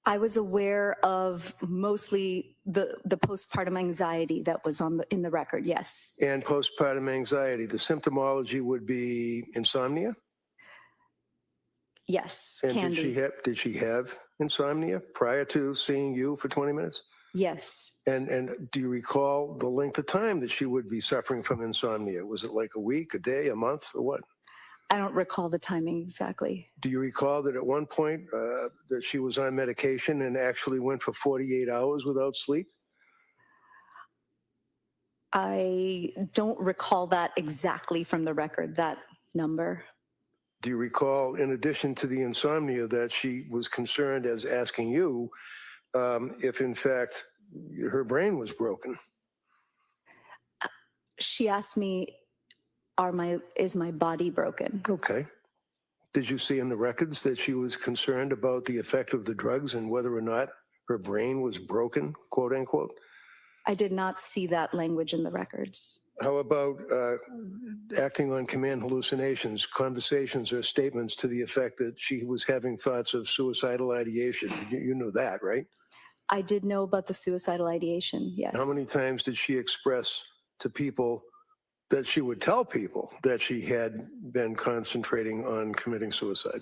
I was aware of mostly the postpartum anxiety that was in the record, yes. And postpartum anxiety, the symptomology would be insomnia? Yes, And can be. did she have insomnia prior to seeing you for 20 minutes? Yes. And do you recall the length of time that she would be suffering from insomnia? Was it like a week, a day, a month, or what? I don't recall the timing exactly. Do you recall that at one point that she was on medication and actually went for 48 hours without sleep? I don't recall that exactly from the record, that number. Do you recall, in addition to the insomnia, that she was concerned as asking you if, in fact, her brain was broken? She asked me, is my body broken? Okay. Did you see in the records that she was concerned about the effect of the drugs and whether or not her brain was broken, quote unquote? I did not see that language in the records. How about acting on command hallucinations, conversations or statements to the effect that she was having thoughts of suicidal ideation? You knew that, right? I did know about the suicidal ideation, yes. How many times did she express to people that she would tell people that she had been concentrating on committing suicide?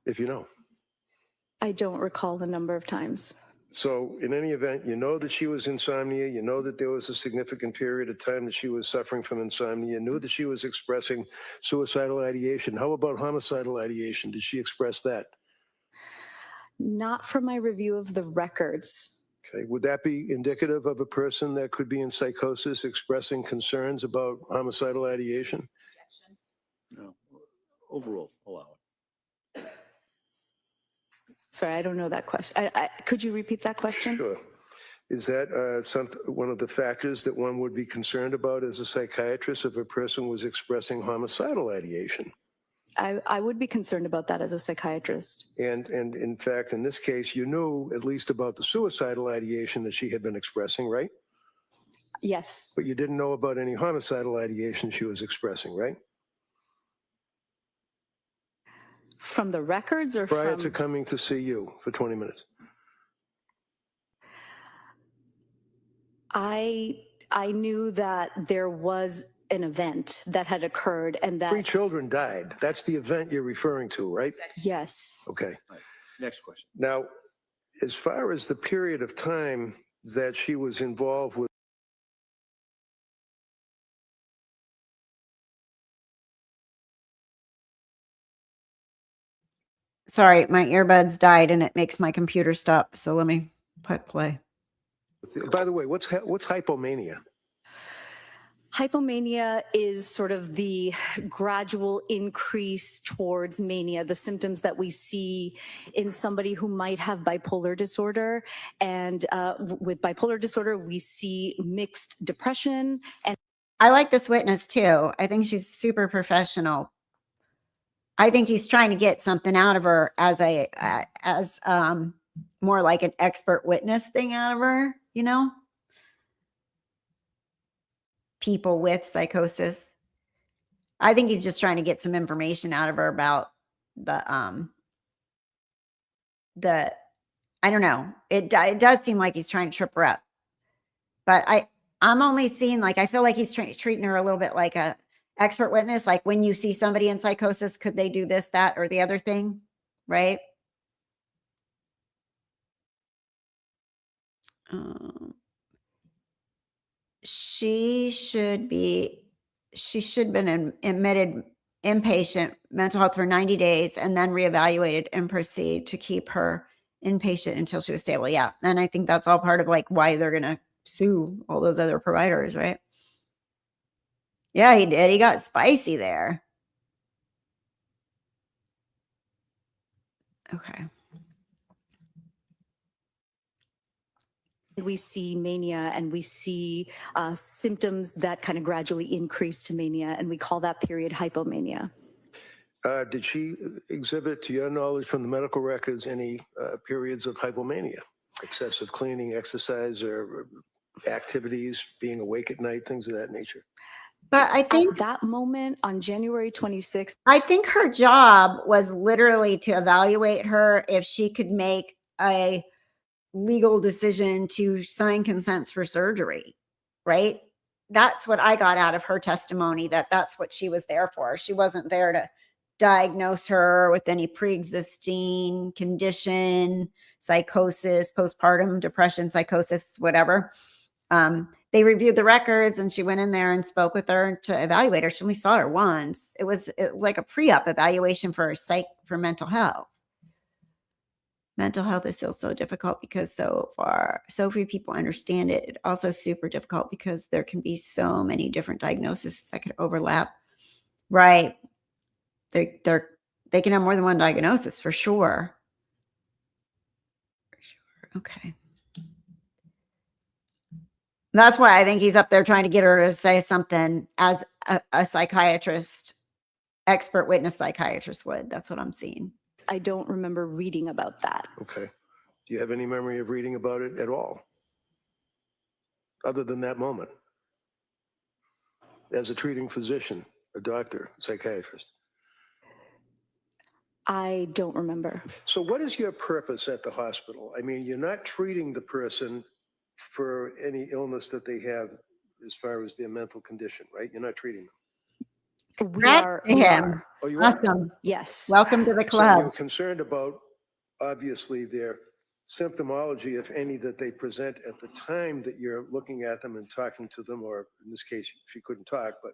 If you know. I don't recall the number of times. So in any event, you know that she was insomnia. You know that there was a significant period of time that she was suffering from insomnia. You knew that she was expressing suicidal ideation. How about homicidal ideation? Did she express that? Not from my review of the records. Okay. Would that be indicative of a person that could be in psychosis expressing concerns about homicidal ideation? No. Overall, allow it. Sorry, I don't know that question. Could you repeat that question? Sure. Is that one of the factors that one would be concerned about as a psychiatrist if a person was expressing homicidal ideation? I would be concerned about that as a psychiatrist. And in fact, in this case, you knew at least about the suicidal ideation that she had been expressing, right? Yes. But you didn't know about any homicidal ideation she was expressing, right? From the records or prior to coming to see you for 20 minutes? I knew that there was an event that had occurred and that 3 children died. That's the event you're referring to, right? Yes. Okay. Right. Next question. Now, as far as the period of time that she was involved with Sorry, my earbuds died and it makes my computer stop. So let me put play. By the way, what's hypomania? Hypomania is sort of the gradual increase towards mania, the symptoms that we see in somebody who might have bipolar disorder. And with bipolar disorder, we see mixed depression. And I like this witness too. I think she's super professional. I think he's trying to get something out of her as more like an expert witness thing out of her, you know? People with psychosis. I think he's just trying to get some information out of her about the I don't know. It does seem like he's trying to trip her up. But I'm only seeing, like, I feel like he's treating her a little bit like a expert witness. Like, when you see somebody in psychosis, could they do this, that, or the other thing? Right? She should have been admitted inpatient mental health for 90 days and then reevaluated and proceed to keep her inpatient until she was stable. Yeah. And I think that's all part of like why they're going to sue all those other providers, right? Yeah, he did. He got spicy there. Okay. We see mania and we see symptoms that kind of gradually increase to mania, and we call that period hypomania. Did she exhibit, to your knowledge from the medical records, any periods of hypomania? Excessive cleaning, exercise, or activities, being awake at night, things of that nature? But I think at that moment on January 26th, I think her job was literally to evaluate her if she could make a legal decision to sign consents for surgery, right? That's what I got out of her testimony, that's what she was there for. She wasn't there to diagnose her with any pre-existing condition, psychosis, postpartum depression, psychosis, whatever. They reviewed the records and she went in there and spoke with her to evaluate her. She only saw her once. It was like a pre-op evaluation for mental health. Mental health is still so difficult because so few people understand it. It's also super difficult because there can be so many different diagnoses that could overlap. Right. They can have more than one diagnosis for sure. Okay. That's why I think he's up there trying to get her to say something as a psychiatrist, expert witness psychiatrist would. That's what I'm seeing. I don't remember reading about that. Okay. Do you have any memory of reading about it at all? Other than that moment? As a treating physician, a doctor, psychiatrist? I don't remember. So what is your purpose at the hospital? I mean, you're not treating the person for any illness that they have as far as their mental condition, right? You're not treating them. We are. Oh, you awesome. are? Yes. Welcome to the club. So you're concerned about, obviously, their symptomology, if any, that they present at the time that you're looking at them and talking to them, or in this case, she couldn't talk, but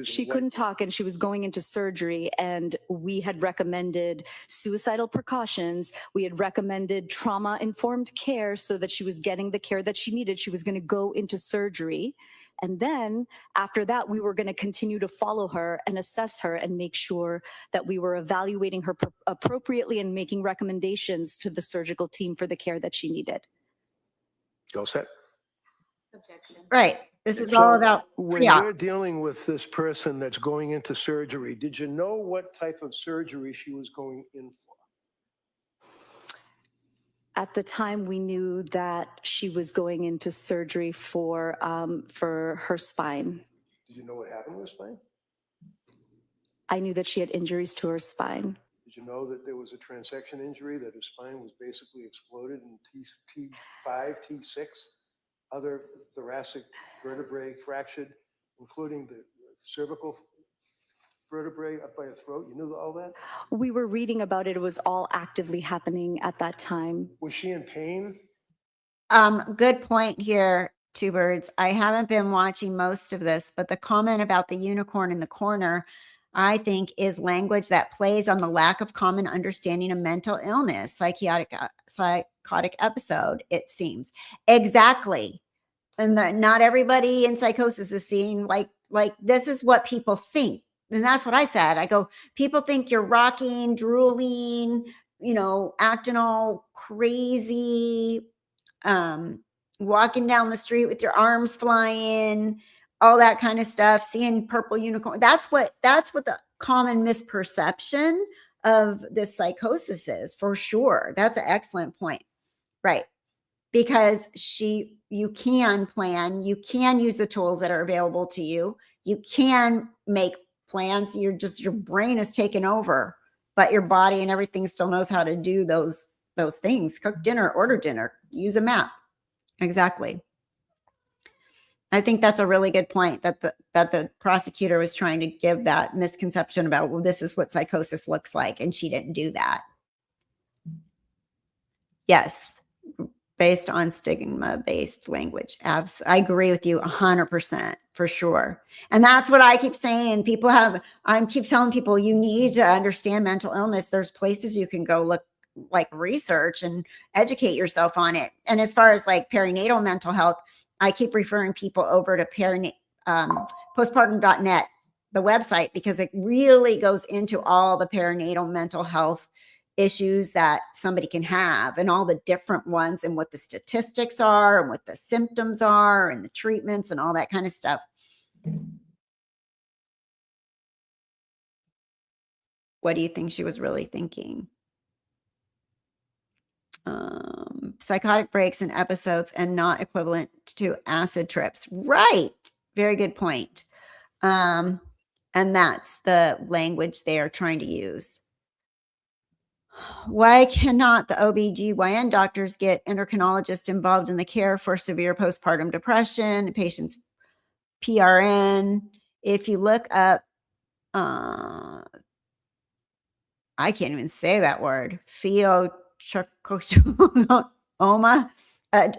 she couldn't talk and she was going into surgery, and we had recommended suicidal precautions. We had recommended trauma-informed care so that she was getting the care that she needed. She was going to go into surgery. And then after that, we were going to continue to follow her and assess her and make sure that we were evaluating her appropriately and making recommendations to the surgical team for the care that she needed. All set? Objection. Right. This is all about when you're dealing with this person that's going into surgery, did you know what type of surgery she was going in for? At the time, we knew that she was going into surgery for her spine. Did you know what happened with her spine? I knew that she had injuries to her spine. Did you know that there was a transection injury, that her spine was basically exploded in T5, T6, other thoracic vertebrae fractured, including the cervical vertebrae up by her throat? You knew all that? We were reading about it. It was all actively happening at that time. Was she in pain? Good point here, Two Birds. I haven't been watching most of this, but the comment about the unicorn in the corner, I think, is language that plays on the lack of common understanding of mental illness, psychotic episode, it seems. Exactly. And not everybody in psychosis is seeing like this is what people think. And that's what I said. I go, people think you're rocking, drooling, acting all crazy, walking down the street with your arms flying, all that kind of stuff, seeing purple unicorn. That's what the common misperception of this psychosis is, for sure. That's an excellent point. Right. Because you can plan, you can use the tools that are available to you. You can make plans. Your brain is taken over, but your body and everything still knows how to do those things. Cook dinner, order dinner, use a map. Exactly. I think that's a really good point that the prosecutor was trying to give that misconception about, well, this is what psychosis looks like, and she didn't do that. Yes, based on stigma-based language. I agree with you 100% for sure. And that's what I keep saying. I keep telling people, you need to understand mental illness. There's places you can go look, like research and educate yourself on it. And as far as like perinatal mental health, I keep referring people over to postpartum.net, the website, because it really goes into all the perinatal mental health issues that somebody can have and all the different ones and what the statistics are and what the symptoms are and the treatments and all that kind of stuff. What do you think she was really thinking? Psychotic breaks and episodes and not equivalent to acid trips. Right. Very good point. And that's the language they are trying to use. Why cannot the OBGYN doctors get endocrinologists involved in the care for severe postpartum depression, patients PRN? If you look up, I can't even say that word, pheochocoma,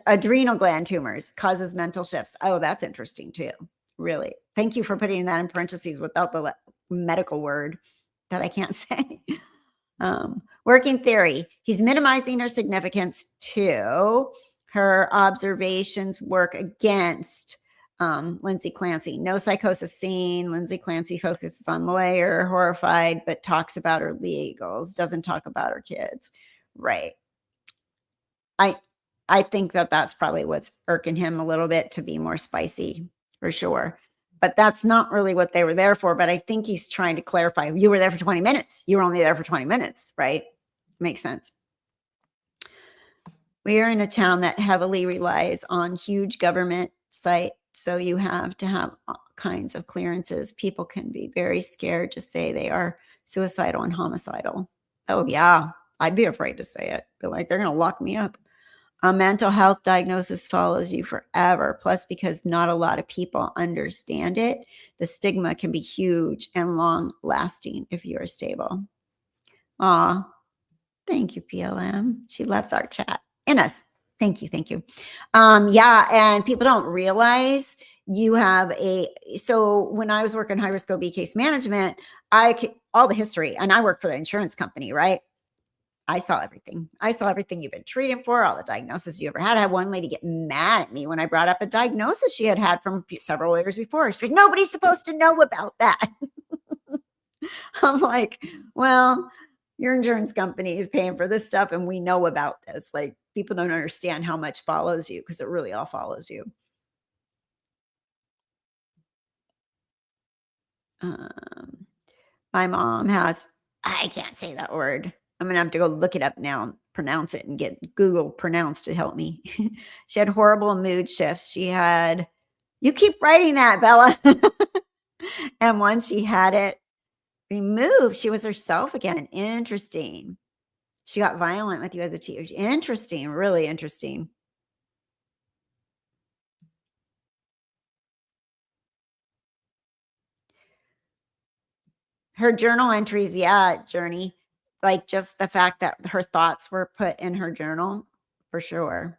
adrenal gland tumors causes mental shifts. Oh, that's interesting too. Really. Thank you for putting that in parentheses without the medical word that I can't say. Working theory. He's minimizing her significance too. Her observations work against Lindsay Clancy. No psychosis seen. Lindsay Clancy focuses on lawyer, horrified, but talks about her legals, doesn't talk about her kids. Right. I think that's probably what's irking him a little bit, to be more spicy, for sure. But that's not really what they were there for. But I think he's trying to clarify. You were there for 20 minutes. You were only there for 20 minutes, right? Makes sense. We are in a town that heavily relies on huge government sites. So you have to have all kinds of clearances. People can be very scared to say they are suicidal and homicidal. Oh, yeah. I'd be afraid to say it. Be like, they're going to lock me up. A mental health diagnosis follows you forever. Plus, because not a lot of people understand it, the stigma can be huge and long lasting if you're stable. Aw, thank you, PLM. She loves our chat and us. Thank you. Thank you. Yeah. And people don't realize you have so when I was working high risk OB case management, all the history, and I worked for the insurance company, right? I saw everything. I saw everything you've been treating for, all the diagnoses you ever had. I had one lady get mad at me when I brought up a diagnosis she had from several years before. She's like, nobody's supposed to know about that. I'm like, well, your insurance company is paying for this stuff and we know about this. Like, people don't understand how much follows you, because it really all follows you. My mom has, I can't say that word. I'm going to have to go look it up now and pronounce it and get Google Pronounce to help me. She had horrible mood shifts. You keep writing that, Bella. And once she had it removed, she was herself again. Interesting. She got violent with you as a teenager. Interesting. Really interesting. Her journal entries, yeah, Journey. Like, just the fact that her thoughts were put in her journal, for sure.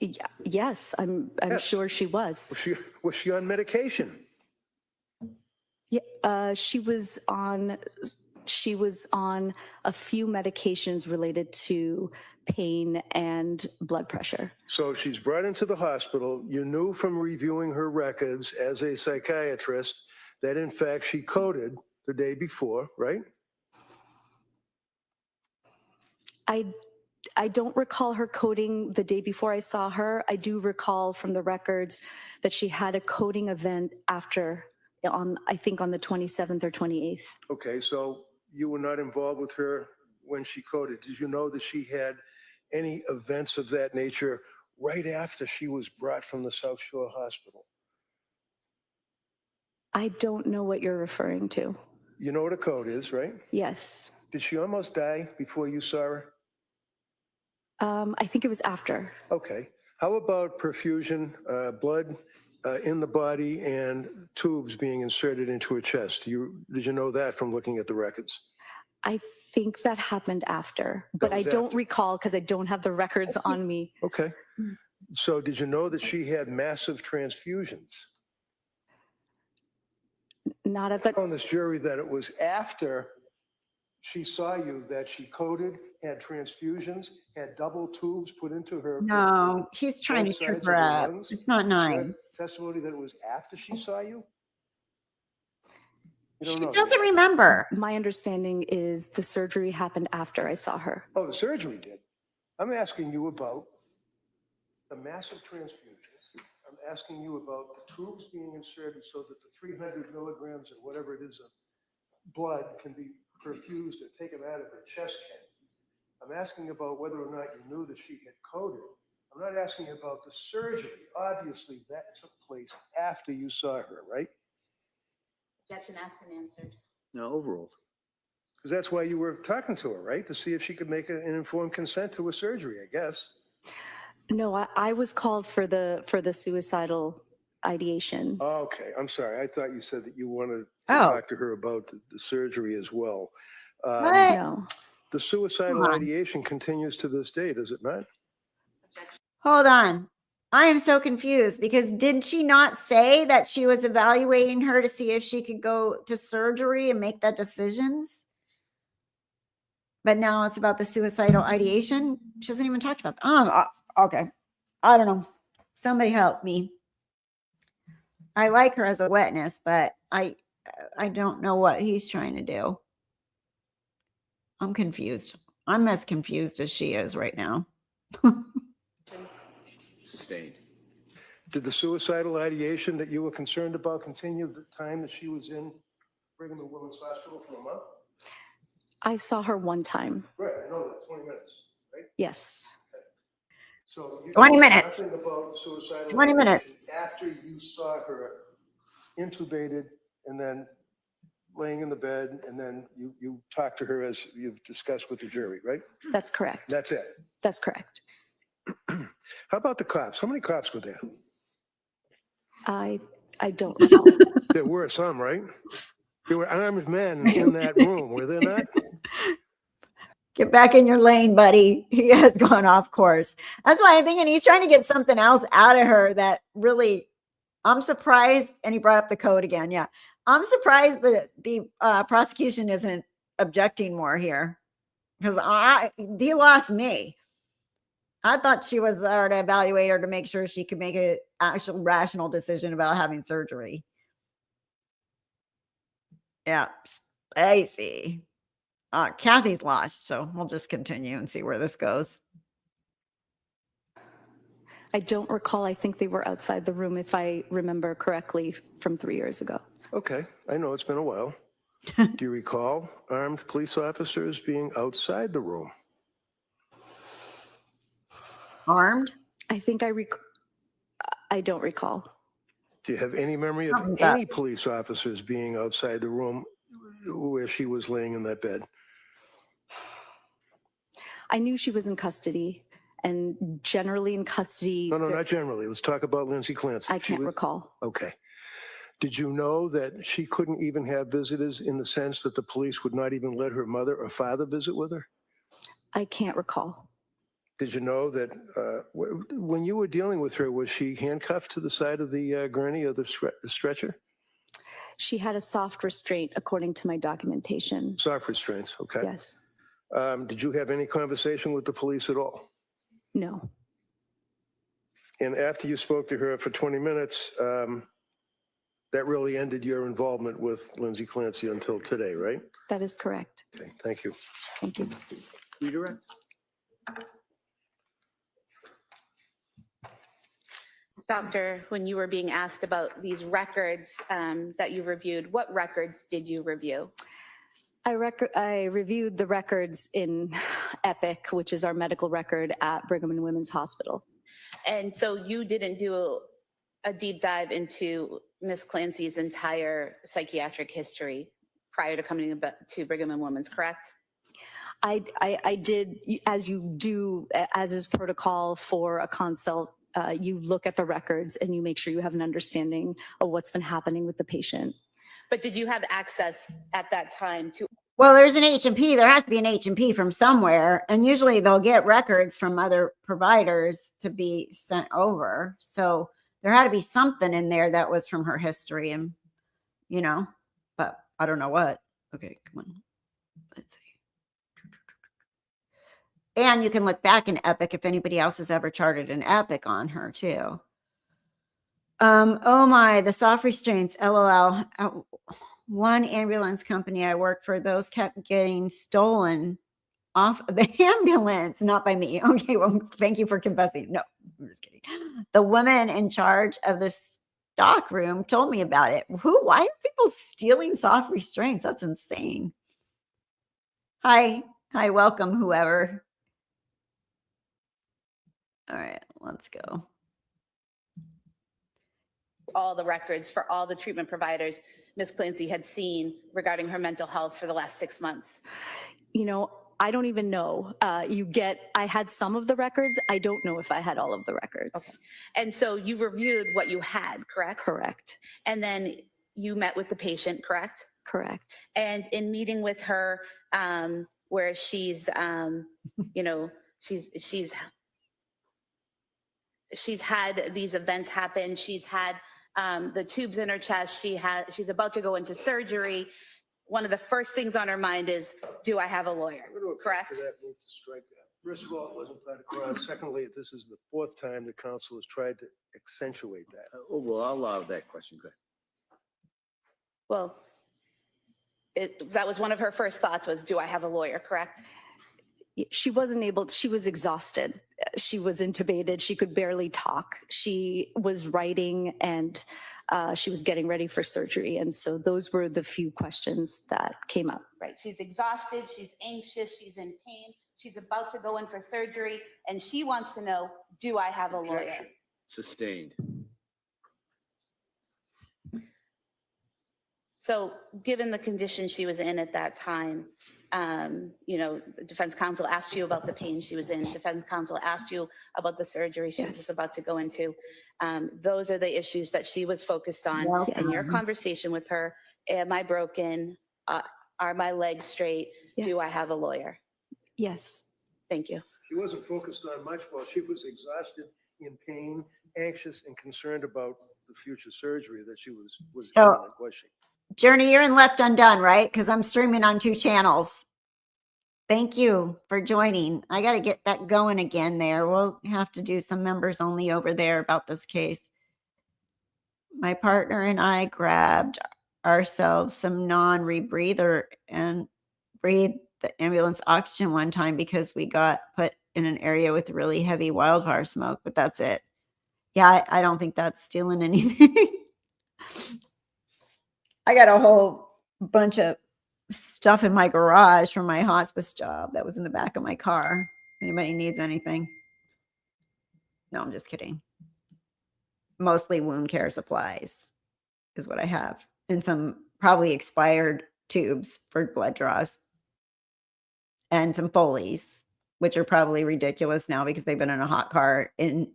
Yeah, yes, I'm Yes. sure she was. Was she on medication? Yeah, she was on a few medications related to pain and blood pressure. So she's brought into the hospital. You knew from reviewing her records as a psychiatrist that in fact she coded the day before, right? I don't recall her coding the day before I saw her. I do recall from the records that she had a coding event after I think on the 27th or 28th. Okay, so you were not involved with her when she coded. Did you know that she had any events of that nature right after she was brought from the South Shore Hospital? I don't know what you're referring to. You know what a code is, right? Yes. Did she almost die before you saw her? I think it was after. Okay. How about perfusion, blood in the body and tubes being inserted into her chest? Did you know that from looking at the records? I think that happened after, but I was don't after. recall because I don't have the records on me. Okay. So did you know that she had massive transfusions? Not at the... On this jury that it was after she saw you that she coded, had transfusions, had double tubes put into her. No, he's trying to both trip sides her of her up. lungs? It's not Did she have nice. testimony that it was after she saw you? You She don't know. doesn't remember. My understanding is the surgery happened after I saw her. Oh, the surgery did. I'm asking you about the massive transfusions. I'm asking you about the tubes being inserted so that the 300 milligrams or whatever it is of blood can be perfused or taken out of her chest cavity. I'm asking about whether or not you knew that she had coded. I'm not asking about the surgery. Obviously, that took place after you saw her, right? Objection asked and answered. No, overruled. Because that's why you were talking to her, right? To see if she could make an informed consent to a surgery, I guess. No, I was called for the suicidal ideation. Okay, I'm sorry. I thought you said that you wanted to Oh. talk to her about the surgery as well. What? No. The suicidal Come on. ideation continues to this day, does it not? Hold on. I am so confused because did she not say that she was evaluating her to see if she could go to surgery and make that decisions? But now it's about the suicidal ideation. She hasn't even talked about that. Okay. I don't know. Somebody help me. I like her as a witness, but I don't know what he's trying to do. I'm confused. I'm as confused as she is right now. Sustained. Did the suicidal ideation that you were concerned about continue the time that she was in Brigham and Women's Hospital for a month? I saw her one time. Right, I know that, 20 minutes, right? Yes. So you 20 know minutes. nothing about suicidal 20 minutes. ideation after you saw her intubated and then laying in the bed, and then you talked to her as you've discussed with the jury, right? That's correct. That's it. That's correct. How about the cops? How many cops were there? I don't recall. There were some, right? There were armed men in that room, were there not? Get back in your lane, buddy. He has gone off course. That's why I'm thinking he's trying to get something else out of her that really, I'm surprised. And he brought up the code again. Yeah. I'm surprised that the prosecution isn't objecting more here because he lost me. I thought she was there to evaluate her to make sure she could make an actual rational decision about having surgery. Yeah. Spicy. Kathy's lost, so we'll just continue and see where this goes. I don't recall. I think they were outside the room, if I remember correctly, from 3 years ago. Okay, I know it's been a while. Do you recall armed police officers being outside the room? Armed? I think I don't recall. Do you have any memory of Something's up. any police officers being outside the room where she was laying in that bed? I knew she was in custody, and generally in custody. No, not generally. Let's talk about Lindsay Clancy. I can't recall. Okay. Did you know that she couldn't even have visitors in the sense that the police would not even let her mother or father visit with her? I can't recall. Did you know that when you were dealing with her, was she handcuffed to the side of the gurney or the stretcher? She had a soft restraint, according to my documentation. Soft restraints, okay. Yes. Did you have any conversation with the police at all? No. And after you spoke to her for 20 minutes, that really ended your involvement with Lindsay Clancy until today, right? That is correct. Okay, thank you. Thank you. Redirect. Doctor, when you were being asked about these records that you reviewed, what records did you review? I reviewed the records in EPIC, which is our medical record at Brigham and Women's Hospital. And so you didn't do a deep dive into Ms. Clancy's entire psychiatric history prior to coming to Brigham and Women's, correct? I did, as you do, as is protocol for a consult, you look at the records and you make sure you have an understanding of what's been happening with the patient. But did you have access at that time to? Well, there's an H&P. There has to be an H&P from somewhere. And usually they'll get records from other providers to be sent over. So there had to be something in there that was from her history and, you know, but I don't know what. Okay, come on. Let's see. And you can look back in Epic if anybody else has ever charted an Epic on her too. Oh my, the soft restraints, LOL. One ambulance company I worked for, those kept getting stolen off the ambulance, not by me. Okay, well, thank you for confessing. No, I'm just kidding. The woman in charge of the stock room told me about it. Why are people stealing soft restraints? That's insane. Hi, welcome, whoever. All right, let's go. All the records for all the treatment providers Ms. Clancy had seen regarding her mental health for the last 6 months? You know, I don't even know. I had some of the records. I don't know if I had all of the records. Okay. And so you reviewed what you had, correct? Correct. And then you met with the patient, correct? Correct. And in meeting with her, where she's, you know, she's had these events happen. She's had the tubes in her chest. She's about to go into surgery. One of the first things on her mind is, do I have a lawyer? Correct? Move to strike that. First of all, it wasn't planned across. Secondly, this is the fourth time the council has tried to accentuate that. Well, I'll allow that question. Go ahead. Well, that was one of her first thoughts was, do I have a lawyer? Correct? She wasn't able, she was exhausted. She was intubated. She could barely talk. She was writing and she was getting ready for surgery. And so those were the few questions that came up. Right. She's exhausted. She's anxious. She's in pain. She's about to go in for surgery. And she wants to know, do I have a lawyer? Objection. Sustained. So given the condition she was in at that time, you know, the defense counsel asked you about the pain she was in. Defense counsel asked you about the surgery she was about to go into. Those are the issues that she was focused on. Yes. In your conversation with her, am I broken? Are my legs straight? Yes. Do I have a lawyer? Yes. Thank you. She wasn't focused on much while she was exhausted, in pain, anxious, and concerned about the future surgery that she was So- doing, was she? Journey, you're in Left Undone, right? Because I'm streaming on 2 channels. Thank you for joining. I got to get that going again there. We'll have to do some members only over there about this case. My partner and I grabbed ourselves some non-rebreather and breathed the ambulance oxygen one time because we got put in an area with really heavy wildfire smoke, but that's it. Yeah, I don't think that's stealing anything. I got a whole bunch of stuff in my garage from my hospice job that was in the back of my car. If anybody needs anything. No, I'm just kidding. Mostly wound care supplies is what I have. And some probably expired tubes for blood draws. And some Foleys, which are probably ridiculous now because they've been in a hot car in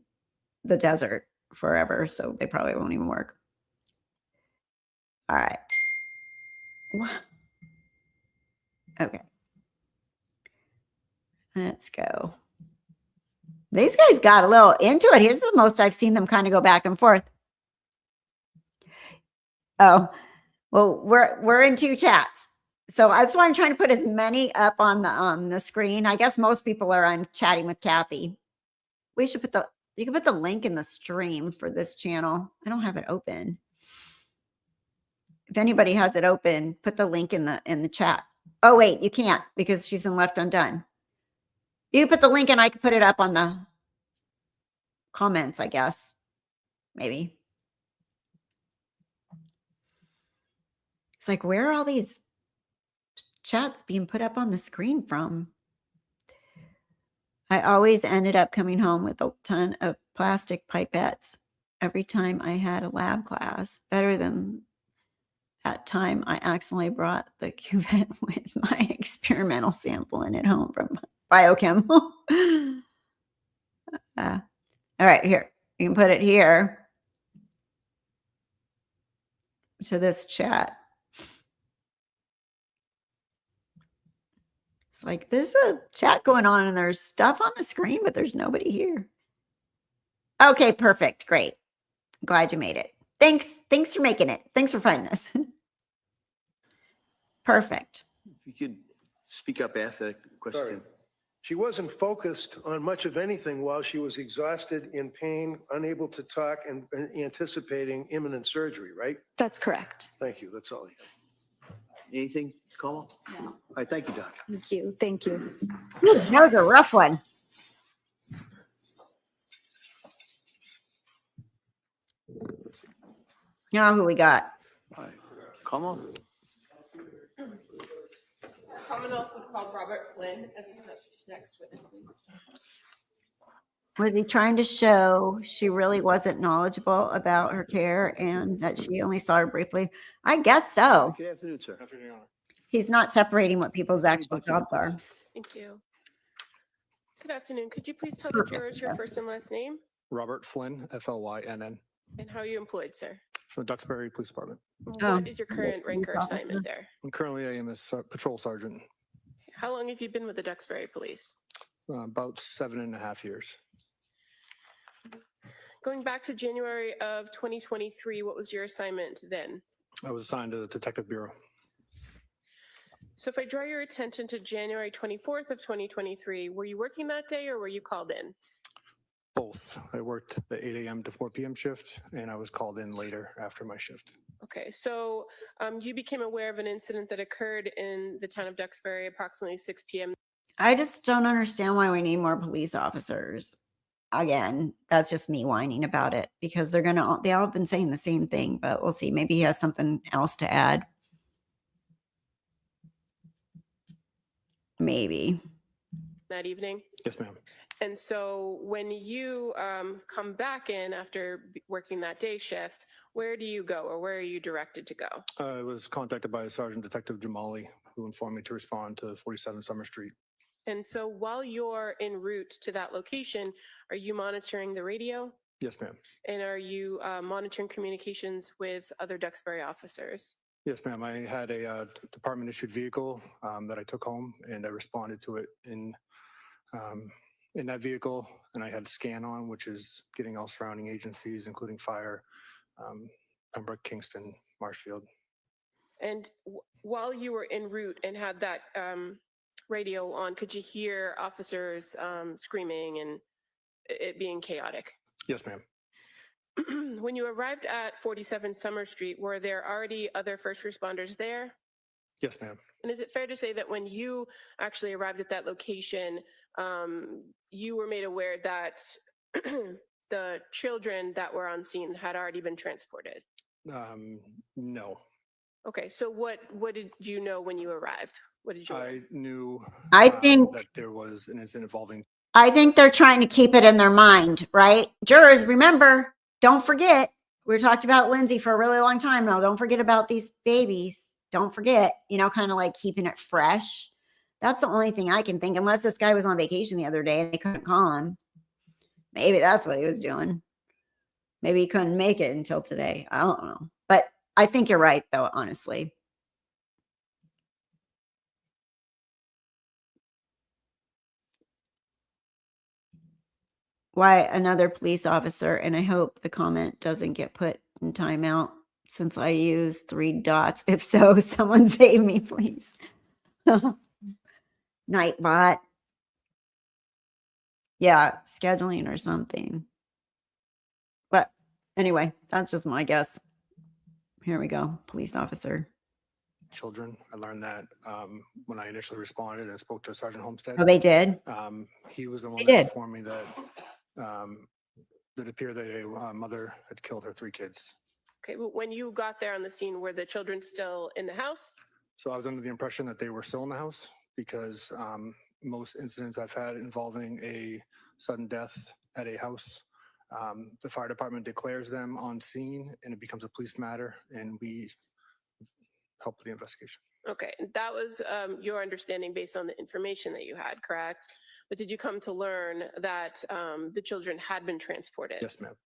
the desert forever. So they probably won't even work. All right. Okay. Let's go. These guys got a little into it. Here's the most I've seen them kind of go back and forth. Oh, well, we're in 2 chats. So that's why I'm trying to put as many up on the screen. I guess most people are on chatting with Kathy. We should put you can put the link in the stream for this channel. I don't have it open. If anybody has it open, put the link in the chat. Oh, wait, you can't because she's in Left Undone. You put the link and I can put it up on the comments, I guess. maybe. It's like, where are all these chats being put up on the screen from? I always ended up coming home with a ton of plastic pipettes every time I had a lab class. Better than that time I accidentally brought the cuvette with my experimental sample in at home from biochem. All right, here. You can put it here to this chat. It's like, there's a chat going on and there's stuff on the screen, but there's nobody here. Okay, perfect. Great. Glad you made it. Thanks. Thanks for making it. Thanks for finding us. Perfect. If you could speak up, ask that question. Sorry. She wasn't focused on much of anything while she was exhausted, in pain, unable to talk, and anticipating imminent surgery, right? That's correct. Thank you. That's all I have. Anything, Kamal? No. All right, thank you, Doc. Thank you. Thank you. Whew, that was a rough one. Now who we got? All right, Kamal? Commonwealth would call Robert Flynn as his next witness, please. Was he trying to show she really wasn't knowledgeable about her care and that she only saw her briefly? I guess so. Good afternoon, sir. He's not separating what people's actual jobs are. Thank you. Good afternoon. Could you please tell the jurors your first and last name Robert Flynn, Flynn, and how you employed, sir? from the Duxbury Police Department. What is your current rank or assignment there? Currently, I am a patrol sergeant. How long have you been with the Duxbury Police? About 7.5 years. Going back to January of 2023, what was your assignment then? I was assigned to the Detective Bureau. So if I draw your attention to January 24th of 2023, were you working that day or were you called in? Both. I worked the 8 a.m. to 4 p.m. shift, and I was called in later after my shift. Okay, so you became aware of an incident that occurred in the town of Duxbury approximately 6 p.m. I just don't understand why we need more police officers. Again, that's just me whining about it because they all have been saying the same thing, but we'll see. Maybe he has something else to add. Maybe. That evening? Yes, ma'am. And so when you come back in after working that day shift, where do you go or where are you directed to go? I was contacted by Sergeant Detective Jamali, who informed me to respond to 47 Summer Street. And so while you're en route to that location, are you monitoring the radio? Yes, ma'am. And are you monitoring communications with other Duxbury officers? Yes, ma'am. I had a department-issued vehicle that I took home, and I responded to it in that vehicle, and I had scan on, which is getting all surrounding agencies, including fire, Pembroke, Kingston, Marshfield. And while you were en route and had that radio on, could you hear officers screaming and it being chaotic? Yes, ma'am. When you arrived at 47 Summer Street, were there already other first responders there? Yes, ma'am. And is it fair to say that when you actually arrived at that location, you were made aware that the children that were on scene had already been transported? No. Okay, so what did you know when you arrived? What did you learn? I knew I think that there was an incident involving. I think they're trying to keep it in their mind, right? Jurors, remember, don't forget, we talked about Lindsay for a really long time now. Don't forget about these babies. Don't forget, kind of like keeping it fresh. That's the only thing I can think, unless this guy was on vacation the other day and they couldn't call him. Maybe that's what he was doing. Maybe he couldn't make it until today. I don't know. But I think you're right, though, honestly. Why another police officer, and I hope the comment doesn't get put in timeout since I used 3 dots. If so, someone save me, please. Nightbot. Yeah, scheduling or something. But anyway, that's just my guess. Here we go. Police officer. Children. I learned that when I initially responded and spoke to Sergeant Homestead. Oh, they did? He was the one They that did. informed me that It appeared that a mother had killed her 3 kids. Okay, but when you got there on the scene, were the children still in the house? So I was under the impression that they were still in the house because most incidents I've had involving a sudden death at a house, the fire department declares them on scene and it becomes a police matter, and we help with the investigation. Okay, and that was your understanding based on the information that you had, correct? But did you come to learn that the children had been transported? Yes, ma'am.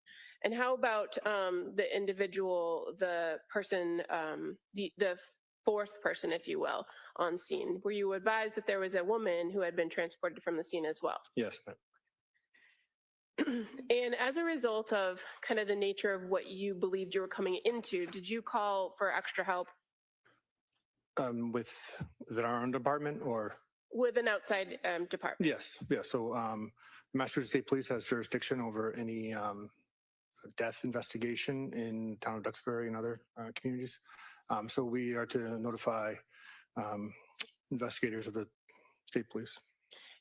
And how about the individual, the person, the 4th person, if you will, on scene? Were you advised that there was a woman who had been transported from the scene as well? Yes, ma'am. And as a result of kind of the nature of what you believed you were coming into, did you call for extra help? With our own department or? With an outside department? Yes, yes. So the Massachusetts State Police has jurisdiction over any death investigation in town of Duxbury and other communities. So we are to notify investigators of the state police.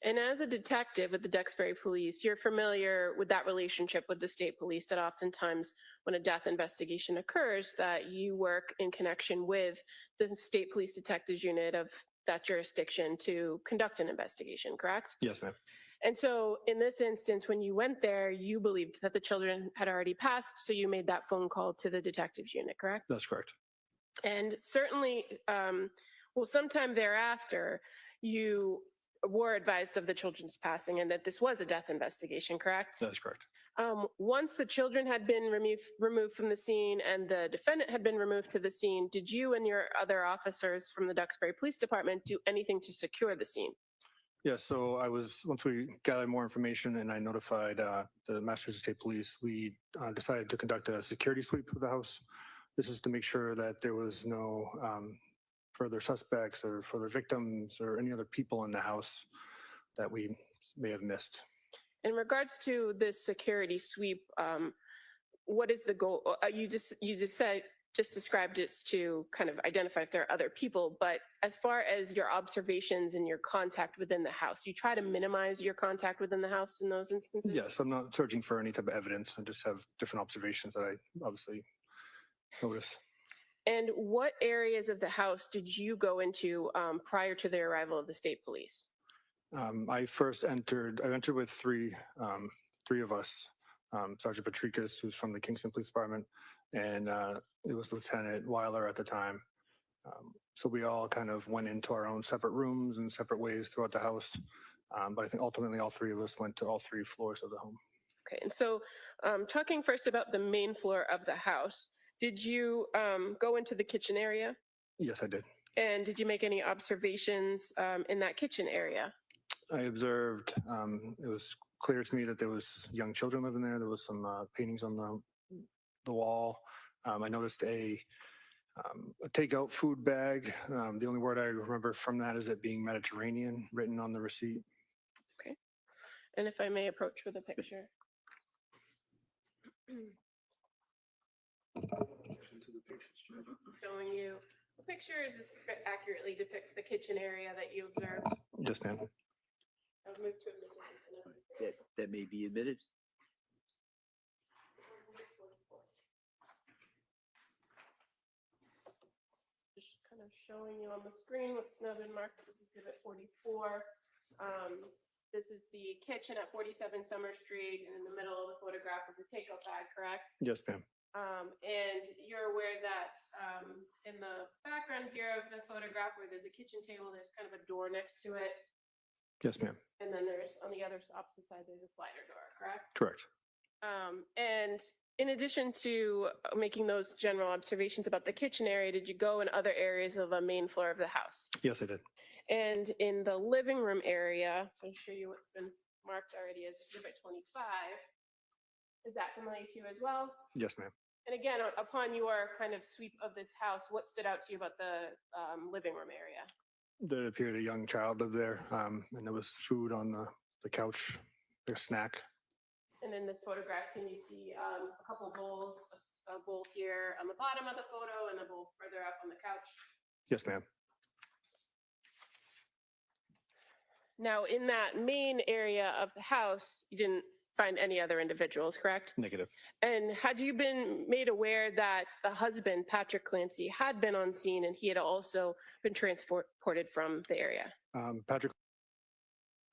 And as a detective with the Duxbury Police, you're familiar with that relationship with the state police, that oftentimes when a death investigation occurs, that you work in connection with the state police detectives unit of that jurisdiction to conduct an investigation, correct? Yes, ma'am. And so in this instance, when you went there, you believed that the children had already passed, so you made that phone call to the detectives unit, correct? That's correct. And certainly, sometime thereafter, you were advised of the children's passing and that this was a death investigation, correct? That's correct. Once the children had been removed from the scene and the defendant had been removed to the scene, did you and your other officers from the Duxbury Police Department do anything to secure the scene? Yes, so once we gathered more information and I notified the Massachusetts State Police, we decided to conduct a security sweep of the house. This is to make sure that there was no further suspects or further victims or any other people in the house that we may have missed. In regards to this security sweep, what is the goal? You just described it to kind of identify if there are other people, but as far as your observations and your contact within the house, you try to minimize your contact within the house in those instances? Yes, I'm not searching for any type of evidence. I just have different observations that I obviously notice. And what areas of the house did you go into prior to the arrival of the state police? I entered with three of us, Sergeant Patrikas, who's from the Kingston Police Department, and it was Lieutenant Weiler at the time. So we all kind of went into our own separate rooms and separate ways throughout the house. But I think ultimately all 3 of us went to all 3 floors of the home. Okay, and so talking first about the main floor of the house, did you go into the kitchen area? Yes, I did. And did you make any observations in that kitchen area? I observed, it was clear to me that there was young children living there. There was some paintings on the wall. I noticed a takeout food bag. The only word I remember from that is it being Mediterranean, written on the receipt. Okay. And if I may approach with a picture. Showing you the pictures just accurately depict the kitchen area that you observed. Yes, ma'am. I'll move to That may be admitted. Just kind of showing you on the screen what's now been marked as Exhibit 44. This is the kitchen at 47 Summer Street, and in the middle of the photograph is a takeout bag, correct? Yes, ma'am. And you're aware that in the background here of the photograph where there's a kitchen table, there's kind of a door next to it. Yes, ma'am. And then there's, on the other opposite side, there's a slider door, correct? Correct. And in addition to making those general observations about the kitchen area, did you go in other areas of the main floor of the house? Yes, I did. And in the living room area, I'll show you what's been marked already as Exhibit 25. Is that familiar to you as well? Yes, ma'am. And again, upon your kind of sweep of this house, what stood out to you about the living room area? There appeared a young child lived there, and there was food on the couch, a snack. And in this photograph, can you see a couple bowls, a bowl here on the bottom of the photo and a bowl further up on the couch? Yes, ma'am. Now, in that main area of the house, you didn't find any other individuals, correct? Negative. And had you been made aware that the husband, Patrick Clancy, had been on scene and he had also been transported from the area? Patrick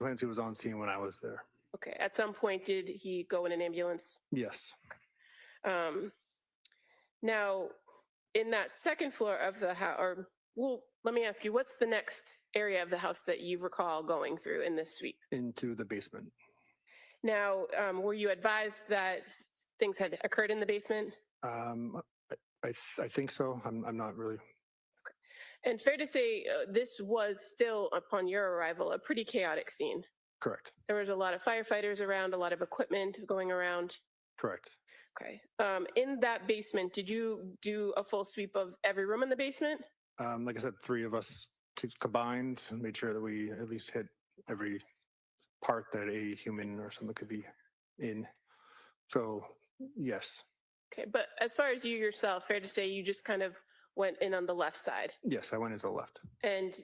Clancy was on scene when I was there. Okay. At some point, did he go in an ambulance? Yes. Now, in that second floor of the house, or well, let me ask you, what's the next area of the house that you recall going through in this sweep? Into the basement. Now, were you advised that things had occurred in the basement? I think so. I'm not really. And fair to say, this was still, upon your arrival, a pretty chaotic scene. Correct. There was a lot of firefighters around, a lot of equipment going around. Correct. Okay. In that basement, did you do a full sweep of every room in the basement? Like I said, 3 of us combined and made sure that we at least hit every part that a human or something could be in. So, yes. Okay. But as far as you yourself, fair to say you just kind of went in on the left side? Yes, I went into the left. And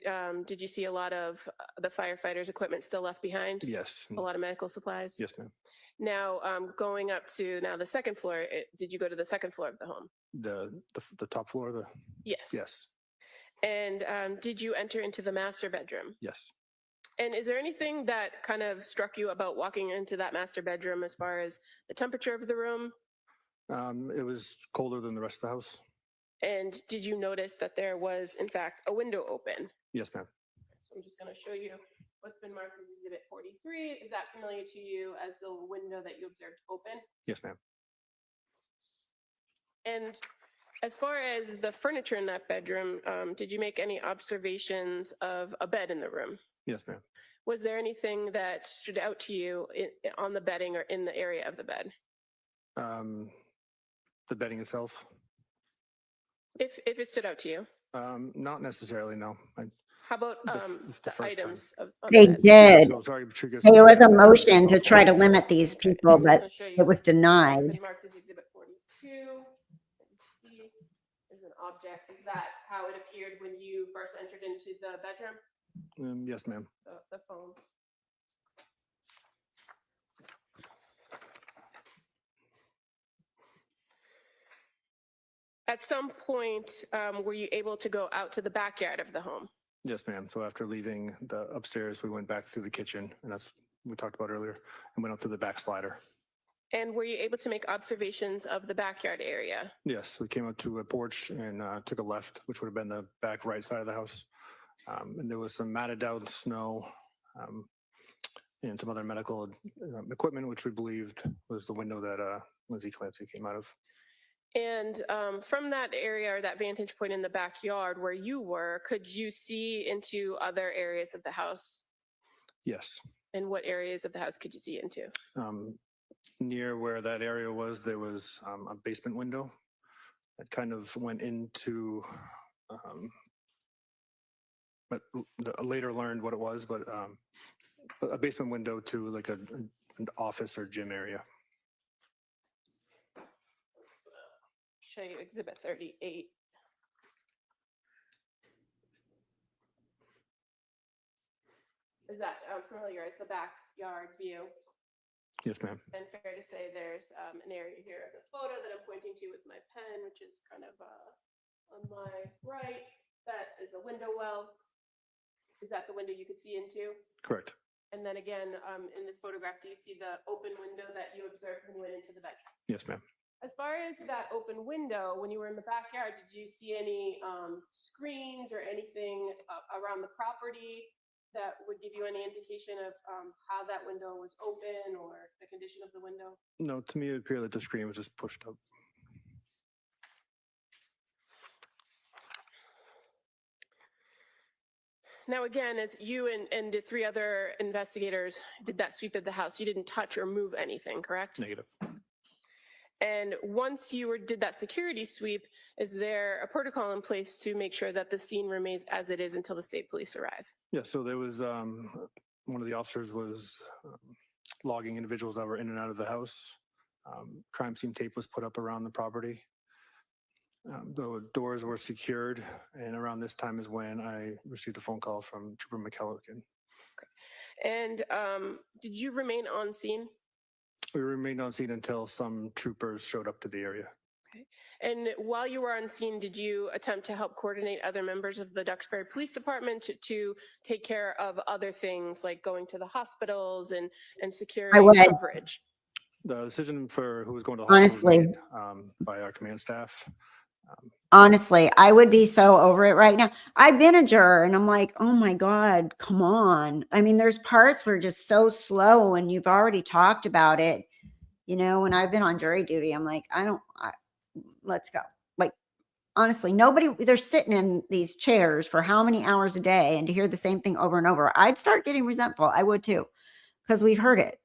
did you see a lot of the firefighters' equipment still left behind? Yes. A lot of medical supplies? Yes, ma'am. Now, going up to now the second floor, did you go to the second floor of the home? The top floor? Yes. Yes. And did you enter into the master bedroom? Yes. And is there anything that kind of struck you about walking into that master bedroom as far as the temperature of the room? It was colder than the rest of the house. And did you notice that there was, in fact, a window open? Yes, ma'am. So I'm just going to show you what's been marked as Exhibit 43. Is that familiar to you as the window that you observed open? Yes, ma'am. And as far as the furniture in that bedroom, did you make any observations of a bed in the room? Yes, ma'am. Was there anything that stood out to you on the bedding or in the area of the bed? The bedding itself? If it stood out to you? Not necessarily, no. How about the first items on They the bed? did. So sorry, Patricia. There was a motion to try to limit these people, but it was It's denied. been marked as Exhibit 42. Let me see. Is an object. Is that how it appeared when you first entered into the bedroom? Yes, ma'am. The phone. At some point, were you able to go out to the backyard of the home? Yes, ma'am. So after leaving the upstairs, we went back through the kitchen, and that's what we talked about earlier, and went out through the back slider. And were you able to make observations of the backyard area? Yes, we came out to a porch and took a left, which would have been the back right side of the house. And there was some matted down snow and some other medical equipment, which we believed was the window that Lindsay Clancy came out of. And from that area or that vantage point in the backyard where you were, could you see into other areas of the house? Yes. And what areas of the house could you see into? Near where that area was, there was a basement window that kind of went into, but I later learned what it was, but a basement window to like an office or gym area. Show you Exhibit 38. Is that familiar as the backyard view? Yes, ma'am. And fair to say there's an area here of the photo that I'm pointing to with my pen, which is kind of on my right. That is a window well. Is that the window you could see into? Correct. And then again, in this photograph, do you see the open window that you observed when you went into the bedroom? Yes, ma'am. As far as that open window, when you were in the backyard, did you see any screens or anything around the property that would give you any indication of how that window was open or the condition of the window? No, to me, it appeared that the screen was just pushed up. Now, again, as you and the 3 other investigators did that sweep of the house, you didn't touch or move anything, correct? Negative. And once you did that security sweep, is there a protocol in place to make sure that the scene remains as it is until the state police arrive? Yeah, so there was one of the officers was logging individuals that were in and out of the house. Crime scene tape was put up around the property. The doors were secured, and around this time is when I received a phone call from Trooper McKellican. And did you remain on scene? We remained on scene until some troopers showed up to the area. Okay. And while you were on scene, did you attempt to help coordinate other members of the Duxbury Police Department to take care of other things like going to the hospitals and securing would. coverage? The decision for who was going to the hospital was Honestly. made by our command staff. Honestly, I would be so over it right now. I've been a juror and I'm like, oh my God, come on. I mean, there's parts where just so slow and you've already talked about it. You know, when I've been on jury duty, I'm like, let's go. Like, honestly, they're sitting in these chairs for how many hours a day, and to hear the same thing over and over, I'd start getting resentful. I would too, because we've heard it.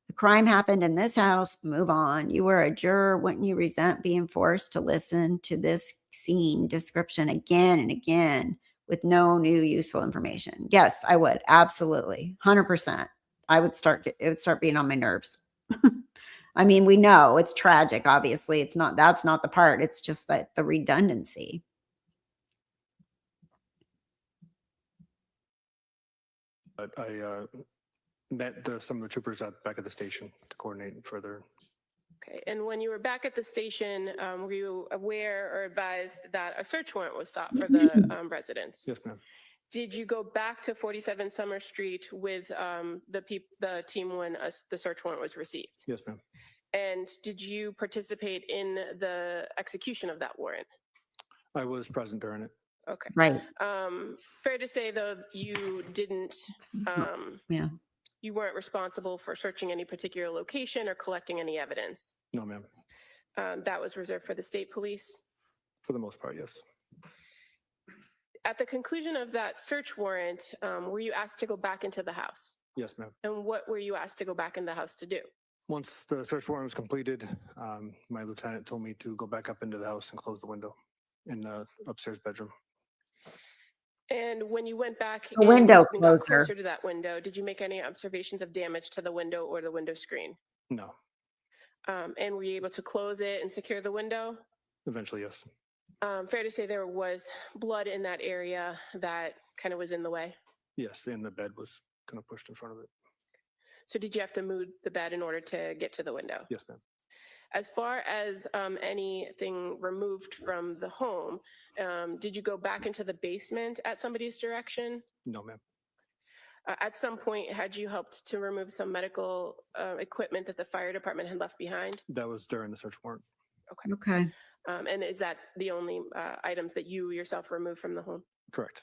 The crime happened in this house, move on. You were a juror. Wouldn't you resent being forced to listen to this scene description again and again with no new useful information? Yes, I would. Absolutely. 100%. It would start being on my nerves. I mean, we know it's tragic. Obviously, that's not the part. It's just that the redundancy. But I met some of the troopers back at the station to coordinate further. Okay. And when you were back at the station, were you aware or advised that a search warrant was sought for the residence? Yes, ma'am. Did you go back to 47 Summer Street with the team when the search warrant was received? Yes, ma'am. And did you participate in the execution of that warrant? I was present during it. Okay. Right. Fair to say, though, you didn't, Yeah. you weren't responsible for searching any particular location or collecting any evidence? No, ma'am. That was reserved for the state police? For the most part, yes. At the conclusion of that search warrant, were you asked to go back into the house? Yes, ma'am. And what were you asked to go back in the house to do? Once the search warrant was completed, my lieutenant told me to go back up into the house and close the window in the upstairs bedroom. And when you went back The window and got closer. closer to that window, did you make any observations of damage to the window or the window screen? No. And were you able to close it and secure the window? Eventually, yes. Fair to say there was blood in that area that kind of was in the way? Yes, and the bed was kind of pushed in front of it. So did you have to move the bed in order to get to the window? Yes, ma'am. As far as anything removed from the home, did you go back into the basement at somebody's direction? No, ma'am. At some point, had you helped to remove some medical equipment that the fire department had left behind? That was during the search warrant. Okay. And is that the only items that you yourself removed from the home? Correct.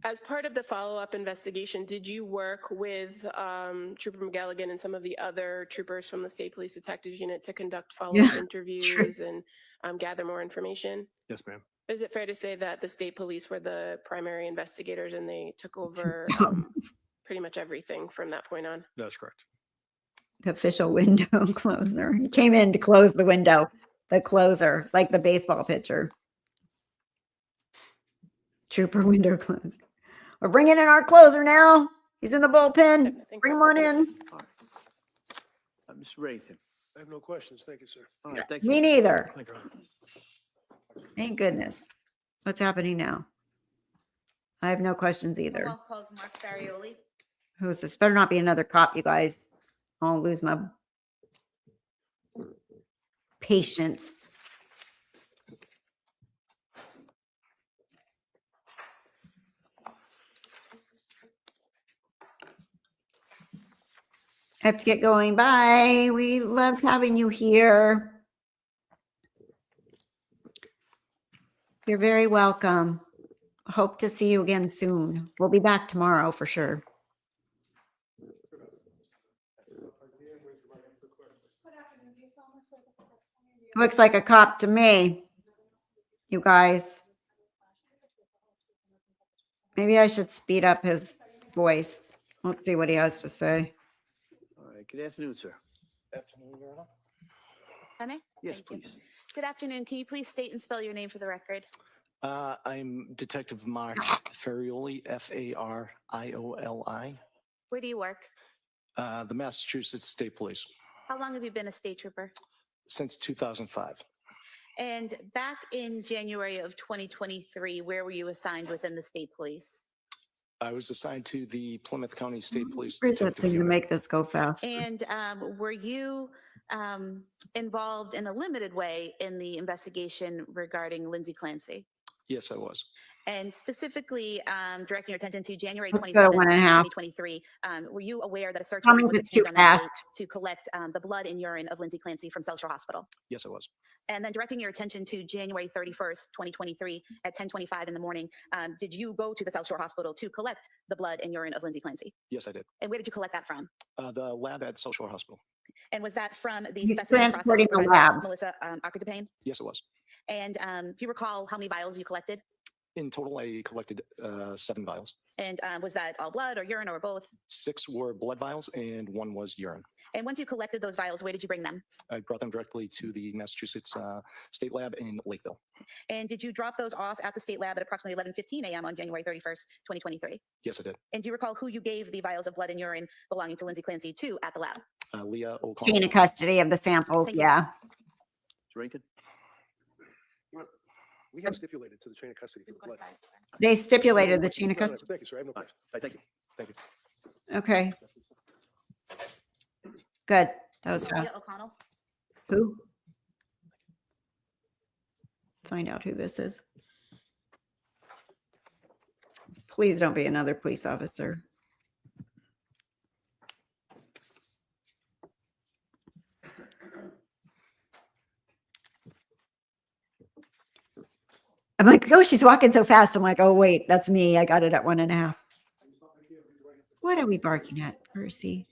As part of the follow-up investigation, did you work with Trooper McGilligan and some of the other troopers from the State Police Detectives Unit to conduct follow-up interviews and gather more information? Yes, ma'am. Is it fair to say that the state police were the primary investigators and they took over pretty much everything from that point on? That's correct. The official window closer. He came in to close the window. The closer, like the baseball pitcher. Trooper window closer. We're bringing in our closer now. He's in the bullpen. Bring him on in. Mr. Reddington. I have no questions. Thank you, sir. All right, thank you. Me neither. Thank you. Thank goodness. What's happening now? I have no questions either. Well, calls Mark Farioli. Who's this? Better not be another cop, you guys. I'll lose my patience. I have to get going. Bye. We loved having you here. You're very welcome. Hope to see you again soon. We'll be back tomorrow for sure. Looks like a cop to me, you guys. Maybe I should speed up his voice. Let's see what he has to say. All right, good afternoon, sir. Afternoon, Your Honor. Honey? Yes, Thank you. please. Good afternoon. Can you please state and spell your name for the record? I'm Detective Mark Farioli, Farioli. Where do you work? The Massachusetts State Police How long have you been a state trooper? since 2005. And back in January of 2023, where were you assigned within the state police? I was assigned to the Plymouth County State Police Where's that Detective thing to Unit. make this go fast? And were you involved in a limited way in the investigation regarding Lindsay Clancy? Yes, I was. And specifically, directing your attention to January Let's go 27th, 1.5. 2023, were you aware that a search Tell warrant me was if it's too obtained on that date fast. to collect the blood and urine of Lindsay Clancy from South Shore Hospital? Yes, I was. And then directing your attention to January 31st, 2023 at 10:25 in the morning, did you go to the South Shore Hospital to collect the blood and urine of Lindsay Clancy? Yes, I did. And where did you collect that from? The lab at South Shore Hospital. And was that from the He's specimen process transporting the supervisor, labs. Melissa Akerdepane? Yes, it was. And do you recall how many vials you collected? In total, I collected 7 vials. And was that all blood or urine or both? 6 were blood vials and 1 was urine. And once you collected those vials, where did you bring them? I brought them directly to the Massachusetts State Lab in Lakeville. And did you drop those off at the state lab at approximately 11:15 a.m. on January 31st, 2023? Yes, I did. And do you recall who you gave the vials of blood and urine belonging to Lindsay Clancy to at the lab? Leah O'Connell. Chain of custody of the samples. Thank you. Yeah. Rankin? We have stipulated to the chain of custody for the blood. They stipulated the chain of No, no, custody. Thank you, sir. I have no questions. Thank you. Thank you. Okay. Good. That was Leah fast. O'Connell. Who? Find out who this is. Please don't be another police officer. I'm like, oh, she's walking so fast. I'm like, oh, wait, that's me. I got it at 1.5. What are we barking at, Percy?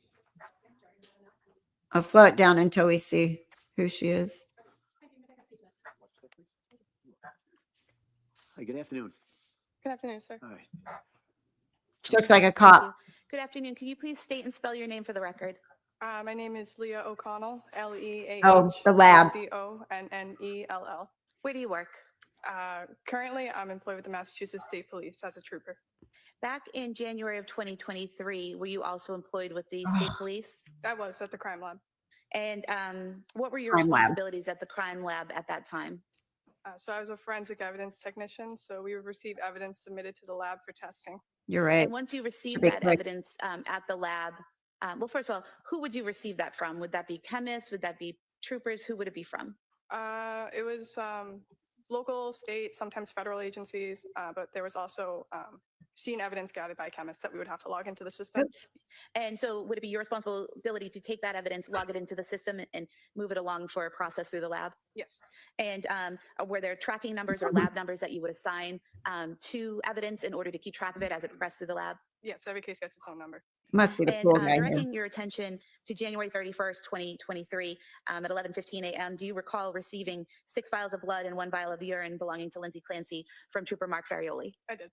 I'll slow it down until we see who she is. Hi, good afternoon. Good afternoon, sir. All right. She looks like a Thank cop. you. Good afternoon. Can you please state and spell your name for the record? My name is Leah O'Connell, Oh, the lab. Leahoconnell. Where do you work? Currently, I'm employed with the Massachusetts State Police as a trooper. Back in January of 2023, were you also employed with the state police? I was at the crime lab. And what were your Crime lab. responsibilities at the crime lab at that time? So I was a forensic evidence technician, so we would receive evidence submitted to the lab for testing. You're right. And once you received be that quick. evidence at the lab, well, first of all, who would you receive that from? Would that be chemists? Would that be troopers? Who would it be from? It was local, state, sometimes federal agencies, but there was also scene evidence gathered by chemists that we would have to log into the system. Oops. And so would it be your responsibility to take that evidence, log it into the system and move it along for a process through the lab? Yes. And were there tracking numbers or lab numbers that you would assign to evidence in order to keep track of it as it progressed through the lab? Yes, every case gets its own number. Must be the And pool guy here. directing your attention to January 31st, 2023 at 11:15 a.m., do you recall receiving 6 vials of blood and 1 vial of urine belonging to Lindsay Clancy from Trooper Mark Farioli? I did.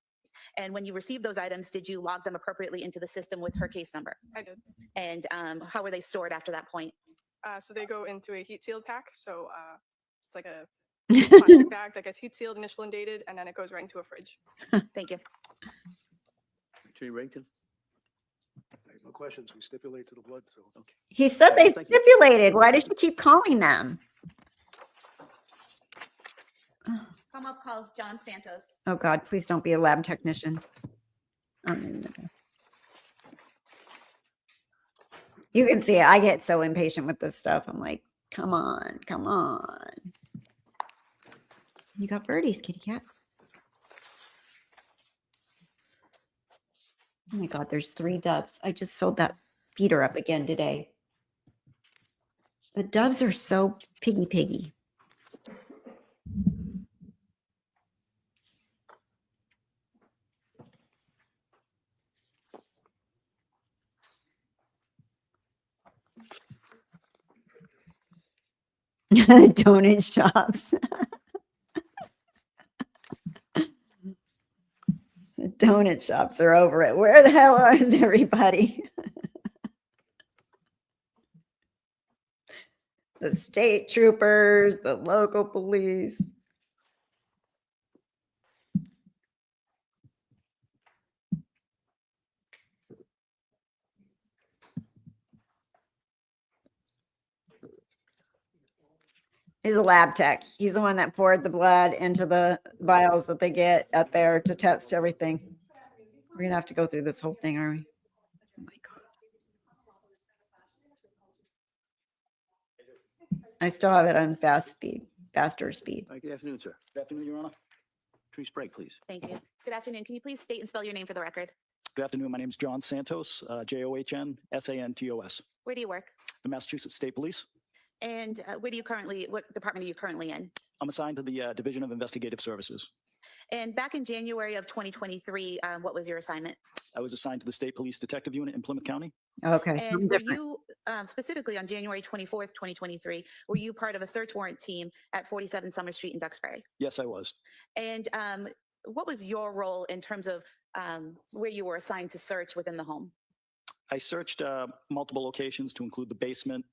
And when you received those items, did you log them appropriately into the system with her case number? I did. And how were they stored after that point? So they go into a heat sealed pack. So it's like a plastic bag that gets heat sealed, initial and dated, and then it goes right into a fridge. Thank you. Attorney Rankin? I have no questions. We stipulate to the blood, so. Okay. He said they Thank you. stipulated. Why does she keep calling them? Come up calls John Santos. Oh God, please don't be a lab technician. Oh, my goodness. You can see it. I get so impatient with this stuff. I'm like, come on, come on. You got birdies, kitty cat. Oh my God, there's 3 doves. I just filled that feeder up again today. The doves are so piggy. Donut shops. The donut shops are over it. Where the hell is everybody? The state troopers, the local police. He's a lab tech. He's the one that poured the blood into the vials that they get up there to test everything. We're gonna have to go through this whole thing, are we? Oh my God. I still have it on faster speed. Good afternoon, sir. Good afternoon, Your Honor. Tree Sprague, please. Thank you. Good afternoon. Can you please state and spell your name for the record? Good afternoon. My name is John Santos, John-Santos. Where do you work? The Massachusetts State Police. And what department are you currently in? I'm assigned to the Division of Investigative Services. And back in January of 2023, what was your assignment? I was assigned to the State Police Detective Unit in Plymouth County. Okay, And something were different. you, specifically on January 24th, 2023, were you part of a search warrant team at 47 Summer Street in Duxbury? Yes, I was. And what was your role in terms of where you were assigned to search within the home? I searched multiple locations to include the basement,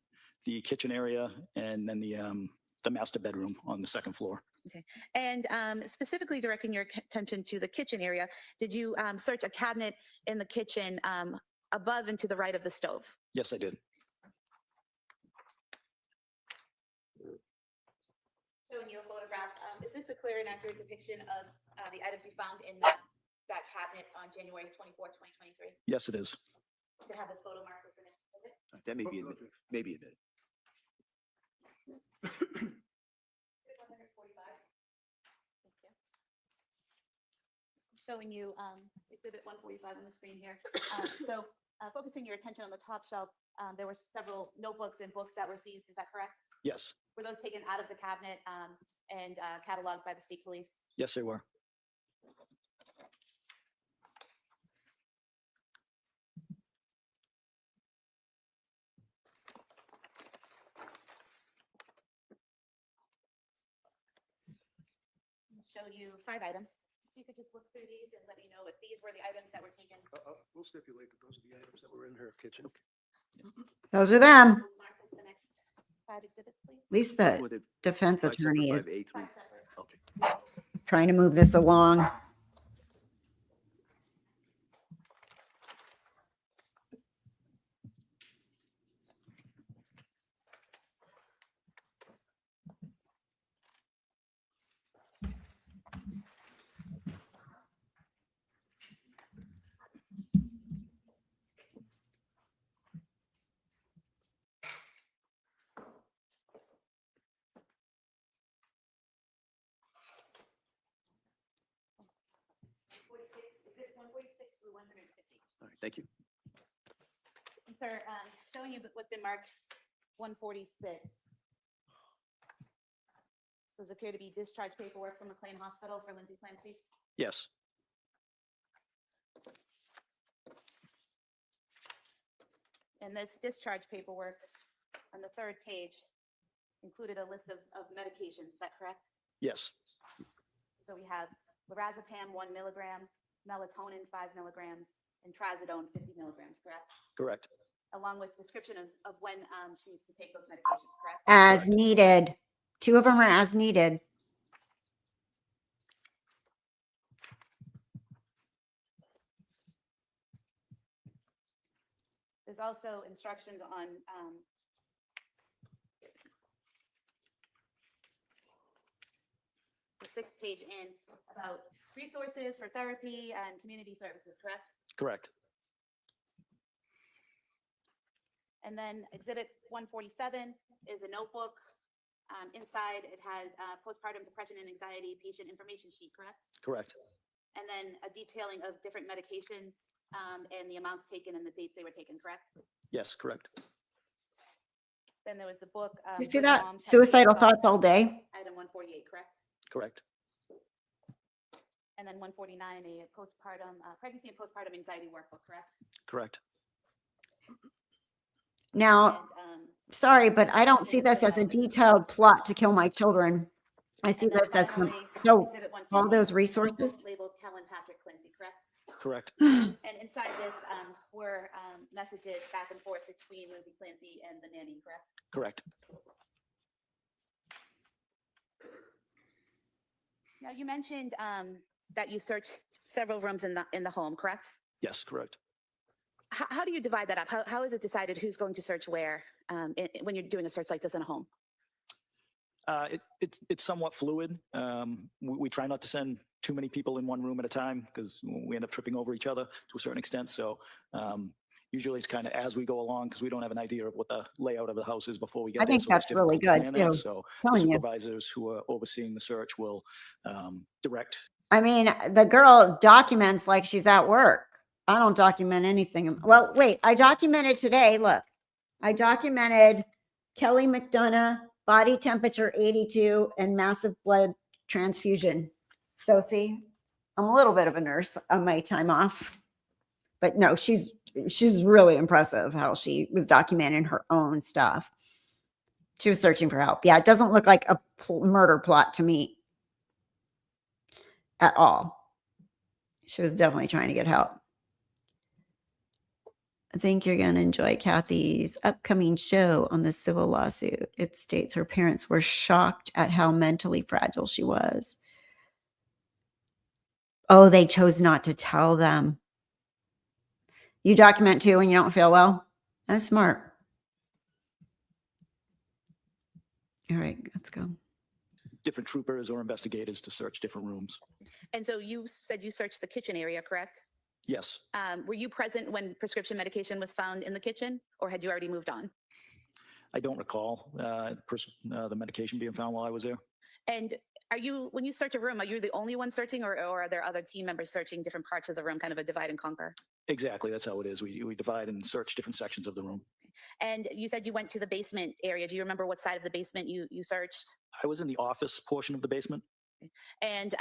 the kitchen area, and then the master bedroom on the second floor. Okay. And specifically directing your attention to the kitchen area, did you search a cabinet in the kitchen above and to the right of the stove? Yes, I did. Showing you a photograph, is this a clear and accurate depiction of the items you found in that cabinet on January 24th, 2023? Yes, it is. To have this photo marked as an exhibit? That may be admitted. Maybe admitted. Showing you exhibit 145 on the screen here. Focusing your attention on the top shelf, there were several notebooks and books that were seized. Is that correct? Yes. Were those taken out of the cabinet and cataloged by the state police? Yes, they were. Show you 5 items. You could just look through these and let me know if these were the items that were taken. We'll stipulate that those are the items that were in her kitchen. Those are them. Mark as the next 5 exhibits, please. At least the With it, defense 5 separate, attorney 5 is A3. 5 separate. Okay. trying to move this along. All right, thank you. And sir, showing you what's been marked 146. Those appear to be discharge paperwork from McLean Hospital for Lindsay Clancy. Yes. And this discharge paperwork on the 3rd page included a list of medications. Is that correct? Yes. So we have lorazepam 1 milligram, melatonin 5 milligrams, and trazodone 50 milligrams, correct? Correct. Along with description of when she needs to take those medications, correct? As needed. 2 of them are as needed. There's also instructions on the 6th page in about resources for therapy and community services, correct? Correct. And then exhibit 147 is a notebook. Inside, it had postpartum depression and anxiety patient information sheet, correct? Correct. And then a detailing of different medications and the amounts taken and the dates they were taken, correct? Yes, correct. Then there was the book. You see Good that? Moms Have Suicidal Safe thoughts all day. Item 148, correct? Correct. And then 149, a postpartum pregnancy and postpartum anxiety workbook, correct? Correct. Now, sorry, but I don't see this as a detailed plot to kill my children. I see this as some, so all those resources. Labeled Kellen Patrick Clancy, correct? Correct. And inside this were messages back and forth between Lindsay Clancy and the nanny, correct? Correct. Now, you mentioned that you searched several rooms in the home, correct? Yes, correct. How do you divide that up? How is it decided who's going to search where when you're doing a search like this in a home? It's somewhat fluid. We try not to send too many people in one room at a time because we end up tripping over each other to a certain extent. So usually it's kind of as we go along because we don't have an idea of what the layout of the house is before we get I there. think So it's that's really difficult to good plan that. too. So the Telling you. supervisors who are overseeing the search will direct. I mean, the girl documents like she's at work. I don't document anything. Well, wait, I documented today. Look, I documented Kelly McDonough, body temperature 82 and massive blood transfusion. So see, I'm a little bit of a nurse on my time off. But no, she's really impressive how she was documenting her own stuff. She was searching for help. Yeah, it doesn't look like a murder plot to me at all. She was definitely trying to get help. I think you're going to enjoy Kathy's upcoming show on the civil lawsuit. It states her parents were shocked at how mentally fragile she was. Oh, they chose not to tell them. You document too when you don't feel well? That's smart. All right, let's go. Different troopers or investigators to search different rooms. And so you said you searched the kitchen area, correct? Yes. Were you present when prescription medication was found in the kitchen, or had you already moved on? I don't recall the medication being found while I was there. And when you search a room, are you the only one searching, or are there other team members searching different parts of the room, kind of a divide and conquer? Exactly. That's how it is. We divide and search different sections of the room. And you said you went to the basement area. Do you remember what side of the basement you searched? I was in the office portion of the basement. And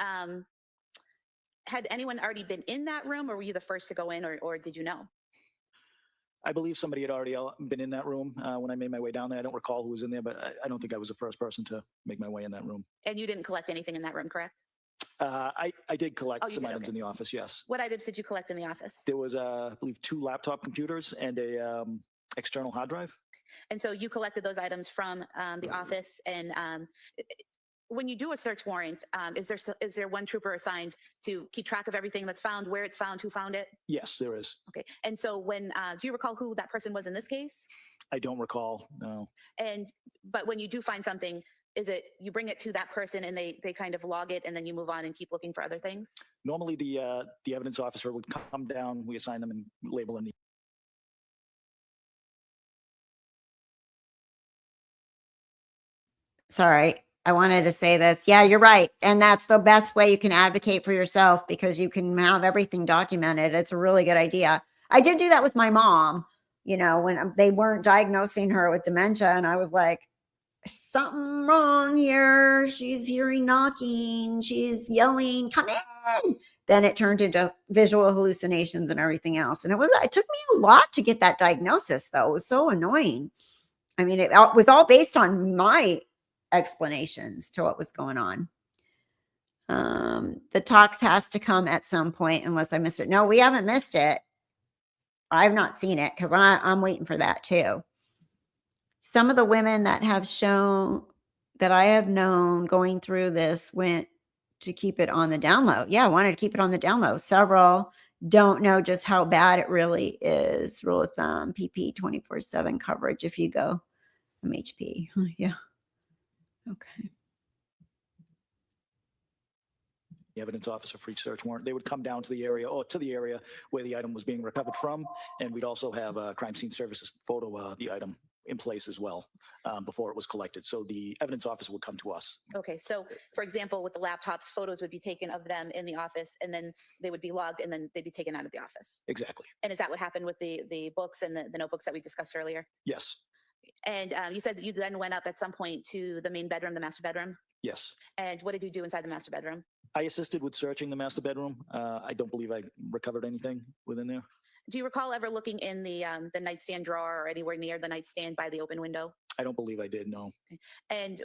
had anyone already been in that room, or were you the first to go in, or did you know? I believe somebody had already been in that room when I made my way down there. I don't recall who was in there, but I don't think I was the first person to make my way in that room. And you didn't collect anything in that room, correct? I did collect some items okay. in the office, yes. What items did you collect in the office? There was, I believe, 2 laptop computers and a external hard drive. And so you collected those items from the office. And when you do a search warrant, is there one trooper assigned to keep track of everything that's found, where it's found, who found it? Yes, there is. Okay. And so do you recall who that person was in this case? I don't recall, no. But when you do find something, is it you bring it to that person and they kind of log it and then you move on and keep looking for other things? Normally the evidence officer would come down, we assign them and label in the. Sorry, I wanted to say this. Yeah, you're right. And that's the best way you can advocate for yourself, because you can have everything documented. It's a really good idea. I did do that with my mom, when they weren't diagnosing her with dementia. And I was like, something wrong here. She's hearing knocking. She's yelling, come in. Then it turned into visual hallucinations and everything else. And it took me a lot to get that diagnosis, though. It was so annoying. I mean, it was all based on my explanations to what was going on. The talks has to come at some point unless I missed it. No, we haven't missed it. I've not seen it because I'm waiting for that too. Some of the women that have shown that I have known going through this went to keep it on the down low. Yeah, I wanted to keep it on the down low. Several don't know just how bad it really is. Rule of thumb, PP 24/7 coverage if you go MHP. Yeah. Okay. The evidence officer for each search warrant, they would come down to the area where the item was being recovered from. And we'd also have a crime scene services photo the item in place as well before it was collected. So the evidence officer would come to us. Okay. So for example, with the laptops, photos would be taken of them in the office and then they would be logged and then they'd be taken out of the office. Exactly. And is that what happened with the books and the notebooks that we discussed earlier? Yes. And you said that you then went up at some point to the main bedroom, the master bedroom? Yes. And what did you do inside the master bedroom? I assisted with searching the master bedroom. I don't believe I recovered anything within there. Do you recall ever looking in the nightstand drawer or anywhere near the nightstand by the open window? I don't believe I did, no. Okay. And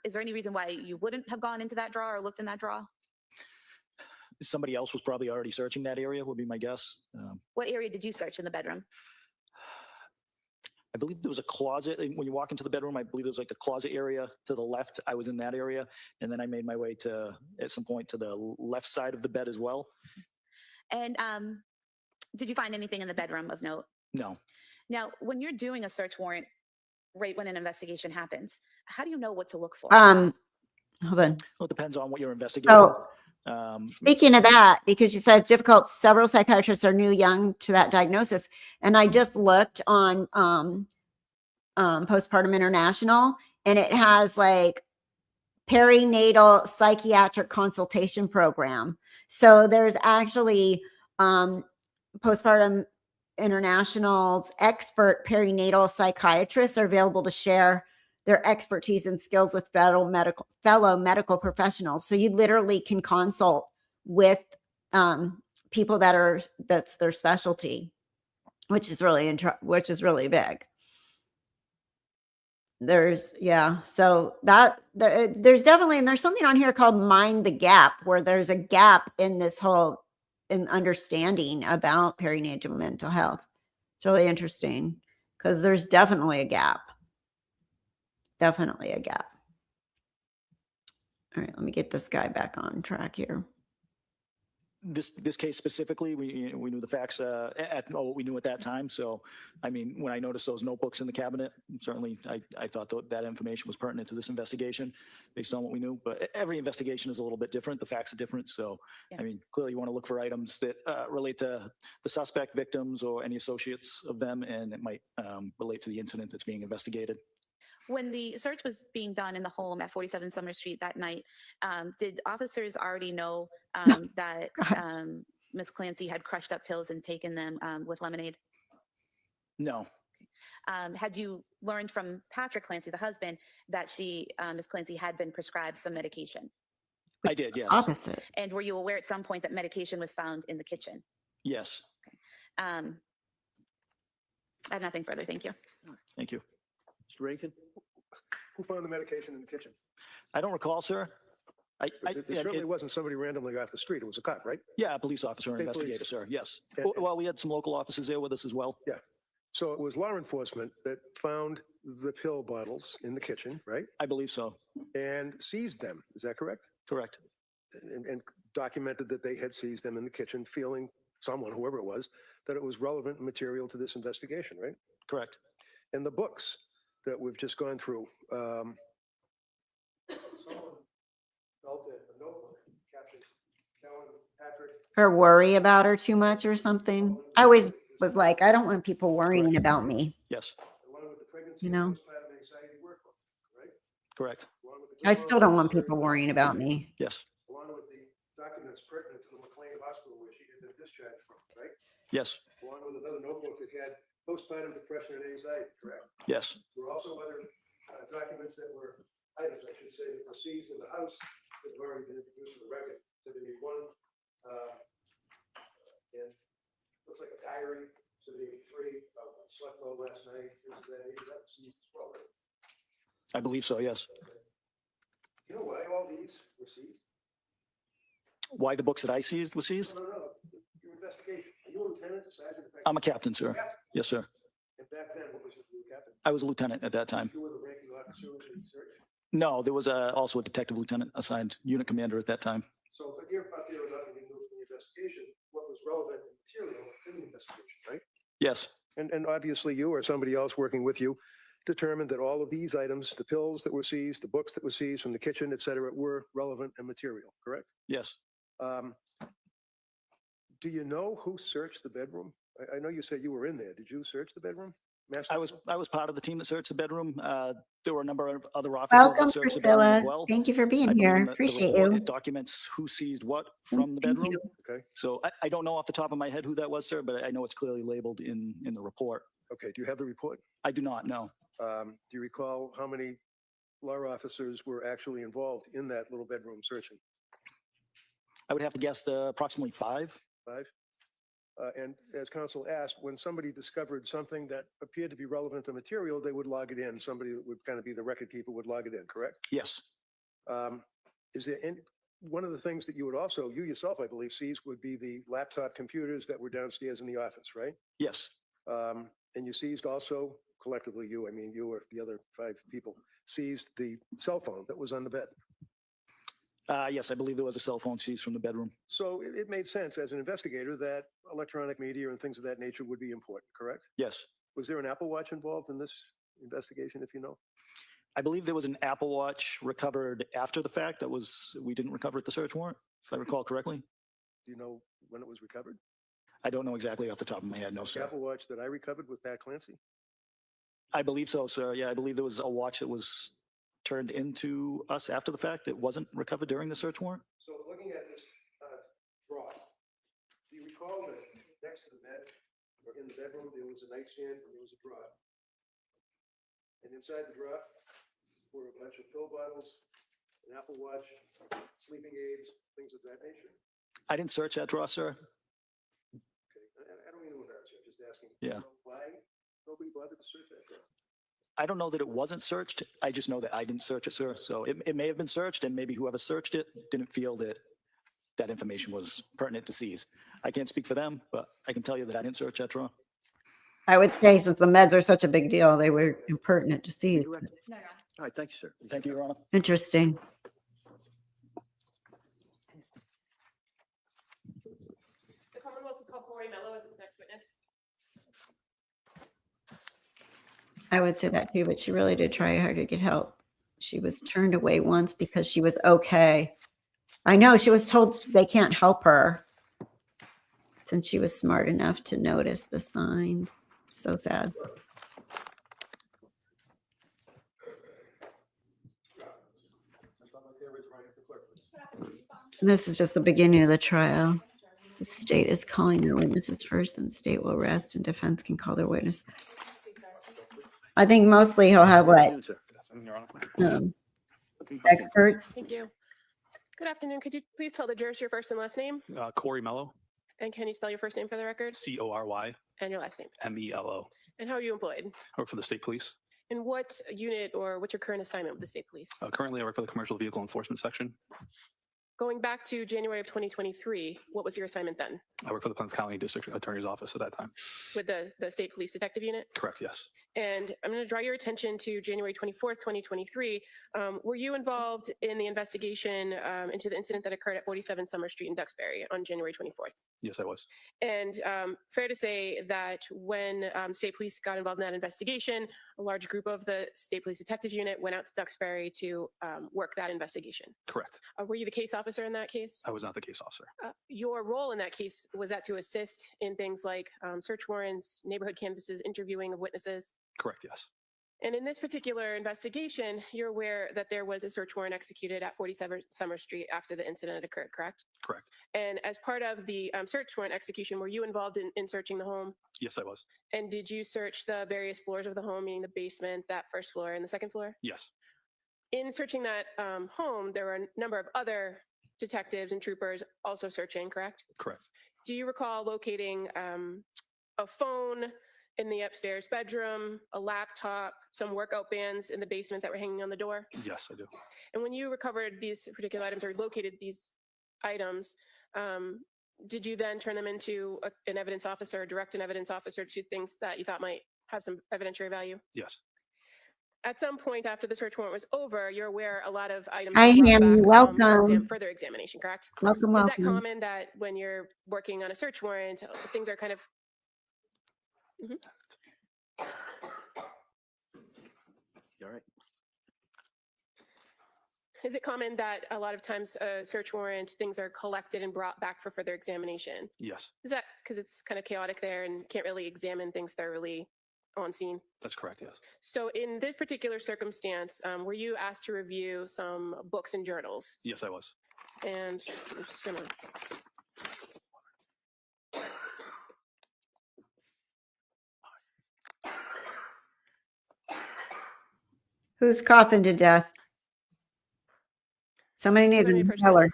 is there any reason why you wouldn't have gone into that drawer or looked in that drawer? Somebody else was probably already searching that area, would be my guess. What area did you search in the bedroom? I believe there was a closet. When you walk into the bedroom, I believe there was like a closet area to the left. I was in that area. And then I made my way at some point to the left side of the bed as well. And did you find anything in the bedroom of note? No. Now, when you're doing a search warrant, right when an investigation happens, how do you know what to look for? Hold on. Well, it depends on what you're investigating. So Speaking of that, because you said it's difficult, several psychiatrists are new, young to that diagnosis. And I just looked on Postpartum International, and it has like perinatal psychiatric consultation program. So there's actually Postpartum International's expert perinatal psychiatrists are available to share their expertise and skills with fellow medical professionals. So you literally can consult with people that's their specialty, which is really big. There's so that there's definitely, and there's something on here called Mind the Gap, where there's a gap in this whole in understanding about perinatal mental health. It's really interesting because there's definitely a gap. Definitely a gap. All right, let me get this guy back on track here. This case specifically, we knew the facts at what we knew at that time. So, I mean, when I noticed those notebooks in the cabinet, certainly I thought that information was pertinent to this investigation based on what we knew. But every investigation is a little bit different. The facts are different. So, I mean, clearly you want to look for items that relate to the suspect, victims, or any associates of them, and it might relate to the incident that's being investigated. When the search was being done in the home at 47 Summer Street that night, did officers already know that Ms. Clancy had crushed up pills and taken them with lemonade? No. Had you learned from Patrick Clancy, the husband, that Ms. Clancy had been prescribed some medication? I did, yes. Opposite. And were you aware at some point that medication was found in the kitchen? Yes. I have nothing further. Thank you. Thank you. Mr. Rington? Who found the medication in the kitchen? I don't recall, sir. It certainly wasn't somebody randomly off the street. It was a cop, right? Yeah, a police officer and State investigator, police. sir. Yes. And- Well, we had some local officers there with us as well. Yeah. So it was law enforcement that found the pill bottles in the kitchen, right? I believe so. And seized them. Is that correct? Correct. And documented that they had seized them in the kitchen, feeling someone, whoever it was, that it was relevant material to this investigation, right? Correct. And the books that we've just gone through, someone felt that a notebook captures Kellen, Patrick. Her worry about her too much or something. I always was like, I don't want people worrying about me. Yes. You know, Correct. I still don't want people worrying about me. Yes. Along with the documents pertinent to the McLean Hospital where she had been discharged from, right? Yes. Along with another notebook that had postpartum depression and anxiety, correct? Yes. There were also other documents that were, items, I should say, that were seized in the house that have already been introduced to the record. So there be one, and looks like a diary, so there be three, slept well last night, this, that was seized as well, right? I believe so, yes. You know why all these were seized? Why the books that I seized were seized? No. Your investigation. Are you a lieutenant, a sergeant? I'm a captain, sir. Yes, sir. And back then, what was your captain? I was a lieutenant at that time. You were the ranking officer in the search? No, there was also a detective lieutenant assigned unit commander at that time. So, but you're up there enough and you knew from the investigation what was relevant material in the investigation, right? Yes. And obviously you or somebody else working with you determined that all of these items, the pills that were seized, the books that were seized from the kitchen, et cetera, were relevant and material, correct? Yes. Do you know who searched the bedroom? I know you said you were in there. Did you search the bedroom? I was part of the team that searched the bedroom. There were a number of other officers Welcome, that searched the bedroom Priscilla. as well. Thank you for I being believe here. in the Appreciate report, you. It documents who seized what from the bedroom. Okay. So I don't know off the top of my head who that was, sir, but I know it's clearly labeled in the report. Okay. Do you have the report? I do not know. Do you recall how many law officers were actually involved in that little bedroom searching? I would have to guess approximately 5. 5? And as counsel asked, when somebody discovered something that appeared to be relevant to material, they would log it in. Somebody that would kind of be the record keeper would log it in, correct? Yes. Is there any, one of the things that you would also, you yourself, I believe, seize would be the laptop computers that were downstairs in the office, right? Yes. And you seized also, collectively you, I mean, you or the other 5 people, seized the cell phone that was on the bed. Yes, I believe there was a cell phone seized from the bedroom. So it made sense as an investigator that electronic media and things of that nature would be important, correct? Yes. Was there an Apple Watch involved in this investigation, if you know? I believe there was an Apple Watch recovered after the fact. We didn't recover at the search warrant. if I recall correctly. Do you know when it was recovered? I don't know exactly off the top of my head, no, The sir. Apple Watch that I recovered with Pat Clancy? I believe so, sir. Yeah, I believe there was a watch that was turned into us after the fact. It wasn't recovered during the search warrant. So looking at this drawer, do you recall that next to the bed or in the bedroom, there was a nightstand and there was a drawer? And inside the drawer were a bunch of pill bottles, an Apple Watch, sleeping aids, things of that nature? I didn't search that drawer, sir. Okay, I don't mean to embarrass you, I'm just asking. Yeah. Why nobody bothered to search that drawer? I don't know that it wasn't searched. I just know that I didn't search it, sir. So it may have been searched, and maybe whoever searched it didn't feel that that information was pertinent to seize. I can't speak for them, but I can tell you that I didn't search that drawer. I would say since the meds are such a big deal, they were impertinent to seize. All right, thank you, sir. Thank you, Your Honor. Interesting. The Commonwealth will call Corey Mello as its next witness. I would say that too, but she really did try hard to get help. She was turned away once because she was okay. I know she was told they can't help her since she was smart enough to notice the signs. So sad. This is just the beginning of the trial. The state is calling their witnesses first, and the state will rest, and defense can call their witness. I think mostly he'll have what? Experts. Thank you. Good afternoon. Could you please tell the jurors your first and last name? Corey Mello, And can you spell your first name for the record? Corymelo. And your last name? And how are you employed? I work for the state police. And what unit or what's your current assignment with the state police? Currently, I work for the commercial vehicle enforcement section. Going back to January of 2023, what was your assignment then I work for the Plymouth County District Attorney's Office at that time. with the state police detective unit? Correct, yes. And I'm going to draw your attention to January 24th, 2023. Were you involved in the investigation into the incident that occurred at 47 Summer Street in Duxbury on January 24th? Yes, I was. And fair to say that when state police got involved in that investigation, a large group of the state police detective unit went out to Duxbury to work that investigation. Correct. Were you the case officer in that case? I was not the case officer. Your role in that case, was that to assist in things like search warrants, neighborhood canvases, interviewing of witnesses? Correct, yes. And in this particular investigation, you're aware that there was a search warrant executed at 47 Summer Street after the incident occurred, correct? Correct. And as part of the search warrant execution, were you involved in searching the home? Yes, I was. And did you search the various floors of the home, meaning the basement, that first floor, and the second floor? Yes. In searching that home, there were a number of other detectives and troopers also searching, correct? Correct. Do you recall locating a phone in the upstairs bedroom, a laptop, some workout bands in the basement that were hanging on the door? Yes, I do. And when you recovered these particular items or located these items, did you then turn them into an evidence officer or direct an evidence officer to things that you thought might have some evidentiary value? Yes. At some point after the search warrant was over, you're aware a lot of items Hi, were brought Hammy. back, for Welcome. further examination, correct? Welcome, Is that welcome. common that when you're working on a search warrant, things are kind of... Mhm. You all right? Is it common that a lot of times a search warrant, things are collected and brought back for further examination? Yes, Is that because it's kind of chaotic there and can't really examine things thoroughly on scene? that's correct, yes. So in this particular circumstance, were you asked to review some books and journals? Yes, I was. And I'm just gonna... Who's coughing to death? Somebody needs an inhaler. I'm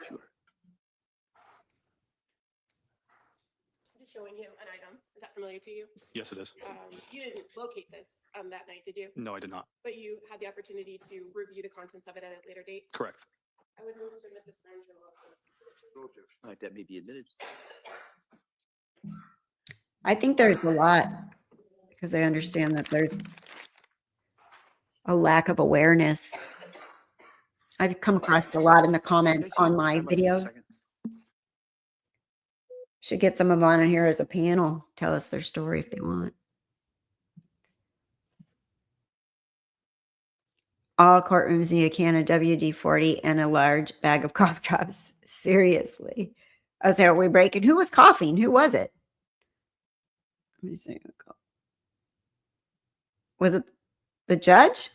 just showing you an item. Is that familiar to you? Yes, it is. You didn't locate this that night, did you? No, I did not. But you had the opportunity to review the contents of it at a later date? Correct. I would move to submit this plan to All right, that may be admitted. I think there's a lot because I understand that there's a lack of awareness. I've come across a lot in the comments on my videos. Should get some of them on here as a panel, tell us their story if they want. All courtrooms need a can of WD-40 and a large bag of cough drops. Seriously. I was there. Are we breaking? Who was coughing? Who was it? Let me see. Was it the judge?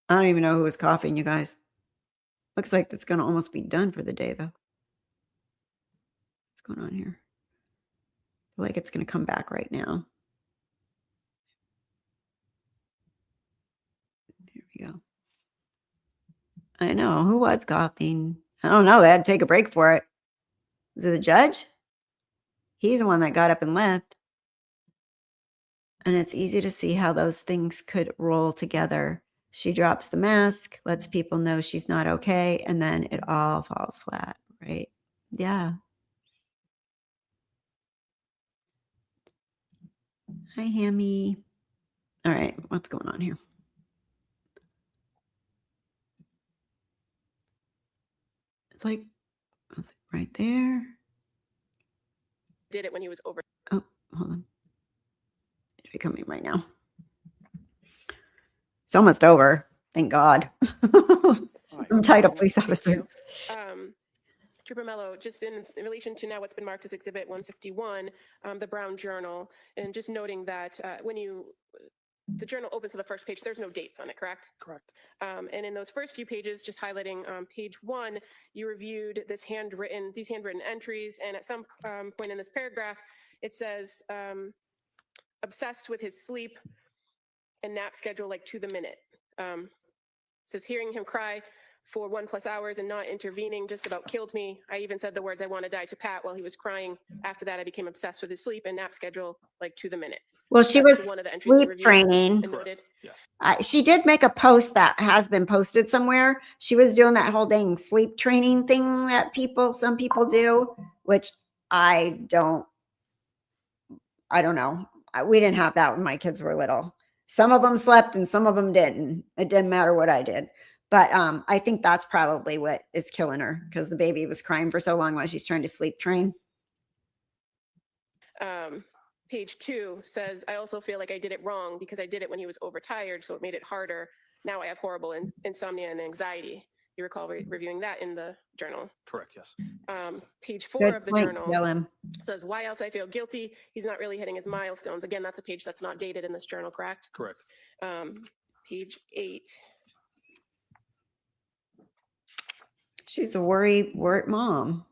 I don't even know who was coughing, you guys. Looks like that's going to almost be done for the day, though. What's going on here? I feel like it's going to come back right now. Here we go. I know. Who was coughing? I don't know. They had to take a break for it. Was it the judge? He's the one that got up and left. And it's easy to see how those things could roll together. She drops the mask, lets people know she's not okay, and then it all falls flat, right? Yeah. Hi, Hammy. All right, what's going on here? It's like right there. Did it when he was over. Oh, hold on. It's becoming right now. It's almost over. Thank God. I'm tied up, police officers. Trooper Mello, just in relation to now what's been marked as Exhibit 151, the Brown Journal, and just noting that when the journal opens to the first page, there's no dates on it, correct? Correct. And in those first few pages, just highlighting page 1, you reviewed these handwritten entries, and at some point in this paragraph, it says, obsessed with his sleep and nap schedule like to the minute. Says hearing him cry for 1+ hours and not intervening just about killed me. I even said the words, "I want to die," to Pat while he was crying. After that, I became obsessed with his sleep and nap schedule like to the minute. Well, she That's was one of the entries you sleep reviewed training. and noted. She did make a post that has been posted somewhere. She was doing that whole dang sleep training thing that some people do, which I don't know. We didn't have that when my kids were little. Some of them slept and some of them didn't. It didn't matter what I did. But I think that's probably what is killing her, because the baby was crying for so long while she's trying to sleep train. Page 2 says, I also feel like I did it wrong because I did it when he was overtired, so it made it harder. Now I have horrible insomnia and anxiety. You recall reviewing that in the journal? Correct, yes. Page 4 Good of the point, journal Dylan. says, why else I feel guilty. He's not really hitting his milestones. Again, that's a page that's not dated in this journal, correct? Correct. Page 8. She's a worried mom.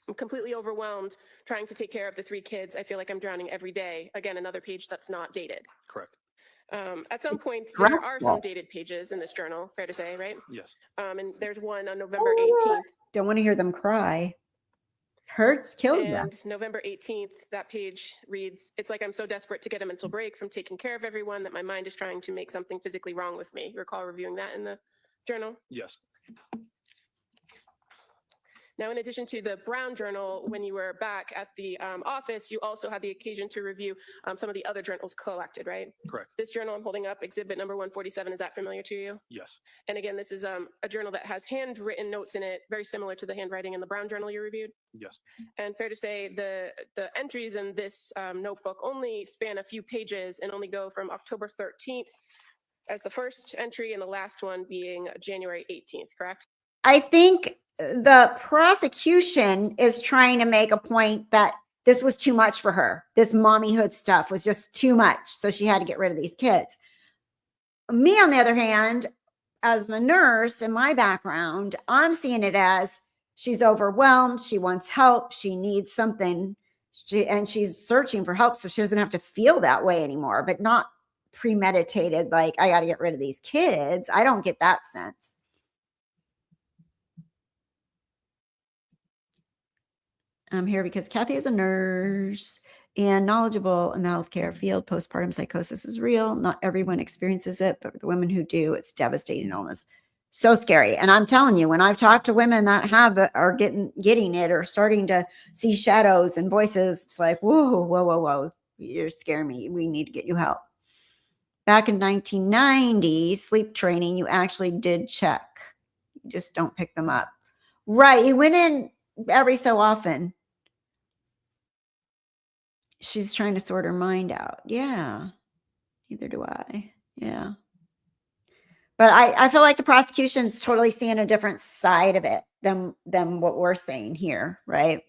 I'm completely overwhelmed trying to take care of the 3 kids. I feel like I'm drowning every day. Again, another page that's not dated. Correct. At some point, there are some dated pages in this journal, fair to say, right? Yes. And there's one on November 18th. Don't want to hear them cry. Hurts, kills them. And November 18th, that page reads, it's like I'm so desperate to get a mental break from taking care of everyone that my mind is trying to make something physically wrong with me. You recall reviewing that in the journal? Yes. Now, in addition to the Brown Journal, when you were back at the office, you also had the occasion to review some of the other journals collected, right? Correct. This journal I'm holding up, exhibit number 147, is that familiar to you? Yes. And again, this is a journal that has handwritten notes in it, very similar to the handwriting in the Brown Journal you reviewed. Yes. And fair to say, the entries in this notebook only span a few pages and only go from October 13th as the first entry and the last one being January 18th, correct? I think the prosecution is trying to make a point that this was too much for her. This mommyhood stuff was just too much. So she had to get rid of these kids. Me, on the other hand, as a nurse in my background, I'm seeing it as she's overwhelmed. She wants help. She needs something. And she's searching for help so she doesn't have to feel that way anymore, but not premeditated, like, I got to get rid of these kids. I don't get that sense. I'm here because Kathy is a nurse and knowledgeable in the healthcare field. Postpartum psychosis is real. Not everyone experiences it, but for the women who do, it's devastating illness. So scary. And I'm telling you, when I've talked to women that have it, are getting it, or starting to see shadows and voices, it's like, whoa, whoa, whoa, whoa. You're scaring me. We need to get you help. Back in 1990, sleep training, you actually did check. You just don't pick them up. Right. You went in every so often. She's trying to sort her mind out. Yeah. Neither do I. Yeah. But I feel like the prosecution's totally seeing a different side of it than what we're saying here, right?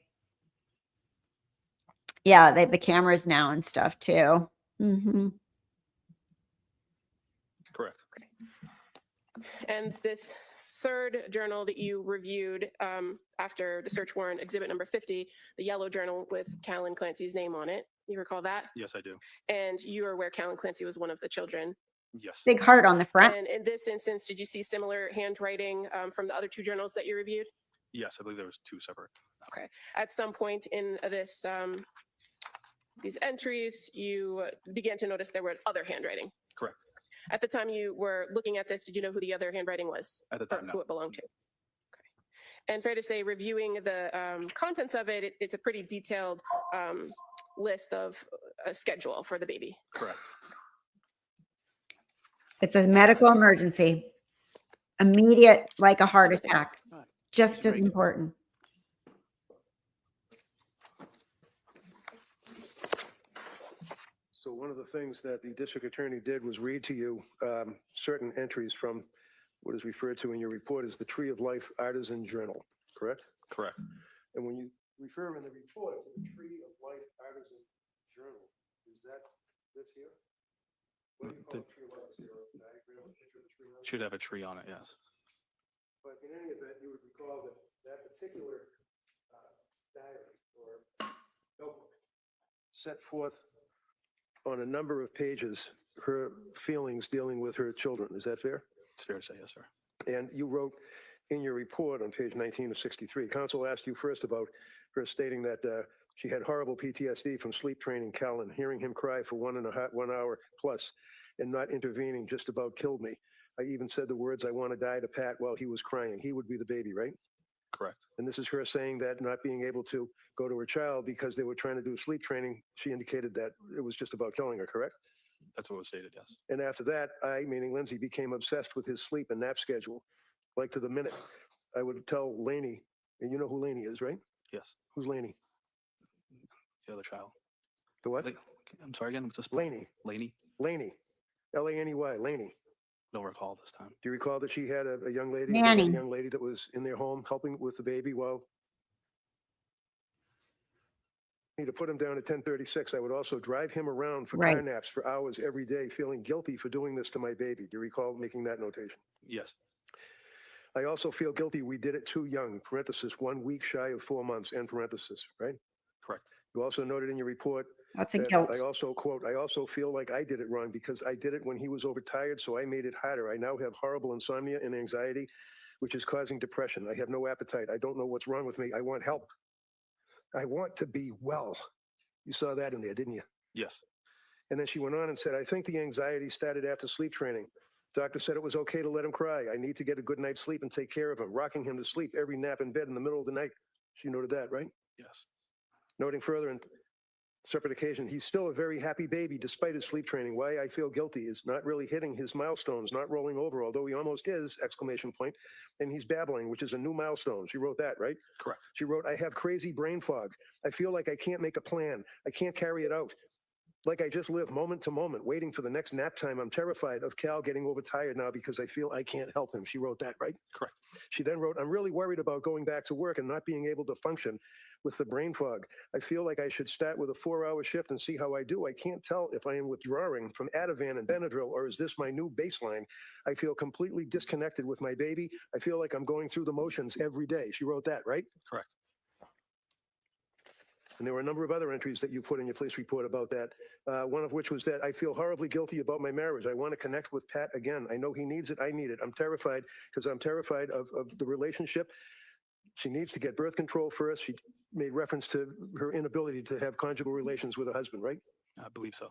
Yeah, they have the cameras now and stuff too. Mm-hmm. Correct. And this third journal that you reviewed after the search warrant, exhibit number 50, the yellow journal with Callan Clancy's name on it. You recall that? Yes, I do. And you are aware Callan Clancy was one of the children. Yes. Big heart on the front. And in this instance, did you see similar handwriting from the other two journals that you reviewed? Yes, I believe there was two separate. Okay. At some point in this these entries, you began to notice there were other handwriting. Correct. At the time you were looking at this, did you know who the other handwriting was? At the time, no. Who it belonged to? Okay. And fair to say, reviewing the contents of it, it's a pretty detailed list of a schedule for the baby. Correct. It's a medical emergency. Immediate, like a heart attack. Just as important. So one of the things that the district attorney did was read to you certain entries from what is referred to in your report as the Tree of Life Artisan Journal, correct? Correct. And when you refer in the report to the Tree of Life Artisan Journal, is that this here? What do you call the Tree of Life? Is there a diagram, a picture of the tree? Should have a tree on it, yes. But in any event, you would recall that that particular diary or notebook set forth on a number of pages her feelings dealing with her children. Is that fair? It's fair to say, yes, sir. And you wrote in your report on page 19 of 63, counsel asked you first about her stating that she had horrible PTSD from sleep training Callan. Hearing him cry for 1 hour plus and not intervening just about killed me. I even said the words, "I want to die" to Pat while he was crying. He would be the baby, right? Correct. And this is her saying that not being able to go to her child because they were trying to do sleep training, she indicated that it was just about killing her, correct? That's what was stated, yes. And after that, I, meaning Lindsay, became obsessed with his sleep and nap schedule. Like to the minute, I would tell Laney, and you know who Laney is, right? Yes. Who's Laney? The other child. The what? I'm sorry again. What's this? Laney. Laney. Laney. L-A-N-E-Y, Laney. Don't recall this time. Do you recall that she had a young lady? Nanny. A young lady that was in their home helping with the baby while to put him down at 10:36. I would also drive him around for car naps for hours every day, feeling guilty for doing this to my baby. Do you recall making that notation? Yes. I also feel guilty we did it too young, parenthesis, 1 week shy of 4 months, end parenthesis, right? Correct. You also noted in your report That's a that guilt. I also, quote, I also feel like I did it wrong because I did it when he was overtired, so I made it harder. I now have horrible insomnia and anxiety, which is causing depression. I have no appetite. I don't know what's wrong with me. I want help. I want to be well. You saw that in there, didn't you? Yes. And then she went on and said, I think the anxiety started after sleep training. Doctor said it was okay to let him cry. I need to get a good night's sleep and take care of him, rocking him to sleep every nap in bed in the middle of the night. She noted that, right? Yes. Noting further in separate occasion, he's still a very happy baby despite his sleep training. Why I feel guilty is not really hitting his milestones, not rolling over, although he almost is, exclamation point, and he's babbling, which is a new milestone. She wrote that, right? Correct. She wrote, I have crazy brain fog. I feel like I can't make a plan. I can't carry it out. Like I just live moment to moment, waiting for the next nap time. I'm terrified of Cal getting overtired now because I feel I can't help him. She wrote that, right? Correct. She then wrote, I'm really worried about going back to work and not being able to function with the brain fog. I feel like I should start with a 4-hour shift and see how I do. I can't tell if I am withdrawing from Ativan and Benadryl or is this my new baseline? I feel completely disconnected with my baby. I feel like I'm going through the motions every day. She wrote that, right? Correct. And there were a number of other entries that you put in your police report about that. One of which was that I feel horribly guilty about my marriage. I want to connect with Pat again. I know he needs it. I need it. I'm terrified because I'm terrified of the relationship. She needs to get birth control first. She made reference to her inability to have conjugal relations with her husband, right? I believe so.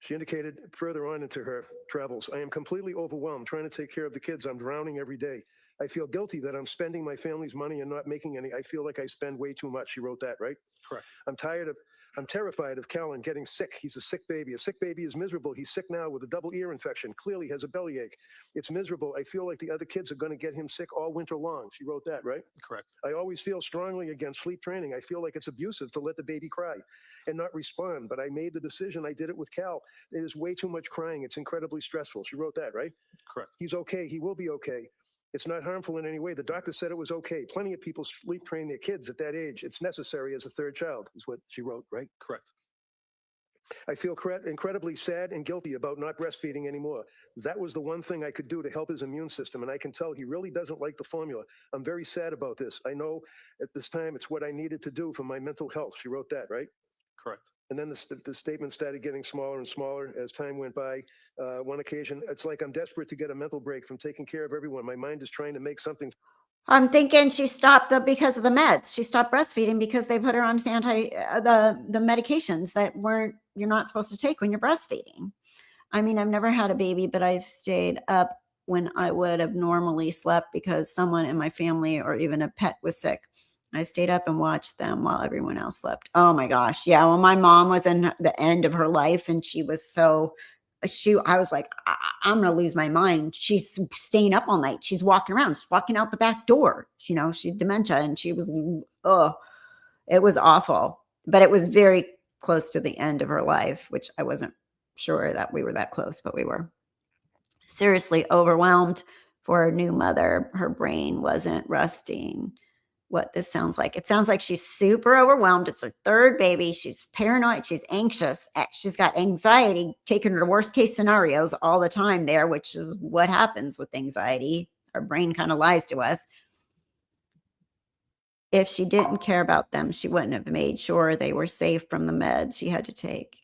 She indicated further on into her travels, I am completely overwhelmed trying to take care of the kids. I'm drowning every day. I feel guilty that I'm spending my family's money and not making any. I feel like I spend way too much. She wrote that, right? Correct. I'm tired I'm terrified of Callan getting sick. He's a sick baby. A sick baby is miserable. He's sick now with a double ear infection. Clearly has a bellyache. It's miserable. I feel like the other kids are going to get him sick all winter long. She wrote that, right? Correct. I always feel strongly against sleep training. I feel like it's abusive to let the baby cry and not respond. But I made the decision. I did it with Cal. It is way too much crying. It's incredibly stressful. She wrote that, right? Correct. He's okay. He will be okay. It's not harmful in any way. The doctor said it was okay. Plenty of people sleep train their kids at that age. It's necessary as a third child, is what she wrote, right? Correct. I feel incredibly sad and guilty about not breastfeeding anymore. That was the one thing I could do to help his immune system, and I can tell he really doesn't like the formula. I'm very sad about this. I know at this time it's what I needed to do for my mental health. She wrote that, right? Correct. And then the statement started getting smaller and smaller as time went by. One occasion, it's like I'm desperate to get a mental break from taking care of everyone. My mind is trying to make something. I'm thinking she stopped because of the meds. She stopped breastfeeding because they put her on the medications that you're not supposed to take when you're breastfeeding. I mean, I've never had a baby, but I've stayed up when I would have normally slept because someone in my family or even a pet was sick. I stayed up and watched them while everyone else slept. Oh my gosh. Yeah. Well, my mom was in the end of her life and she was I was like, I'm going to lose my mind. She's staying up all night. She's walking around. She's walking out the back door. She had dementia and she was, it was awful. But it was very close to the end of her life, which I wasn't sure that we were that close, but we were. Seriously overwhelmed for a new mother. Her brain wasn't resting. What this sounds like. It sounds like she's super overwhelmed. It's her third baby. She's paranoid. She's anxious. She's got anxiety, taking her to worst case scenarios all the time there, which is what happens with anxiety. Our brain kind of lies to us. If she didn't care about them, she wouldn't have made sure they were safe from the meds she had to take.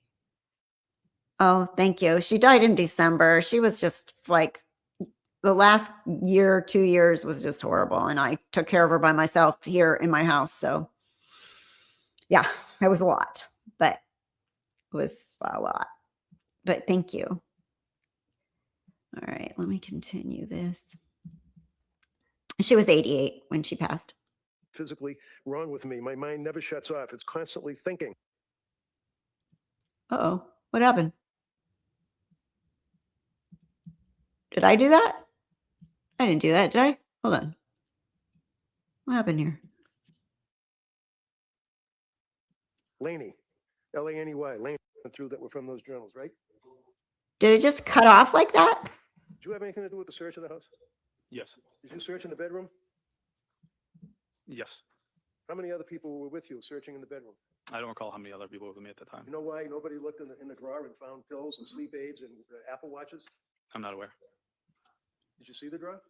Oh, thank you. She died in December. She was just like, the last year, 2 years was just horrible. And I took care of her by myself here in my house. So yeah, it was a lot, but it was a lot, but thank you. All right, let me continue this. She was 88 when she passed. Physically wrong with me. My mind never shuts off. It's constantly thinking. Uh-oh, what happened? Did I do that? I didn't do that, did I? Hold on. What happened here? Laney, L-A-N-E-Y, Laney, went through that were from those journals, right? Did it just cut off like that? Did you have anything to do with the search of the house? Yes. Did you search in the bedroom? Yes. How many other people were with you searching in the bedroom? I don't recall how many other people were with me at the time. You know why nobody looked in the drawer and found pills and sleep aids and Apple Watches? I'm not aware. Did you see the drawer?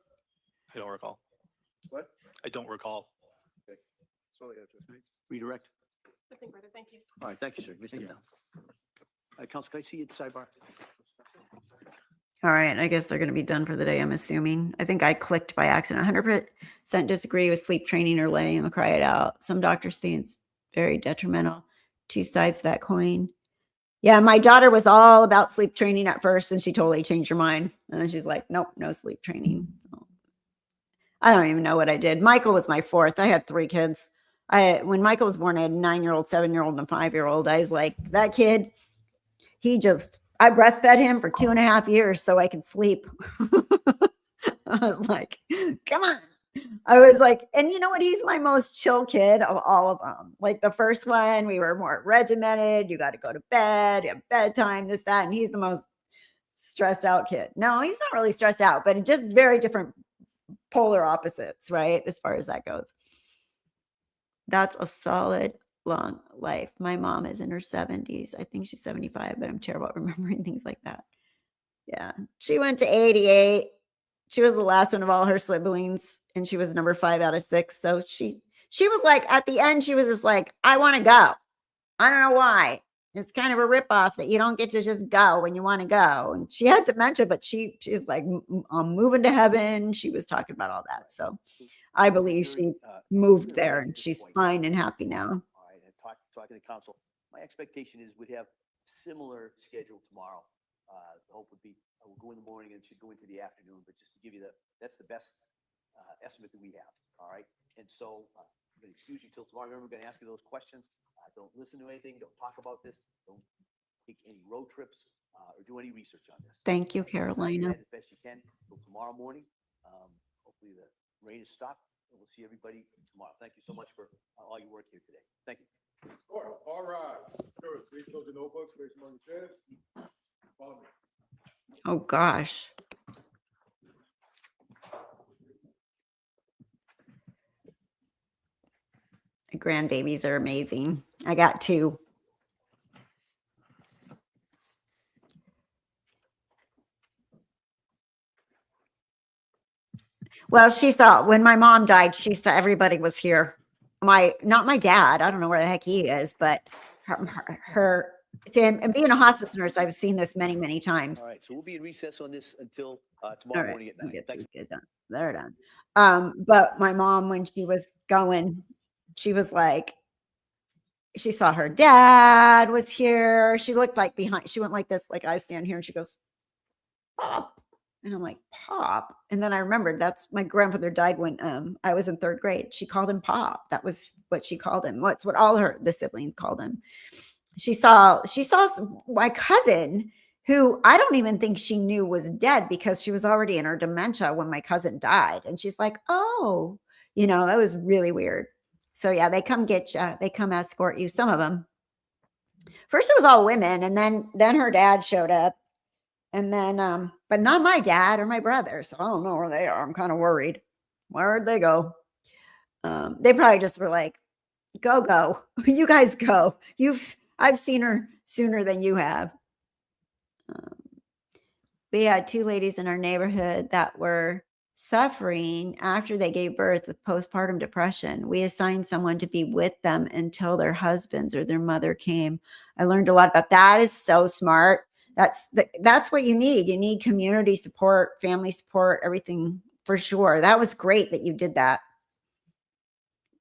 I don't recall. What? I don't recall. Okay. That's all I have to say. Redirect. Nothing further. Thank you. All right, thank you, sir. Mr. Down. Counsel, can I see you at sidebar? All right, I guess they're going to be done for the day, I'm assuming. I think I clicked by accident. 100% disagree with sleep training or letting them cry it out. Some doctors think it's very detrimental. Two sides to that coin. Yeah, my daughter was all about sleep training at first, and she totally changed her mind. And then she's like, nope, no sleep training. So, I don't even know what I did. Michael was my fourth. I had 3 kids. When Michael was born, I had a 9-year-old, 7-year-old, and a 5-year-old. I was like, that kid, I breastfed him for 2.5 years so I could sleep. I was like, come on. I was like, and you know what? He's my most chill kid of all of them. Like the first one, we were more regimented. You got to go to bed, you have bedtime, this, that. And he's the most stressed out kid. No, he's not really stressed out, but just very different polar opposites, right? As far as that goes. That's a solid long life. My mom is in her 70s. I think she's 75, but I'm terrible at remembering things like that. Yeah. She went to 88. She was the last one of all her siblings, and she was number 5 out of 6. So she was like, at the end, she was just like, I want to go. I don't know why. It's kind of a ripoff that you don't get to just go when you want to go. And she had dementia, but she's like, I'm moving to heaven. She was talking about all that. So I believe she moved there and she's fine and happy now. All right, talking to counsel. My expectation is we'd have similar schedule tomorrow. The hope would be we'll go in the morning and it should go into the afternoon, but just to give you that's the best estimate that we have. All right. And so I'm going to excuse you till tomorrow. Remember, we're going to ask you those questions. Don't listen to anything. Don't talk about this. Don't take any road trips or do any research on this. Thank you, Inside your Carolina. head as best you can till tomorrow morning. Hopefully the rain is stopped. And we'll see everybody tomorrow. Thank you so much for all your work here today. Thank you. All right. Sure, please close your notebooks, place them on the chairs. Follow me. Oh gosh. The grandbabies are amazing. I got 2. Well, she saw when my mom died, she saw everybody was here. Not my dad. I don't know where the heck he is, but her see, and being a hospice nurse, I've seen this many, many times. All right. So we'll be in recess on this until All tomorrow right, morning at we'll 9. get Thank these you. guys done. They're done. But my mom, when she was going, she was like, she saw her dad was here. She looked like behind, she went like this, like I stand here, and she goes, Pop. And I'm like, Pop. And then I remembered that's my grandfather died when I was in 3rd grade. She called him Pop. That was what she called him. What's what all the siblings called him. She saw my cousin, who I don't even think she knew was dead because she was already in her dementia when my cousin died. And she's like, oh, that was really weird. So yeah, they come get you. They come escort you. Some of them. First it was all women, and then her dad showed up. And then, but not my dad or my brother. So I don't know where they are. I'm kind of worried. Where'd they go? They probably just were like, go. You guys go. I've seen her sooner than you have. We had 2 ladies in our neighborhood that were suffering after they gave birth with postpartum depression. We assigned someone to be with them until their husbands or their mother came. I learned a lot about that. Is so smart. That's what you need. You need community support, family support, everything for sure. That was great that you did that.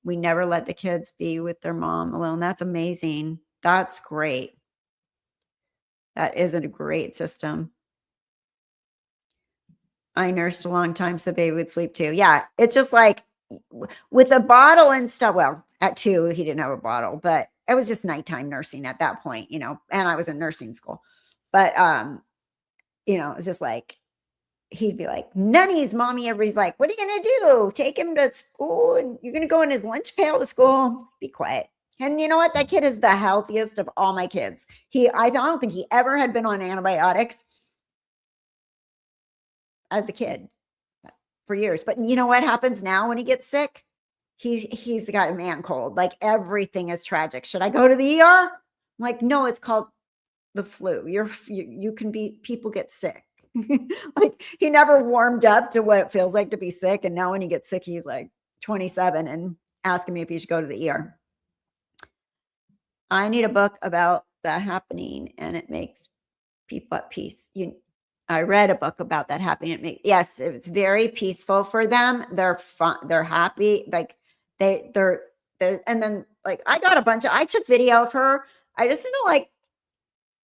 We never let the kids be with their mom alone. That's amazing. That's great. That isn't a great system. I nursed a long time so baby would sleep too. Yeah, it's just like with a bottle and stuff. Well, at 2, he didn't have a bottle, but it was just nighttime nursing at that point, and I was in nursing school. But, it's just like, he'd be like, Nunnies, mommy. Everybody's like, what are you going to do? Take him to school and you're going to go in his lunch pail to school? Be quiet. And you know what? That kid is the healthiest of all my kids. I don't think he ever had been on antibiotics as a kid for years. But you know what happens now when he gets sick? He's got a man cold. Like everything is tragic. Should I go to the ER? I'm like, no, it's called the flu. People get sick. Like he never warmed up to what it feels like to be sick. And now when he gets sick, he's like 27 and asking me if he should go to the ER. I need a book about that happening, and it makes people at peace. I read a book about that happening. Yes, it's very peaceful for them. They're fun. They're happy. Like they're, and then like I took video of her. I just didn't know, like,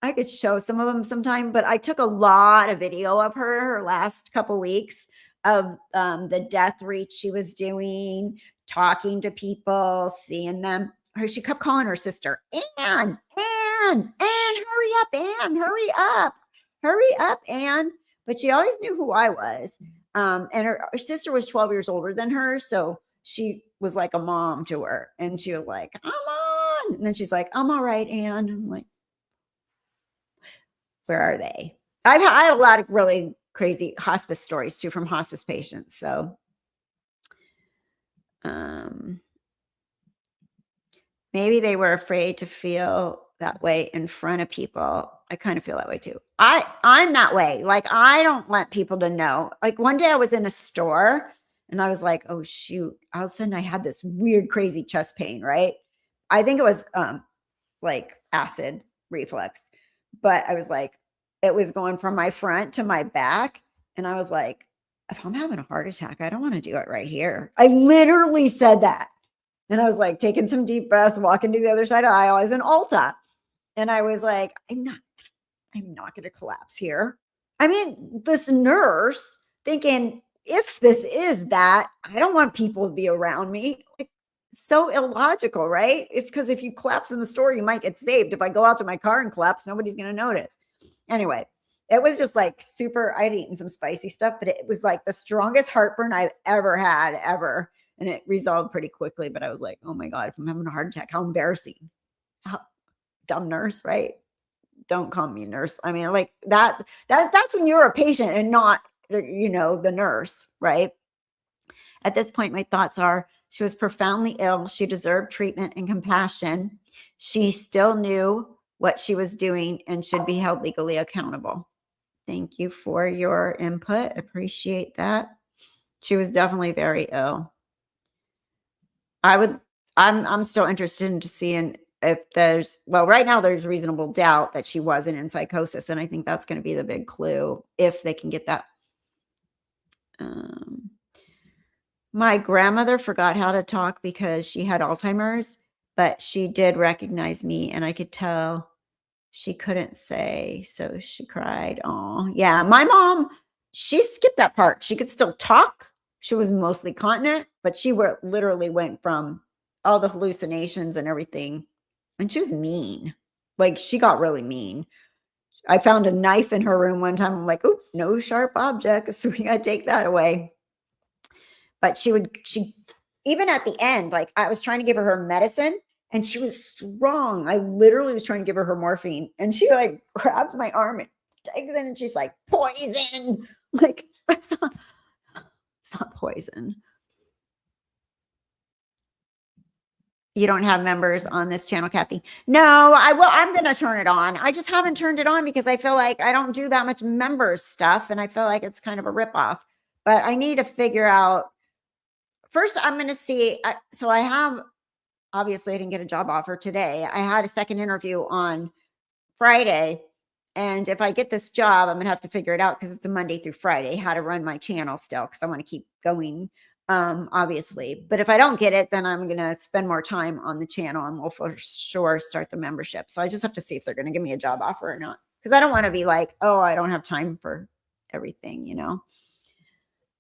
I could show some of them sometime, but I took a lot of video of her last couple weeks of the death reach she was doing, talking to people, seeing them. She kept calling her sister, Ann, hurry up, Ann. But she always knew who I was. And her sister was 12 years older than her. So she was like a mom to her. And she was like, I'm on. And then she's like, I'm all right, Ann. I'm like, where are they? I have a lot of really crazy hospice stories too from hospice patients. So maybe they were afraid to feel that way in front of people. I kind of feel that way too. I'm that way. Like, I don't want people to know. Like one day I was in a store and I was like, oh shoot. All of a sudden I had this weird, crazy chest pain, right? I think it was like acid reflux. But I was like, it was going from my front to my back. And I was like, if I'm having a heart attack, I don't want to do it right here. I literally said that. And I was like taking some deep breaths, walking to the other side of the aisle. I was in Ulta. And I was like, I'm not going to collapse here. I mean, this nurse thinking, if this is that, I don't want people to be around me. Like, so illogical, right? Because if you collapse in the store, you might get saved. If I go out to my car and collapse, nobody's going to notice. Anyway, it was just like super, I'd eaten some spicy stuff, but it was like the strongest heartburn I've ever had, ever. And it resolved pretty quickly. But I was like, oh my God, if I'm having a heart attack, how embarrassing. How, dumb nurse, right? Don't call me nurse. I mean, like that's when you're a patient and not, the nurse, right? At this point, my thoughts are she was profoundly ill. She deserved treatment and compassion. She still knew what she was doing and should be held legally accountable. Thank you for your input. Appreciate that. She was definitely very ill. I'm still interested in seeing if right now there's reasonable doubt that she wasn't in psychosis. And I think that's going to be the big clue if they can get that. My grandmother forgot how to talk because she had Alzheimer's, but she did recognize me and I could tell she couldn't say, so she cried. Oh, yeah. My mom, she skipped that part. She could still talk. She was mostly continent, but she literally went from all the hallucinations and everything. And she was mean. Like, she got really mean. I found a knife in her room one time. I'm like, oh, no sharp objects. So we got to take that away. But she even at the end, like I was trying to give her medicine and she was strong. I literally was trying to give her morphine and she like grabbed my arm and takes it and she's like, poison. Like, it's not poison. You don't have members on this channel, Kathy? No, I will. I'm going to turn it on. I just haven't turned it on because I feel like I don't do that much members stuff and I feel like it's kind of a ripoff. But I need to figure out. First, I'm going to see. So I have, obviously, I didn't get a job offer today. I had a second interview on Friday. And if I get this job, I'm going to have to figure it out because it's a Monday through Friday, how to run my channel still, because I want to keep going, obviously. But if I don't get it, then I'm going to spend more time on the channel and we'll for sure start the membership. So I just have to see if they're going to give me a job offer or not. Because I don't want to be like, oh, I don't have time for everything,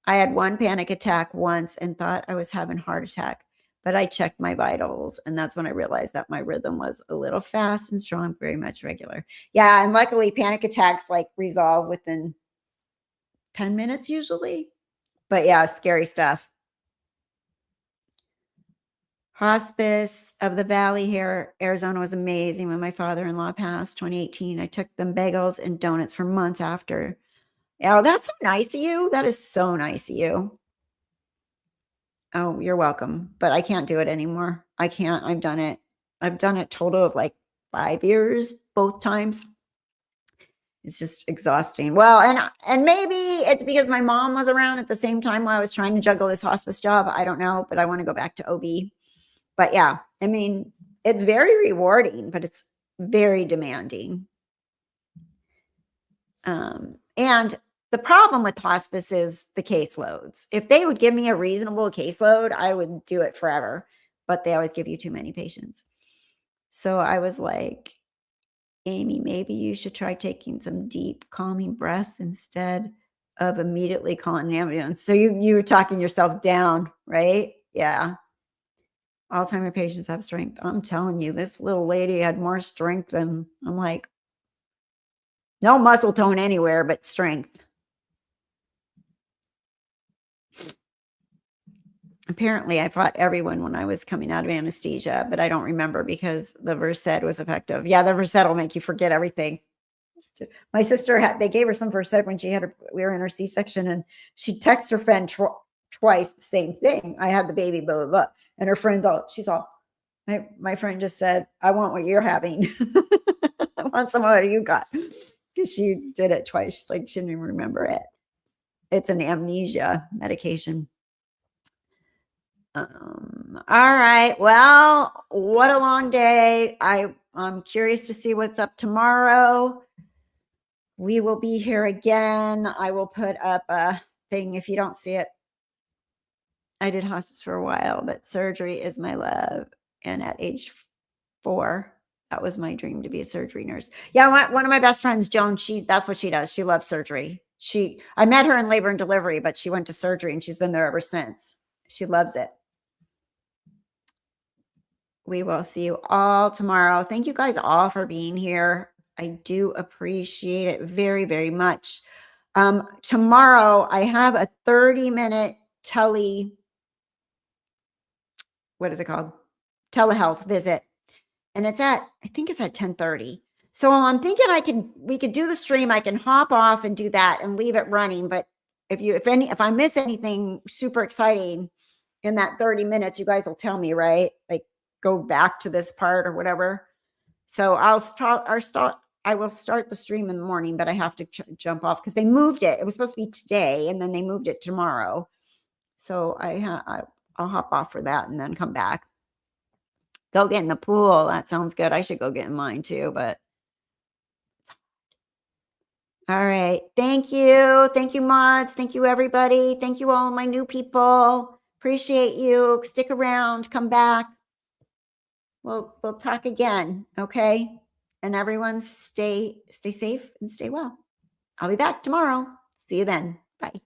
I had one panic attack once and thought I was having a heart attack, but I checked my vitals. And that's when I realized that my rhythm was a little fast and strong, very much regular. Yeah. And luckily panic attacks like resolve within 10 minutes usually. But yeah, scary stuff. Hospice of the Valley here, Arizona was amazing. When my father-in-law passed 2018, I took them bagels and donuts for months after. Oh, that's so nice of you. That is so nice of you. Oh, you're welcome. But I can't do it anymore. I can't. I've done it. I've done it total of like 5 years, both times. It's just exhausting. Well, and maybe it's because my mom was around at the same time while I was trying to juggle this hospice job. I don't know, but I want to go back to OB. But yeah, I mean, it's very rewarding, but it's very demanding. And the problem with hospice is the caseloads. If they would give me a reasonable caseload, I would do it forever, but they always give you too many patients. So I was like, Amy, maybe you should try taking some deep calming breaths instead of immediately calling an ambulance. So you were talking yourself down, right? Yeah. Alzheimer's patients have strength. I'm telling you, this little lady had more strength than, I'm like, no muscle tone anywhere, but strength. Apparently, I fought everyone when I was coming out of anesthesia, but I don't remember because the Versed was effective. Yeah, the Versed will make you forget everything. My sister they gave her some Versed when we were in her C-section, and she texted her friend twice the same thing. I had the baby, blah, blah, blah. And her friend's my friend just said, I want what you're having. I want some of what you got. Because she did it twice. She's like, she didn't even remember it. It's an amnesia medication. All right. Well, what a long day. I'm curious to see what's up tomorrow. We will be here again. I will put up a thing if you don't see it. I did hospice for a while, but surgery is my love. And at age 4, that was my dream, to be a surgery nurse. Yeah, one of my best friends, Joan, that's what she does. She loves surgery. I met her in labor and delivery, but she went to surgery and she's been there ever since. She loves it. We will see you all tomorrow. Thank you guys all for being here. I do appreciate it very, very much. Tomorrow I have a 30-minute telehealth visit. And I think it's at 10:30. So I'm thinking we could do the stream. I can hop off and do that and leave it running. But if I miss anything super exciting in that 30 minutes, you guys will tell me, right? Like go back to this part or whatever. So I will start the stream in the morning, but I have to jump off because they moved it. It was supposed to be today and then they moved it tomorrow. So I'll hop off for that and then come back. Go get in the pool. That sounds good. I should go get in mine too, but. All right. Thank you. Thank you, mods. Thank you, everybody. Thank you, all my new people. Appreciate you. Stick around. Come back. We'll talk again. Okay. And everyone stay safe and stay well. I'll be back tomorrow. See you then. Bye.